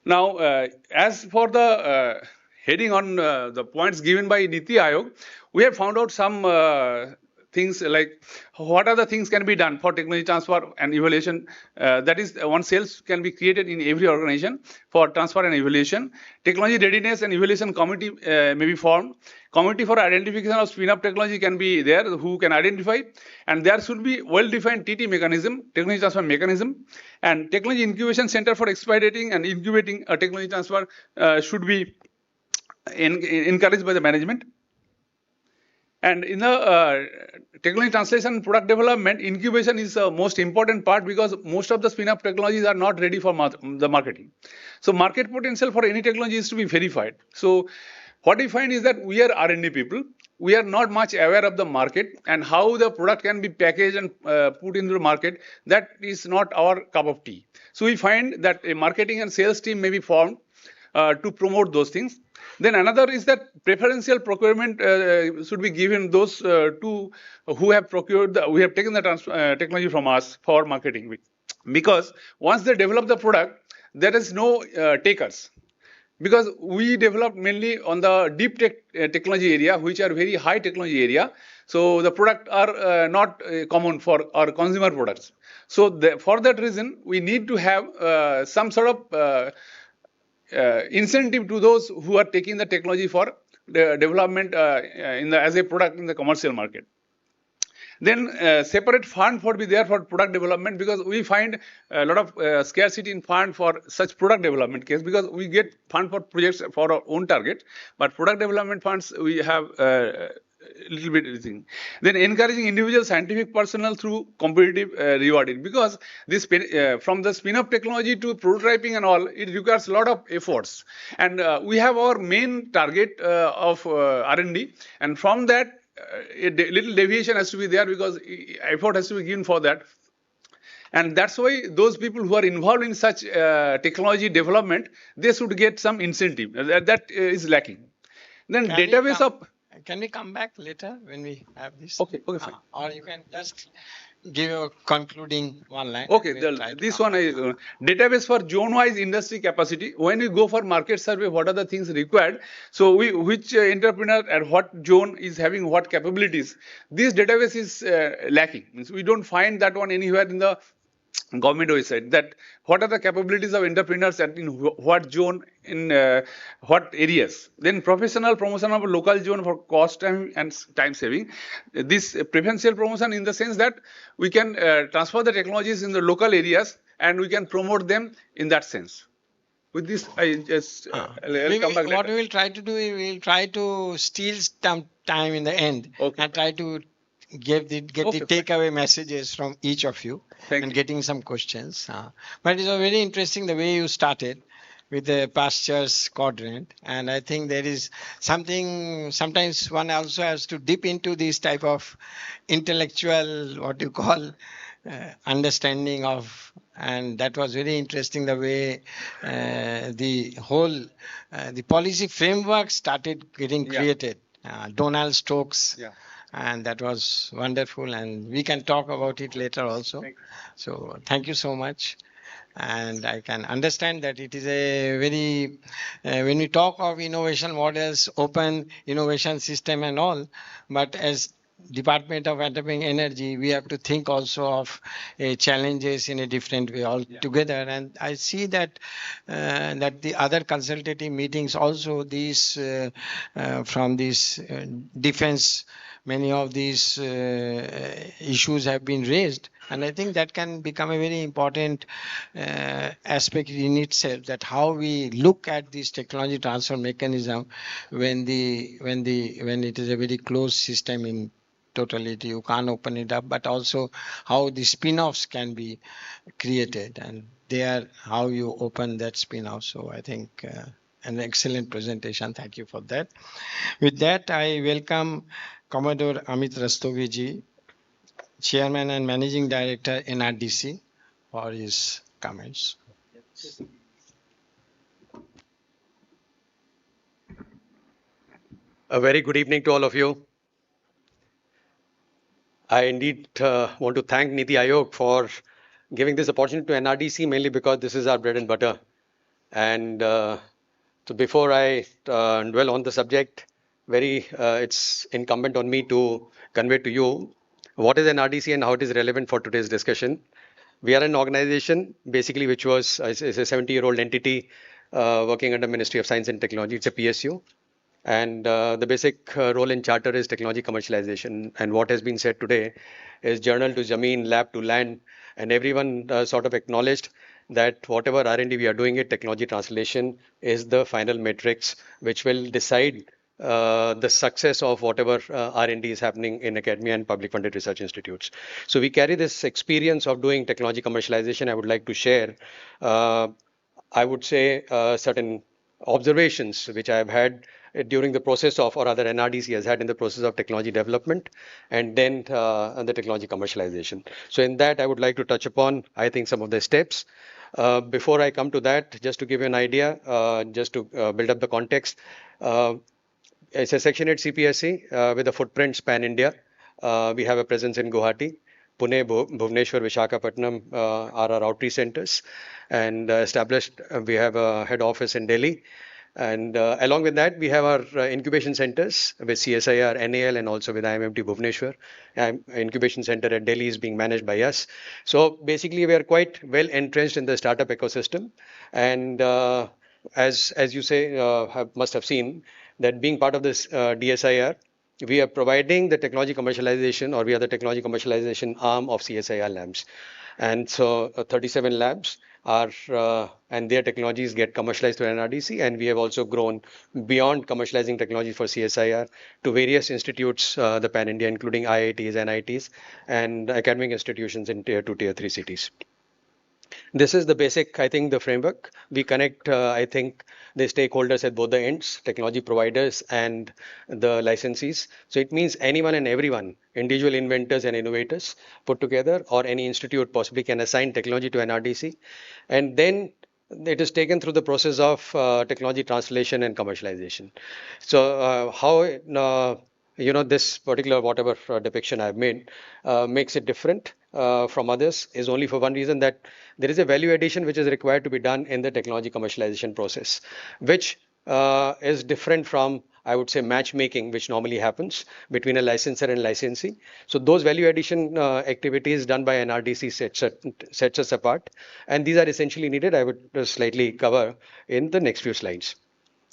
Now, as for the heading on the points given by NITI-STATE, we have found out some things like what are the things can be done for technology transfer and evaluation. That is, one cells can be created in every organization for transfer and evaluation. Technology readiness and evaluation committee may be formed. Committee for identification of spin-up technology can be there, who can identify, and there should be well-defined TT mechanism, technology transfer mechanism, and technology incubation center for expediting and incubating a technology transfer should be encouraged by the management. And in the technology translation and product development, incubation is the most important part because most of the spin-up technologies are not ready for the marketing. So market potential for any technology is to be verified. So what we find is that we are R&D people. We are not much aware of the market and how the product can be packaged and put into the market. That is not our cup of tea. So we find that a marketing and sales team may be formed to promote those things. Then another is that preferential procurement should be given those who have procured, who have taken the technology from us for marketing. Because once they develop the product, there is no takers. Because we develop mainly on the deep technology area, which are very high technology area. So the product are not common for our consumer products. So for that reason, we need to have some sort of incentive to those who are taking the technology for the development as a product in the commercial market. Then separate fund for be there for product development, because we find a lot of scarcity in fund for such product development case, because we get fund for projects for our own target, but product development funds we have little bit thing. Then encouraging individual scientific personnel through competitive rewarding, because this from the spin-off technology to prototyping and all, it requires a lot of efforts, and we have our main target of R&D, and from that a little deviation has to be there, because effort has to be given for that. And that's why those people who are involved in such technology development, they should get some incentive. That is lacking. Then database of... Can we come back later when we have this? Okay, fine. Or you can just give a concluding one line. Okay, this one is database for zone-wise industry capacity. When we go for market survey, what are the things required? So which entrepreneur at what zone is having what capabilities? This database is lacking. Means we don't find that one anywhere in the government website, that what are the capabilities of entrepreneurs and in what zone, in what areas. Then professional promotion of a local zone for cost time and time saving. This preferential promotion in the sense that we can transfer the technologies in the local areas and we can promote them in that sense. With this, I just I'll come back later. What we will try to do is we will try to steal some time in the end and try to get the takeaway messages from each of you and getting some questions. But it was very interesting the way you started with the pastures quadrant, and I think there is something, sometimes one also has to dip into this type of intellectual, what you call, understanding of, and that was very interesting the way the whole the policy framework started getting created. Donald Stokes. And that was wonderful, and we can talk about it later also. So thank you so much. And I can understand that it is a very, when we talk of innovation models, open innovation system and all, but as Department of Atomic Energy, we have to think also of challenges in a different way altogether. And I see that that the other consultative meetings also, these from this defense, many of these issues have been raised, and I think that can become a very important aspect in itself, that how we look at this technology transfer mechanism when it is a very closed system in totality, you can't open it up, but also how the spin-offs can be created, and there how you open that spin-off. So I think an excellent presentation. Thank you for that. With that, I welcome Commodore Amit Rastogi ji, Chairman and Managing Director, NRDC, for his comments. A very good evening to all of you. I indeed want to thank NITI Aayog for giving this opportunity to NRDC, mainly because this is our bread and butter. And so before I dwell on the subject, it's incumbent on me to convey to you what is NRDC and how it is relevant for today's discussion. We are an organization basically which was a 70-year-old entity working under Ministry of Science and Technology. It's a PSU. And the basic role in charter is technology commercialization. And what has been said today is journal to Zameen, lab to land, and everyone sort of acknowledged that whatever R&D we are doing it, technology translation is the final matrix which will decide the success of whatever R&D is happening in academia and public funded research institutes. So we carry this experience of doing technology commercialization. I would like to share, I would say, certain observations which I have had during the process of, or rather NRDC has had in the process of technology development and then the technology commercialization. So in that, I would like to touch upon, I think, some of the steps. Before I come to that, just to give you an idea, just to build up the context, it's a Section 8 CPSC with a footprint span India. We have a presence in Guwahati, Pune, Bhubaneswar, Visakhapatnam are our outreach centers, and established, we have a head office in Delhi. And along with that, we have our incubation centers with CSIR, NAL, and also with IMMT Bhubaneswar. Incubation center at Delhi is being managed by us. So basically, we are quite well entrenched in the startup ecosystem. And as you say, must have seen that being part of this DSIR, we are providing the technology commercialization, or we are the technology commercialization arm of CSIR labs. And so 37 labs are, and their technologies get commercialized through NRDC. And we have also grown beyond commercializing technology for CSIR to various institutes, the pan-India, including IITs, NITs, and academic institutions in tier 2, tier 3 cities. This is the basic, I think, the framework. We connect, I think, the stakeholders at both the ends, technology providers and the licensees. So it means anyone and everyone, individual inventors and innovators put together, or any institute possibly can assign technology to NRDC. And then it is taken through the process of technology translation and commercialization. So this particular whatever depiction I've made makes it different from others is only for one reason, that there is a value addition which is required to be done in the technology commercialization process, which is different from, I would say, matchmaking, which normally happens between a licensor and licensee. So those value addition activities done by NRDC sets us apart. And these are essentially needed. I would slightly cover in the next few slides.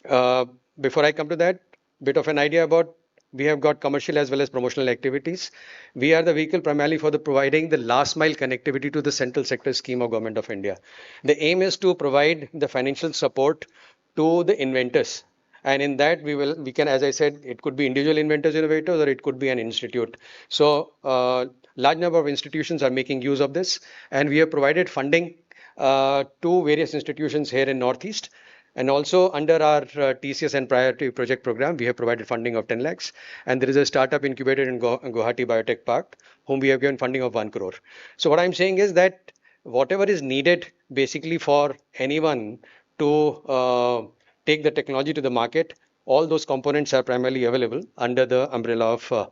Before I come to that, bit of an idea about, we have got commercial as well as promotional activities. We are the vehicle primarily for the providing the last mile connectivity to the central sector scheme of Government of India. The aim is to provide the financial support to the inventors. And in that we can, as I said, it could be individual inventors, innovators, or it could be an institute. So large number of institutions are making use of this, and we have provided funding to various institutions here in Northeast. And also under our TCS and Priority Project Program, we have provided funding of 10 lakhs. And there is a startup incubated in Guwahati Biotech Park, whom we have given funding of 1 crore. So what I'm saying is that whatever is needed basically for anyone to take the technology to the market, all those components are primarily available under the umbrella of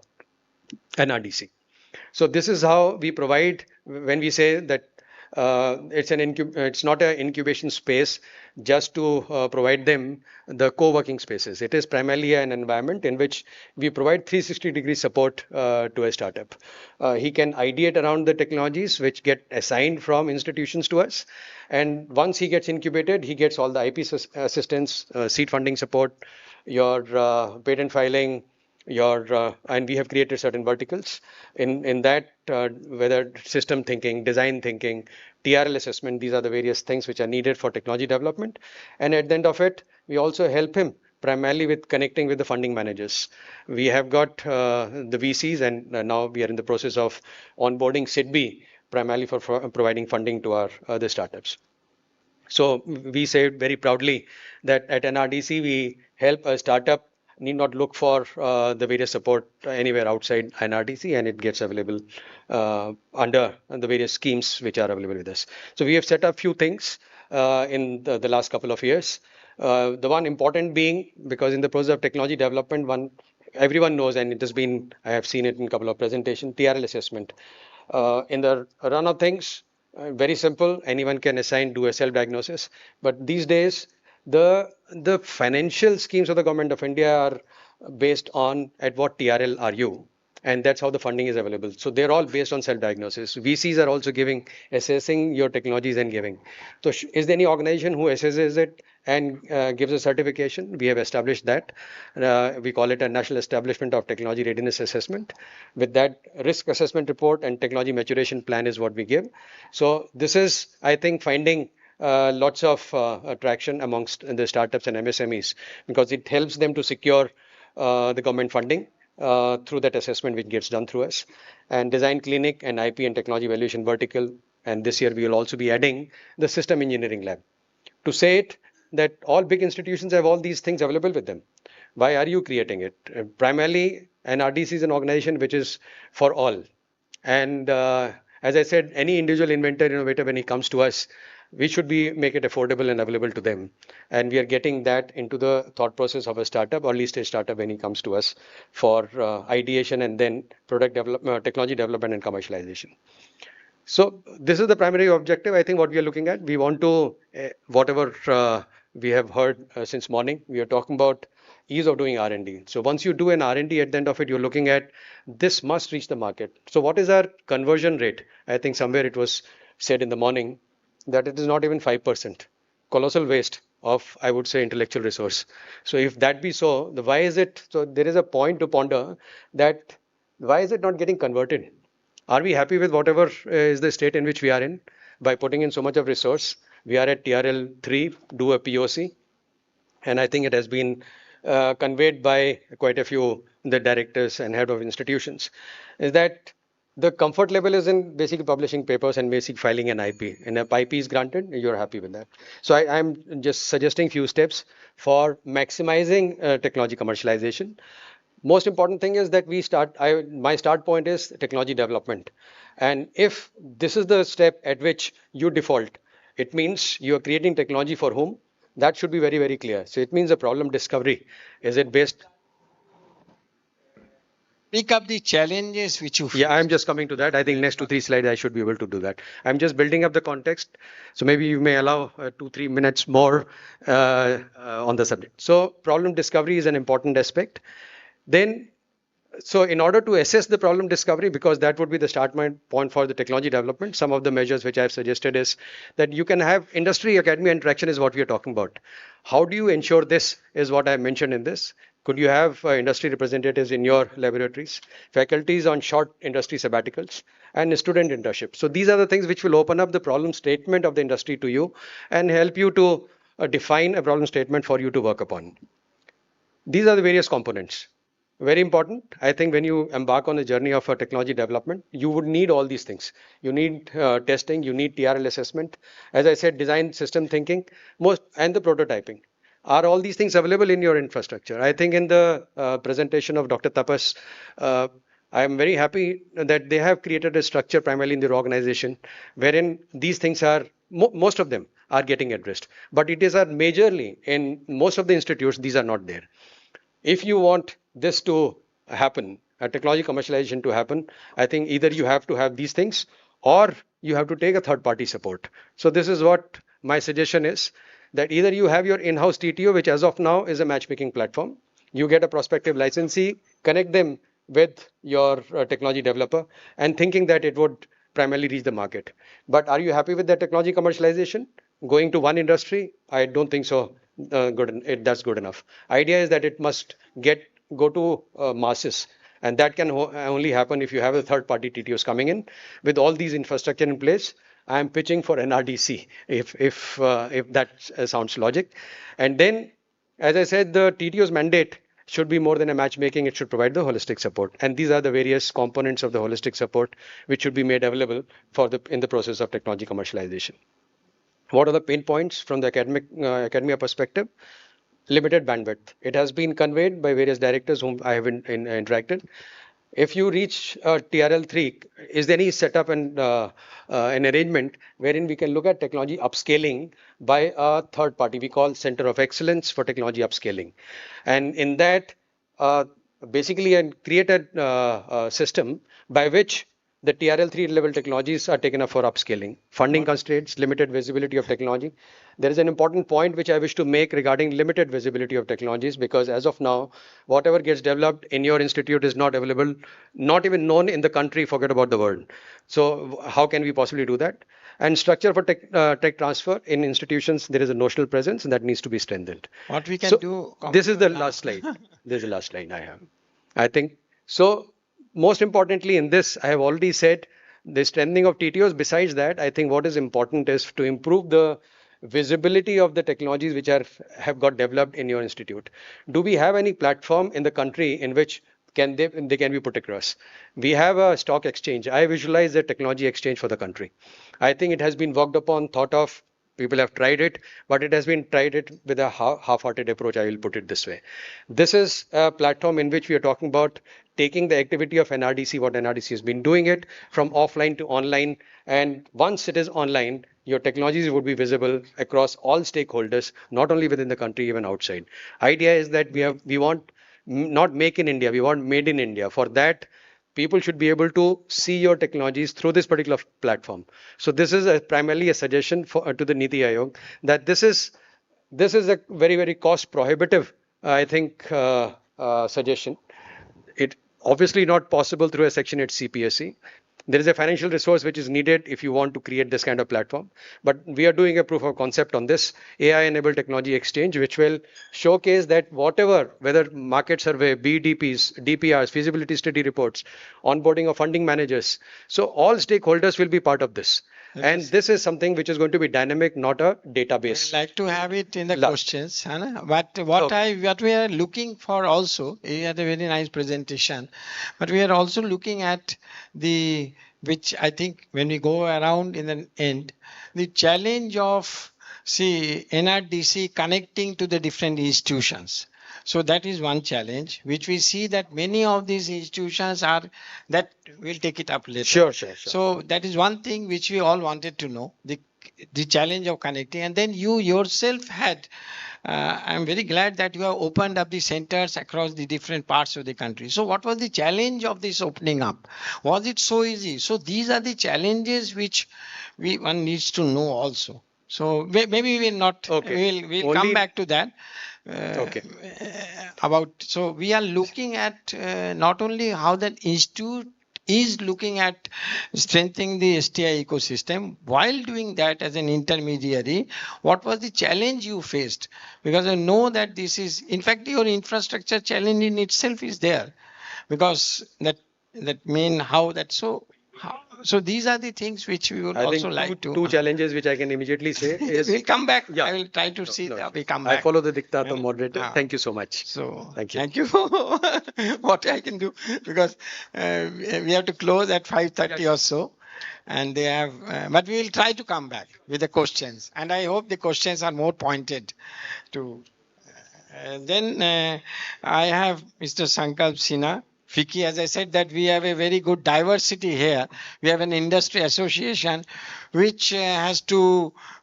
NRDC. So this is how we provide when we say that it's not an incubation space just to provide them the co-working spaces. It is primarily an environment in which we provide 360-degree support to a startup. He can ideate around the technologies which get assigned from institutions to us. And once he gets incubated, he gets all the IP assistance, seed funding support, your patent filing, and we have created certain verticals in that, whether system thinking, design thinking, TRL assessment, these are the various things which are needed for technology development. And at the end of it, we also help him primarily with connecting with the funding managers. We have got the VCs, and now we are in the process of onboarding SIDBI primarily for providing funding to our other startups. So we say very proudly that at NRDC, we help a startup need not look for the various support anywhere outside NRDC, and it gets available under the various schemes which are available with us. So we have set up few things in the last couple of years. The one important being, because in the process of technology development, everyone knows, and it has been, I have seen it in a couple of presentations, TRL assessment. In the run of things, very simple, anyone can assign, do a self-diagnosis. But these days, the financial schemes of the Government of India are based on at what TRL are you, and that's how the funding is available. So they're all based on self-diagnosis. VCs are also assessing your technologies and giving. So is there any organization who assesses it and gives a certification? We have established that. We call it a National Establishment of Technology Readiness Assessment. With that, risk assessment report and technology maturation plan is what we give. So this is, I think, finding lots of attraction amongst the startups and MSMEs, because it helps them to secure the government funding through that assessment which gets done through us. And design clinic and IP and technology evaluation vertical. And this year we will also be adding the system engineering lab. To say it, that all big institutions have all these things available with them. Why are you creating it? Primarily, NRDC is an organization which is for all. And as I said, any individual inventor, innovator, when he comes to us, we should make it affordable and available to them. And we are getting that into the thought process of a startup, or early stage startup, when he comes to us for ideation and then product development, technology development and commercialization. So this is the primary objective. I think what we are looking at, we want to, whatever we have heard since morning, we are talking about ease of doing R&D. So once you do an R&D, at the end of it, you're looking at this must reach the market. So what is our conversion rate? I think somewhere it was said in the morning that it is not even 5%. Colossal waste. of, I would say, intellectual resource. So if that be so, the why is it? So there is a point to ponder that why is it not getting converted? Are we happy with whatever is the state in which we are in by putting in so much of resource? We are at TRL 3, do a POC, and I think it has been conveyed by quite a few the directors and head of institutions, is that the comfort level is in basically publishing papers and basic filing an IP. And if IP is granted, you're happy with that. So I'm just suggesting few steps for maximizing technology commercialization. Most important thing is that my start point is technology development. And if this is the step at which you default, it means you are creating technology for whom? That should be very, very clear. So it means the problem discovery. Is it based? Pick up the challenges which you face. Yeah, I'm just coming to that. I think next 2-3 slides I should be able to do that. I'm just building up the context. So maybe you may allow 2-3 minutes more on the subject. So problem discovery is an important aspect. Then, so in order to assess the problem discovery, because that would be the start point for the technology development, some of the measures which I've suggested is that you can have industry academia interaction is what we are talking about. How do you ensure this is what I mentioned in this. Could you have industry representatives in your laboratories, faculties on short industry sabbaticals, and student internship? So these are the things which will open up the problem statement of the industry to you and help you to define a problem statement for you to work upon. These are the various components. Very important. I think when you embark on a journey of technology development, you would need all these things. You need testing, you need TRL assessment. As I said, design system thinking, and the prototyping. Are all these things available in your infrastructure? I think in the presentation of Dr. Tapas, I am very happy that they have created a structure primarily in their organization wherein these things are, most of them are getting addressed. But it is majorly in most of the institutes, these are not there. If you want this to happen, technology commercialization to happen, I think either you have to have these things or you have to take a third party support. So this is what my suggestion is, that either you have your in-house TTO, which as of now is a matchmaking platform. You get a prospective licensee, connect them with your technology developer and thinking that it would primarily reach the market. But are you happy with the technology commercialization? Going to one industry? I don't think so. That's good enough. Idea is that it must go to masses, and that can only happen if you have a third party TTOs coming in with all these infrastructure in place. I am pitching for NRDC if that sounds logic. And then, as I said, the TTO's mandate should be more than a matchmaking. It should provide the holistic support, and these are the various components of the holistic support which should be made available in the process of technology commercialization. What are the pain points from the academia perspective? Limited bandwidth. It has been conveyed by various directors whom I have interacted. If you reach TRL 3, is there any setup and an arrangement wherein we can look at technology upscaling by a third party? We call Center of Excellence for Technology Upscaling. And in that, basically create a system by which the TRL 3 level technologies are taken up for upscaling. Funding constraints, limited visibility of technology. There is an important point which I wish to make regarding limited visibility of technologies, because as of now, whatever gets developed in your institute is not available, not even known in the country, forget about the world. So how can we possibly do that? And structure for tech transfer in institutions, there is a notional presence and that needs to be strengthened. What we can do. This is the last slide. This is the last slide I have. I think so. Most importantly in this, I have already said the strengthening of TTOs. Besides that, I think what is important is to improve the visibility of the technologies which have got developed in your institute. Do we have any platform in the country in which they can be put across? We have a stock exchange. I visualize a technology exchange for the country. I think it has been worked upon, thought of. People have tried it, but it has been tried it with a half-hearted approach. I will put it this way. This is a platform in which we are talking about taking the activity of NRDC, what NRDC has been doing it from offline to online. And once it is online, your technologies would be visible across all stakeholders, not only within the country, even outside. Idea is that we want not make in India, we want made in India. For that, people should be able to see your technologies through this particular platform. So this is primarily a suggestion to the NITI Aayog that this is a very, very cost prohibitive, I think, suggestion. It obviously not possible through a Section 8 CPSE. there is a financial resource which is needed if you want to create this kind of platform. But we are doing a proof of concept on this AI-enabled technology exchange, which will showcase that whatever, whether market survey, BDPs, DPRs, feasibility study reports, onboarding of funding managers. So all stakeholders will be part of this. And this is something which is going to be dynamic, not a database. Like to have it in the questions, but what we are looking for also, you had a very nice presentation, but we are also looking at the, which I think when we go around in the end, the challenge of, see, NRDC connecting to the different institutions. So that is one challenge, which we see that many of these institutions are, that we'll take it up later. Sure. So that is one thing which we all wanted to know, the challenge of connecting. And then you yourself had, I'm very glad that you have opened up the centers across the different parts of the country. So what was the challenge of this opening up? Was it so easy? So these are the challenges which one needs to know also. So maybe we will not, we'll come back to that. So we are looking at not only how that institute is looking at strengthening the STI ecosystem. While doing that as an intermediary, what was the challenge you faced? Because I know that this is, in fact, your infrastructure challenge in itself is there, because that mean how that so these are the things which we would also like to. Two challenges which I can immediately say is. We'll come back. Yeah. I will try to see that we come back. I follow the diktat of moderator. Thank you so much. So thank you. Thank you for what I can do, because we have to close at 5:30 or so. And they have, but we will try to come back with the questions. And I hope the questions are more pointed to. Then I have Mr. Sankalp Sinha. FICCI, as I said, that we have a very good diversity here. We have an industry association which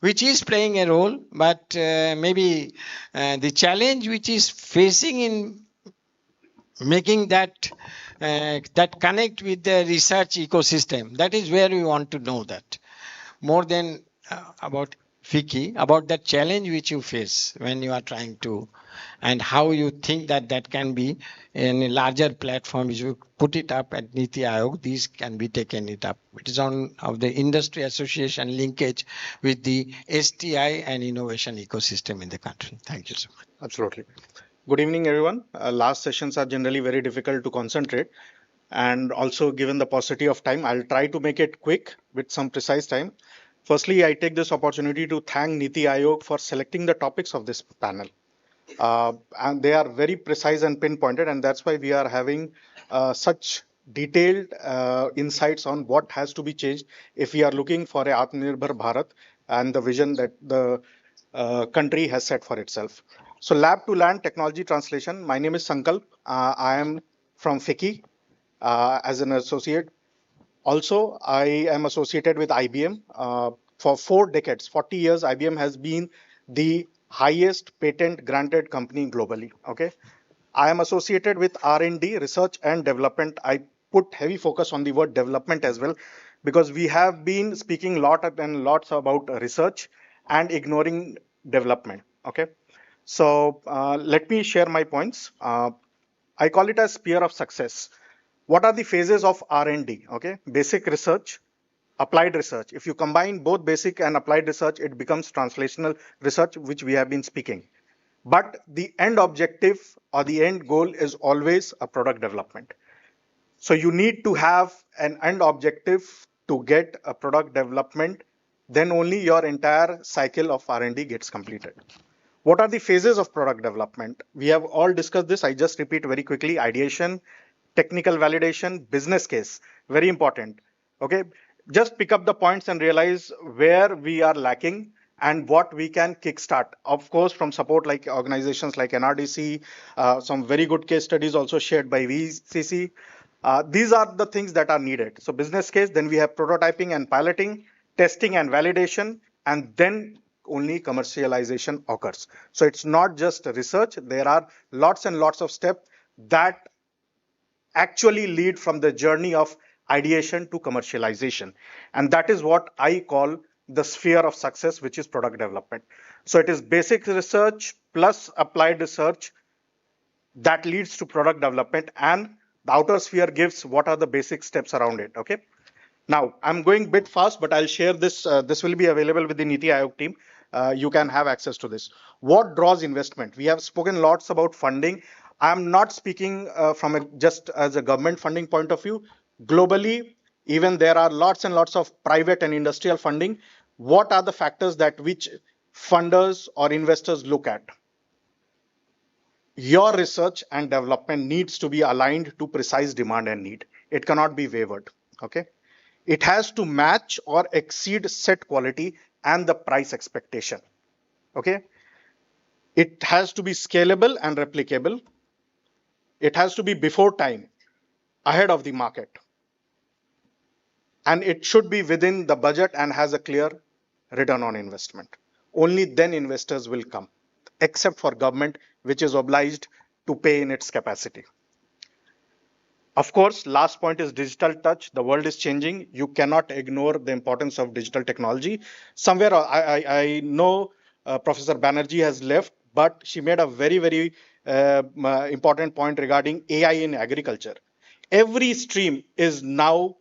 which is playing a role, but maybe the challenge which is facing in making that connect with the research ecosystem, that is where we want to know that more than about FICCI, about that challenge which you face when you are trying to, and how you think that can be in a larger platform. If you put it up at NITI Aayog, these can be taken it up. It is on of the industry association linkage with the STI and innovation ecosystem in the country. Thank you so much. Absolutely. Good evening, everyone. Last sessions are generally very difficult to concentrate. And also, given the paucity of time, I'll try to make it quick with some precise time. Firstly, I take this opportunity to thank NITI Aayog for selecting the topics of this panel. And they are very precise and pinpointed, and that's why we are having such detailed insights on what has to be changed if we are looking for a Atmanirbhar Bharat and the vision that the country has set for itself. So lab to land technology translation. My name is Sankalp. I am from FICCI as an associate. Also, I am associated with IBM. For 4 decades, 40 years, IBM has been the highest patent granted company globally. Okay, I am associated with R&D, research and development. I put heavy focus on the word development as well, because we have been speaking lots about research and ignoring development. Okay, so let me share my points. I call it as sphere of success. What are the phases of R&D? Okay, basic research, applied research. If you combine both basic and applied research, it becomes translational research, which we have been speaking. But the end objective or the end goal is always a product development. So you need to have an end objective to get a product development. Then only your entire cycle of R&D gets completed. What are the phases of product development? We have all discussed this. I just repeat very quickly: ideation, technical validation, business case. Very important. Okay, just pick up the points and realize where we are lacking and what we can kickstart. Of course, from support like organizations like NRDC, some very good case studies also shared by VCC. These are the things that are needed. So business case, then we have prototyping and piloting, testing and validation, and then only commercialization occurs. So it's not just research. There are lots and lots of steps that actually lead from the journey of ideation to commercialization. And that is what I call the sphere of success, which is product development. So it is basic research plus applied research that leads to product development, and the outer sphere gives what are the basic steps around it. Okay. Now, I'm going a bit fast, but I'll share this. This will be available with the NITI Aayog team. You can have access to this. What draws investment? We have spoken lots about funding. I'm not speaking from just as a government funding point of view. Globally, even there are lots and lots of private and industrial funding. What are the factors that which funders or investors look at? Your research and development needs to be aligned to precise demand and need. It cannot be wavered. Okay. It has to match or exceed set quality and the price expectation. Okay. It has to be scalable and replicable. It has to be before time, ahead of the market. And it should be within the budget and has a clear return on investment. Only then investors will come, except for government, which is obliged to pay in its capacity. Of course, last point is digital touch. The world is changing. You cannot ignore the importance of digital technology. Somewhere I know Professor Banerjee has left, but she made a very important point regarding AI in agriculture. Every stream is now,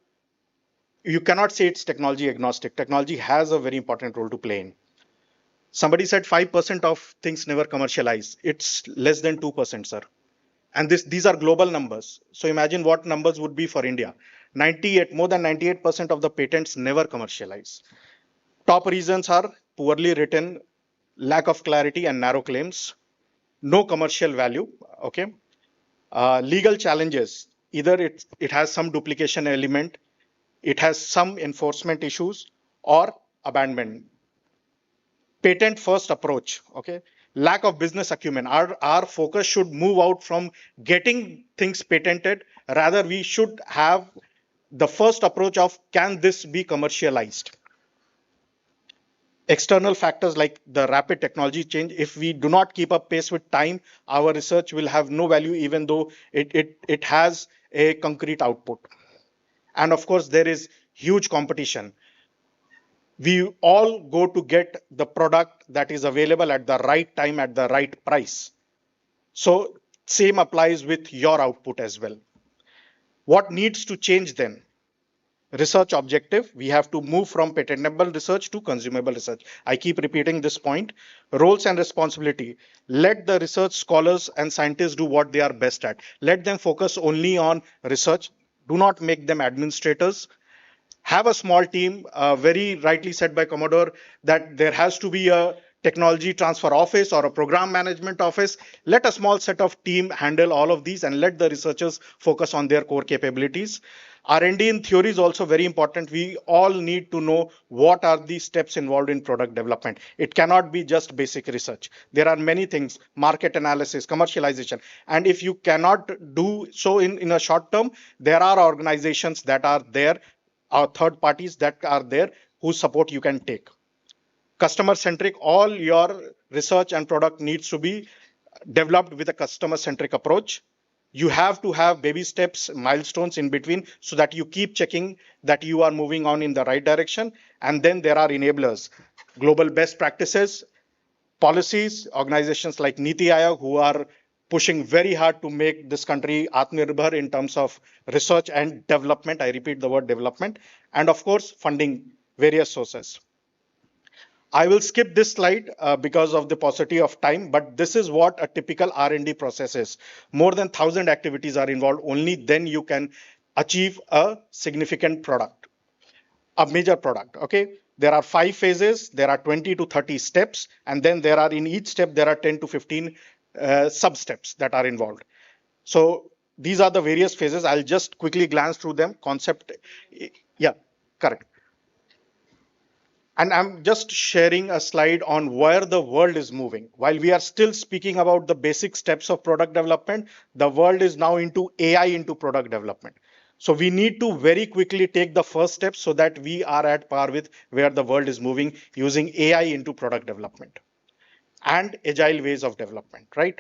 you cannot say it's technology agnostic. Technology has a very important role to play in. Somebody said 5% of things never commercialize. It's less than 2%, sir. And these are global numbers. So imagine what numbers would be for India. More than 98% of the patents never commercialize. Top reasons are poorly written, lack of clarity and narrow claims, no commercial value. Okay. Legal challenges. Either it has some duplication element, it has some enforcement issues, or abandonment. Patent first approach. Okay. Lack of business acumen. Our focus should move out from getting things patented. Rather, we should have the first approach of, can this be commercialized? External factors like the rapid technology change. If we do not keep up pace with time, our research will have no value, even though it has a concrete output. And of course, there is huge competition. We all go to get the product that is available at the right time at the right price. So same applies with your output as well. What needs to change then? Research objective. We have to move from patentable research to consumable research. I keep repeating this point. Roles and responsibility. Let the research scholars and scientists do what they are best at. Let them focus only on research. Do not make them administrators. Have a small team. Very rightly said by Commodore that there has to be a technology transfer office or a program management office. Let a small set of team handle all of these and let the researchers focus on their core capabilities. R&D in theory is also very important. We all need to know what are the steps involved in product development. It cannot be just basic research. There are many things, market analysis, commercialization. And if you cannot do so in a short term, there are organizations that are there, or third parties that are there whose support you can take. Customer centric, all your research and product needs to be developed with a customer centric approach. You have to have baby steps, milestones in between so that you keep checking that you are moving on in the right direction. And then there are enablers, global best practices, policies, organizations like NITI Aayog who are pushing very hard to make this country Atmanirbhar in terms of research and development. I repeat the word development. And of course, funding various sources. I will skip this slide because of the paucity of time, but this is what a typical R&D process is. More than 1,000 activities are involved. Only then you can achieve a significant product, a major product. Okay. There are 5 phases. There are 20 to 30 steps. And then there are, in each step, there are 10 to 15 sub steps that are involved. So these are the various phases. I'll just quickly glance through them. Concept. Yeah, correct. And I'm just sharing a slide on where the world is moving. While we are still speaking about the basic steps of product development, the world is now into AI into product development. So we need to very quickly take the first step so that we are at par with where the world is moving using AI into product development and agile ways of development, right?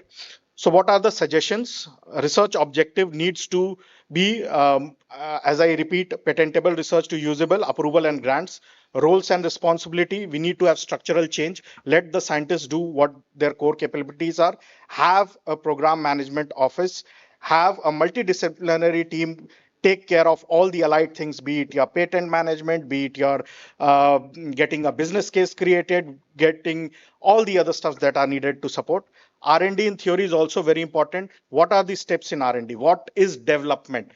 So what are the suggestions? Research objective needs to be, as I repeat, patentable research to usable, approval and grants. Roles and responsibility, we need to have structural change. Let the scientists do what their core capabilities are. Have a program management office. Have a multidisciplinary team take care of all the allied things, be it your patent management, be it your getting a business case created, getting all the other stuff that are needed to support. R&D in theory is also very important. What are the steps in R&D? What is development?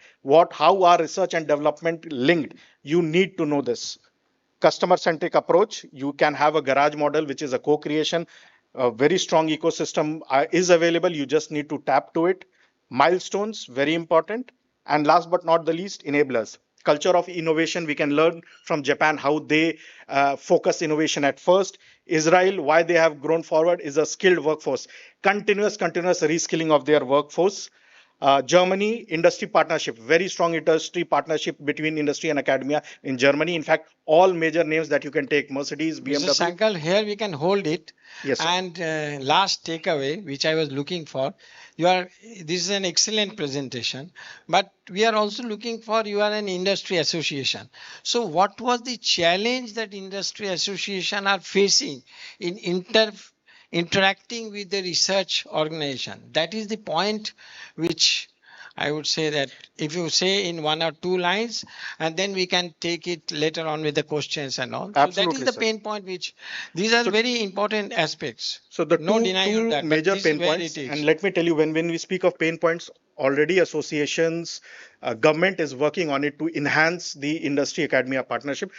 How are research and development linked? You need to know this. Customer centric approach. You can have a garage model, which is a co-creation. A very strong ecosystem is available. You just need to tap to it. Milestones, very important. And last but not the least, enablers. Culture of innovation. We can learn from Japan how they focus innovation at first. Israel, why they have grown forward is a skilled workforce. Continuous reskilling of their workforce. Germany, industry partnership, very strong industry partnership between industry and academia in Germany. In fact, all major names that you can take, Mercedes, Mr. BMW. Sankal, here we can hold it. Yes, sir. And last takeaway, which I was looking for, this is an excellent presentation, but we are also looking for, you are an industry association. So what was the challenge that industry association are facing in interacting with the research organization? That is the point which I would say that if you say in 1 or 2 lines, and then we can take it later on with the questions and all. Absolutely, so that is the sir. pain point which these are very important aspects. So the No two denying of that, but major this is pain where points, it is. and let me tell you, when we speak of pain points, already associations, government is working on it to enhance the industry academia partnership.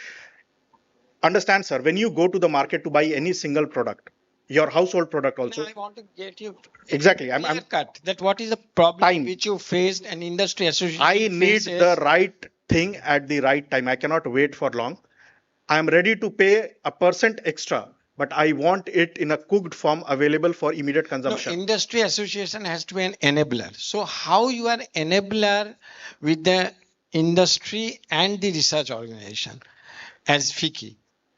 Understand, sir, when you go to the market to buy any single product, your household product also. I want to get you Exactly. I'm cut that what is the problem time. which you faced and industry association I need faces. the right thing at the right time. I cannot wait for long. I am ready to pay a % extra, but I want it in a cooked form available for immediate No, consumption. industry association has to be an enabler. So how you are enabler with the industry and the research organization as FICI?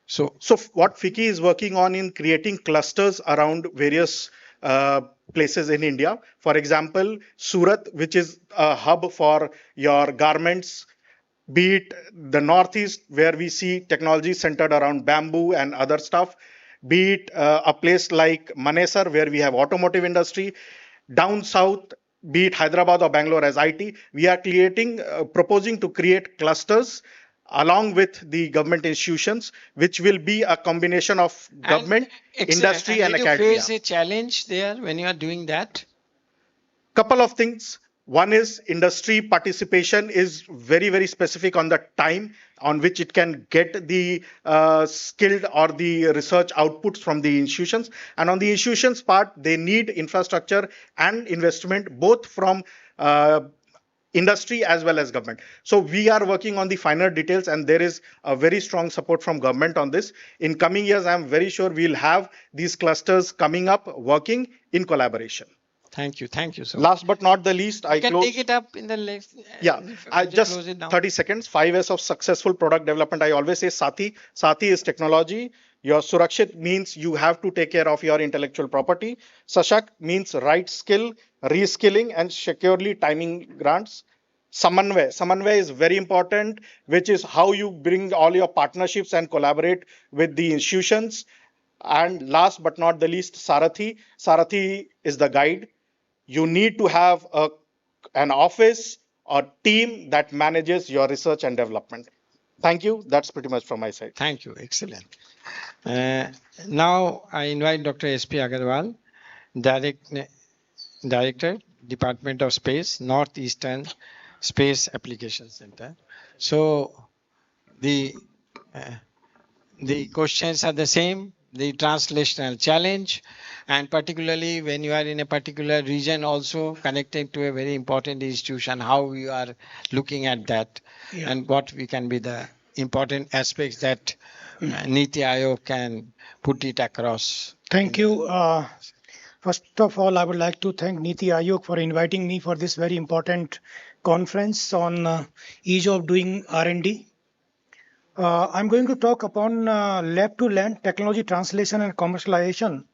So what FICI is working on in creating clusters around various places in India. For example, Surat, which is a hub for your garments, be it the Northeast, where we see technology centered around bamboo and other stuff, be it a place like Manesar, where we have automotive industry, down south, be it Hyderabad or Bangalore as IT, we are proposing to create clusters along with the government institutions, which will be a combination of government, industry, and did you academia. face a challenge there when you are doing that? Couple of things. One is industry participation is very, very specific on the time on which it can get the skilled or the research outputs from the institutions. And on the institutions part, they need infrastructure and investment both from industry as well as government. So we are working on the finer details, and there is a very strong support from government on this. In coming years, I'm very sure we'll have these clusters coming up working in collaboration. Thank you so much. Last but not the least, I can close. take it up in the next. Yeah, I just close it down. 30 seconds. 5 S of successful product development. I always say Sati. Sati is technology. Your Surakshit means you have to take care of your intellectual property. Sashak means right skill, reskilling, and securely timing grants. Samanvay is very important, which is how you bring all your partnerships and collaborate with the institutions. And last but not the least, Sarathi. Sarathi is the guide. You need to have an office or team that manages your research and development. Thank you. That's pretty much from my side. Thank you. Excellent. Now I invite Dr. S.P. Agarwal, Director, Department of Space, Northeastern Space Application Center. So the questions are the same, the translational challenge, and particularly when you are in a particular region also connected to a very important institution, how you are looking at that, and what we can be the important aspects that NITI Aayog can put it across. Thank you. First of all, I would like to thank NITI Aayog for inviting me for this very important conference on ease of doing R&D. I'm going to talk upon lab-to-land technology translation and commercialization.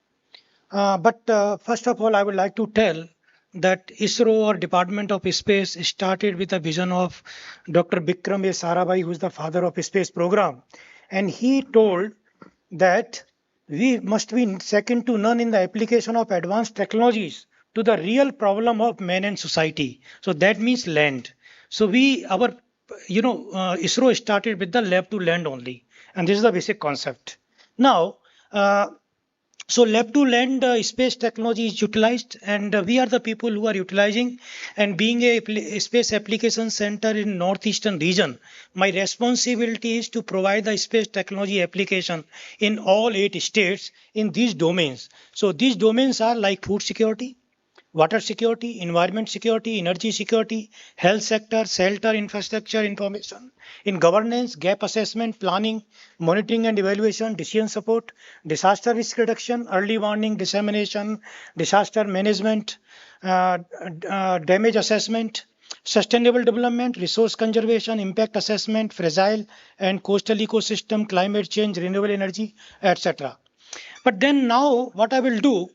But first of all, I would like to tell that ISRO or Department of Space started with a vision of Dr. Bikram A. Sarabhai, who is the father of space program. And he told that we must be second to none in the application of advanced technologies to the real problem of man and society. So that means land. So ISRO started with the lab to land only, and this is the basic concept. Now, so lab to land space technology is utilized, and we are the people who are utilizing. And being a space application center in northeastern region, my responsibility is to provide the space technology application in all 8 states in these domains. So these domains are like food security, water security, environment security, energy security, health sector, shelter infrastructure information, in governance, gap assessment, planning, monitoring and evaluation, decision support, disaster risk reduction, early warning, dissemination, disaster management, damage assessment, sustainable development, resource conservation, impact assessment, fragile and coastal ecosystem, climate change, renewable energy, etc. But then now what I will do,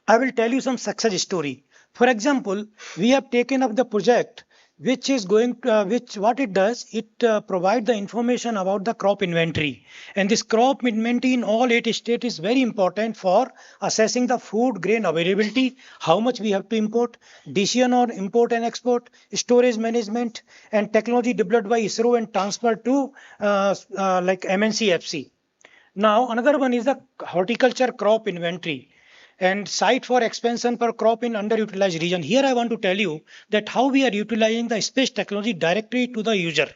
I will tell you some success story. For example, we have taken up the project which is going to, which what it does, it provide the information about the crop inventory. And this crop inventory in all 8 states is very important for assessing the food grain availability, how much we have to import, decision on import and export, storage management, and technology developed by ISRO and transferred to like MNCFC. Now, another one is the horticulture crop inventory and site for expansion per crop in underutilized region. Here I want to tell you that how we are utilizing the space technology directly to the user.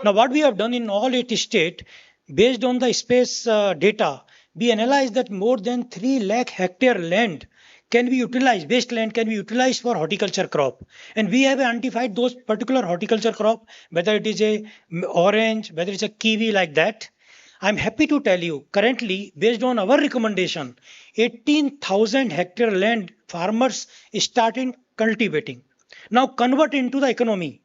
Now, what we have done in all 8 states, based on the space data, we analyzed that more than 3 lakh hectare land can be utilized, wasteland can be utilized for horticulture crop. And we have identified those particular horticulture crop, whether it is a orange, whether it's a kiwi like that. I'm happy to tell you, currently, based on our recommendation, 18,000 hectare land farmers started cultivating. Now convert into the economy.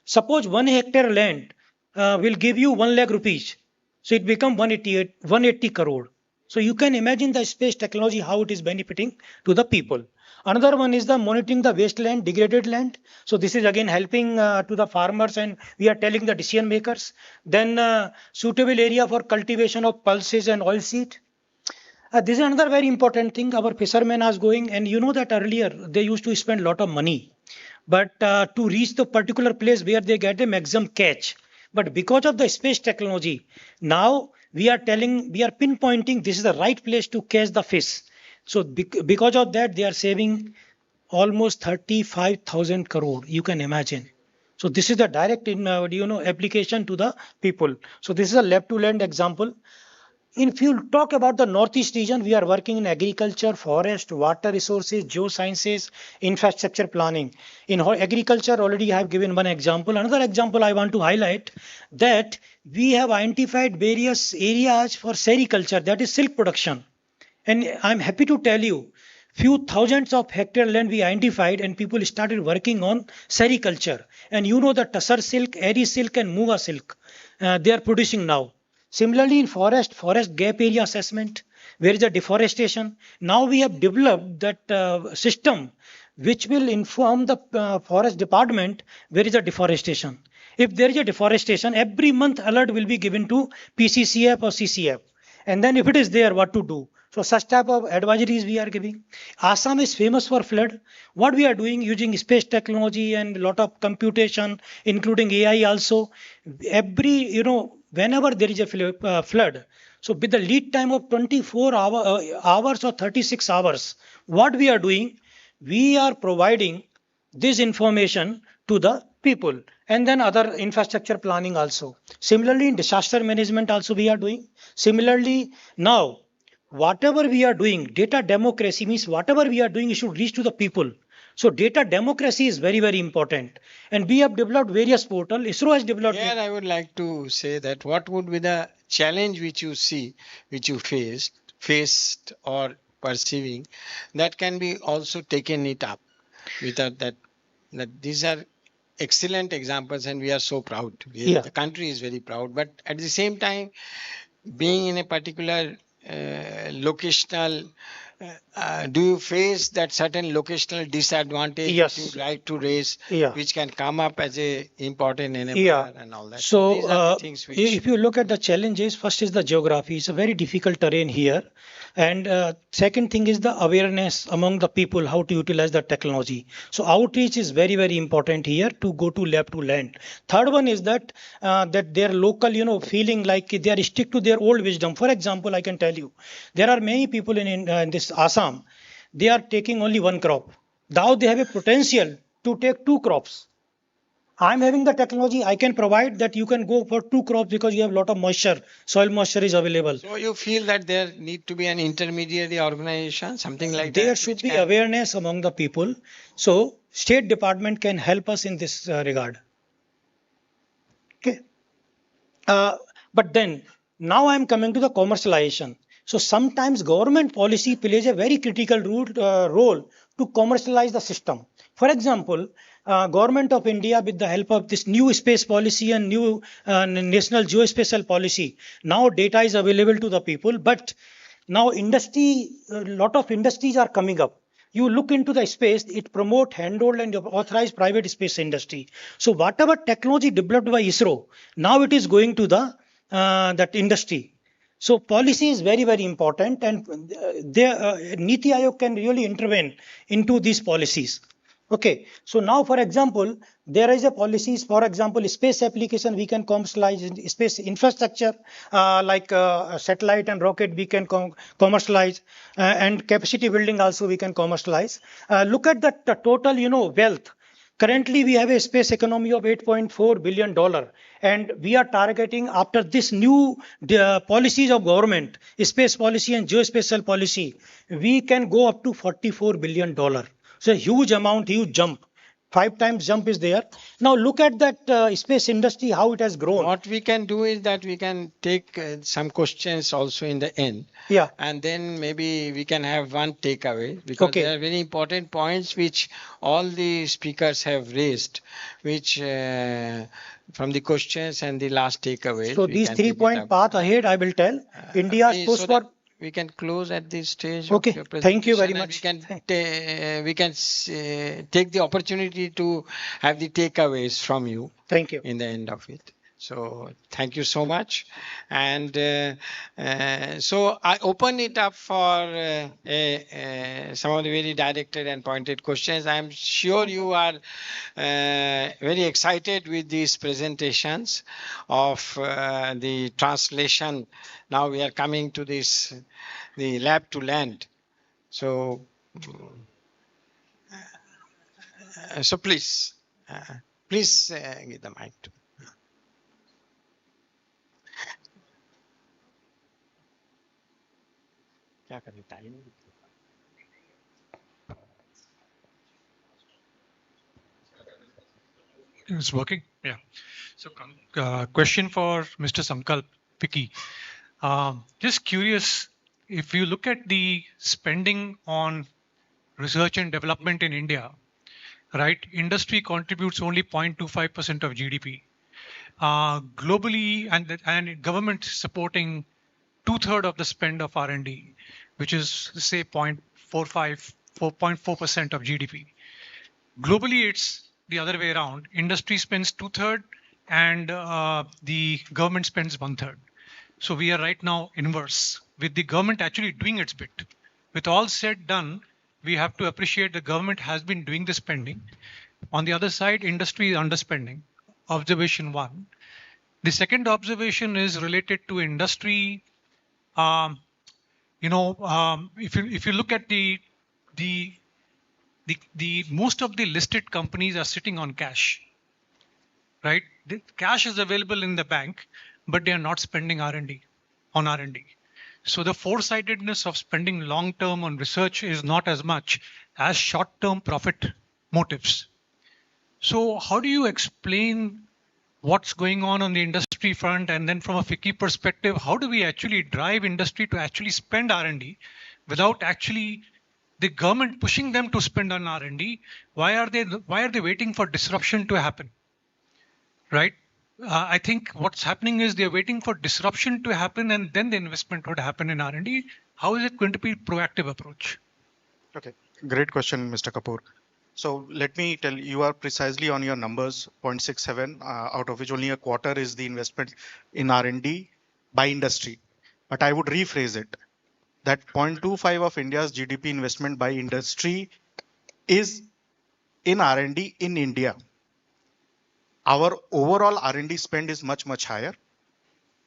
Suppose 1 hectare land will give you 1 lakh rupees. So it become 180 crore. So you can imagine the space technology, how it is benefiting to the people. Another one is the monitoring the wasteland, degraded land. So this is again helping to the farmers, and we are telling the decision makers. Then suitable area for cultivation of pulses and oilseed. This is another very important thing. Our fishermen are going, and you know that earlier they used to spend a lot of money, but to reach the particular place where they get a maximum catch. But because of the space technology, now we are pinpointing this is the right place to catch the fish. So because of that, they are saving almost 35,000 crore. You can imagine. So this is the direct application to the people. So this is a lab to land example. If you talk about the Northeast region, we are working in agriculture, forest, water resources, geosciences, infrastructure planning. In agriculture, already I have given one example. Another example I want to highlight that we have identified various areas for sericulture, that is silk production. And I'm happy to tell you, few thousands of hectare land we identified and people started working on sericulture. And you know the tussar silk, eri silk and muga silk, they are producing now. Similarly, in forest gap area assessment, where is the deforestation? Now we have developed that system which will inform the forest department where is the deforestation. If there is a deforestation, every month alert will be given to PCCF or CCF. And then if it is there, what to do? So such type of advisories we are giving. Assam is famous for flood. What we are doing using space technology and a lot of computation, including AI also. Whenever there is a flood, so with the lead time of 24 hours or 36 hours, what we are doing, we are providing this information to the people, and then other infrastructure planning also. Similarly, in disaster management also we are doing. Similarly, now whatever we are doing, data democracy means whatever we are doing, it should reach to the people. So data democracy is very, very important. And we have developed various portals. ISRO has developed. Here I would like to say that what would be the challenge which you see, which you faced or perceiving, that can be also taken it up without that these are excellent examples and we are so proud. The country is very proud. But at the same time, being in a particular locational, do you face that certain locational disadvantage Yes. you like to raise, which can come up as a important enabler and all that? So these are the things which if you look at the challenges, first is the geography. It's a very difficult terrain here. And second thing is the awareness among the people how to utilize the technology. So outreach is very, very important here to go to lab to land. Third one is that that their local, feeling like they are stick to their old wisdom. For example, I can tell you, there are many people in this Assam, they are taking only one crop. Now they have a potential to take two crops. I'm having the technology. I can provide that you can go for two crops because you have a lot of moisture. Soil moisture is available. So you feel that there need to be an intermediary organization, something like There that? should be awareness among the people. So State Department can help us in this regard. Okay. But then now I'm coming to the commercialization. So sometimes government policy plays a very critical role to commercialize the system. For example, government of India with the help of this new space policy and new national geospatial policy, now data is available to the people, but now industry, a lot of industries are coming up. You look into the space, it promote handhold and authorized private space industry. So whatever technology developed by ISRO, now it is going to the that industry. So policy is very, very important, and NITI Aayog can really intervene into these policies. Okay, so now for example, there is a policies, for example, space application, we can commercialize in space infrastructure, like satellite and rocket, we can commercialize, and capacity building also we can commercialize. Look at the total, wealth. Currently, we have a space economy of $8.4 billion, and we are targeting after this new policies of government, space policy and geospatial policy, we can go up to $44 billion. So a huge amount, huge jump. 5 times jump is there. Now look at that space industry, how it has grown. What we can do is that we can take some questions also in the end. Yeah. And then maybe we can have one takeaway, because Okay. there are very important points which all the speakers have raised, which from the questions and the last takeaways. So we these can 3 pick it point up. path ahead, I will tell. India's Okay, push so for that we can close at this stage Okay, of your thank you very presentation, and much. we can take the opportunity to have the takeaways from you. Thank you. In the end of it. So thank you so much. And so I open it up for some of the very directed and pointed questions. I'm sure you are very excited with these presentations of the translation. Now we are coming to this, the lab to land. So, so please, please give the mic to. क्या करें, time? It's working. Yeah. So, question for Mr. Sankalp Piki. Just curious, if you look at the spending on research and development in India, right? Industry contributes only 0.25% of GDP. Globally, and government supporting 2/3 of the spend of R&D, which is say 4.4% of GDP. Globally, it's the other way around. Industry spends 2/3 and the government spends 1/3. So we are right now inverse, with the government actually doing its bit. With all said done, we have to appreciate the government has been doing the spending. On the other side, industry is underspending. Observation one. The second observation is related to industry. If you look at the most of the listed companies are sitting on cash, right? The cash is available in the bank, but they are not spending R&D on R&D. So the foresightedness of spending long term on research is not as much as short term profit motives. So how do you explain what's going on the industry front? And then from a FICCI perspective, how do we actually drive industry to actually spend R&D without actually the government pushing them to spend on R&D? Why are they waiting for disruption to happen? Right? I think what's happening is they're waiting for disruption to happen and then the investment would happen in R&D. How is it going to be a proactive approach? Okay, great question, Mr. Kapoor. So let me tell you, are precisely on your numbers, 0.67, out of which only a quarter is the investment in R&D by industry. But I would rephrase it. that 0.25 of India's GDP investment by industry is in R&D in India. Our overall R&D spend is much, much higher.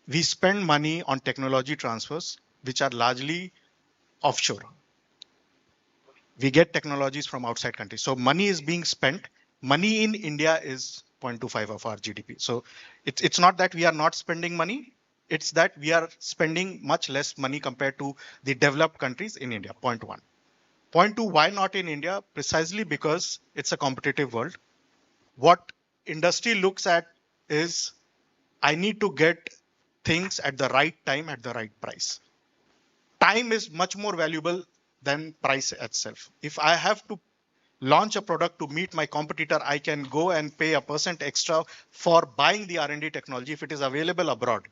We spend money on technology transfers, which are largely offshore. We get technologies from outside countries. So money is being spent. Money in India is 0.25 of our GDP. So it's not that we are not spending money. It's that we are spending much less money compared to the developed countries in India, 0.1. Point two, why not in India? Precisely because it's a competitive world. What industry looks at is I need to get things at the right time at the right price. Time is much more valuable than price itself. If I have to launch a product to meet my competitor, I can go and pay a % extra for buying the R&D technology if it is available abroad,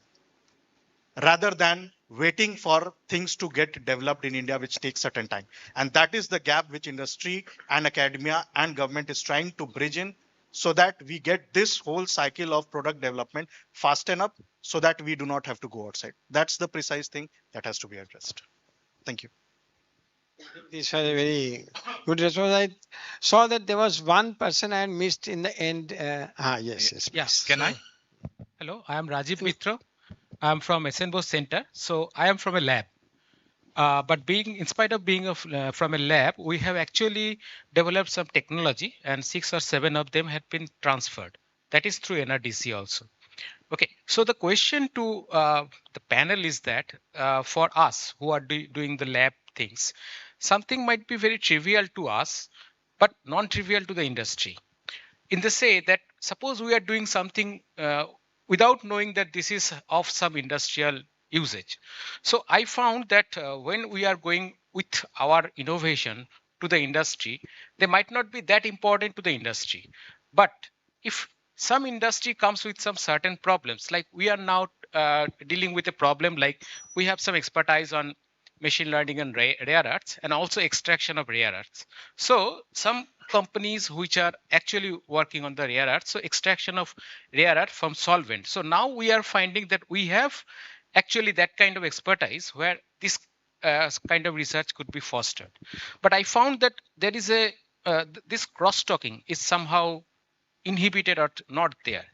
rather than waiting for things to get developed in India, which takes certain time. And that is the gap which industry and academia and government is trying to bridge in, so that we get this whole cycle of product development fast enough so that we do not have to go outside. That's the precise thing that has to be addressed. Thank you. This was a very good response. I saw that there was one person I had missed in the end. Yes. Yes. Can I? Hello, I am Rajiv Mitra. I am from SNBO Center. So I am from a lab. But in spite of being from a lab, we have actually developed some technology, and 6 or 7 of them have been transferred. That is through NRDC also. Okay, so the question to the panel is that for us who are doing the lab things, something might be very trivial to us, but non-trivial to the industry. In the say that suppose we are doing something without knowing that this is of some industrial usage. So I found that when we are going with our innovation to the industry, they might not be that important to the industry. But if some industry comes with some certain problems, like we are now dealing with a problem like we have some expertise on machine learning and rare earths, and also extraction of rare earths. So some companies which are actually working on the rare earth, so extraction of rare earth from solvent. So now we are finding that we have actually that kind of expertise where this kind of research could be fostered. But I found that there is this cross-talking is somehow inhibited or not there.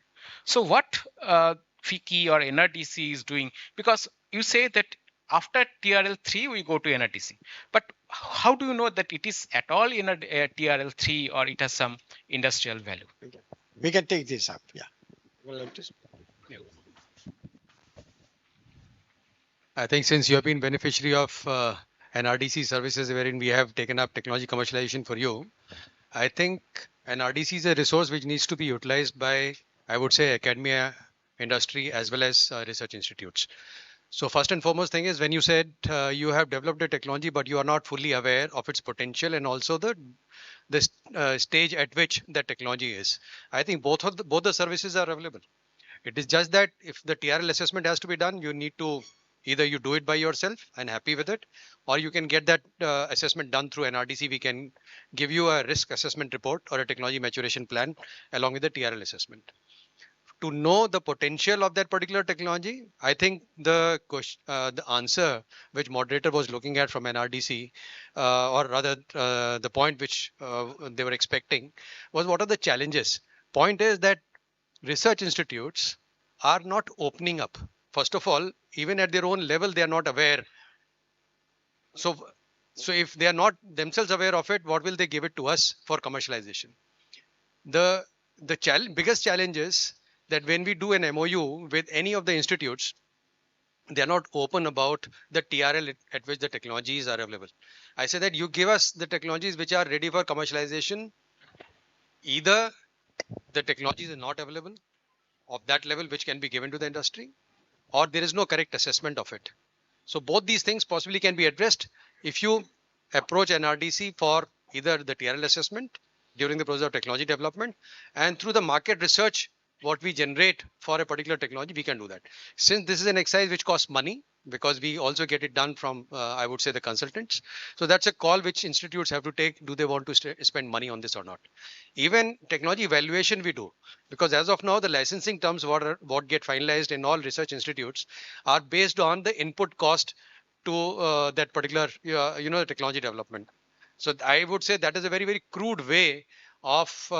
So what FICCI or NRDC is doing, because you say that after TRL3 we go to NRDC, but how do you know that it is at all in a TRL3 or it has some industrial value? We can take this up. Yeah. I think since you have been beneficiary of NRDC services wherein we have taken up technology commercialization for you, I think NRDC is a resource which needs to be utilized by, I would say, academia, industry, as well as research institutes. So first and foremost thing is when you said you have developed a technology, but you are not fully aware of its potential and also the stage at which the technology is. I think both the services are available. It is just that if the TRL assessment has to be done, you need to either you do it by yourself and happy with it, or you can get that assessment done through NRDC. We can give you a risk assessment report or a technology maturation plan along with the TRL assessment. To know the potential of that particular technology, I think the answer which moderator was looking at from NRDC, or rather the point which they were expecting was what are the challenges. Point is that research institutes are not opening up. First of all, even at their own level, they are not aware. So if they are not themselves aware of it, what will they give it to us for commercialization? The biggest challenge is that when we do an MOU with any of the institutes, they are not open about the TRL at which the technologies are available. I say that you give us the technologies which are ready for commercialization. Either the technologies are not available of that level which can be given to the industry, or there is no correct assessment of it. So both these things possibly can be addressed if you approach NRDC for either the TRL assessment during the process of technology development, and through the market research what we generate for a particular technology, we can do that. Since this is an exercise which costs money, because we also get it done from, I would say, the consultants. So that's a call which institutes have to take. Do they want to spend money on this or not? Even technology evaluation we do, because as of now, the licensing terms what get finalized in all research institutes are based on the input cost to that particular technology development. So I would say that is a very, very crude way of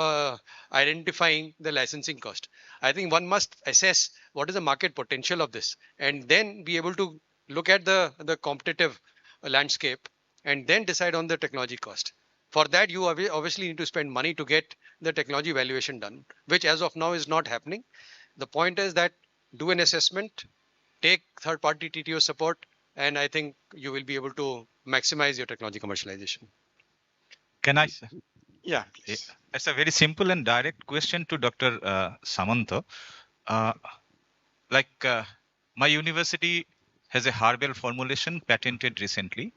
identifying the licensing cost. I think one must assess what is the market potential of this and then be able to look at the competitive landscape and then decide on the technology cost. For that, you obviously need to spend money to get the technology evaluation done, which as of now is not happening. The point is that do an assessment, take third-party TTO support, and I think you will be able to maximize your technology commercialization. Can I? Yeah. It's a very simple and direct question to Dr. Samanta. Uh, my university has a herbal formulation patented recently.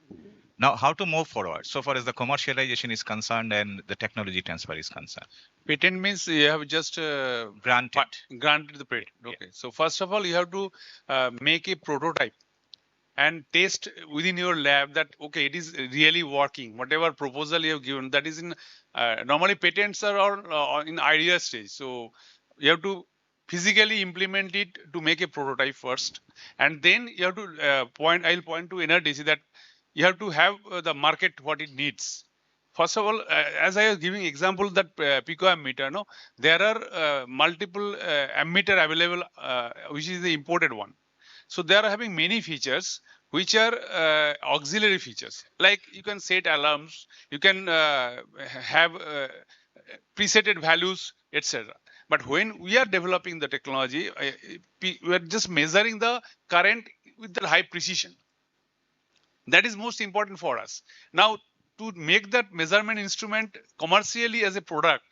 Now, how to move forward so far as the commercialization is concerned and the technology transfer is concerned? Patent means you have just granted the patent. Okay. So first of all, you have to make a prototype and test within your lab that okay, it is really working. Whatever proposal you have given, that is in normally patents are all in idea stage. So you have to physically implement it to make a prototype first, and then you have to I'll point to NRDC that you have to have the market what it needs. First of all, as I was giving example that pico ammeter, no, there are multiple ammeter available, which is the imported one. So they are having many features which are auxiliary features. Like you can set alarms, you can have presetted values, etc. But when we are developing the technology, we are just measuring the current with the high precision. That is most important for us. Now, to make that measurement instrument commercially as a product,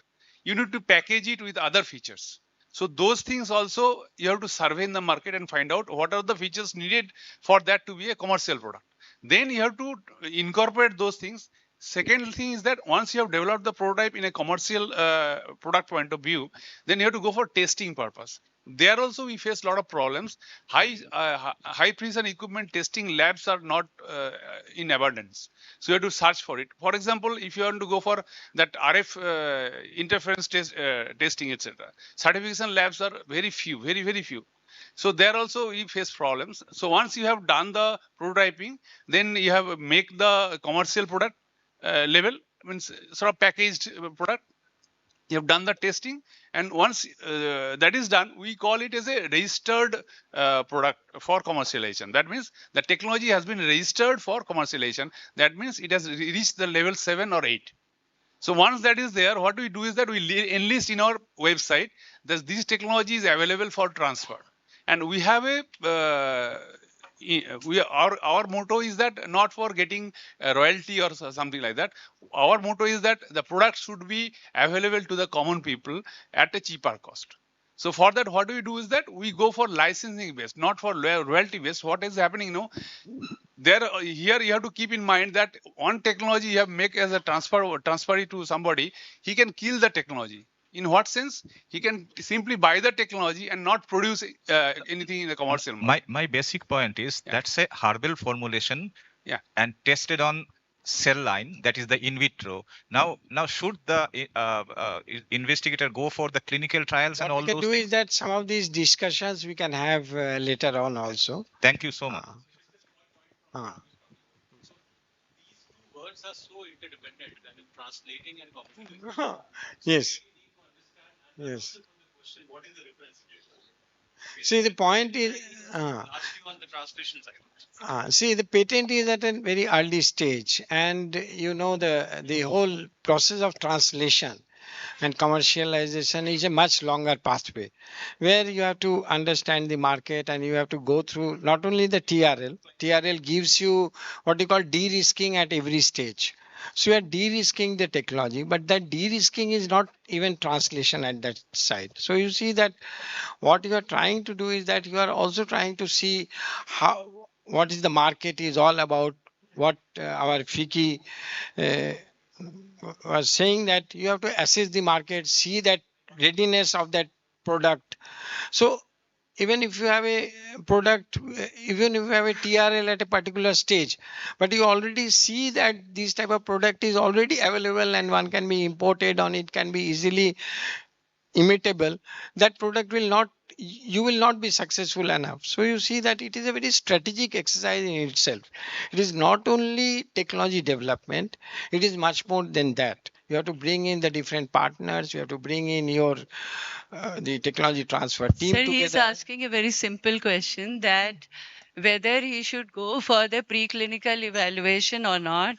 you need to package it with other features. So those things also you have to survey in the market and find out what are the features needed for that to be a commercial product. Then you have to incorporate those things. Second thing is that once you have developed the prototype in a commercial product point of view, then you have to go for testing purpose. There also we face a lot of problems. High precision equipment testing labs are not in abundance. So you have to search for it. For example, if you want to go for that RF interference testing, etc., certification labs are very few, very few. So there also we face problems. So once you have done the prototyping, then you have make the commercial product level, means sort of packaged product. You have done the testing, and once that is done, we call it as a registered product for commercialization. That means the technology has been registered for commercialization. That means it has reached the level 7 or 8. So once that is there, what we do is that we enlist in our website that this technology is available for transfer, and we have a our motto is that not for getting a royalty or something like that. Our motto is that the product should be available to the common people at a cheaper cost. So for that, what we do is that we go for licensing based, not for royalty based. What is happening, there here you have to keep in mind that one technology you have make as a transfer it to somebody, he can kill the technology. In what sense? He can simply buy the technology and not produce anything in the commercial market. My basic point is that's a herbal formulation and tested on cell line, that is the in vitro. Now should the investigator go for the clinical trials and all What we those can do things? is that some of these discussions we can have later on also. Thank you so much. Words are so interdependent that in translating and communicating. Yes. Yes. What is the difference? See, the point is, Largely on the translation side. see, the patent is at a very early stage, and the whole process of translation and commercialization is a much longer pathway, where you have to understand the market and you have to go through not only the TRL. TRL gives you what you call de-risking at every stage. So you are de-risking the technology, but that de-risking is not even translation at that side. So you see that what you are trying to do is that you are also trying to see what is the market is all about. What our FICI was saying, that you have to assess the market, see that readiness of that product. So even if you have a product, even if you have a TRL at a particular stage, but you already see that this type of product is already available and one can be imported on, it can be easily imitable, that product will not you will not be successful enough. So you see that it is a very strategic exercise in itself. It is not only technology development, it is much more than that. You have to bring in the different partners, you have to bring in your the technology transfer team Sir, he's together. asking a very simple question that whether he should go for the preclinical evaluation or not.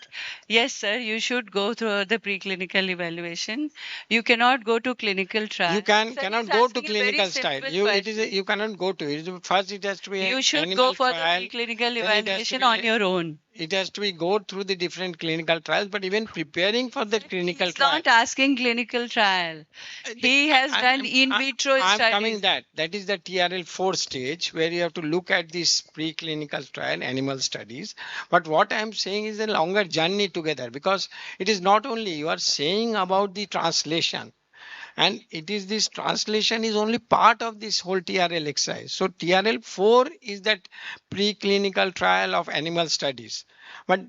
Yes, sir, you should go through the preclinical evaluation. You cannot go to clinical trial. You cannot go to clinical trial. You cannot go to it. First, it has to be You an should animal go for the trial. preclinical Then it has to evaluation be on your own. it has to be go through the different clinical trials. But even preparing for the clinical He's trial, not asking clinical trial. He has done in vitro I'm studies. coming that. That is the TRL4 stage where you have to look at this preclinical trial, animal studies. But what I'm saying is a longer journey together, because it is not only you are saying about the translation, and it is this translation is only part of this whole TRL exercise. So TRL4 is that preclinical trial of animal studies. But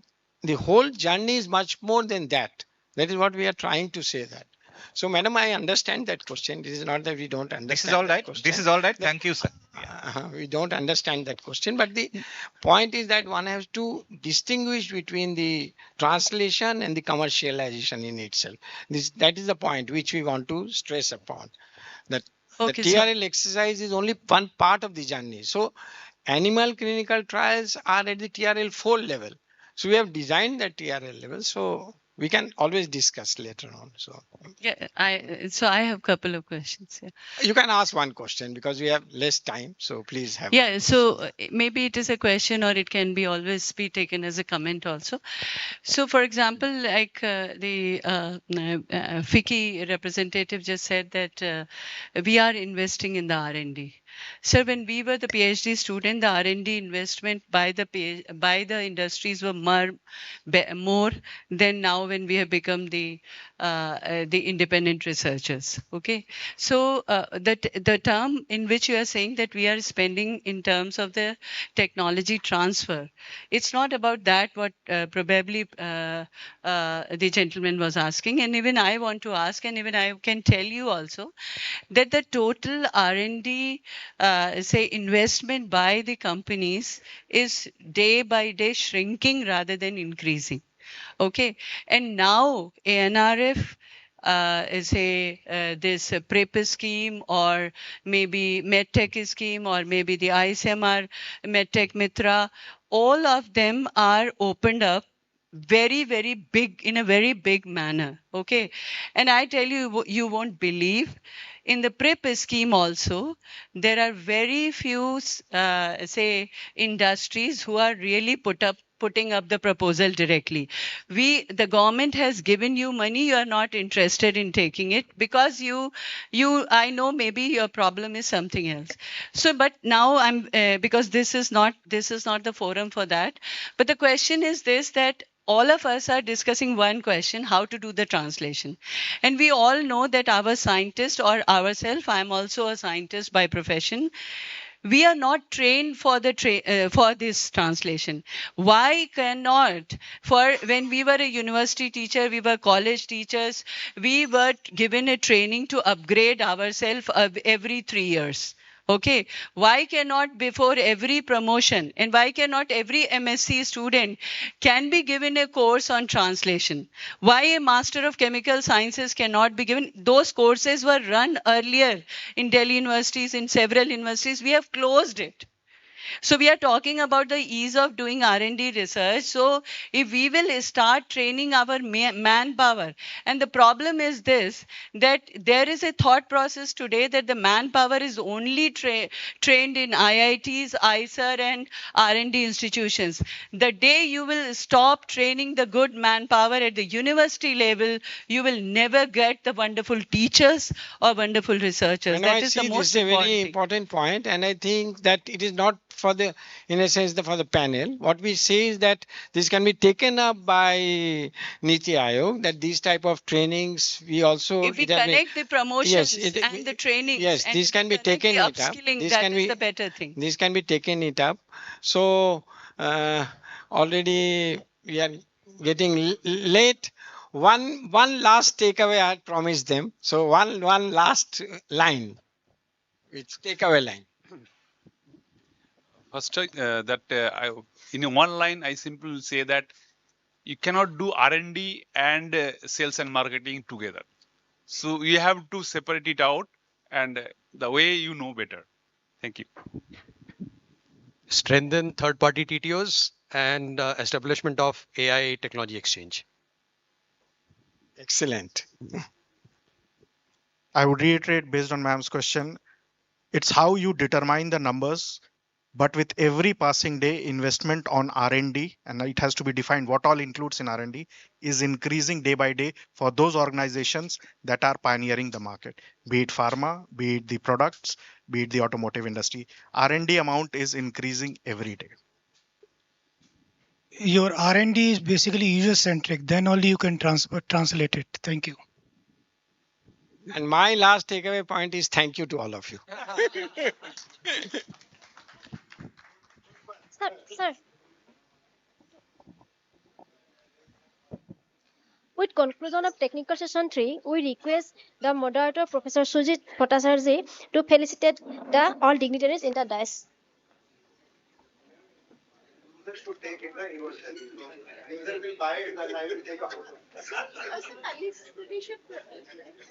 the whole journey is much more than that. That is what we are trying to say that. So, madam, I understand that question. This is not that we don't understand. This is all right. This is all right. Thank you, sir. We don't understand that question. But the point is that one has to distinguish between the translation and the commercialization in itself. That is the point which we want to stress upon. That Okay, the sir. TRL exercise is only one part of the journey. So, animal clinical trials are at the TRL4 level. So, we have designed that TRL level. So, we can always discuss later on. So, Yeah, I have a couple of questions here. you can ask one question because we have less time. So, please have. Yeah, so maybe it is a question or it can be always be taken as a comment also. So, for example, like the FICCI representative just said that we are investing in the R&D. So, when we were the PhD student, the R&D investment by the industries were more than now when we have become the independent researchers. Okay, so the term in which you are saying that we are spending in terms of the technology transfer, it's not about that what probably the gentleman was asking, and even I want to ask, and even I can tell you also that the total R&D say investment by the companies is day by day shrinking rather than increasing. Okay, and now ANRF is this PREP scheme, or maybe MedTech scheme, or maybe the ISMR MedTech Mitra, all of them are opened up very big, in a very big manner. Okay, and I tell you, you won't believe, in the PREP scheme also there are very few say industries who are really putting up the proposal directly. The government has given you money, you are not interested in taking it because I know maybe your problem is something else. So but now I'm because this is not the forum for that, but the question is this, that all of us are discussing one question: how to do the translation. And we all know that our scientist, or ourselves, I'm also a scientist by profession, we are not trained for for this translation. Why cannot, for when we were a university teacher, we were college teachers, we were given a training to upgrade ourselves every 3 years. Okay, why cannot before every promotion, and why cannot every MSc student can be given a course on translation? Why a Master of Chemical Sciences cannot be given? Those courses were run earlier in Delhi universities, in several universities. We have closed it. So we are talking about the ease of doing R&D research. So if we will start training our manpower, and the problem is this, that there is a thought process today that the manpower is only trained in IITs, ISER and R&D institutions. The day you will stop training the good manpower at the university level, you will never get the wonderful teachers or wonderful researchers. That is the the most this is a very important important point, and I think that it is not for the, in a sense, for the panel. What we say is that this can be taken up by NITI Aayog, that these type of trainings we also if we connect the promotions and the trainings, yes, and this can be taken the it up. upskilling, This that can is be the better thing. This can be taken it up. So already we are getting late. One last takeaway I had promised them. So one last line. It's takeaway line. First, in one line, I simply will say that you cannot do R&D and sales and marketing together. So you have to separate it out, and the way you know better. Thank you. Strengthen third-party TTOs and establishment of AI technology exchange. Excellent. I would reiterate based on ma'am's question, it's how you determine the numbers, but with every passing day, investment on R&D, and it has to be defined what all includes in R&D, is increasing day by day for those organizations that are pioneering the market, be it pharma, be it the products, be it the automotive industry. R&D amount is increasing every day. Your R&D is basically user-centric. Then only you can translate it. Thank you. And my last takeaway point is thank you to all of you. Sir. With conclusion of technical session 3, we request the moderator Professor Sujit Bhattacharjee to felicitate the all dignitaries in the dais.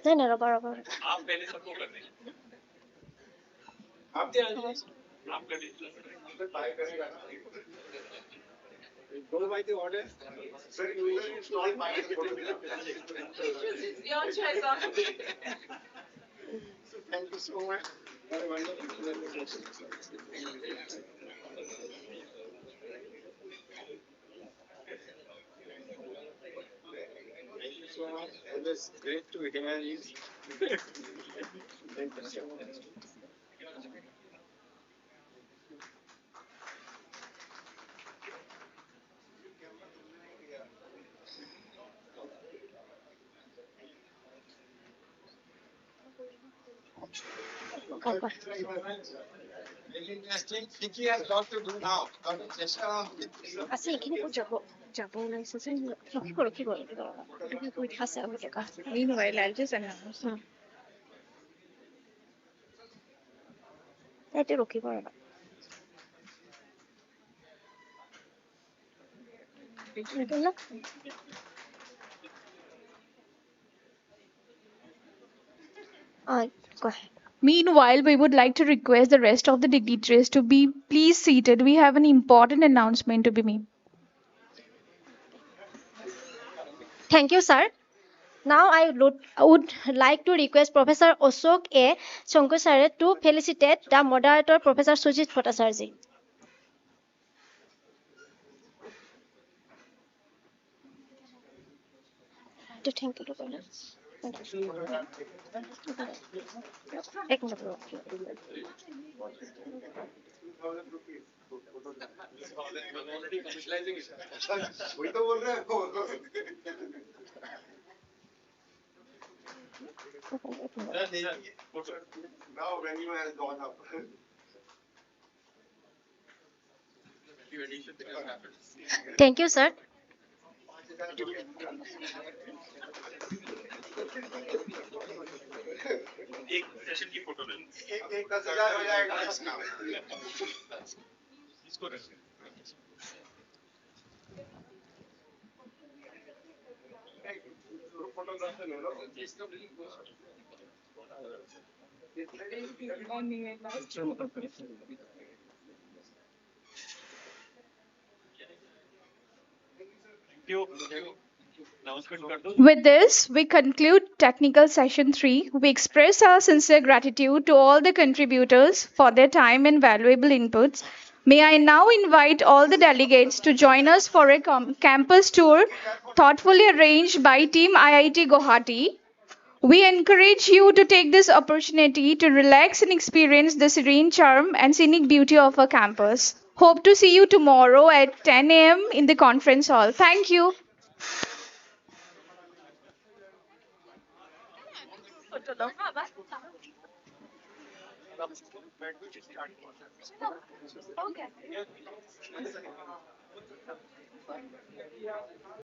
नहीं नहीं rubber rubber आप पहले सबको कर दें आप कर दीजिए Go by the order. Sir, usually it's not my It's your choice. So thank you so much. Have a wonderful presentation. Thank you so much. It was great to hear you. Thank you so much. Very interesting. Vicky has got to do now. আচ্ছা এখানে কো যাব যাব না এসেছে কি করো তুমি কই খাসে আমি টাকা meanwhile I'll just announce এটা রকি করো না go ahead. Meanwhile, we would like to request the rest of the dignitaries to be please seated. We have an important announcement to be made. Thank you, sir. Now I would like to request Professor Ashok A. Shankosare to felicitate the moderator Professor Sujit Bhattacharjee. Thank you. वही तो बोल रहे हैं Now venue has gone up. Thank you, sir. एक session की photo ले एक 10,000 हो जाएगा इसको रख फोटोग्राफर ले लो With this, we conclude technical session 3. We express our sincere gratitude to all the contributors for their time and valuable inputs. May I now invite all the delegates to join us for a campus tour thoughtfully arranged by Team IIT Guwahati. We encourage you to take this opportunity to relax and experience the serene charm and scenic beauty of our campus. Hope to see you tomorrow at 10 a.m. in the conference hall. Thank you. Okay.